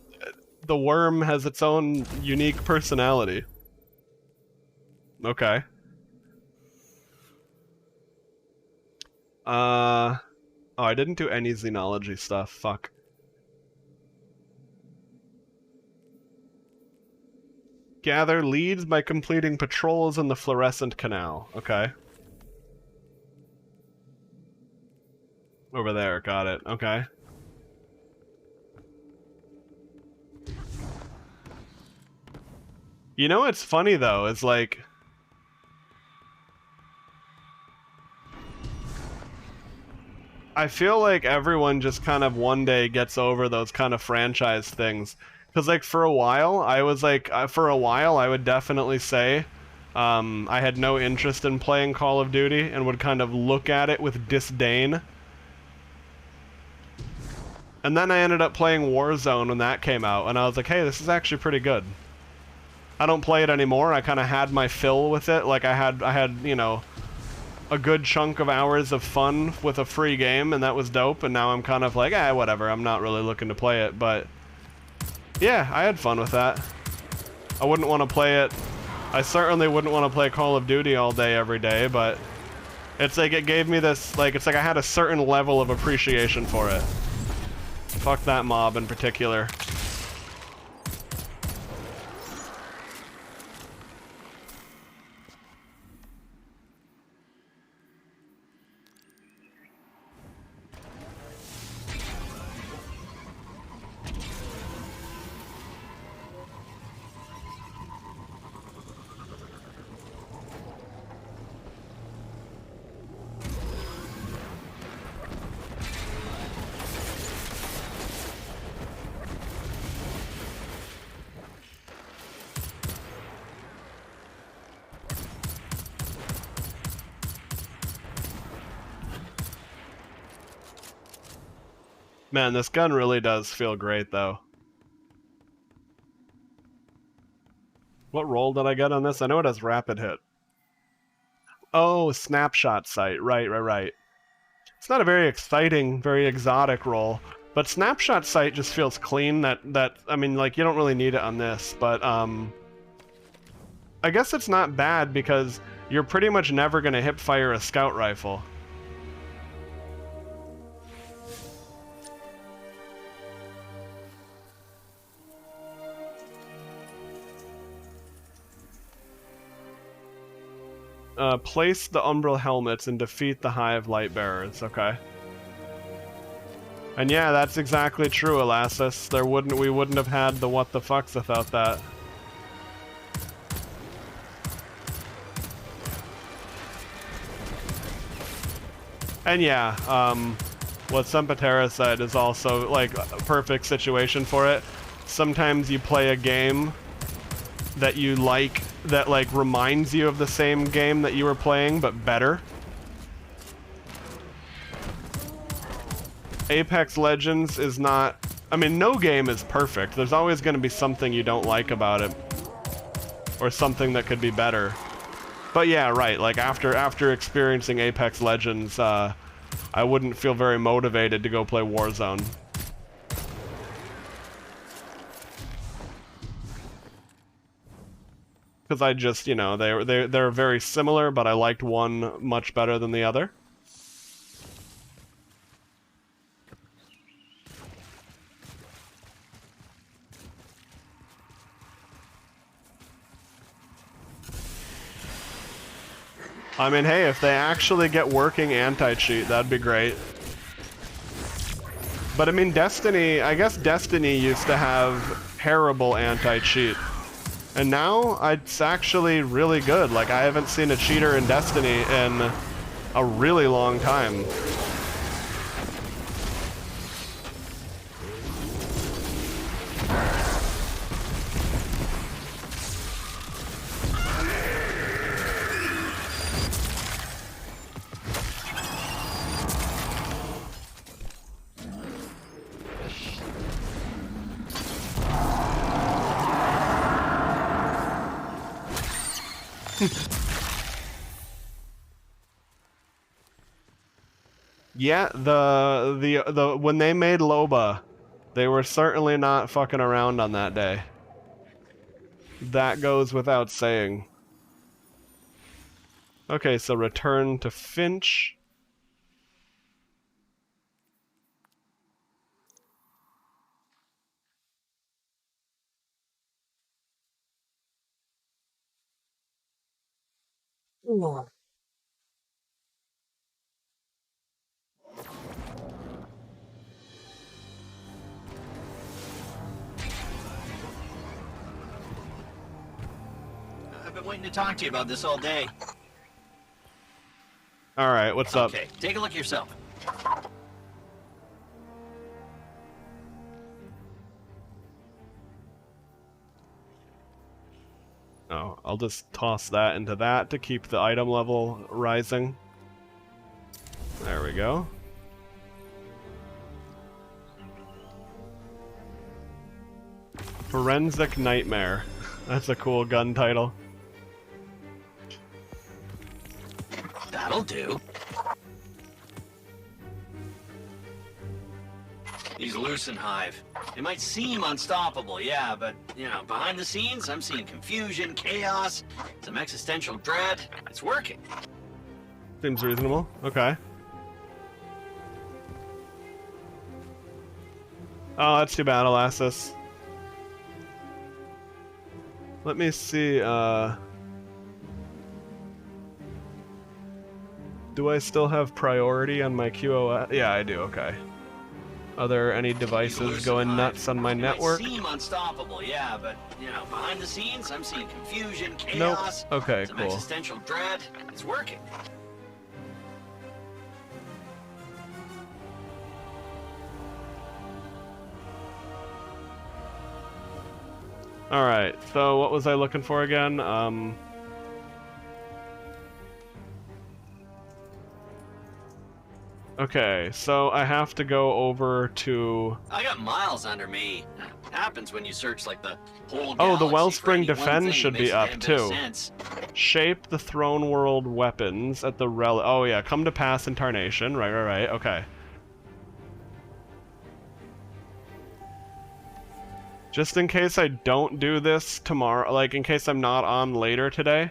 the worm has its own unique personality. Okay. Oh, I didn't do any xenology stuff, fuck. Gather leads by completing patrols in the fluorescent canal. Okay. Over there, got it. Okay. You know what's funny though, is like... I feel like everyone just kind of one day gets over those kind of franchise things. Because, like, for a while, I was like, I would definitely say I had no interest in playing Call of Duty and would kind of look at it with disdain. And then I ended up playing Warzone when that came out, and I was like, hey, this is actually pretty good. I don't play it anymore. I kind of had my fill with it. Like, I had, you know, a good chunk of hours of fun with a free game, and that was dope, and now I'm kind of like, whatever, I'm not really looking to play it, but... yeah, I had fun with that. I wouldn't want to play it. I certainly wouldn't want to play Call of Duty all day, every day, but it's like it gave me this, like, it's like I had a certain level of appreciation for it. Fuck that mob in particular. Man, this gun really does feel great, though. What roll did I get on this? I know it has rapid hit. Oh, snapshot sight. Right. It's not a very exciting, very exotic roll, but snapshot sight just feels clean. I mean, like, you don't really need it on this, but I guess it's not bad because you're pretty much never going to hip fire a scout rifle. Place the umbral helmets and defeat the hive light bearers. Okay. And yeah, that's exactly true, Elassus. We wouldn't have had the what the fucks without that. And yeah, what Sempatera said is also like a perfect situation for it. Sometimes you play a game that you like that like reminds you of the same game that you were playing but better. Apex Legends is not, I mean, no game is perfect. There's always going to be something you don't like about it or something that could be better. But yeah, right, like after experiencing Apex Legends, I wouldn't feel very motivated to go play Warzone. Because I just, you know, they're very similar, but I liked one much better than the other. I mean, hey, if they actually get working anti-cheat, that'd be great. But I mean, Destiny, I guess Destiny used to have terrible anti-cheat. And now, it's actually really good. Like, I haven't seen a cheater in Destiny in a really long time. Yeah, the when they made Loba, they were certainly not fucking around on that day. That goes without saying. Okay, so return to Finch. Ooh. I've been waiting to talk to you about this all day. Alright, what's up? Okay, take a look yourself. Oh, I'll just toss that into that to keep the item level rising. There we go. Forensic Nightmare. That's a cool gun title. That'll do. These Lucent Hive. They might seem unstoppable, yeah, but, you know, behind the scenes, I'm seeing confusion, chaos, some existential dread. It's working. Seems reasonable. Okay. Oh, that's too bad, Elastis. Let me see, do I still have priority on my QoS? Yeah, I do, okay. Are there any devices going nuts on my network? It might seem unstoppable, yeah, but, you know, behind the scenes, I'm seeing confusion, Nope. chaos, Okay, some cool. existential dread. It's working. Alright, so what was I looking for again? Okay, so I have to go over to... I got miles under me. Happens when you search like the whole Oh, the galaxy Wellspring for any one Defense thing should that be makes a up, damn bit of too. sense. Shape the Throne World weapons at the relic. Oh yeah, come to pass in Tarnation. Right, okay. Just in case I don't do this tomorrow, like in case I'm not on later today,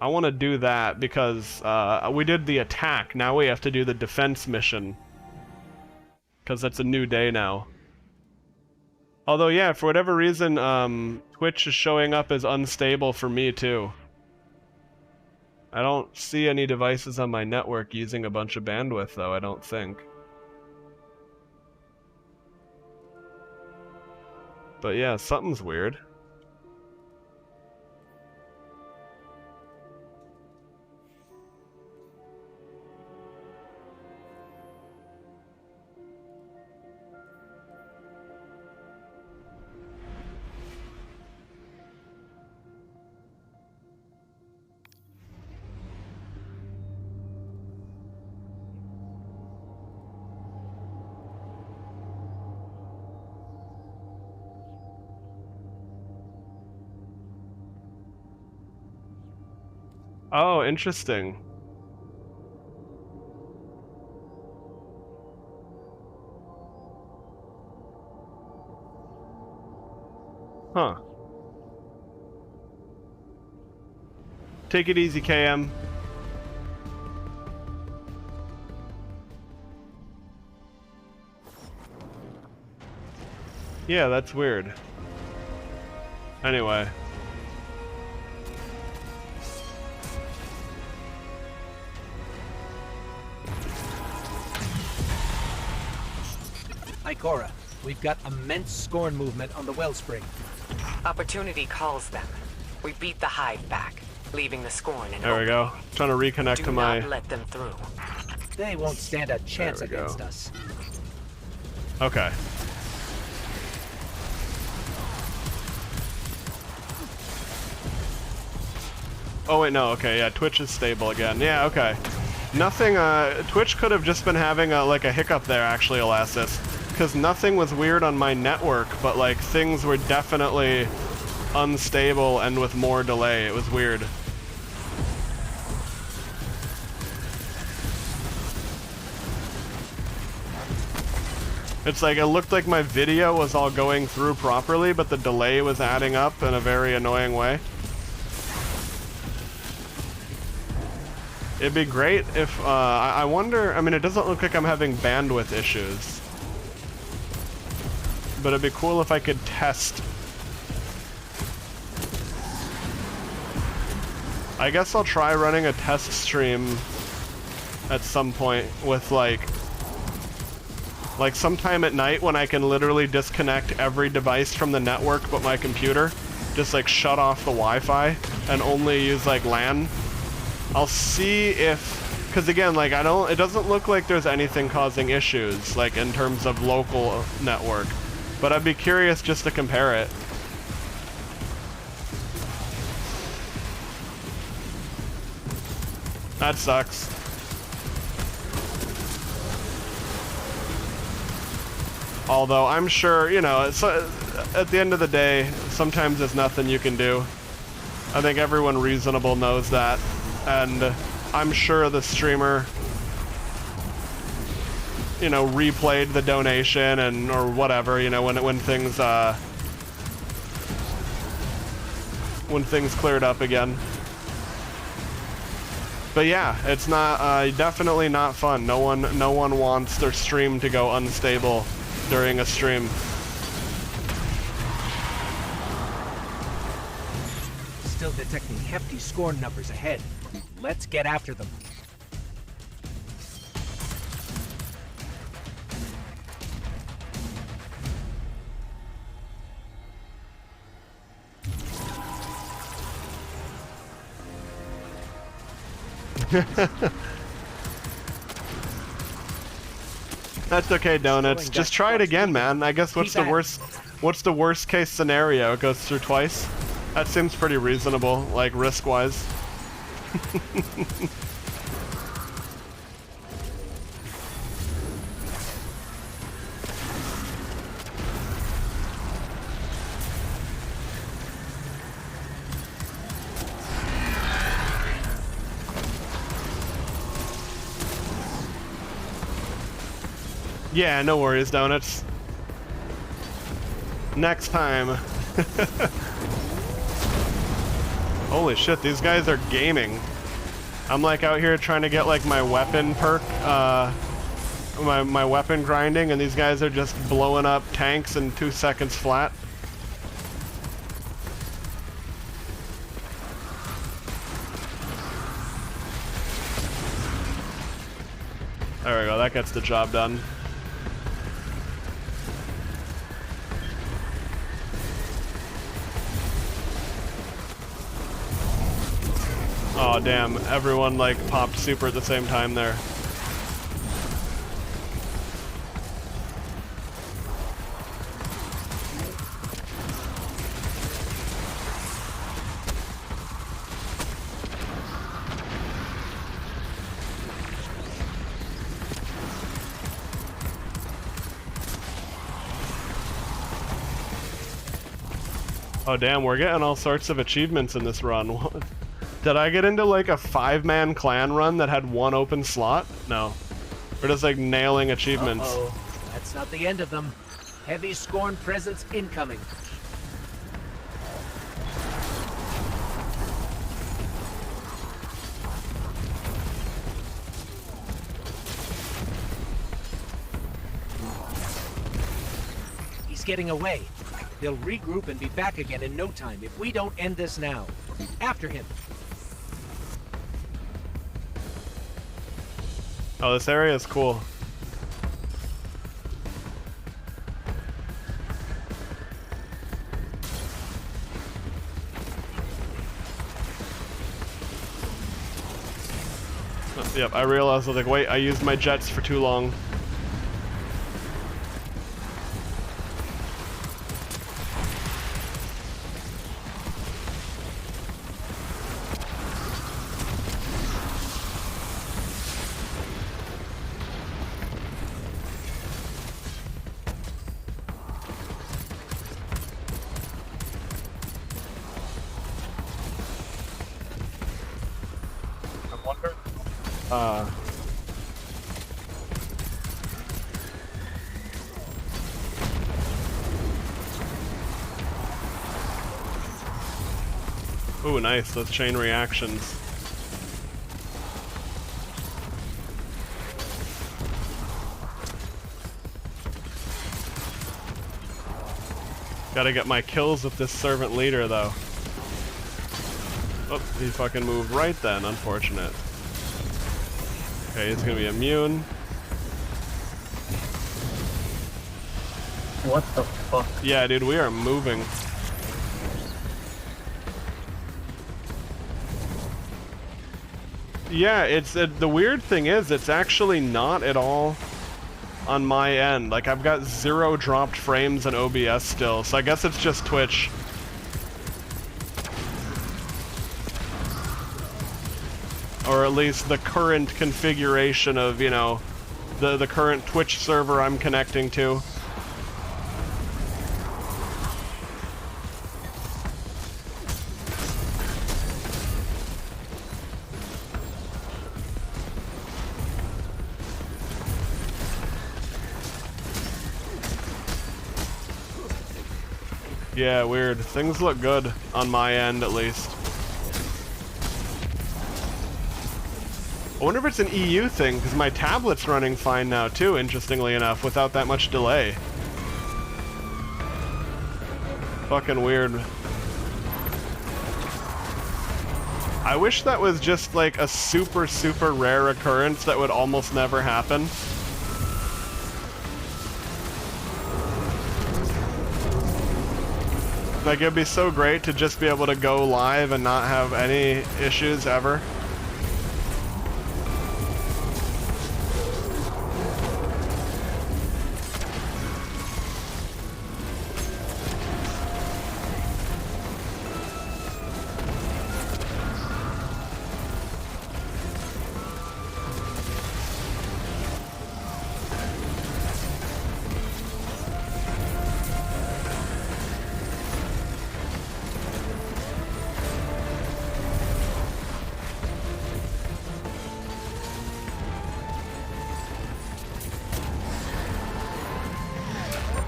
I want to do that because we did the attack, now we have to do the defense mission. Because that's a new day now. Although yeah, for whatever reason, Twitch is showing up as unstable for me too. I don't see any devices on my network using a bunch of bandwidth though, I don't think. But yeah, something's weird. Oh, interesting. Huh. Take it easy, KM. Yeah, that's weird. Anyway. Ikora, we've got immense Scorn movement on the Wellspring. Opportunity calls them. We beat the Hive back, leaving the Scorn in There we go. Trying to reconnect to my... Do not let them through. They won't stand a chance against us. Okay. Oh wait, no, okay, yeah, Twitch is stable again. Yeah, okay. Nothing, Twitch could have just been having like a hiccup there, actually, Elastis. Because nothing was weird on my network, but like things were definitely unstable and with more delay. It was weird. It's like, it looked like my video was all going through properly, but the delay was adding up in a very annoying way. It'd be great if, I wonder, I mean, it doesn't look like I'm having bandwidth issues. But it'd be cool if I could test. I guess I'll try running a test stream at some point with like sometime at night when I can literally disconnect every device from the network but my computer. Just like shut off the Wi-Fi and only use like LAN. I'll see if, because again, like it doesn't look like there's anything causing issues like in terms of local network. But I'd be curious just to compare it. That sucks. Although I'm sure, you know, at the end of the day, sometimes there's nothing you can do. I think everyone reasonable knows that. And I'm sure the streamer, you know, replayed the donation and or whatever, you know, when things cleared up again. But yeah, it's not definitely not fun. No one wants their stream to go unstable during a stream. Still detecting hefty scorn numbers ahead. Let's get after them. That's okay, Donuts. Just try it again, man. I guess what's the worst case scenario? It goes through twice? That seems pretty reasonable, like risk-wise. Yeah, no worries, Donuts. Next time. Holy shit, these guys are gaming. I'm like out here trying to get like my weapon perk, my weapon grinding, and these guys are just blowing up tanks in 2 seconds flat. There we go, that gets the job done. Oh damn, everyone like popped super at the same time there. Oh damn, we're getting all sorts of achievements in this run. Did I get into like a 5-man clan run that had 1 open slot? No. We're just like nailing achievements. Uh-oh. That's not the end of them. Heavy scorn presence incoming. He's getting away. They'll regroup and be back again in no time if we don't end this now. After him. Oh, this area is cool. Oh, yep, I realized, I was like, wait, I used my jets for too long. Ooh, nice, those chain reactions. Gotta get my kills with this servant leader, though. Oh, he fucking moved right then, unfortunate. Okay, he's gonna be immune. What the fuck? Yeah, dude, we are moving. Yeah, it's the weird thing is it's actually not at all on my end. Like, I've got 0 dropped frames in OBS still, so I guess it's just Twitch. Or at least the current configuration of, you know, the current Twitch server I'm connecting to. Yeah, weird. Things look good on my end, at least. I wonder if it's an EU thing, because my tablet's running fine now, too, interestingly enough, without that much delay. Fucking weird. I wish that was just like a super, super rare occurrence that would almost never happen. Like, it'd be so great to just be able to go live and not have any issues ever.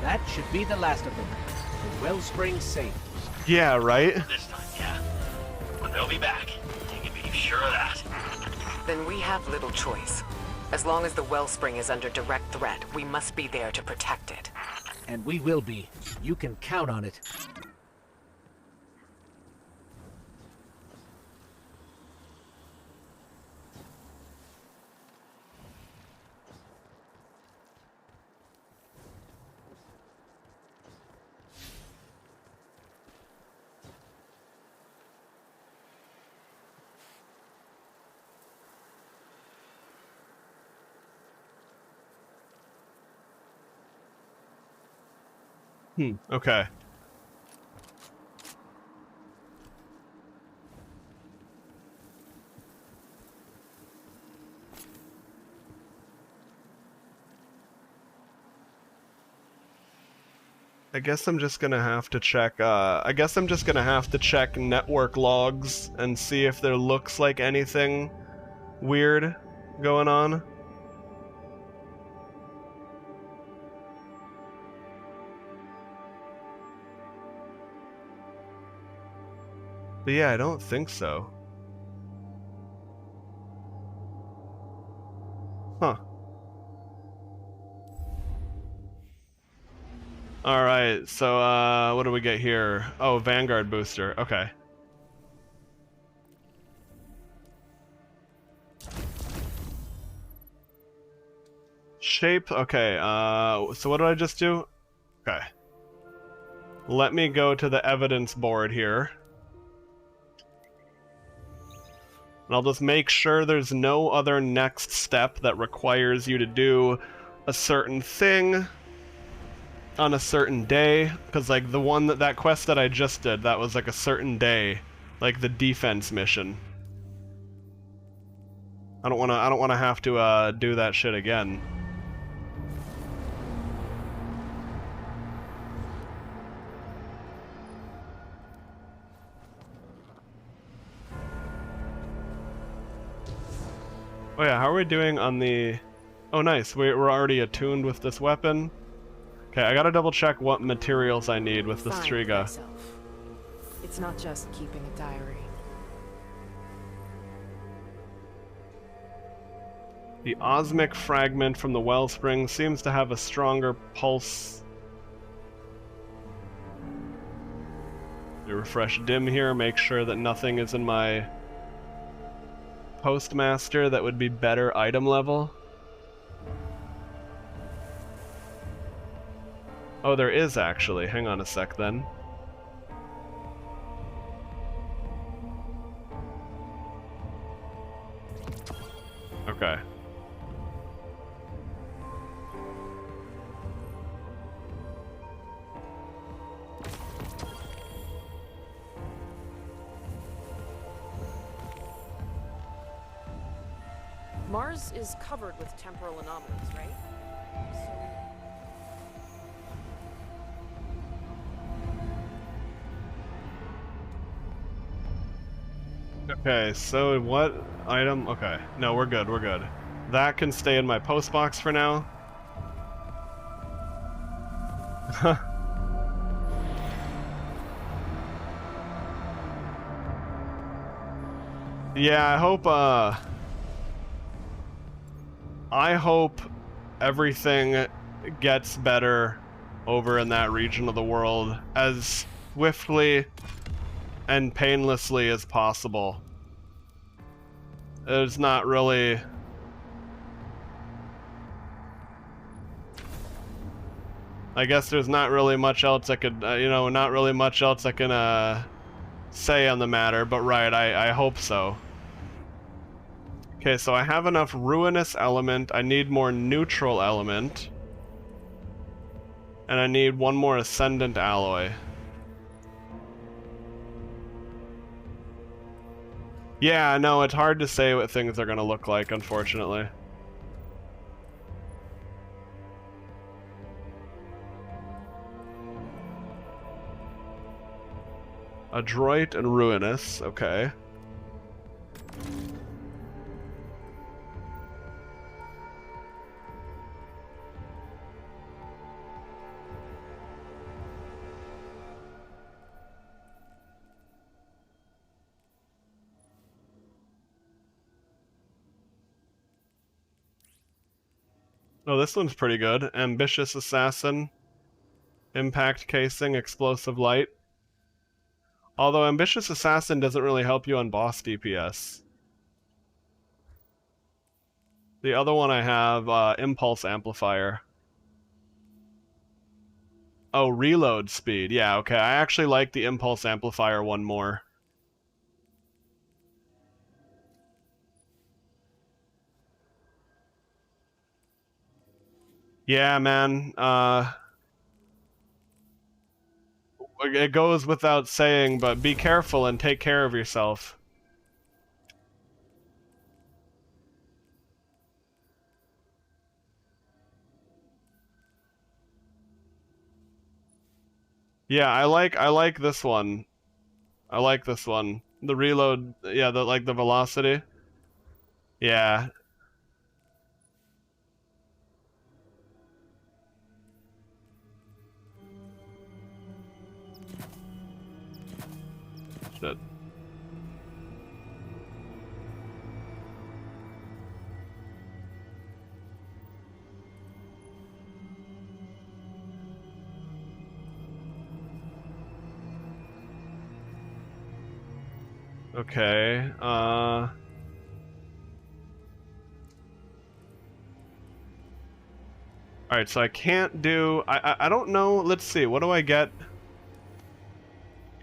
That should be the last of them. The wellspring's safe. Yeah, right? This time, yeah. But they'll be back. You can be sure of that. Then we have little choice. As long as the wellspring is under direct threat, we must be there to protect it. And we will be. You can count on it. Okay. I guess I'm just gonna have to check, network logs and see if there looks like anything weird going on. But yeah, I don't think so. Huh. Alright, so, what do we get here? Oh, Vanguard booster. Okay. Shape? Okay, so what did I just do? Okay. Let me go to the evidence board here. And I'll just make sure there's no other next step that requires you to do a certain thing on a certain day, because like the one that quest that I just did, that was like a certain day, like the defense mission. I don't want to have to do that shit again. Oh yeah, how are we doing on the... Oh nice, we're already attuned with this weapon. Okay, I gotta double check what materials I need with the Striga. It's not just keeping a diary. The osmic fragment from the wellspring seems to have a stronger pulse. Let me refresh dim here, make sure that nothing is in my postmaster that would be better item level. Oh, there is actually. Hang on a sec then. Okay. Mars is covered with temporal anomalies, right? Okay, so what item? Okay, no, we're good, we're good. That can stay in my post box for now. Yeah, I hope everything gets better over in that region of the world. As swiftly and painlessly as possible. It's not really... I guess there's not really much else I could, not really much else I can, say on the matter, but right, I hope so. Okay, so I have enough ruinous element, I need more neutral element, and I need one more ascendant alloy. Yeah, no, it's hard to say what things are gonna look like, unfortunately. Adroit and ruinous, okay. Oh, this one's pretty good. Ambitious Assassin. Impact Casing, Explosive Light. Although Ambitious Assassin doesn't really help you on boss DPS. The other one I have, Impulse Amplifier. Oh, reload speed. Yeah, okay. I actually like the Impulse Amplifier one more. Yeah, man. It goes without saying, but be careful and take care of yourself. Yeah, I like this one. I like this one. The reload, yeah, the velocity. Yeah. Shit. Okay, Alright, so I can't do... I don't know, let's see, what do I get?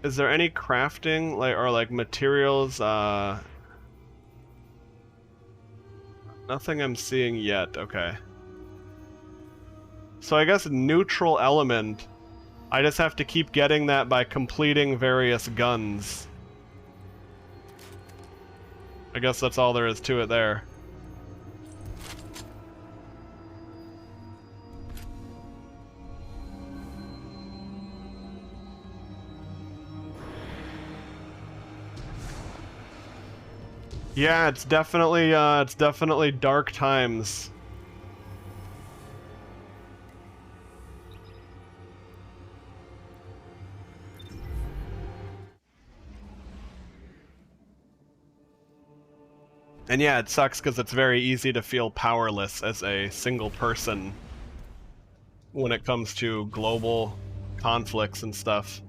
Is there any crafting, or materials, Nothing I'm seeing yet, okay. So I guess neutral element, I just have to keep getting that by completing various guns. I guess that's all there is to it there. Yeah, it's definitely dark times. And yeah, it sucks because it's very easy to feel powerless as a single person when it comes to global conflicts and stuff.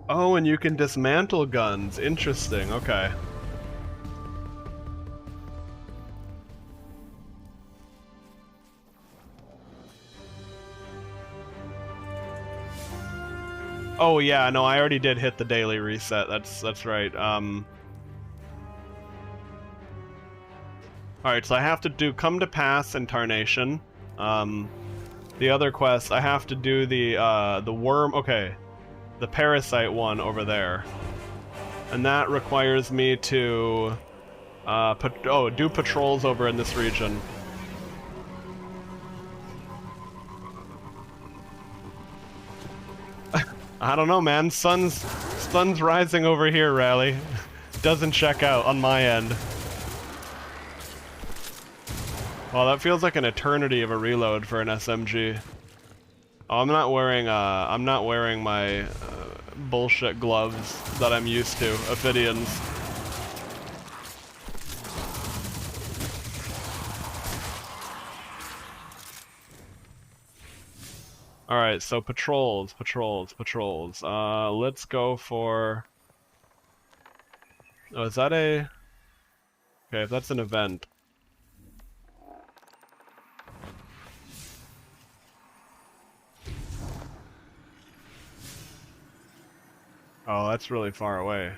Oh, and you can dismantle guns. Interesting, okay. Oh yeah, no, I already did hit the daily reset. That's right. Alright, so I have to do Come to Pass and Tarnation. The other quest, I have to do the worm, okay. The Parasite one over there. And that requires me to, do patrols over in this region. I don't know, man. Sun's rising over here, Rally. Doesn't check out on my end. Well, that feels like an eternity of a reload for an SMG. Oh, I'm not wearing my bullshit gloves that I'm used to, Ophidians. Alright, so patrols. Let's go for... Oh, is that a... Okay, if that's an event. Oh, that's really far away.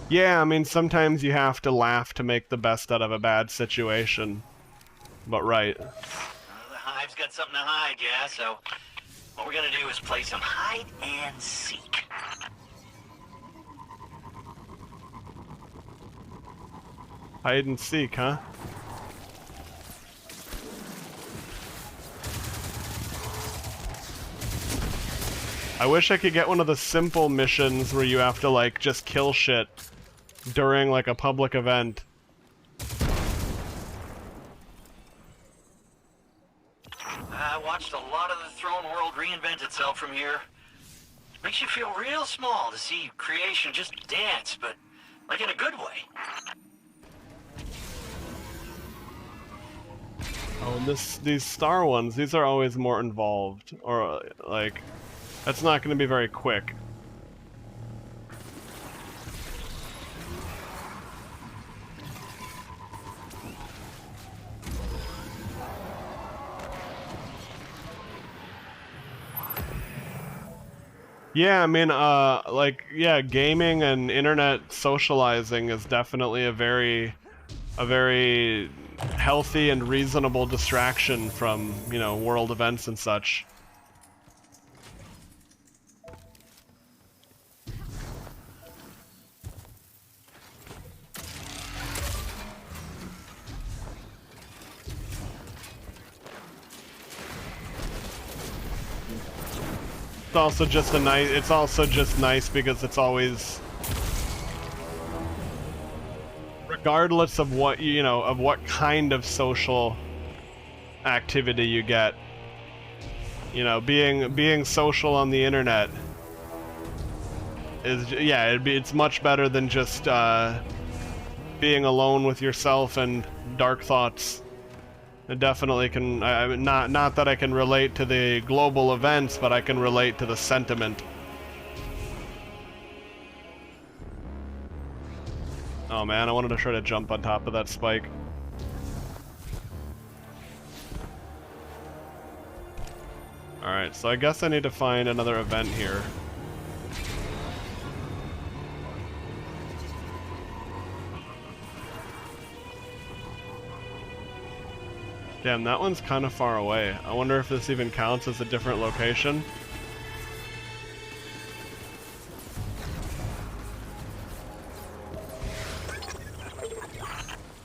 Yeah, I mean, sometimes you have to laugh to make the best out of a bad situation. But right. The hive's got something to hide, yeah, so what we're gonna do is play some hide and seek. Hide and seek, huh? I wish I could get one of the simple missions where you have to, like, just kill shit during, like, a public event. I watched a lot of the Throne World reinvent itself from here. Makes you feel real small to see creation just dance, but, like, in a good way. Oh, and these star ones, these are always more involved. Or, like, that's not going to be very quick. Yeah, I mean, like, yeah, gaming and internet socializing is definitely a very healthy and reasonable distraction from, you know, world events and such. It's also just nice because it's always, regardless of what, you know, of what kind of social activity you get, you know, being social on the internet is, yeah, it's much better than just being alone with yourself and dark thoughts. It definitely can, not that I can relate to the global events, but I can relate to the sentiment. Oh man, I wanted to try to jump on top of that spike. Alright, so I guess I need to find another event here. Damn, that one's kind of far away. I wonder if this even counts as a different location.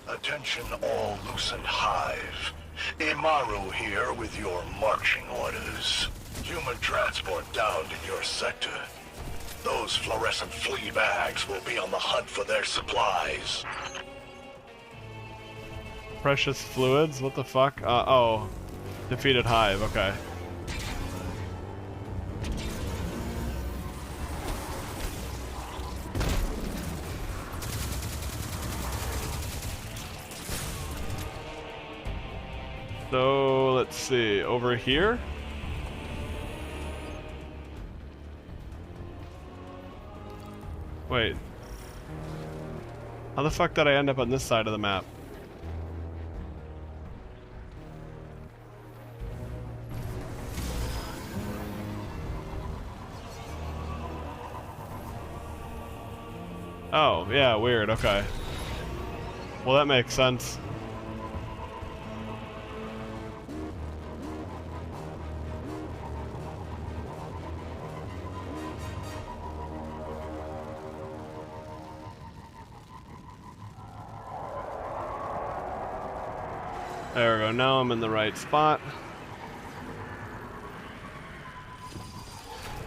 Attention all loosened hive. Imaru here with your marching orders. Human transport downed in your sector. Those fluorescent flea bags will be on the hunt for their supplies. Precious fluids? What the fuck? Oh. Defeated hive, okay. So, let's see. Over here? Wait. How the fuck did I end up on this side of the map? Oh, yeah, weird, okay. Well, that makes sense. There we go, now I'm in the right spot.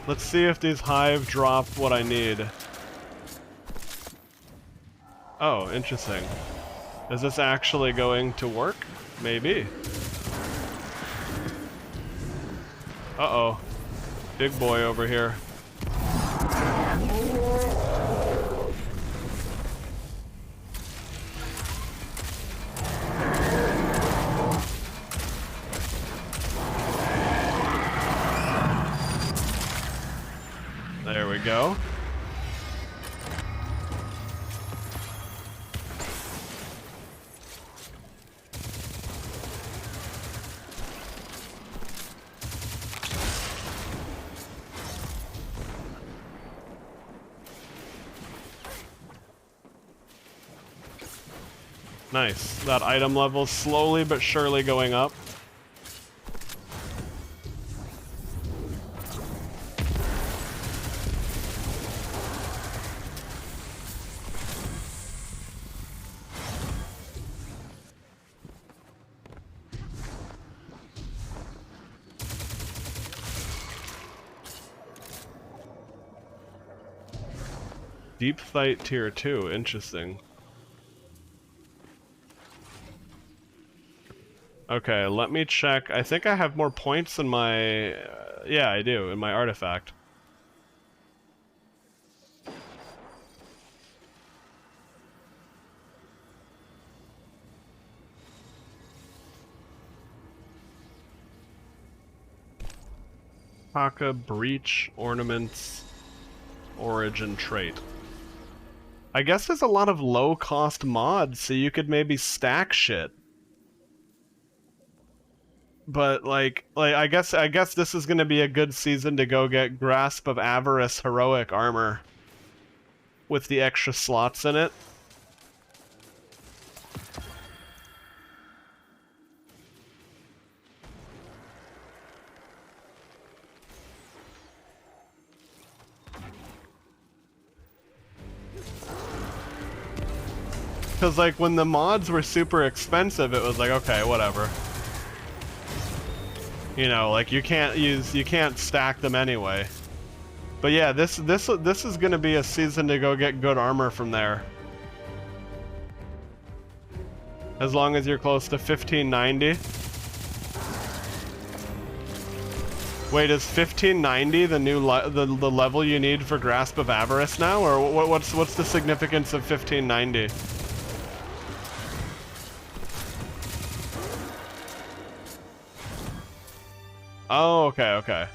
Let's see if these hive drop what I need. Oh, interesting. Is this actually going to work? Maybe. Uh-oh. Big boy over here. There we go. Nice. That item level slowly but surely going up. Deep Fight Tier 2, interesting. Okay, let me check. I think I have more points in my... yeah, I do, in my artifact. Haka, Breach, Ornaments, Origin Trait. I guess there's a lot of low-cost mods, so you could maybe stack shit. But like I guess this is gonna be a good season to go get Grasp of Avarice heroic armor with the extra slots in it. Because like when the mods were super expensive, it was like, okay, whatever. You know, like you can't stack them anyway. But yeah, this is gonna be a season to go get good armor from there. As long as you're close to 1590. Wait, is 1590 the new the level you need for Grasp of Avarice now, or what's the significance of 1590? Oh, okay, okay.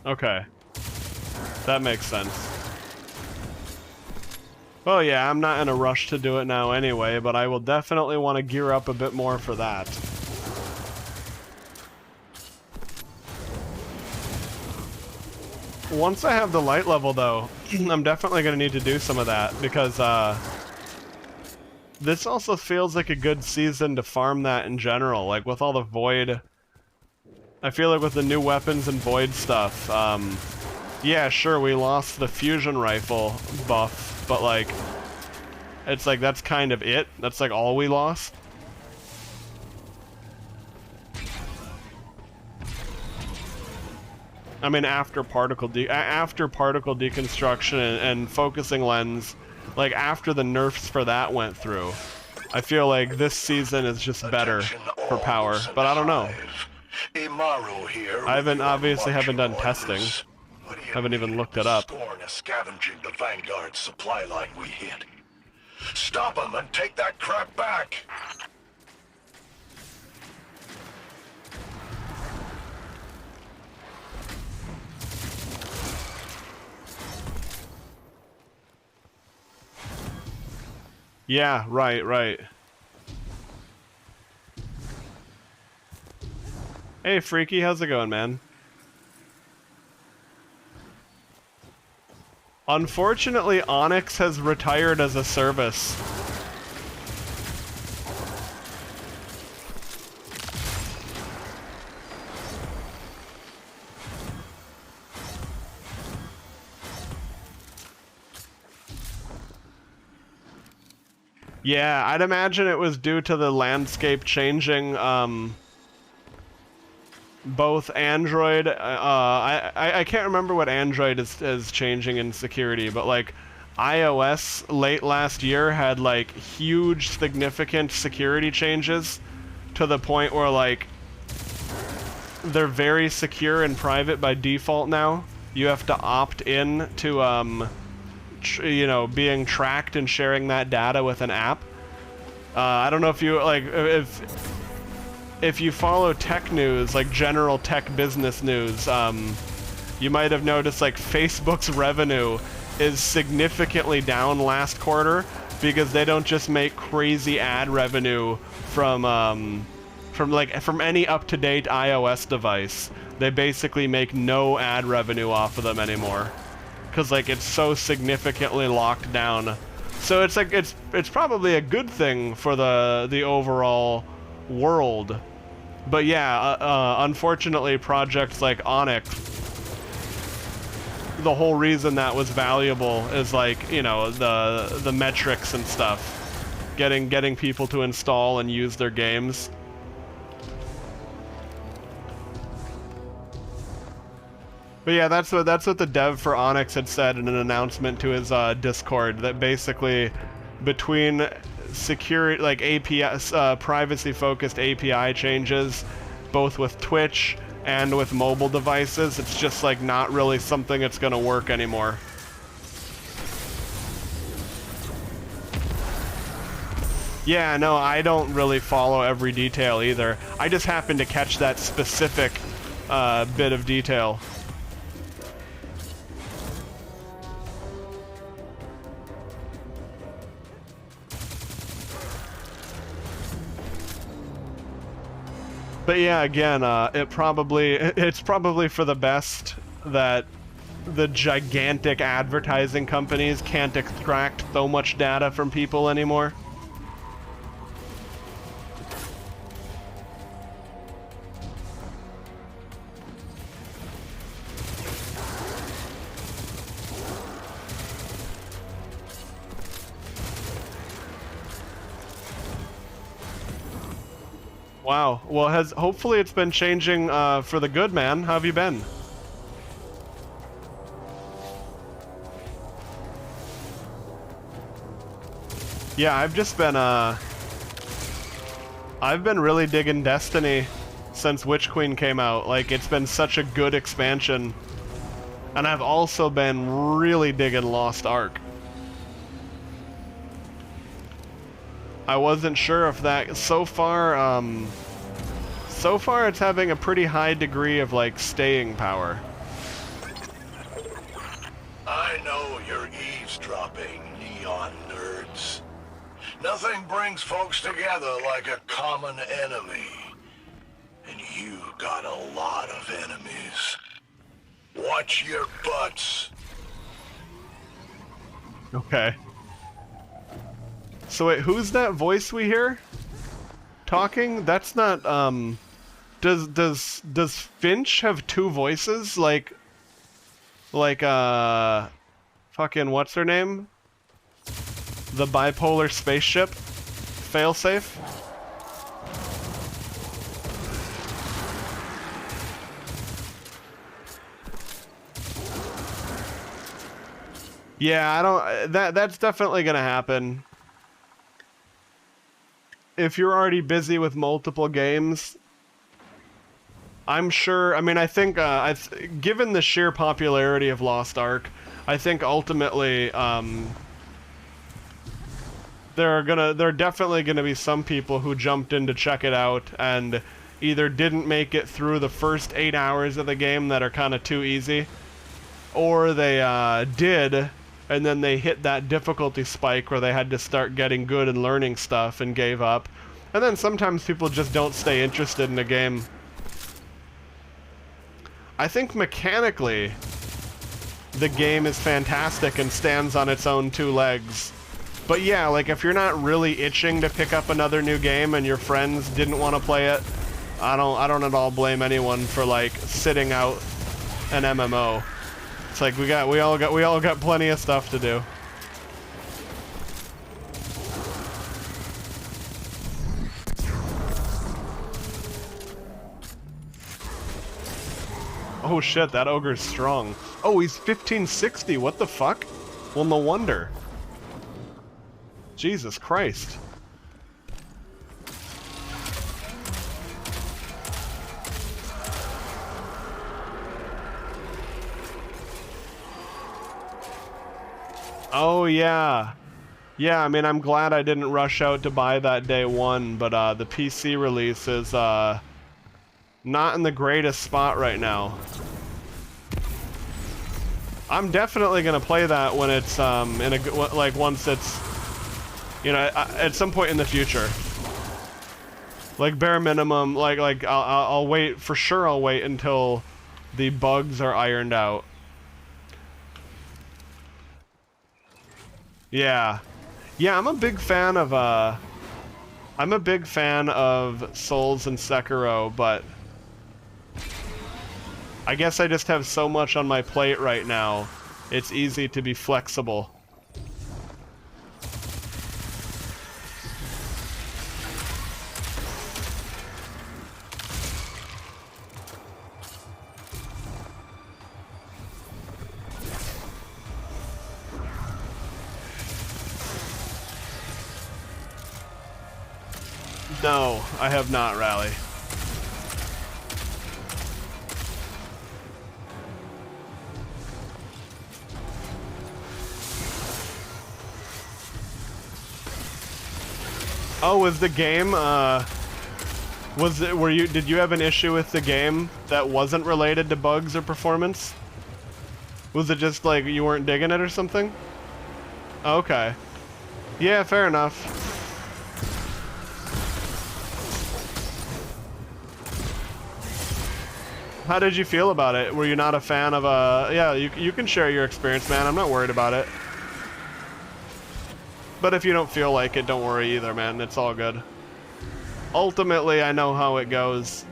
Okay. That makes sense. Well, yeah, I'm not in a rush to do it now anyway, but I will definitely want to gear up a bit more for that. Once I have the light level, though, I'm definitely going to need to do some of that, because this also feels like a good season to farm that in general, like with all the Void. I feel like with the new weapons and Void stuff, yeah, sure, we lost the fusion rifle buff, but like, it's like that's kind of it. That's like all we lost. I mean, after particle deconstruction and focusing lens, like after the nerfs for that went through, I feel like this season is just better for power. But I don't know. I obviously haven't done testing. Haven't even looked it up. Scorn is scavenging the Vanguard supply line we hit. Stop them and take that crap back. Yeah, right. Hey, Freaky, how's it going, man? Unfortunately, Onyx has retired as a service. Yeah, I'd imagine it was due to the landscape changing, both Android, I can't remember what Android is changing in security, but like iOS late last year had like huge significant security changes to the point where like they're very secure and private by default now. You have to opt in to you know, being tracked and sharing that data with an app. I don't know if you like if you follow tech news, like general tech business news, you might have noticed like Facebook's revenue is significantly down last quarter because they don't just make crazy ad revenue from any up-to-date iOS device. They basically make no ad revenue off of them anymore because like it's so significantly locked down. So it's like it's probably a good thing for the overall world. But yeah, unfortunately, projects like Onyx, the whole reason that was valuable is like, you know, the metrics and stuff, getting people to install and use their games. But yeah, that's what the dev for Onyx had said in an announcement to his Discord, that basically between security, like API, privacy-focused API changes, both with Twitch and with mobile devices, it's just like not really something that's gonna work anymore. Yeah, no, I don't really follow every detail either. I just happened to catch that specific bit of detail. But yeah, again, it's probably for the best that the gigantic advertising companies can't extract so much data from people anymore. Wow. Well, hopefully it's been changing for the good, man. How have you been? Yeah, I've been really digging Destiny since Witch Queen came out. Like, it's been such a good expansion. And I've also been really digging Lost Ark. I wasn't sure if that, so far it's having a pretty high degree of, like, staying power. I know you're eavesdropping, neon nerds. Nothing brings folks together like a common enemy. And you got a lot of enemies. Watch your butts. Okay. So wait, who's that voice we hear? Talking? That's not, does Finch have two voices? Like, fucking, what's her name? The bipolar spaceship? Failsafe? Yeah, I don't, that's definitely gonna happen. If you're already busy with multiple games, I'm sure, I mean, I think, given the sheer popularity of Lost Ark, I think ultimately, there are definitely gonna be some people who jumped in to check it out and either didn't make it through the first 8 hours of the game that are kind of too easy, or they, did, and then they hit that difficulty spike where they had to start getting good and learning stuff and gave up. And then sometimes people just don't stay interested in a game. I think mechanically, the game is fantastic and stands on its own two legs. But yeah, like if you're not really itching to pick up another new game and your friends didn't want to play it, I don't at all blame anyone for like sitting out an MMO. It's like we all got plenty of stuff to do. Oh shit, that ogre's strong. Oh, he's 1560, what the fuck? Well, no wonder. Jesus Christ. Oh, yeah. Yeah, I mean, I'm glad I didn't rush out to buy that day one, but the PC release is not in the greatest spot right now. I'm definitely gonna play that when it's like once it's, you know, at some point in the future. Like bare minimum, like I'll wait for sure. I'll wait until the bugs are ironed out. Yeah. Yeah, I'm a big fan of Souls and Sekiro, but I guess I just have so much on my plate right now. It's easy to be flexible. No, I have not, Rally. Oh, was the game, did you have an issue with the game that wasn't related to bugs or performance? Was it just like you weren't digging it or something? Okay. Yeah, fair enough. How did you feel about it? Were you not a fan of yeah, you can share your experience, man. I'm not worried about it. But if you don't feel like it, don't worry either, man. It's all good. Ultimately, I know how it goes.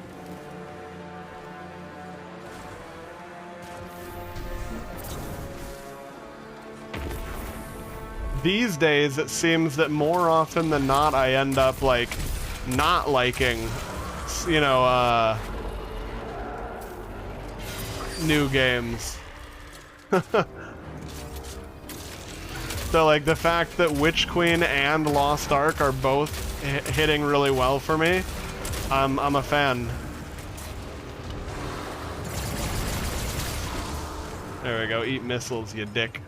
These days, it seems that more often than not, I end up, like, not liking, you know, new games. So, like, the fact that Witch Queen and Lost Ark are both hitting really well for me, I'm a fan. There we go. Eat missiles, you dick.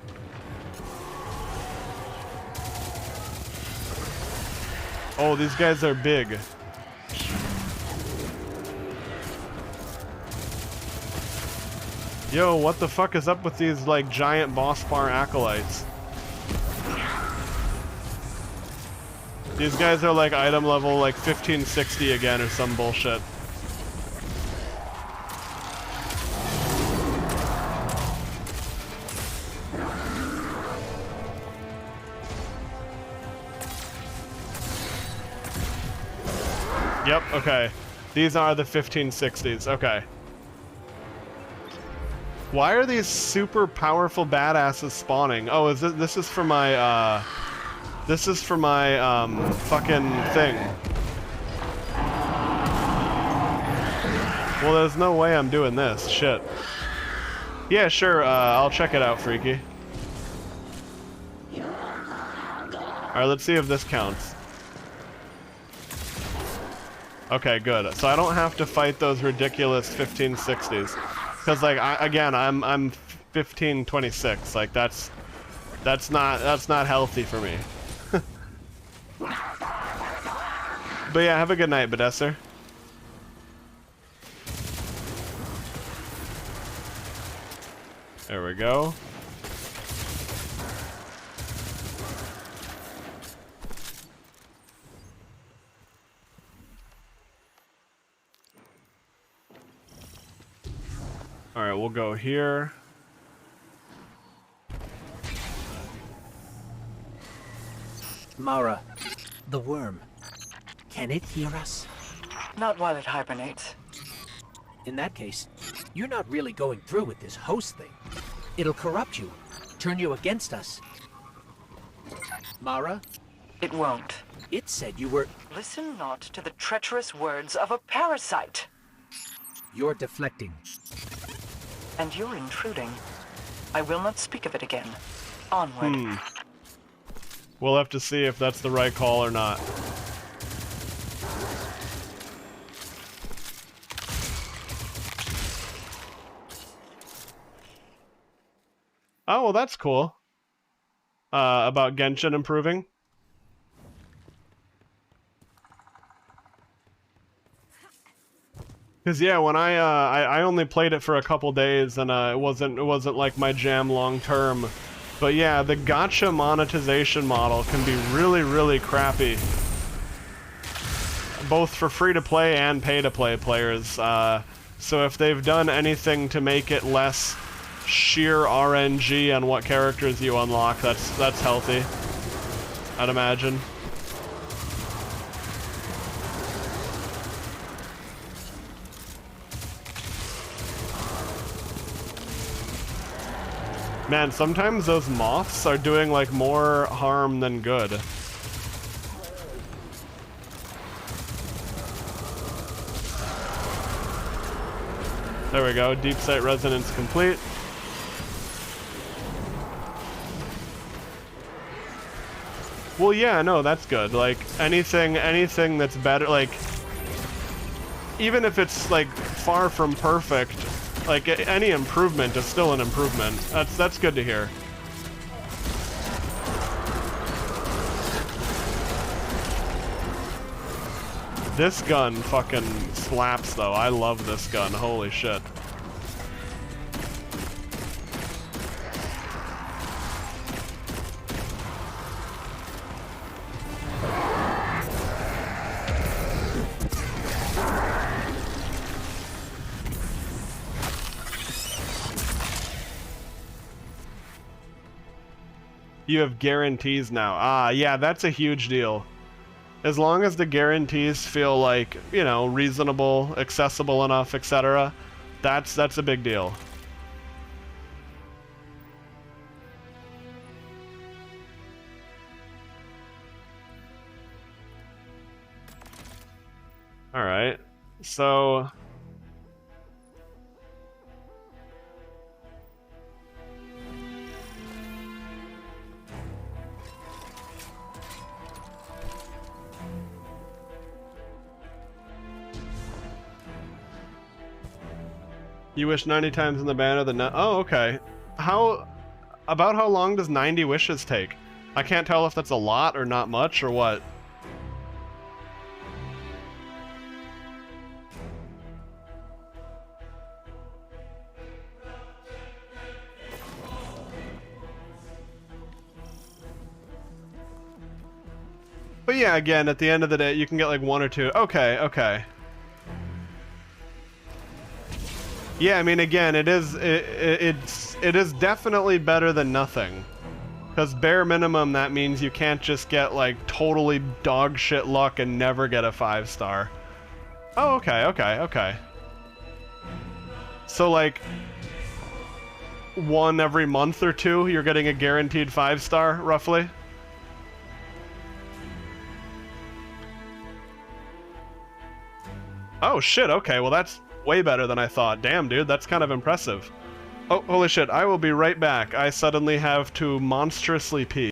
Oh, these guys are big. Yo, what the fuck is up with these, like, giant boss bar acolytes? These guys are like item level like 1560 again or some bullshit. Yep, okay. These are the 1560s, okay. Why are these super powerful badasses spawning? Oh, this is for my, this is for my, fucking thing. Well, there's no way I'm doing this. Shit. Yeah, sure, I'll check it out, Freaky. Alright, let's see if this counts. Okay, good. So I don't have to fight those ridiculous 1560s. Because, like, I'm 1526. Like, that's not healthy for me. But yeah, have a good night, Badesser. There we go. Alright, we'll go here. Mara, the worm. Can it hear us? Not while it hibernates. In that case, you're not really going through with this host thing. It'll corrupt you, turn you against us. Mara? It won't. It said you were... Listen not to the treacherous words of a parasite. You're deflecting. And you're intruding. I will not speak of it again. Onward. We'll have to see if that's the right call or not. Oh, well, that's cool. about Genshin improving. Cause yeah, when I only played it for a couple days and it wasn't like my jam long term, but yeah, the gacha monetization model can be really crappy, both for free to play and pay to play players. So if they've done anything to make it less sheer RNG on what characters you unlock, that's healthy, I'd imagine. Man, sometimes those moths are doing like more harm than good. There we go, deep sight resonance complete. Well, yeah, no, that's good. Like, anything that's better, like, even if it's, like, far from perfect, like, any improvement is still an improvement. That's good to hear. This gun fucking slaps, though. I love this gun. Holy shit. You have guarantees now. Ah, yeah, that's a huge deal. As long as the guarantees feel like, you know, reasonable, accessible enough, etc., that's a big deal. All right. So you wish 90 times in the banner than oh, okay. About how long does 90 wishes take? I can't tell if that's a lot or not much or what. But yeah, again, at the end of the day, you can get like 1 or 2. Okay, okay. Yeah, I mean, again, it is definitely better than nothing. Because bare minimum, that means you can't just get like totally dog shit luck and never get a 5-star. Oh, okay, okay, okay. So like 1 every month or 2, you're getting a guaranteed 5-star, roughly. Oh shit, okay, well that's way better than I thought. Damn, dude, that's kind of impressive. Oh, holy shit, I will be right back. I suddenly have to monstrously pee.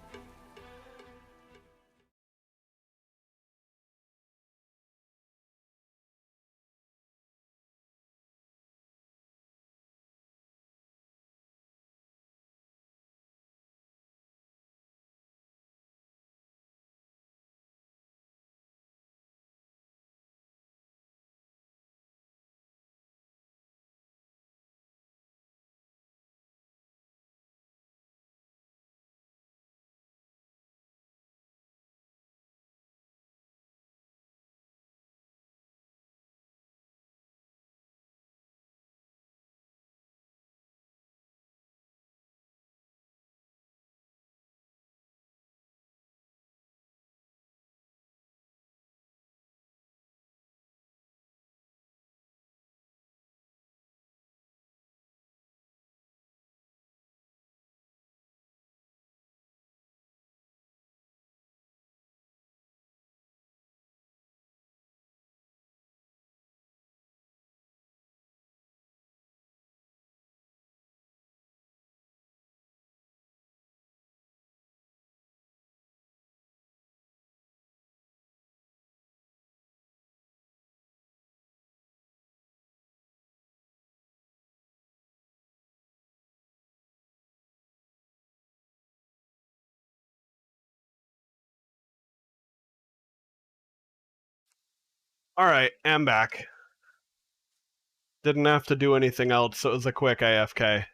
Alright, I'm back. Didn't have to do anything else, so it was a quick AFK.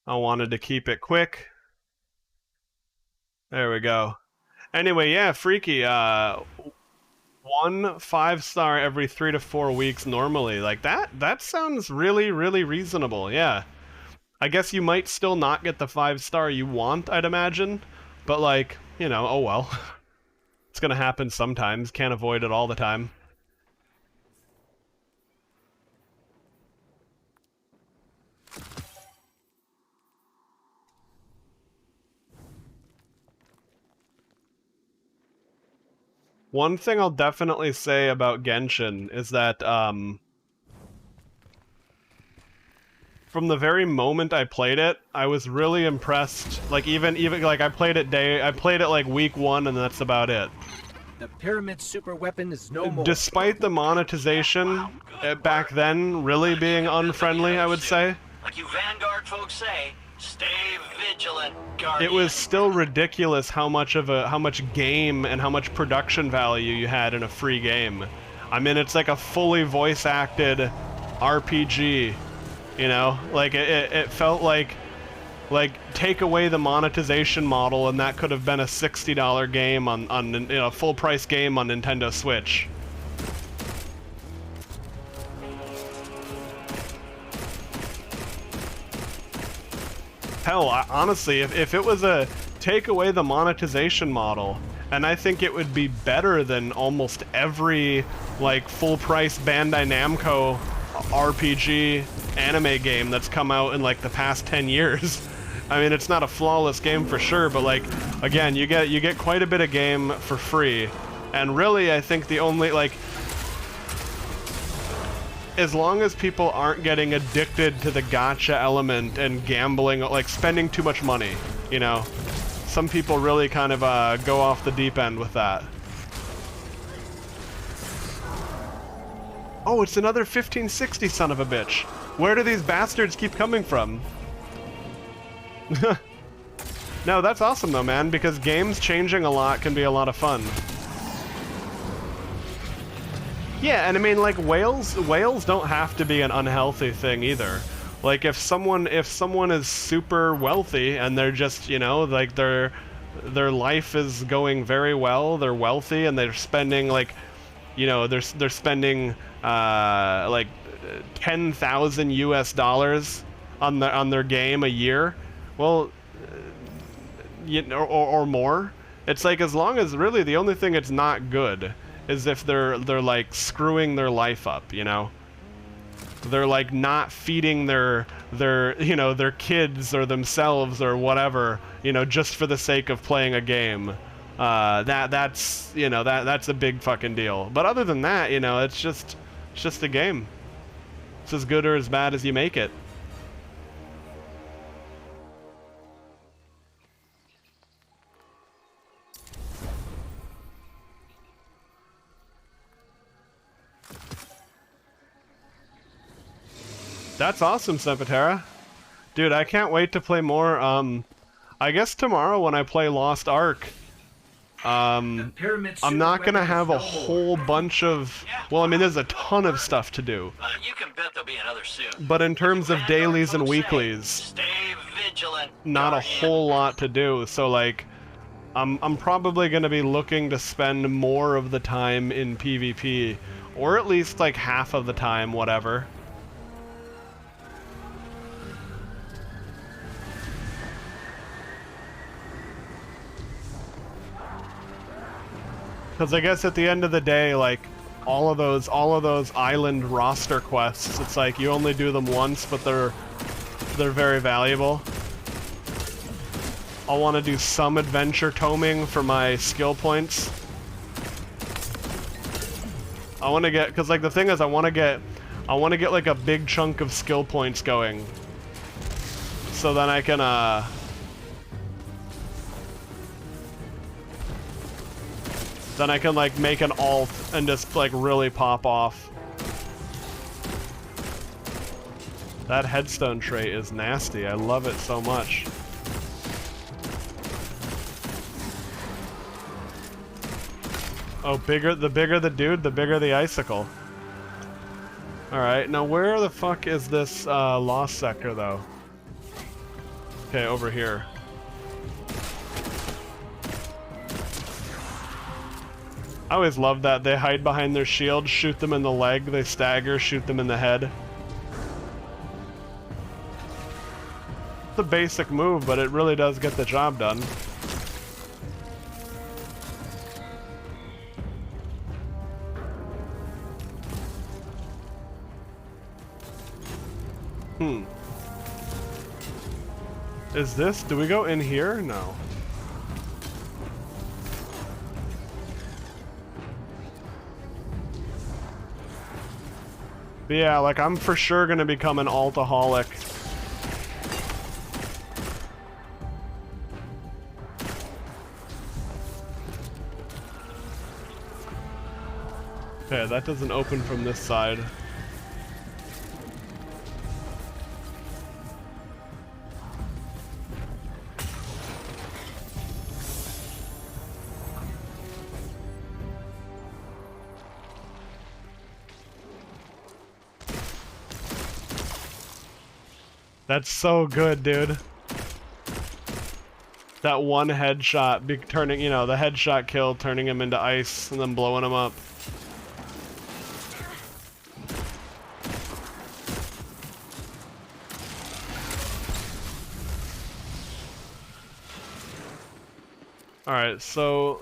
I wanted to keep it quick. There we go. Anyway, yeah, Freaky, 1 5-star every 3 to 4 weeks normally. Like, that sounds really, really reasonable, yeah. I guess you might still not get the 5-star you want, I'd imagine. But, like, you know, oh well. It's gonna happen sometimes, can't avoid it all the time. One thing I'll definitely say about Genshin is that, from the very moment I played it, I was really impressed. Like, even like, I played it like week 1 and that's about it. The pyramid super weapon is no more. Despite the monetization back then really being unfriendly, I would say. Like you Vanguard folks say, stay vigilant, Guardian. It was still ridiculous how much game and how much production value you had in a free game. I mean, it's like a fully voice-acted RPG, you know? Like, it felt like take away the monetization model and that could have been a $60 game on you know, full-price game on Nintendo Switch. Hell, honestly, if it was a take away the monetization model, and I think it would be better than almost every, like, full-price Bandai Namco RPG anime game that's come out in, like, the past 10 years. I mean, it's not a flawless game for sure, but, like, again, you get quite a bit of game for free, and really, I think the only, like, as long as people aren't getting addicted to the gacha element and gambling, like spending too much money, you know. Some people really kind of go off the deep end with that. Oh, it's another 1560, son of a bitch. Where do these bastards keep coming from? No, that's awesome though, man, because games changing a lot can be a lot of fun. Yeah, and I mean, like, whales don't have to be an unhealthy thing either. Like, if someone is super wealthy and they're just, you know, like, their life is going very well, they're wealthy and they're spending, like, you know, they're spending like 10,000 US dollars on their game a year. Well, you know, or more. It's like, as long as really the only thing it's not good is if they're like screwing their life up, you know? They're like not feeding their you know, their kids or themselves or whatever, you know, just for the sake of playing a game. That's you know, that's a big fucking deal. But other than that, you know, it's just a game. It's as good or as bad as you make it. That's awesome, Sempatera. Dude, I can't wait to play more. I guess tomorrow when I play Lost Ark, I'm not gonna have a whole bunch of... Well, I mean, there's a ton of stuff to do. You can bet there'll be another soon. But in terms of dailies and weeklies, Stay vigilant, not a whole lot to do. So, like, I'm probably gonna be looking to spend more of the time in PvP, or at least, like, half of the time, whatever. Because I guess at the end of the day, like, all of those island roster quests, it's like you only do them once, but they're very valuable. I'll want to do some adventure toming for my skill points. I want to get, because like the thing is, I want to get like a big chunk of skill points going, so then I can like make an alt and just like really pop off. That headstone trait is nasty. I love it so much. Oh, the bigger the dude, the bigger the icicle. Alright, now where the fuck is this lost sector, though? Okay, over here. I always love that. They hide behind their shield, shoot them in the leg, they stagger, shoot them in the head. It's a basic move, but it really does get the job done. Is this? Do we go in here? No. But yeah, like I'm for sure gonna become an altaholic. Okay, that doesn't open from this side. That's so good, dude. That one headshot turning, you know, the headshot kill, turning him into ice and then blowing him up. Alright, so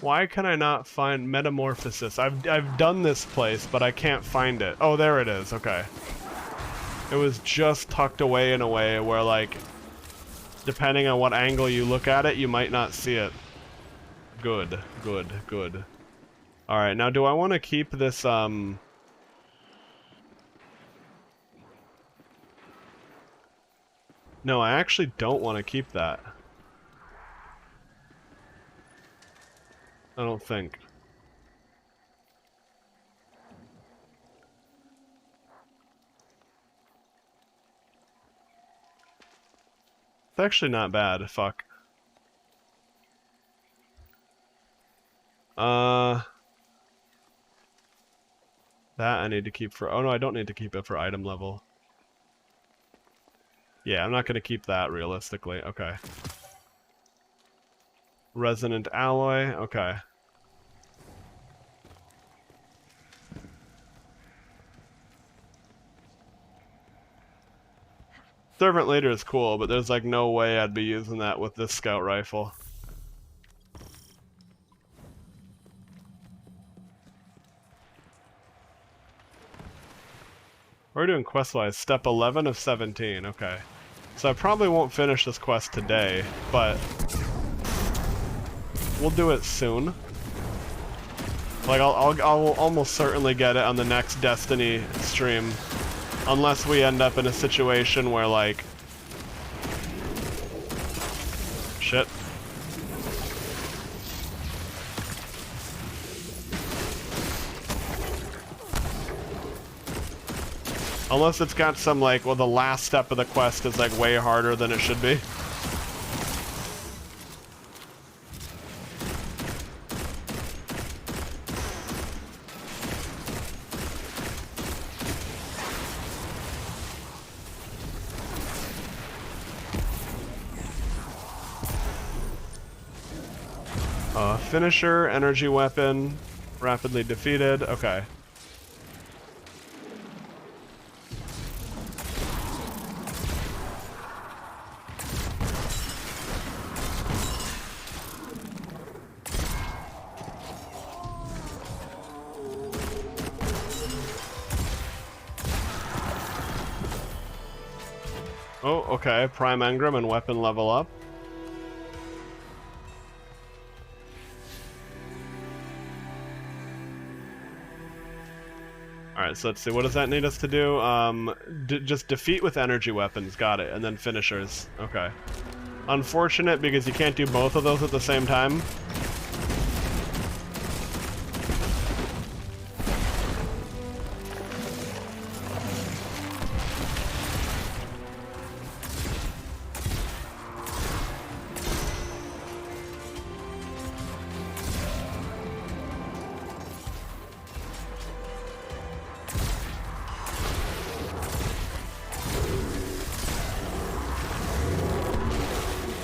why can I not find Metamorphosis? I've done this place, but I can't find it. Oh, there it is. Okay. It was just tucked away in a way where, like, depending on what angle you look at it, you might not see it. Good, good, good. Alright, now do I want to keep this, No, I actually don't want to keep that. I don't think. It's actually not bad. Fuck. That I need to keep for... Oh no, I don't need to keep it for item level. Yeah, I'm not going to keep that realistically. Okay. Resonant alloy. Okay. Servant leader is cool, but there's like no way I'd be using that with this scout rifle. We're doing quest-wise. Step 11 of 17. Okay. So I probably won't finish this quest today, but we'll do it soon. Like I'll almost certainly get it on the next Destiny stream. Unless we end up in a situation where, like... Shit. Unless it's got some, like, well, the last step of the quest is, like, way harder than it should be. Finisher, energy weapon, rapidly defeated. Okay. Oh, okay. Prime Engram and weapon level up. Alright, so let's see, what does that need us to do? Just defeat with energy weapons, got it, and then finishers. Okay. Unfortunate, because you can't do both of those at the same time.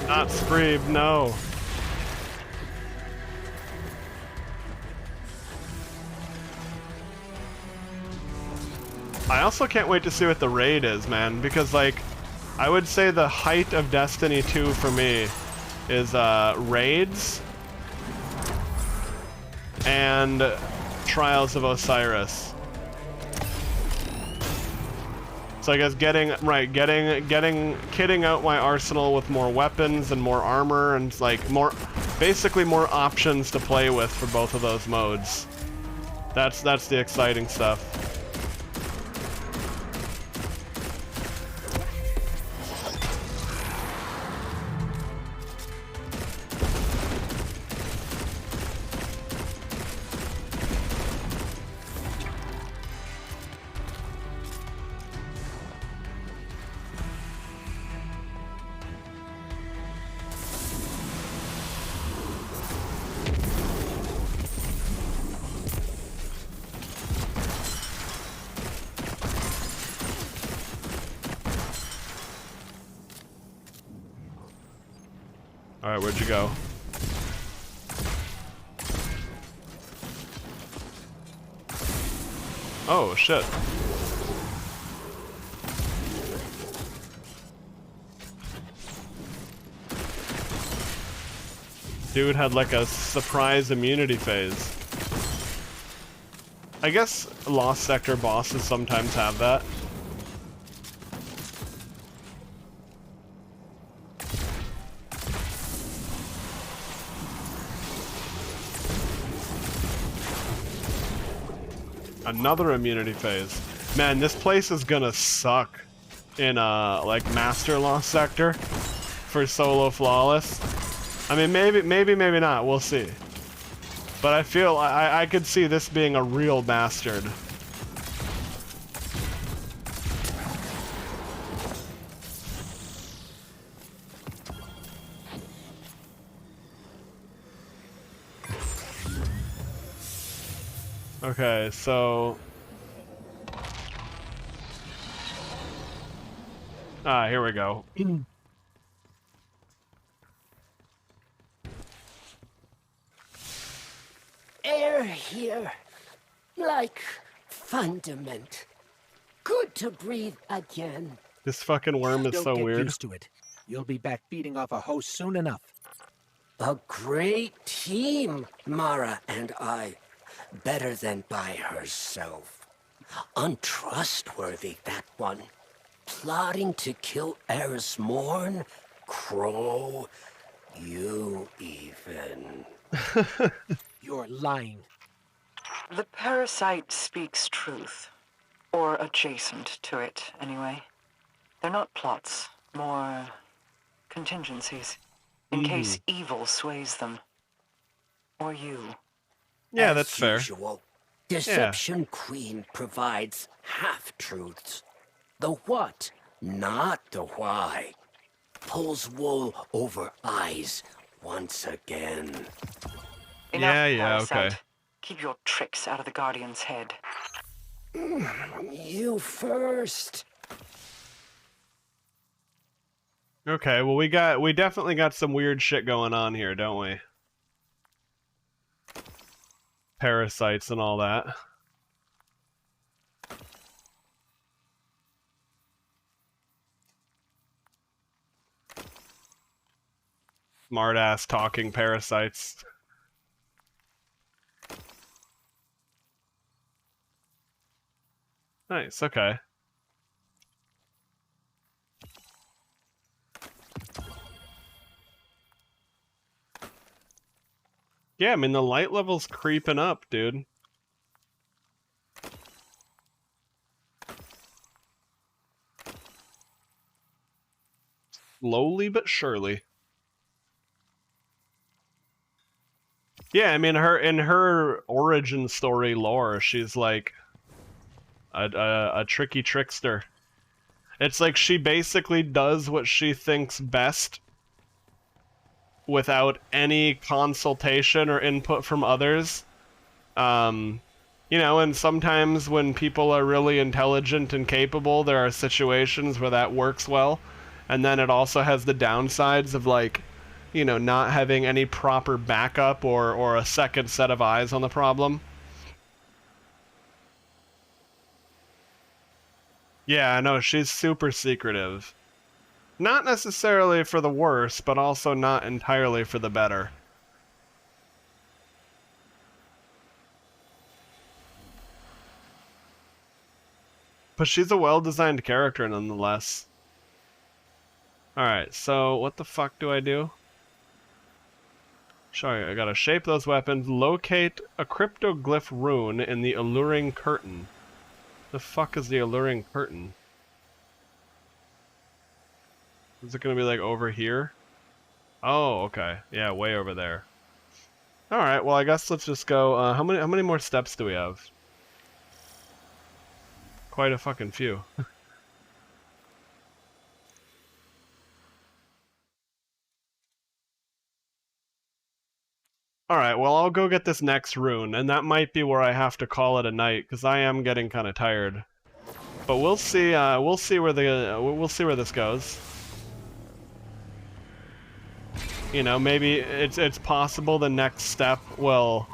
Not Screeb, no. I also can't wait to see what the raid is, man, because, like, I would say the height of Destiny 2 for me is, raids and Trials of Osiris. So I guess kitting out my arsenal with more weapons and more armor and, like, basically more options to play with for both of those modes. That's the exciting stuff. Alright, where'd you go? Oh, shit. Dude had like a surprise immunity phase. I guess Lost Sector bosses sometimes have that. Another immunity phase. Man, this place is gonna suck in like Master Lost Sector for solo flawless. I mean, maybe not. We'll see. But I feel I could see this being a real bastard. Okay, so... here we go. Air here, like fundament. Good to breathe again. This fucking worm is so weird. Don't get used to it. You'll be back feeding off a host soon enough. A great team, Mara and I. Better than by herself. Untrustworthy, that one. Plotting to kill Eris Morn? Crow, you even. You're lying. The parasite speaks truth. Or adjacent to it, anyway. They're not plots, more contingencies. In case evil sways them. Or you. Yeah, that's fair. Usual. Deception Queen provides half-truths. The what, not the why. Pulls wool over eyes once again. Enough, Yeah, parasite. okay. Keep your tricks out of the Guardian's head. You first. Okay, well we definitely got some weird shit going on here, don't we? Parasites and all that. Smart-ass talking parasites. Nice, okay. Yeah, I mean, the light level's creeping up, dude. Slowly but surely. Yeah, I mean, in her origin story lore, she's like a tricky trickster. It's like she basically does what she thinks best without any consultation or input from others. You know, and sometimes when people are really intelligent and capable, there are situations where that works well. And then it also has the downsides of, like, you know, not having any proper backup or a second set of eyes on the problem. Yeah, I know, she's super secretive. Not necessarily for the worse, but also not entirely for the better. But she's a well-designed character nonetheless. Alright, so what the fuck do I do? Sorry, I gotta shape those weapons, locate a cryptoglyph rune in the alluring curtain. The fuck is the alluring curtain? Is it gonna be like over here? Oh, okay. Yeah, way over there. Alright, well I guess let's just go, how many more steps do we have? Quite a fucking few. Alright, well I'll go get this next rune, and that might be where I have to call it a night, because I am getting kind of tired. But we'll see where this goes. You know, maybe it's possible the next step will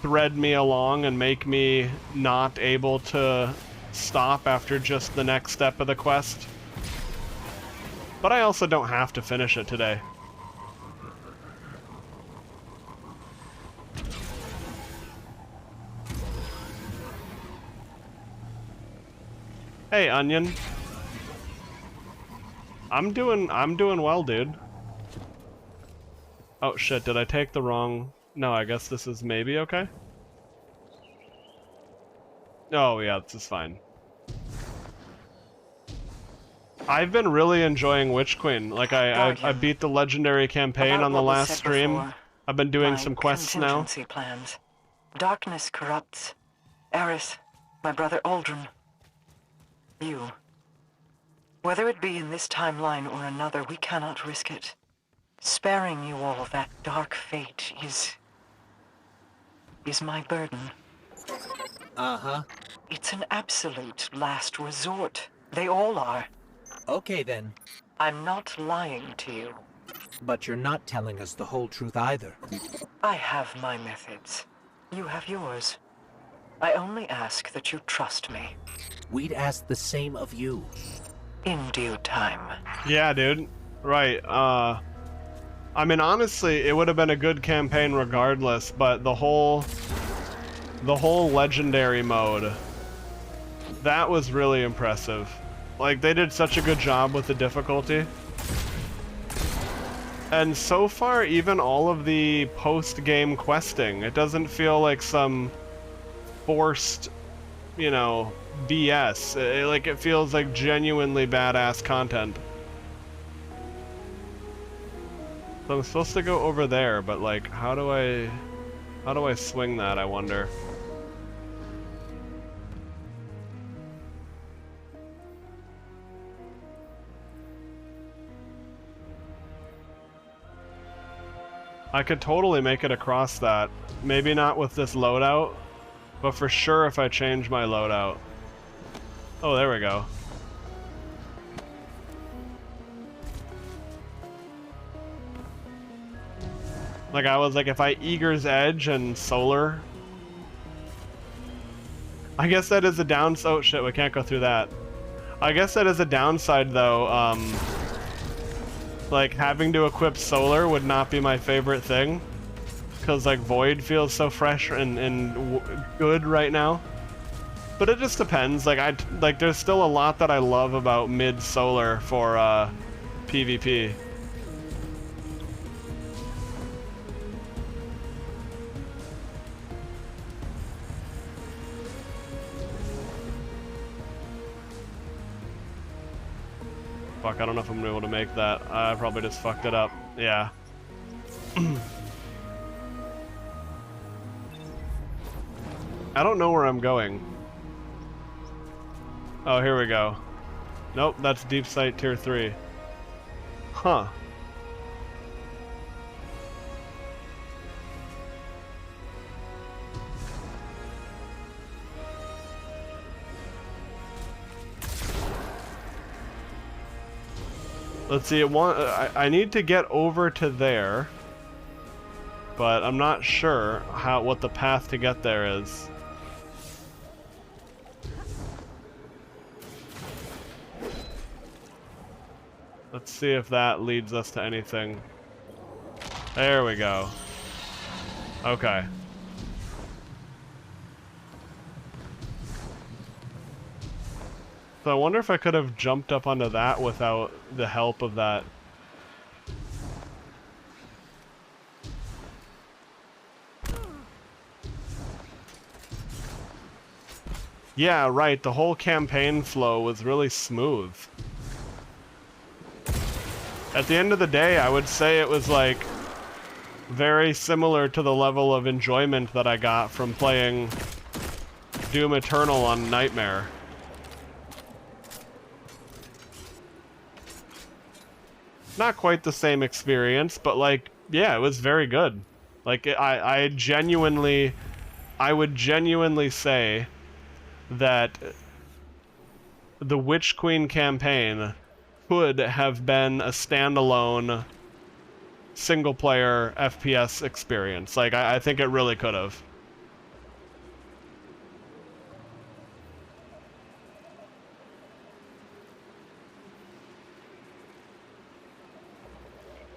thread me along and make me not able to stop after just the next step of the quest. But I also don't have to finish it today. Hey, Onion. I'm doing well, dude. Oh shit, did I take the wrong... No, I guess this is maybe okay? Oh yeah, this is fine. I've been really enjoying Witch Queen. Like, I beat the legendary campaign on the last stream. I've been doing some quests now. Plans. Darkness corrupts. Eris, my brother Aldrin. You. Whether it be in this timeline or another, we cannot risk it. Sparing you all that dark fate is my burden. Uh-huh. It's an absolute last resort. They all are. Okay then. I'm not lying to you. But you're not telling us the whole truth either. I have my methods. You have yours. I only ask that you trust me. We'd ask the same of you. In due time. Yeah, dude. Right, I mean, honestly, it would have been a good campaign regardless, but the whole legendary mode, that was really impressive. Like, they did such a good job with the difficulty. And so far, even all of the post-game questing, it doesn't feel like some forced, you know, BS. It feels like genuinely badass content. So I'm supposed to go over there, but like, how do I swing that, I wonder? I could totally make it across that. Maybe not with this loadout, but for sure if I change my loadout. Oh, there we go. Like, I was like, if I Eager's Edge and Solar... I guess that is a downside. Oh shit, we can't go through that. I guess that is a downside though, like, having to equip Solar would not be my favorite thing. Because, like, Void feels so fresh and good right now. But it just depends. Like, there's still a lot that I love about mid-Solar for, PvP. Fuck, I don't know if I'm gonna be able to make that. I probably just fucked it up. Yeah. I don't know where I'm going. Oh, here we go. Nope, that's Deep Sight Tier 3. Huh. Let's see, I need to get over to there, but I'm not sure what the path to get there is. Let's see if that leads us to anything. There we go. Okay. So I wonder if I could have jumped up onto that without the help of that. Yeah, right, the whole campaign flow was really smooth. At the end of the day, I would say it was like very similar to the level of enjoyment that I got from playing Doom Eternal on Nightmare. Not quite the same experience, but like, yeah, it was very good. Like, I would genuinely say that the Witch Queen campaign could have been a standalone single-player FPS experience. Like, I think it really could have.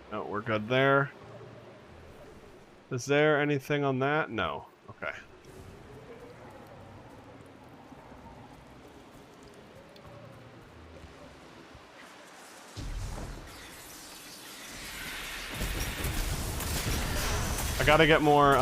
No, we're good there. Is there anything on that? No. Okay. I gotta get more,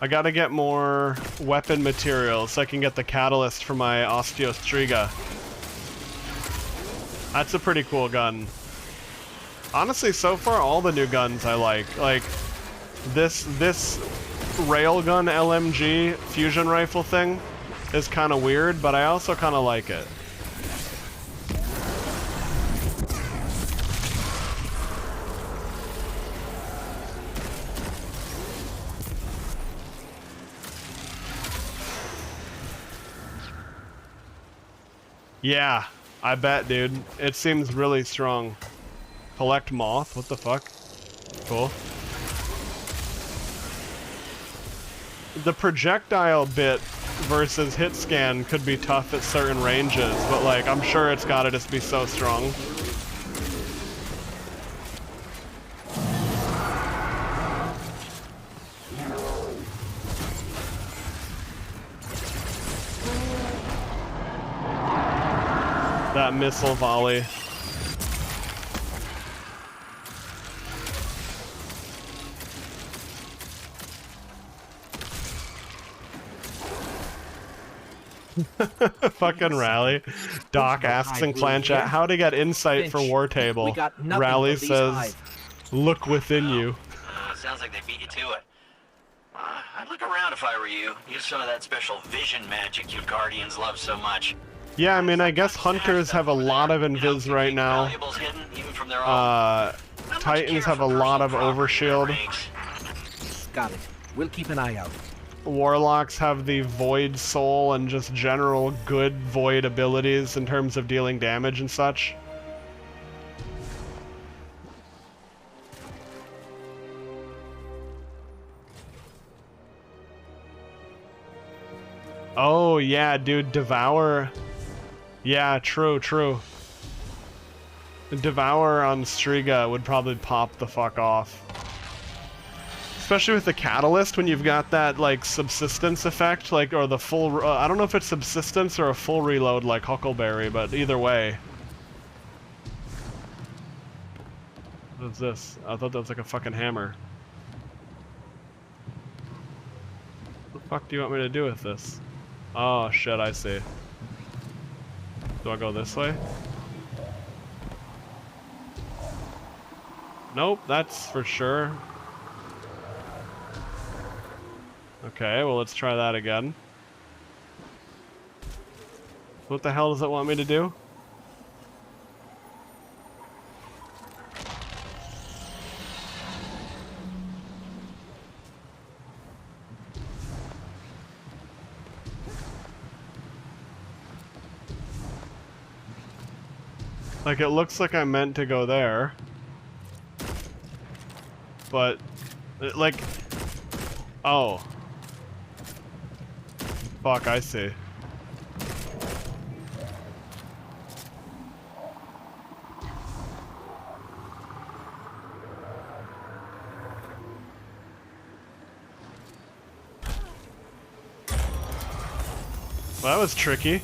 I gotta get more weapon materials so I can get the catalyst for my Osteostriga. That's a pretty cool gun. Honestly, so far all the new guns I like. Like, this railgun LMG fusion rifle thing is kind of weird, but I also kind of like it. Yeah, I bet, dude. It seems really strong. Collect moth? What the fuck? Cool. The projectile bit versus hit scan could be tough at certain ranges, but like, I'm sure it's gotta just be so strong. That missile volley. Fucking Rally. Doc asks in clan chat how to get insight for War Table. Rally says, look within you. Sounds like they beat you to it. I'd look around if I were you. Use some of that special vision magic you Guardians love so much. Yeah, I mean, I guess Hunters have a lot of invis right now. Titans have a lot of overshield. Got it. We'll keep an eye out. Warlocks have the Void Soul and just general good Void abilities in terms of dealing damage and such. Oh, yeah, dude, Devour. Yeah, true. Devour on Striga would probably pop the fuck off. Especially with the catalyst, when you've got that, like, subsistence effect, like, or the full, I don't know if it's subsistence or a full reload like Huckleberry, but either way. What is this? I thought that was like a fucking hammer. What the fuck do you want me to do with this? Oh, shit, I see. Do I go this way? Nope, that's for sure. Okay, well, let's try that again. What the hell does it want me to do? Like, it looks like I meant to go there. But, like... Oh. Fuck, I see. Well, that was tricky.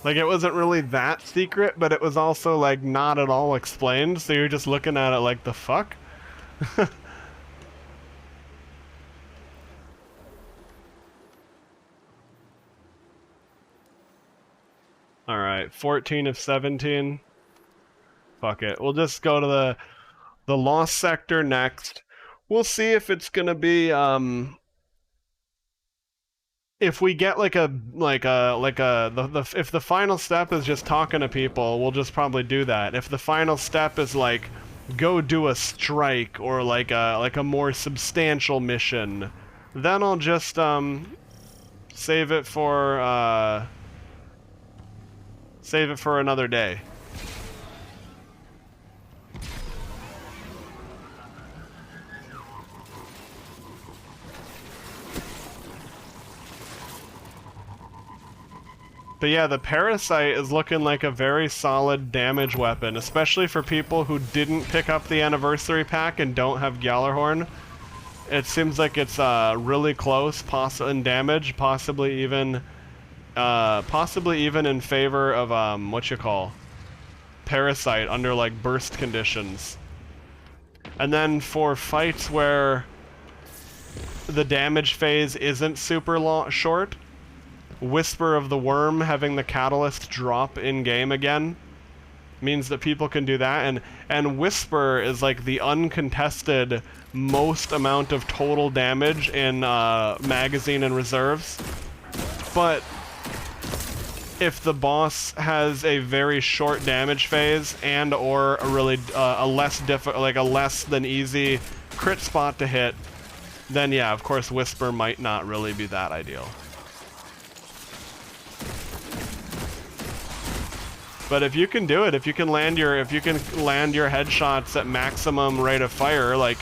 Like, it wasn't really that secret, but it was also, like, not at all explained, so you're just looking at it like, the fuck? Alright, 14 of 17. Fuck it. We'll just go to the Lost Sector next. We'll see if it's gonna be, if we get if the final step is just talking to people, we'll just probably do that. If the final step is like go do a strike or like a more substantial mission, then I'll just save it for another day. But yeah, the Parasite is looking like a very solid damage weapon, especially for people who didn't pick up the Anniversary Pack and don't have Gjallarhorn. It seems like it's really close in damage, possibly even in favor of Parasite under like burst conditions. And then for fights where the damage phase isn't super short, Whisper of the Worm having the catalyst drop in game again means that people can do that, and Whisper is like the uncontested most amount of total damage in magazine and reserves. But if the boss has a very short damage phase and or a really a less than easy crit spot to hit, then yeah, of course Whisper might not really be that ideal. But if you can do it, if you can land your headshots at maximum rate of fire, like,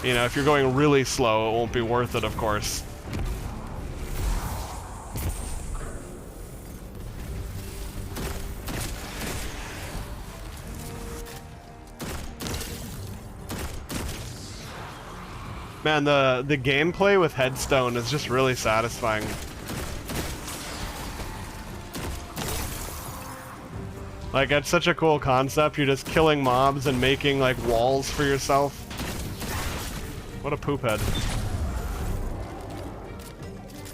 you know, if you're going really slow, it won't be worth it, of course. Man, the gameplay with Headstone is just really satisfying. Like, it's such a cool concept. You're just killing mobs and making, like, walls for yourself. What a poop head.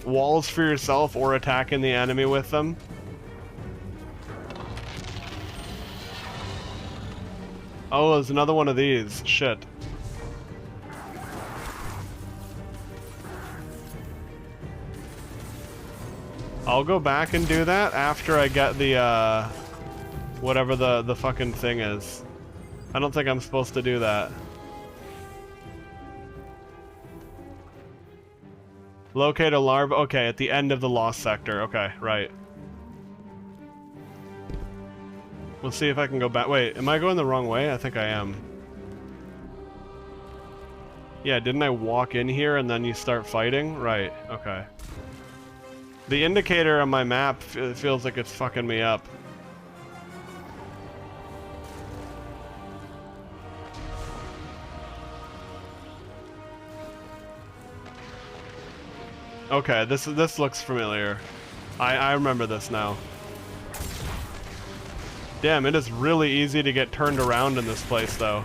Walls for yourself or attacking the enemy with them. Oh, there's another one of these. Shit. I'll go back and do that after I get the, whatever the fucking thing is. I don't think I'm supposed to do that. Locate a larva. Okay, at the end of the Lost Sector. Okay, right. We'll see if I can go back. Wait, am I going the wrong way? I think I am. Yeah, didn't I walk in here and then you start fighting? Right, okay. The indicator on my map feels like it's fucking me up. Okay, this looks familiar. I remember this now. Damn, it is really easy to get turned around in this place, though.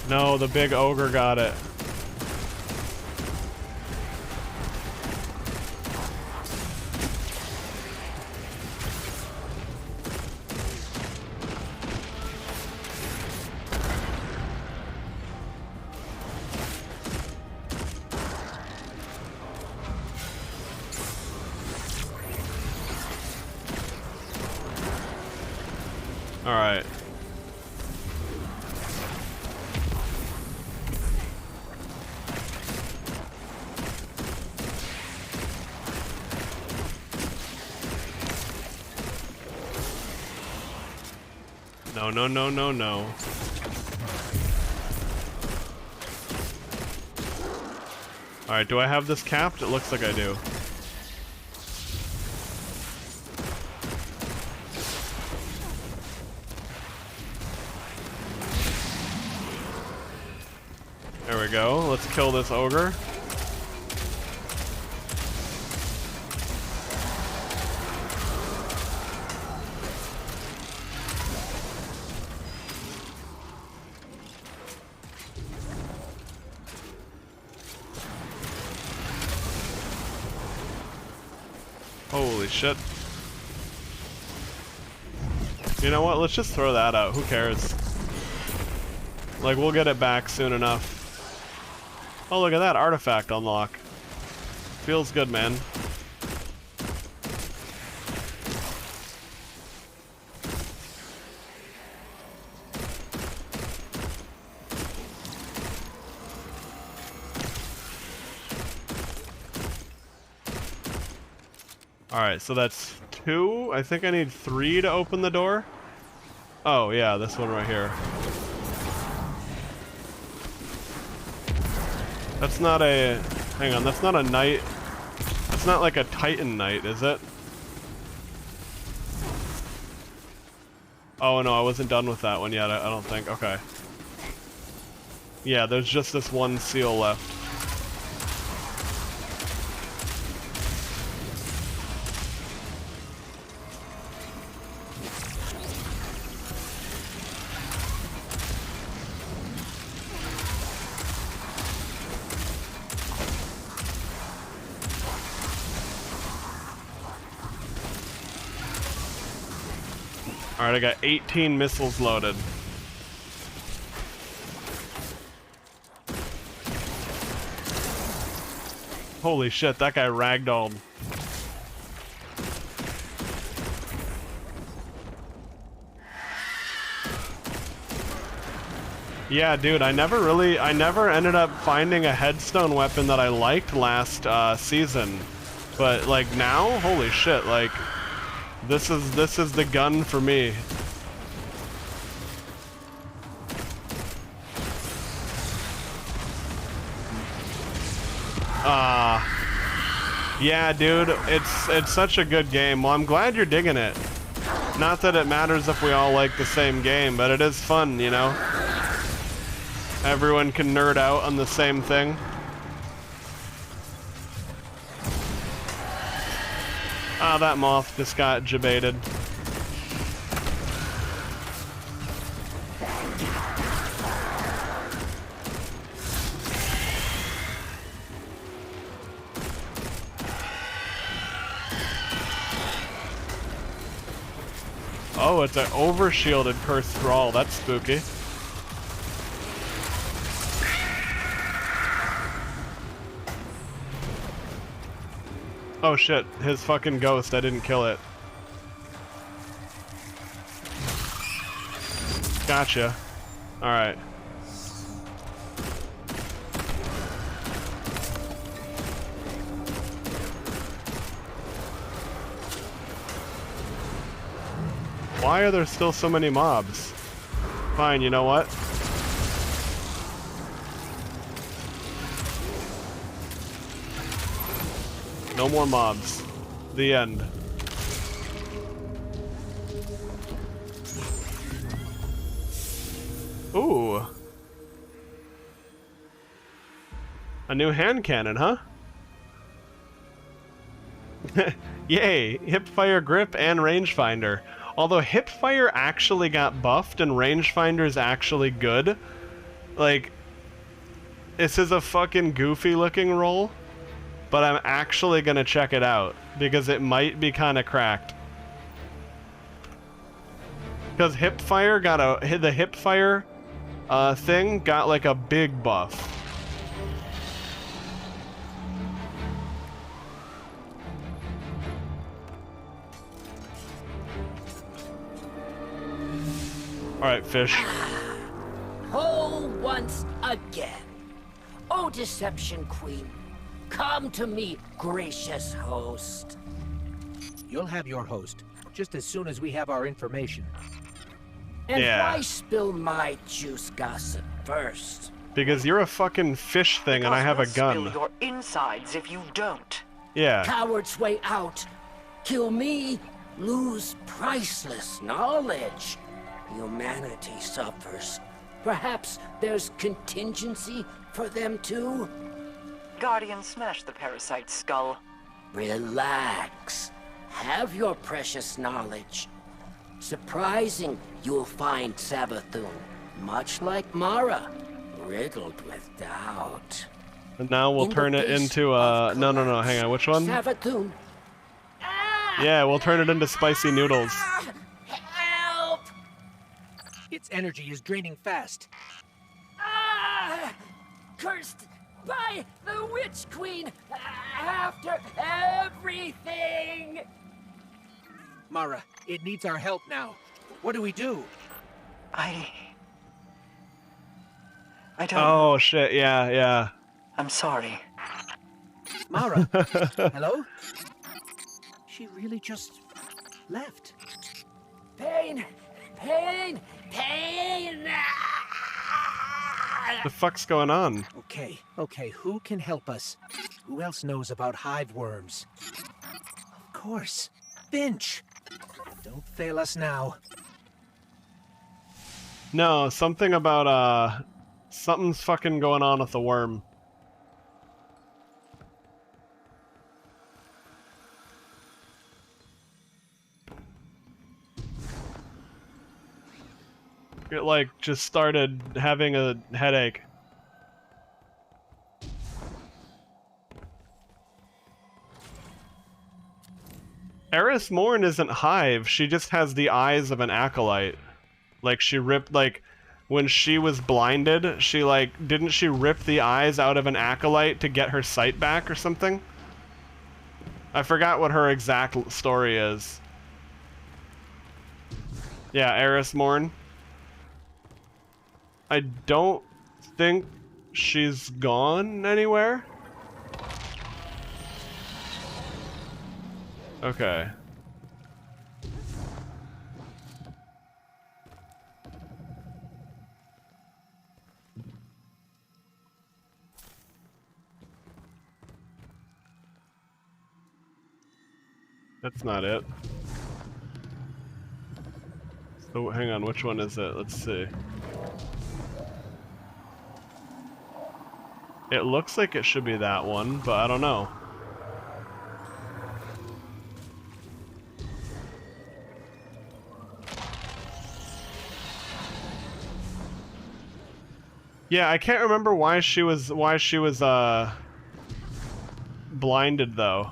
No, the big ogre got it. No, no, no, no, no. Alright, do I have this capped? It looks like I do. There we go. Let's kill this ogre. Holy shit. You know what? Let's just throw that out. Who cares? Like, we'll get it back soon enough. Oh, look at that. Artifact unlock. Feels good, man. Alright, so that's 2. I think I need 3 to open the door. Oh, yeah, this one right here. That's not a... Hang on, that's not a knight. That's not like a Titan knight, is it? Oh, no, I wasn't done with that one yet, I don't think. Okay. Yeah, there's just this one seal left. Alright, I got 18 missiles loaded. Holy shit, that guy ragdolled. Yeah, dude, I never ended up finding a headstone weapon that I liked last season. But like now, holy shit, like this is the gun for me. Yeah, dude, it's such a good game. Well, I'm glad you're digging it. Not that it matters if we all like the same game, but it is fun, you know? Everyone can nerd out on the same thing. Ah, that moth just got jebaited. Oh, it's an overshielded cursed thrall. That's spooky. Oh shit, his fucking ghost, I didn't kill it. Gotcha. Alright. Why are there still so many mobs? Fine, you know what? No more mobs. The end. Ooh. A new hand cannon, huh? Yay! Hipfire grip and rangefinder. Although hipfire actually got buffed and rangefinder's actually good. Like, this is a fucking goofy looking roll. But I'm actually gonna check it out because it might be kind of cracked. Because hipfire got the hipfire thing got like a big buff. All right, fish. Oh, once again. Oh, Deception Queen. Come to me, gracious host. You'll have your host, just as soon as we have our information. And Yeah. why spill my juice gossip first? Because you're a fucking fish thing and I have a Spill gun. your insides if you don't. Yeah. Coward's way out. Kill me, lose priceless knowledge. Humanity suffers. Perhaps there's contingency for them too? Guardian, smash the parasite's skull. Relax. Have your precious knowledge. Surprising, you'll find Savathun, much like Mara, riddled with doubt. And now we'll In the turn it face into no, hang on, which one? Savathun, Yeah, we'll turn it into spicy noodles. help! Its energy is draining fast. Ah! Cursed by the Witch Queen after everything! Mara, it needs our help now. What do we do? I don't. Oh shit, yeah. I'm sorry. Mara, hello? She really just left. Pain! Pain! Pain! The fuck's going on? Okay, who can help us? Who else knows about hive worms? Of course, Finch! Don't fail us now. No, something about, something's fucking going on with the worm. It, like, just started having a headache. Eris Morn isn't Hive, she just has the eyes of an acolyte. Like, she ripped, like, when she was blinded, she, like, didn't she rip the eyes out of an acolyte to get her sight back or something? I forgot what her exact story is. Yeah, Eris Morn. I don't think she's gone anywhere. Okay. That's not it. So hang on, which one is it? Let's see. It looks like it should be that one, but I don't know. Yeah, I can't remember why she was blinded though.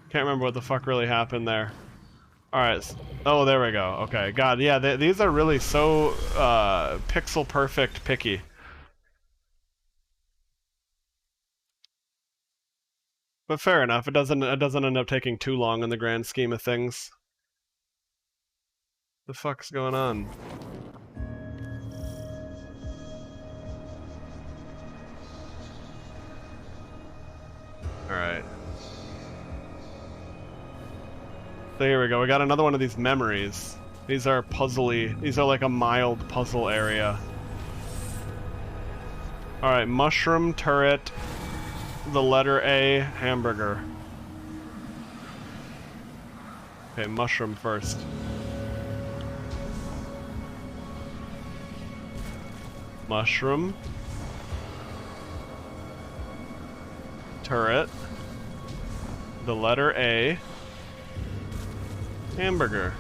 Can't remember what the fuck really happened there. Alright. Oh, there we go. Okay. God, yeah, these are really so pixel perfect picky. But fair enough. It doesn't end up taking too long in the grand scheme of things. The fuck's going on? Alright. So here we go. We got another one of these memories. These are puzzly. These are like a mild puzzle area. Alright, mushroom, turret, the letter A, hamburger. Okay, mushroom first. Mushroom. Turret. The letter A. Hamburger.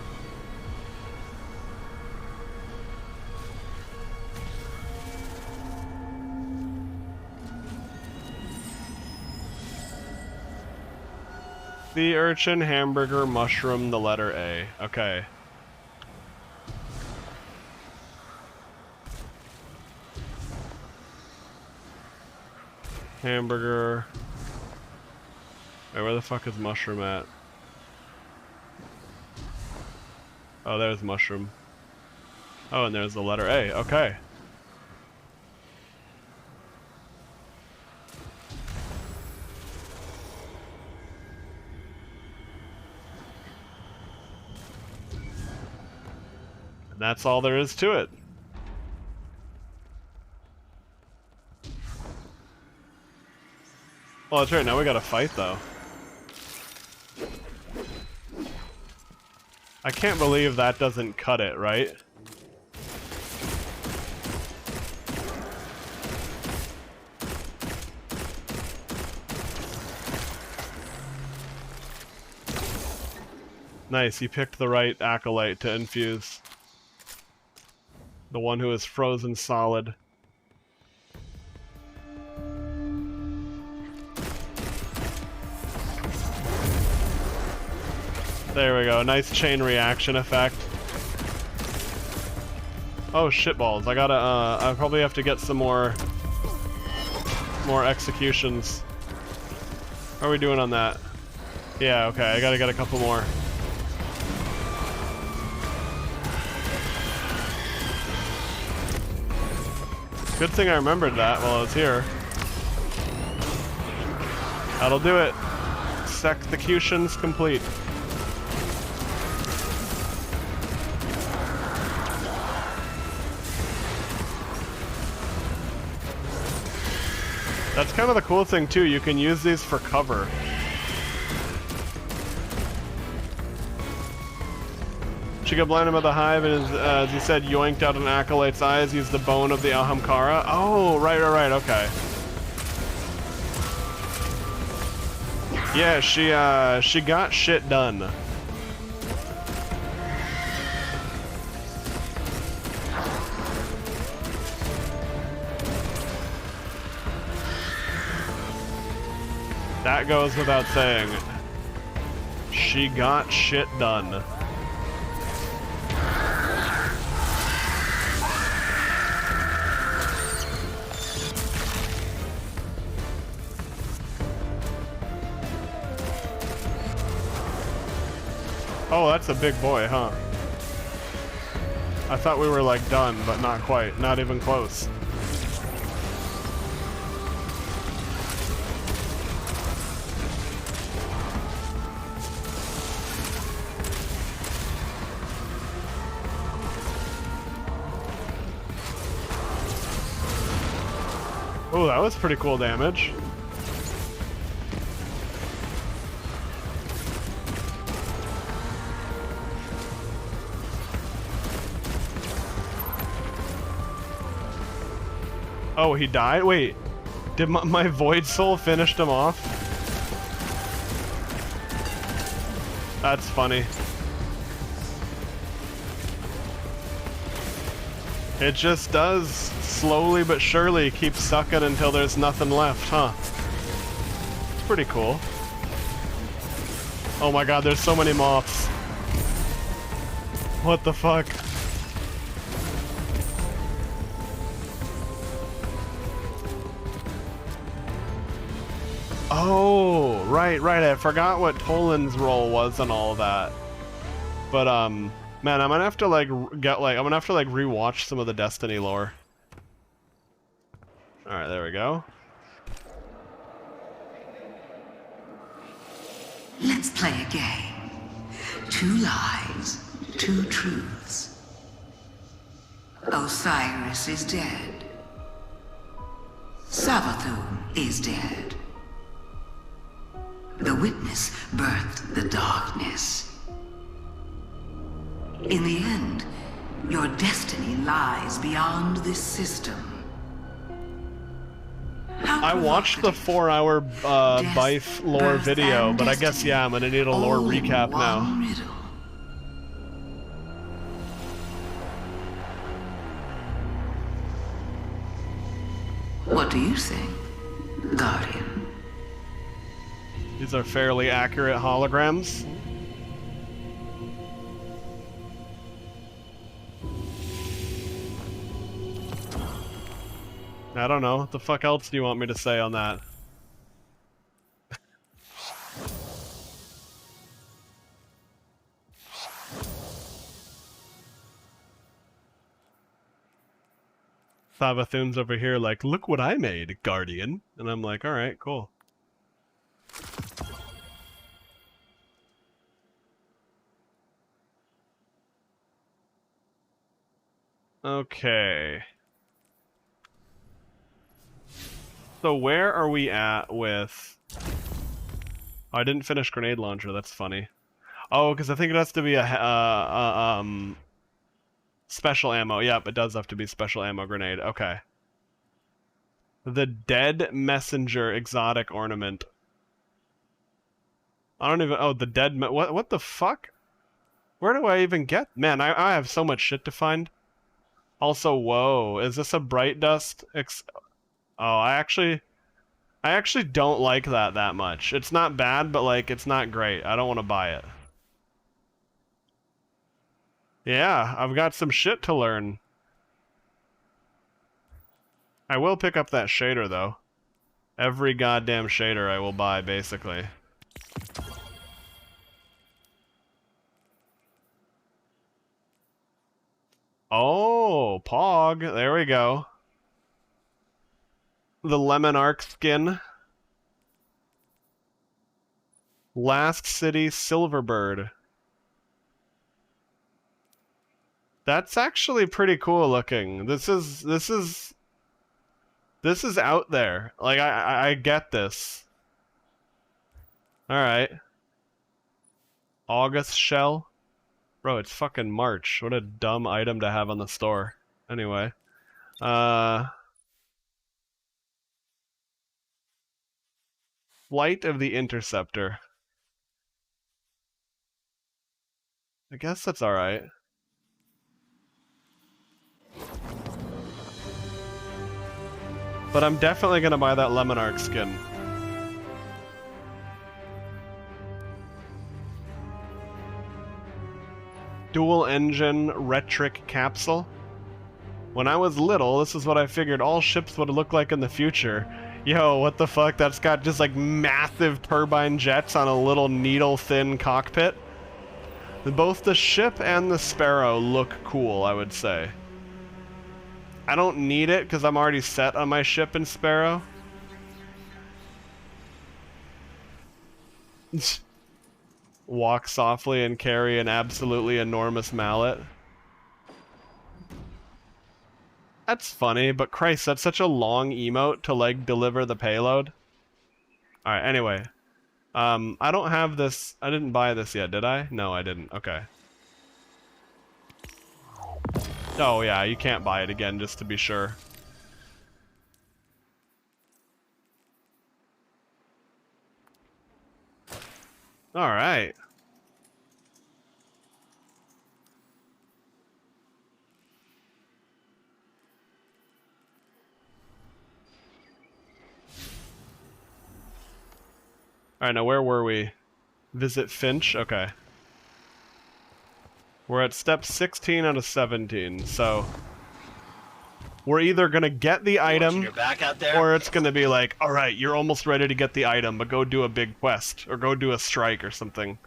Sea urchin, hamburger, mushroom, the letter A. Okay. Hamburger. Wait, where the fuck is mushroom at? Oh, there's mushroom. Oh, and there's the letter A. Okay. And that's all there is to it. Well, that's right, now we gotta fight, though. I can't believe that doesn't cut it, right? Nice, you picked the right acolyte to infuse. The one who is frozen solid. There we go, nice chain reaction effect. Oh shitballs, I probably have to get some more executions. How are we doing on that? Yeah, okay, I gotta get a couple more. Good thing I remembered that while I was here. That'll do it. Executions complete. That's kind of the cool thing too, you can use these for cover. She got blinded by the hive and, as you said, yoinked out an acolyte's eyes, used the bone of the Ahamkara. Oh, right, okay. Yeah, she got shit done. That goes without saying. She got shit done. Oh, that's a big boy, huh? I thought we were like done, but not quite. Not even close. Oh, that was pretty cool damage. Oh, he died? Wait, did my Void Soul finished him off? That's funny. It just does, slowly but surely, keep sucking until there's nothing left, huh? It's pretty cool. Oh my god, there's so many moths. What the fuck? Oh, right, I forgot what Toland's role was and all of that. But, man, I'm gonna have to, I'm gonna have to, rewatch some of the Destiny lore. Alright, there we go. Let's play a game. 2 lies, 2 truths. Osiris is dead. Savathun is dead. The witness birthed the darkness. In the end, your destiny lies beyond this system. I watched the 4-hour Bife lore video, but I guess, yeah, I'm gonna need a lore recap now. What do you think, Guardian? These are fairly accurate holograms. I don't know. What the fuck else do you want me to say on that? Savathun's over here like, look what I made, Guardian. And I'm like, alright, cool. Okay. So where are we at with... Oh, I didn't finish grenade launcher, that's funny. Oh, because I think it has to be a special ammo. Yep, it does have to be special ammo grenade. Okay. The Dead Messenger exotic ornament. I don't even... Oh, the dead... What the fuck? Where do I even get... Man, I have so much shit to find. Also, whoa. Is this a bright dust? Oh, I actually don't like that much. It's not bad, but, like, it's not great. I don't want to buy it. Yeah, I've got some shit to learn. I will pick up that shader, though. Every goddamn shader I will buy, basically. Oh, Pog. There we go. The Lemon Arc skin. Last City Silverbird. That's actually pretty cool looking. This is out there. Like, I get this. Alright. August shell. Bro, it's fucking March. What a dumb item to have on the store. Anyway. Flight of the Interceptor. I guess that's alright. But I'm definitely gonna buy that Lemon Arc skin. Dual engine Retric capsule. When I was little, this is what I figured all ships would look like in the future. Yo, what the fuck? That's got just like massive turbine jets on a little needle-thin cockpit. Both the ship and the Sparrow look cool, I would say. I don't need it because I'm already set on my ship and Sparrow. Walk softly and carry an absolutely enormous mallet. That's funny, but Christ, that's such a long emote to, like, deliver the payload. Alright, anyway. I don't have this... I didn't buy this yet, did I? No, I didn't. Okay. Oh, yeah, you can't buy it again, just to be sure. Alright. Alright, now where were we? Visit Finch? Okay. We're at step 16 out of 17, so... We're either gonna get the item, or it's gonna be like, alright, you're almost ready to get the item, but go do a big quest, or go do a strike or something.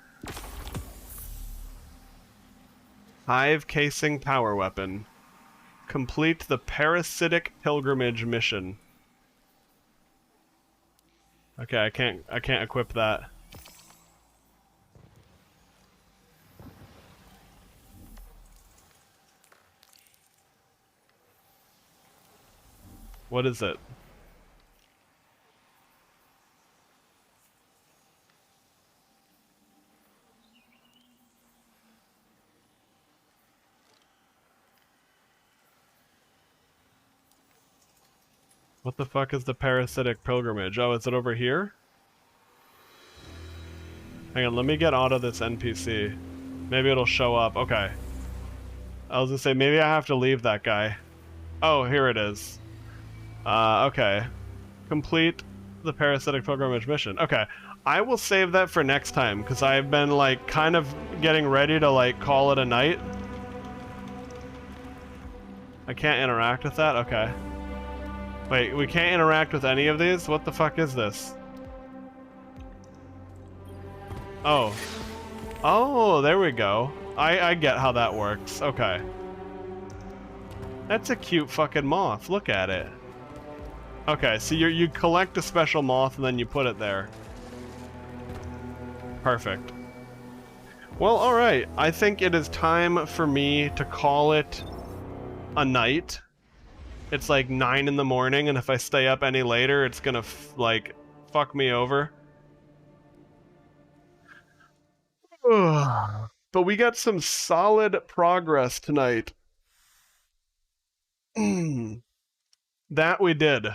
Hive Casing Power Weapon. Complete the Parasitic Pilgrimage mission. Okay, I can't equip that. What is it? What the fuck is the Parasitic Pilgrimage? Oh, is it over here? Hang on, let me get out of this NPC. Maybe it'll show up. Okay. I was gonna say, maybe I have to leave that guy. Oh, here it is. Okay. Complete the Parasitic Pilgrimage mission. Okay. I will save that for next time, because I've been, like, kind of getting ready to, like, call it a night. I can't interact with that? Okay. Wait, we can't interact with any of these? What the fuck is this? Oh. Oh, there we go. I get how that works. Okay. That's a cute fucking moth. Look at it. Okay, so you collect a special moth and then you put it there. Perfect. Well, alright. I think it is time for me to call it a night. It's like 9 in the morning, and if I stay up any later, it's gonna like fuck me over. But we got some solid progress tonight. That we did.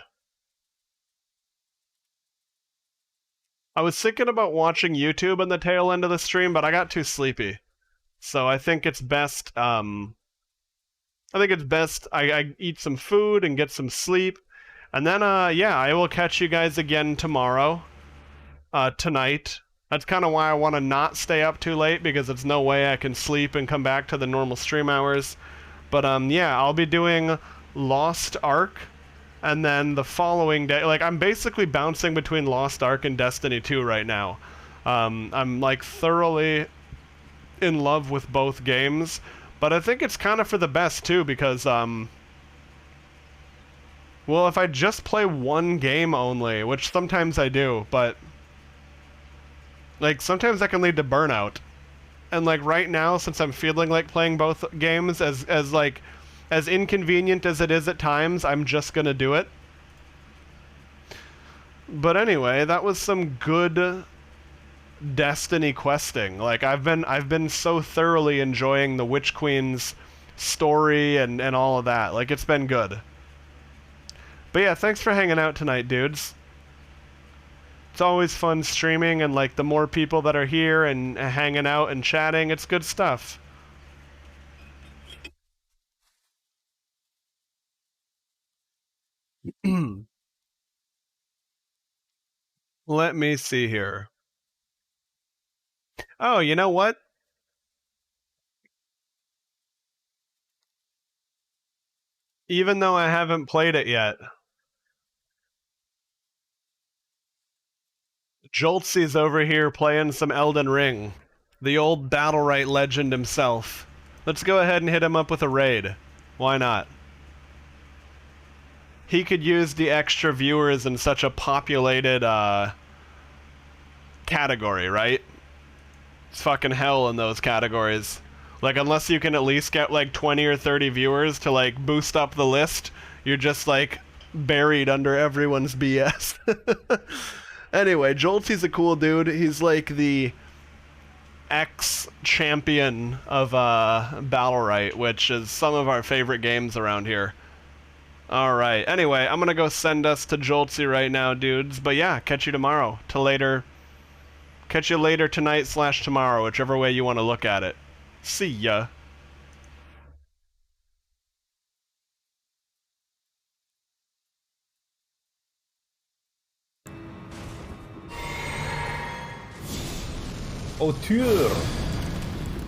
I was thinking about watching YouTube in the tail end of the stream, but I got too sleepy. So I think it's best, I eat some food and get some sleep. And then, yeah, I will catch you guys again tomorrow, tonight. That's kind of why I want to not stay up too late, because it's no way I can sleep and come back to the normal stream hours. But, yeah, I'll be doing Lost Ark, and then the following day, like, I'm basically bouncing between Lost Ark and Destiny 2 right now. I'm, like, thoroughly in love with both games, but I think it's kind of for the best, too, because, well, if I just play one game only, which sometimes I do, but, like, sometimes that can lead to burnout. And, like, right now, since I'm feeling like playing both games, as inconvenient as it is at times, I'm just gonna do it. But anyway, that was some good Destiny questing. Like, I've been so thoroughly enjoying the Witch Queen's story and all of that. Like, it's been good. But yeah, thanks for hanging out tonight, dudes. It's always fun streaming, and like the more people that are here and hanging out and chatting, it's good stuff. Let me see here. Oh, you know what? Even though I haven't played it yet, Joltsy's over here playing some Elden Ring. The old Battlerite legend himself. Let's go ahead and hit him up with a raid. Why not? He could use the extra viewers in such a populated, category, right? It's fucking hell in those categories. Like, unless you can at least get, like, 20 or 30 viewers to, like, boost up the list, you're just, like, buried under everyone's BS. Anyway, Joltsy's a cool dude. He's, like, the ex-champion of, Battlerite, which is some of our favorite games around here. Alright, anyway, I'm gonna go send us to Joltsy right now, dudes. But yeah, catch you tomorrow. Catch you later tonight / tomorrow, whichever way you want to look at it. See ya. Auteur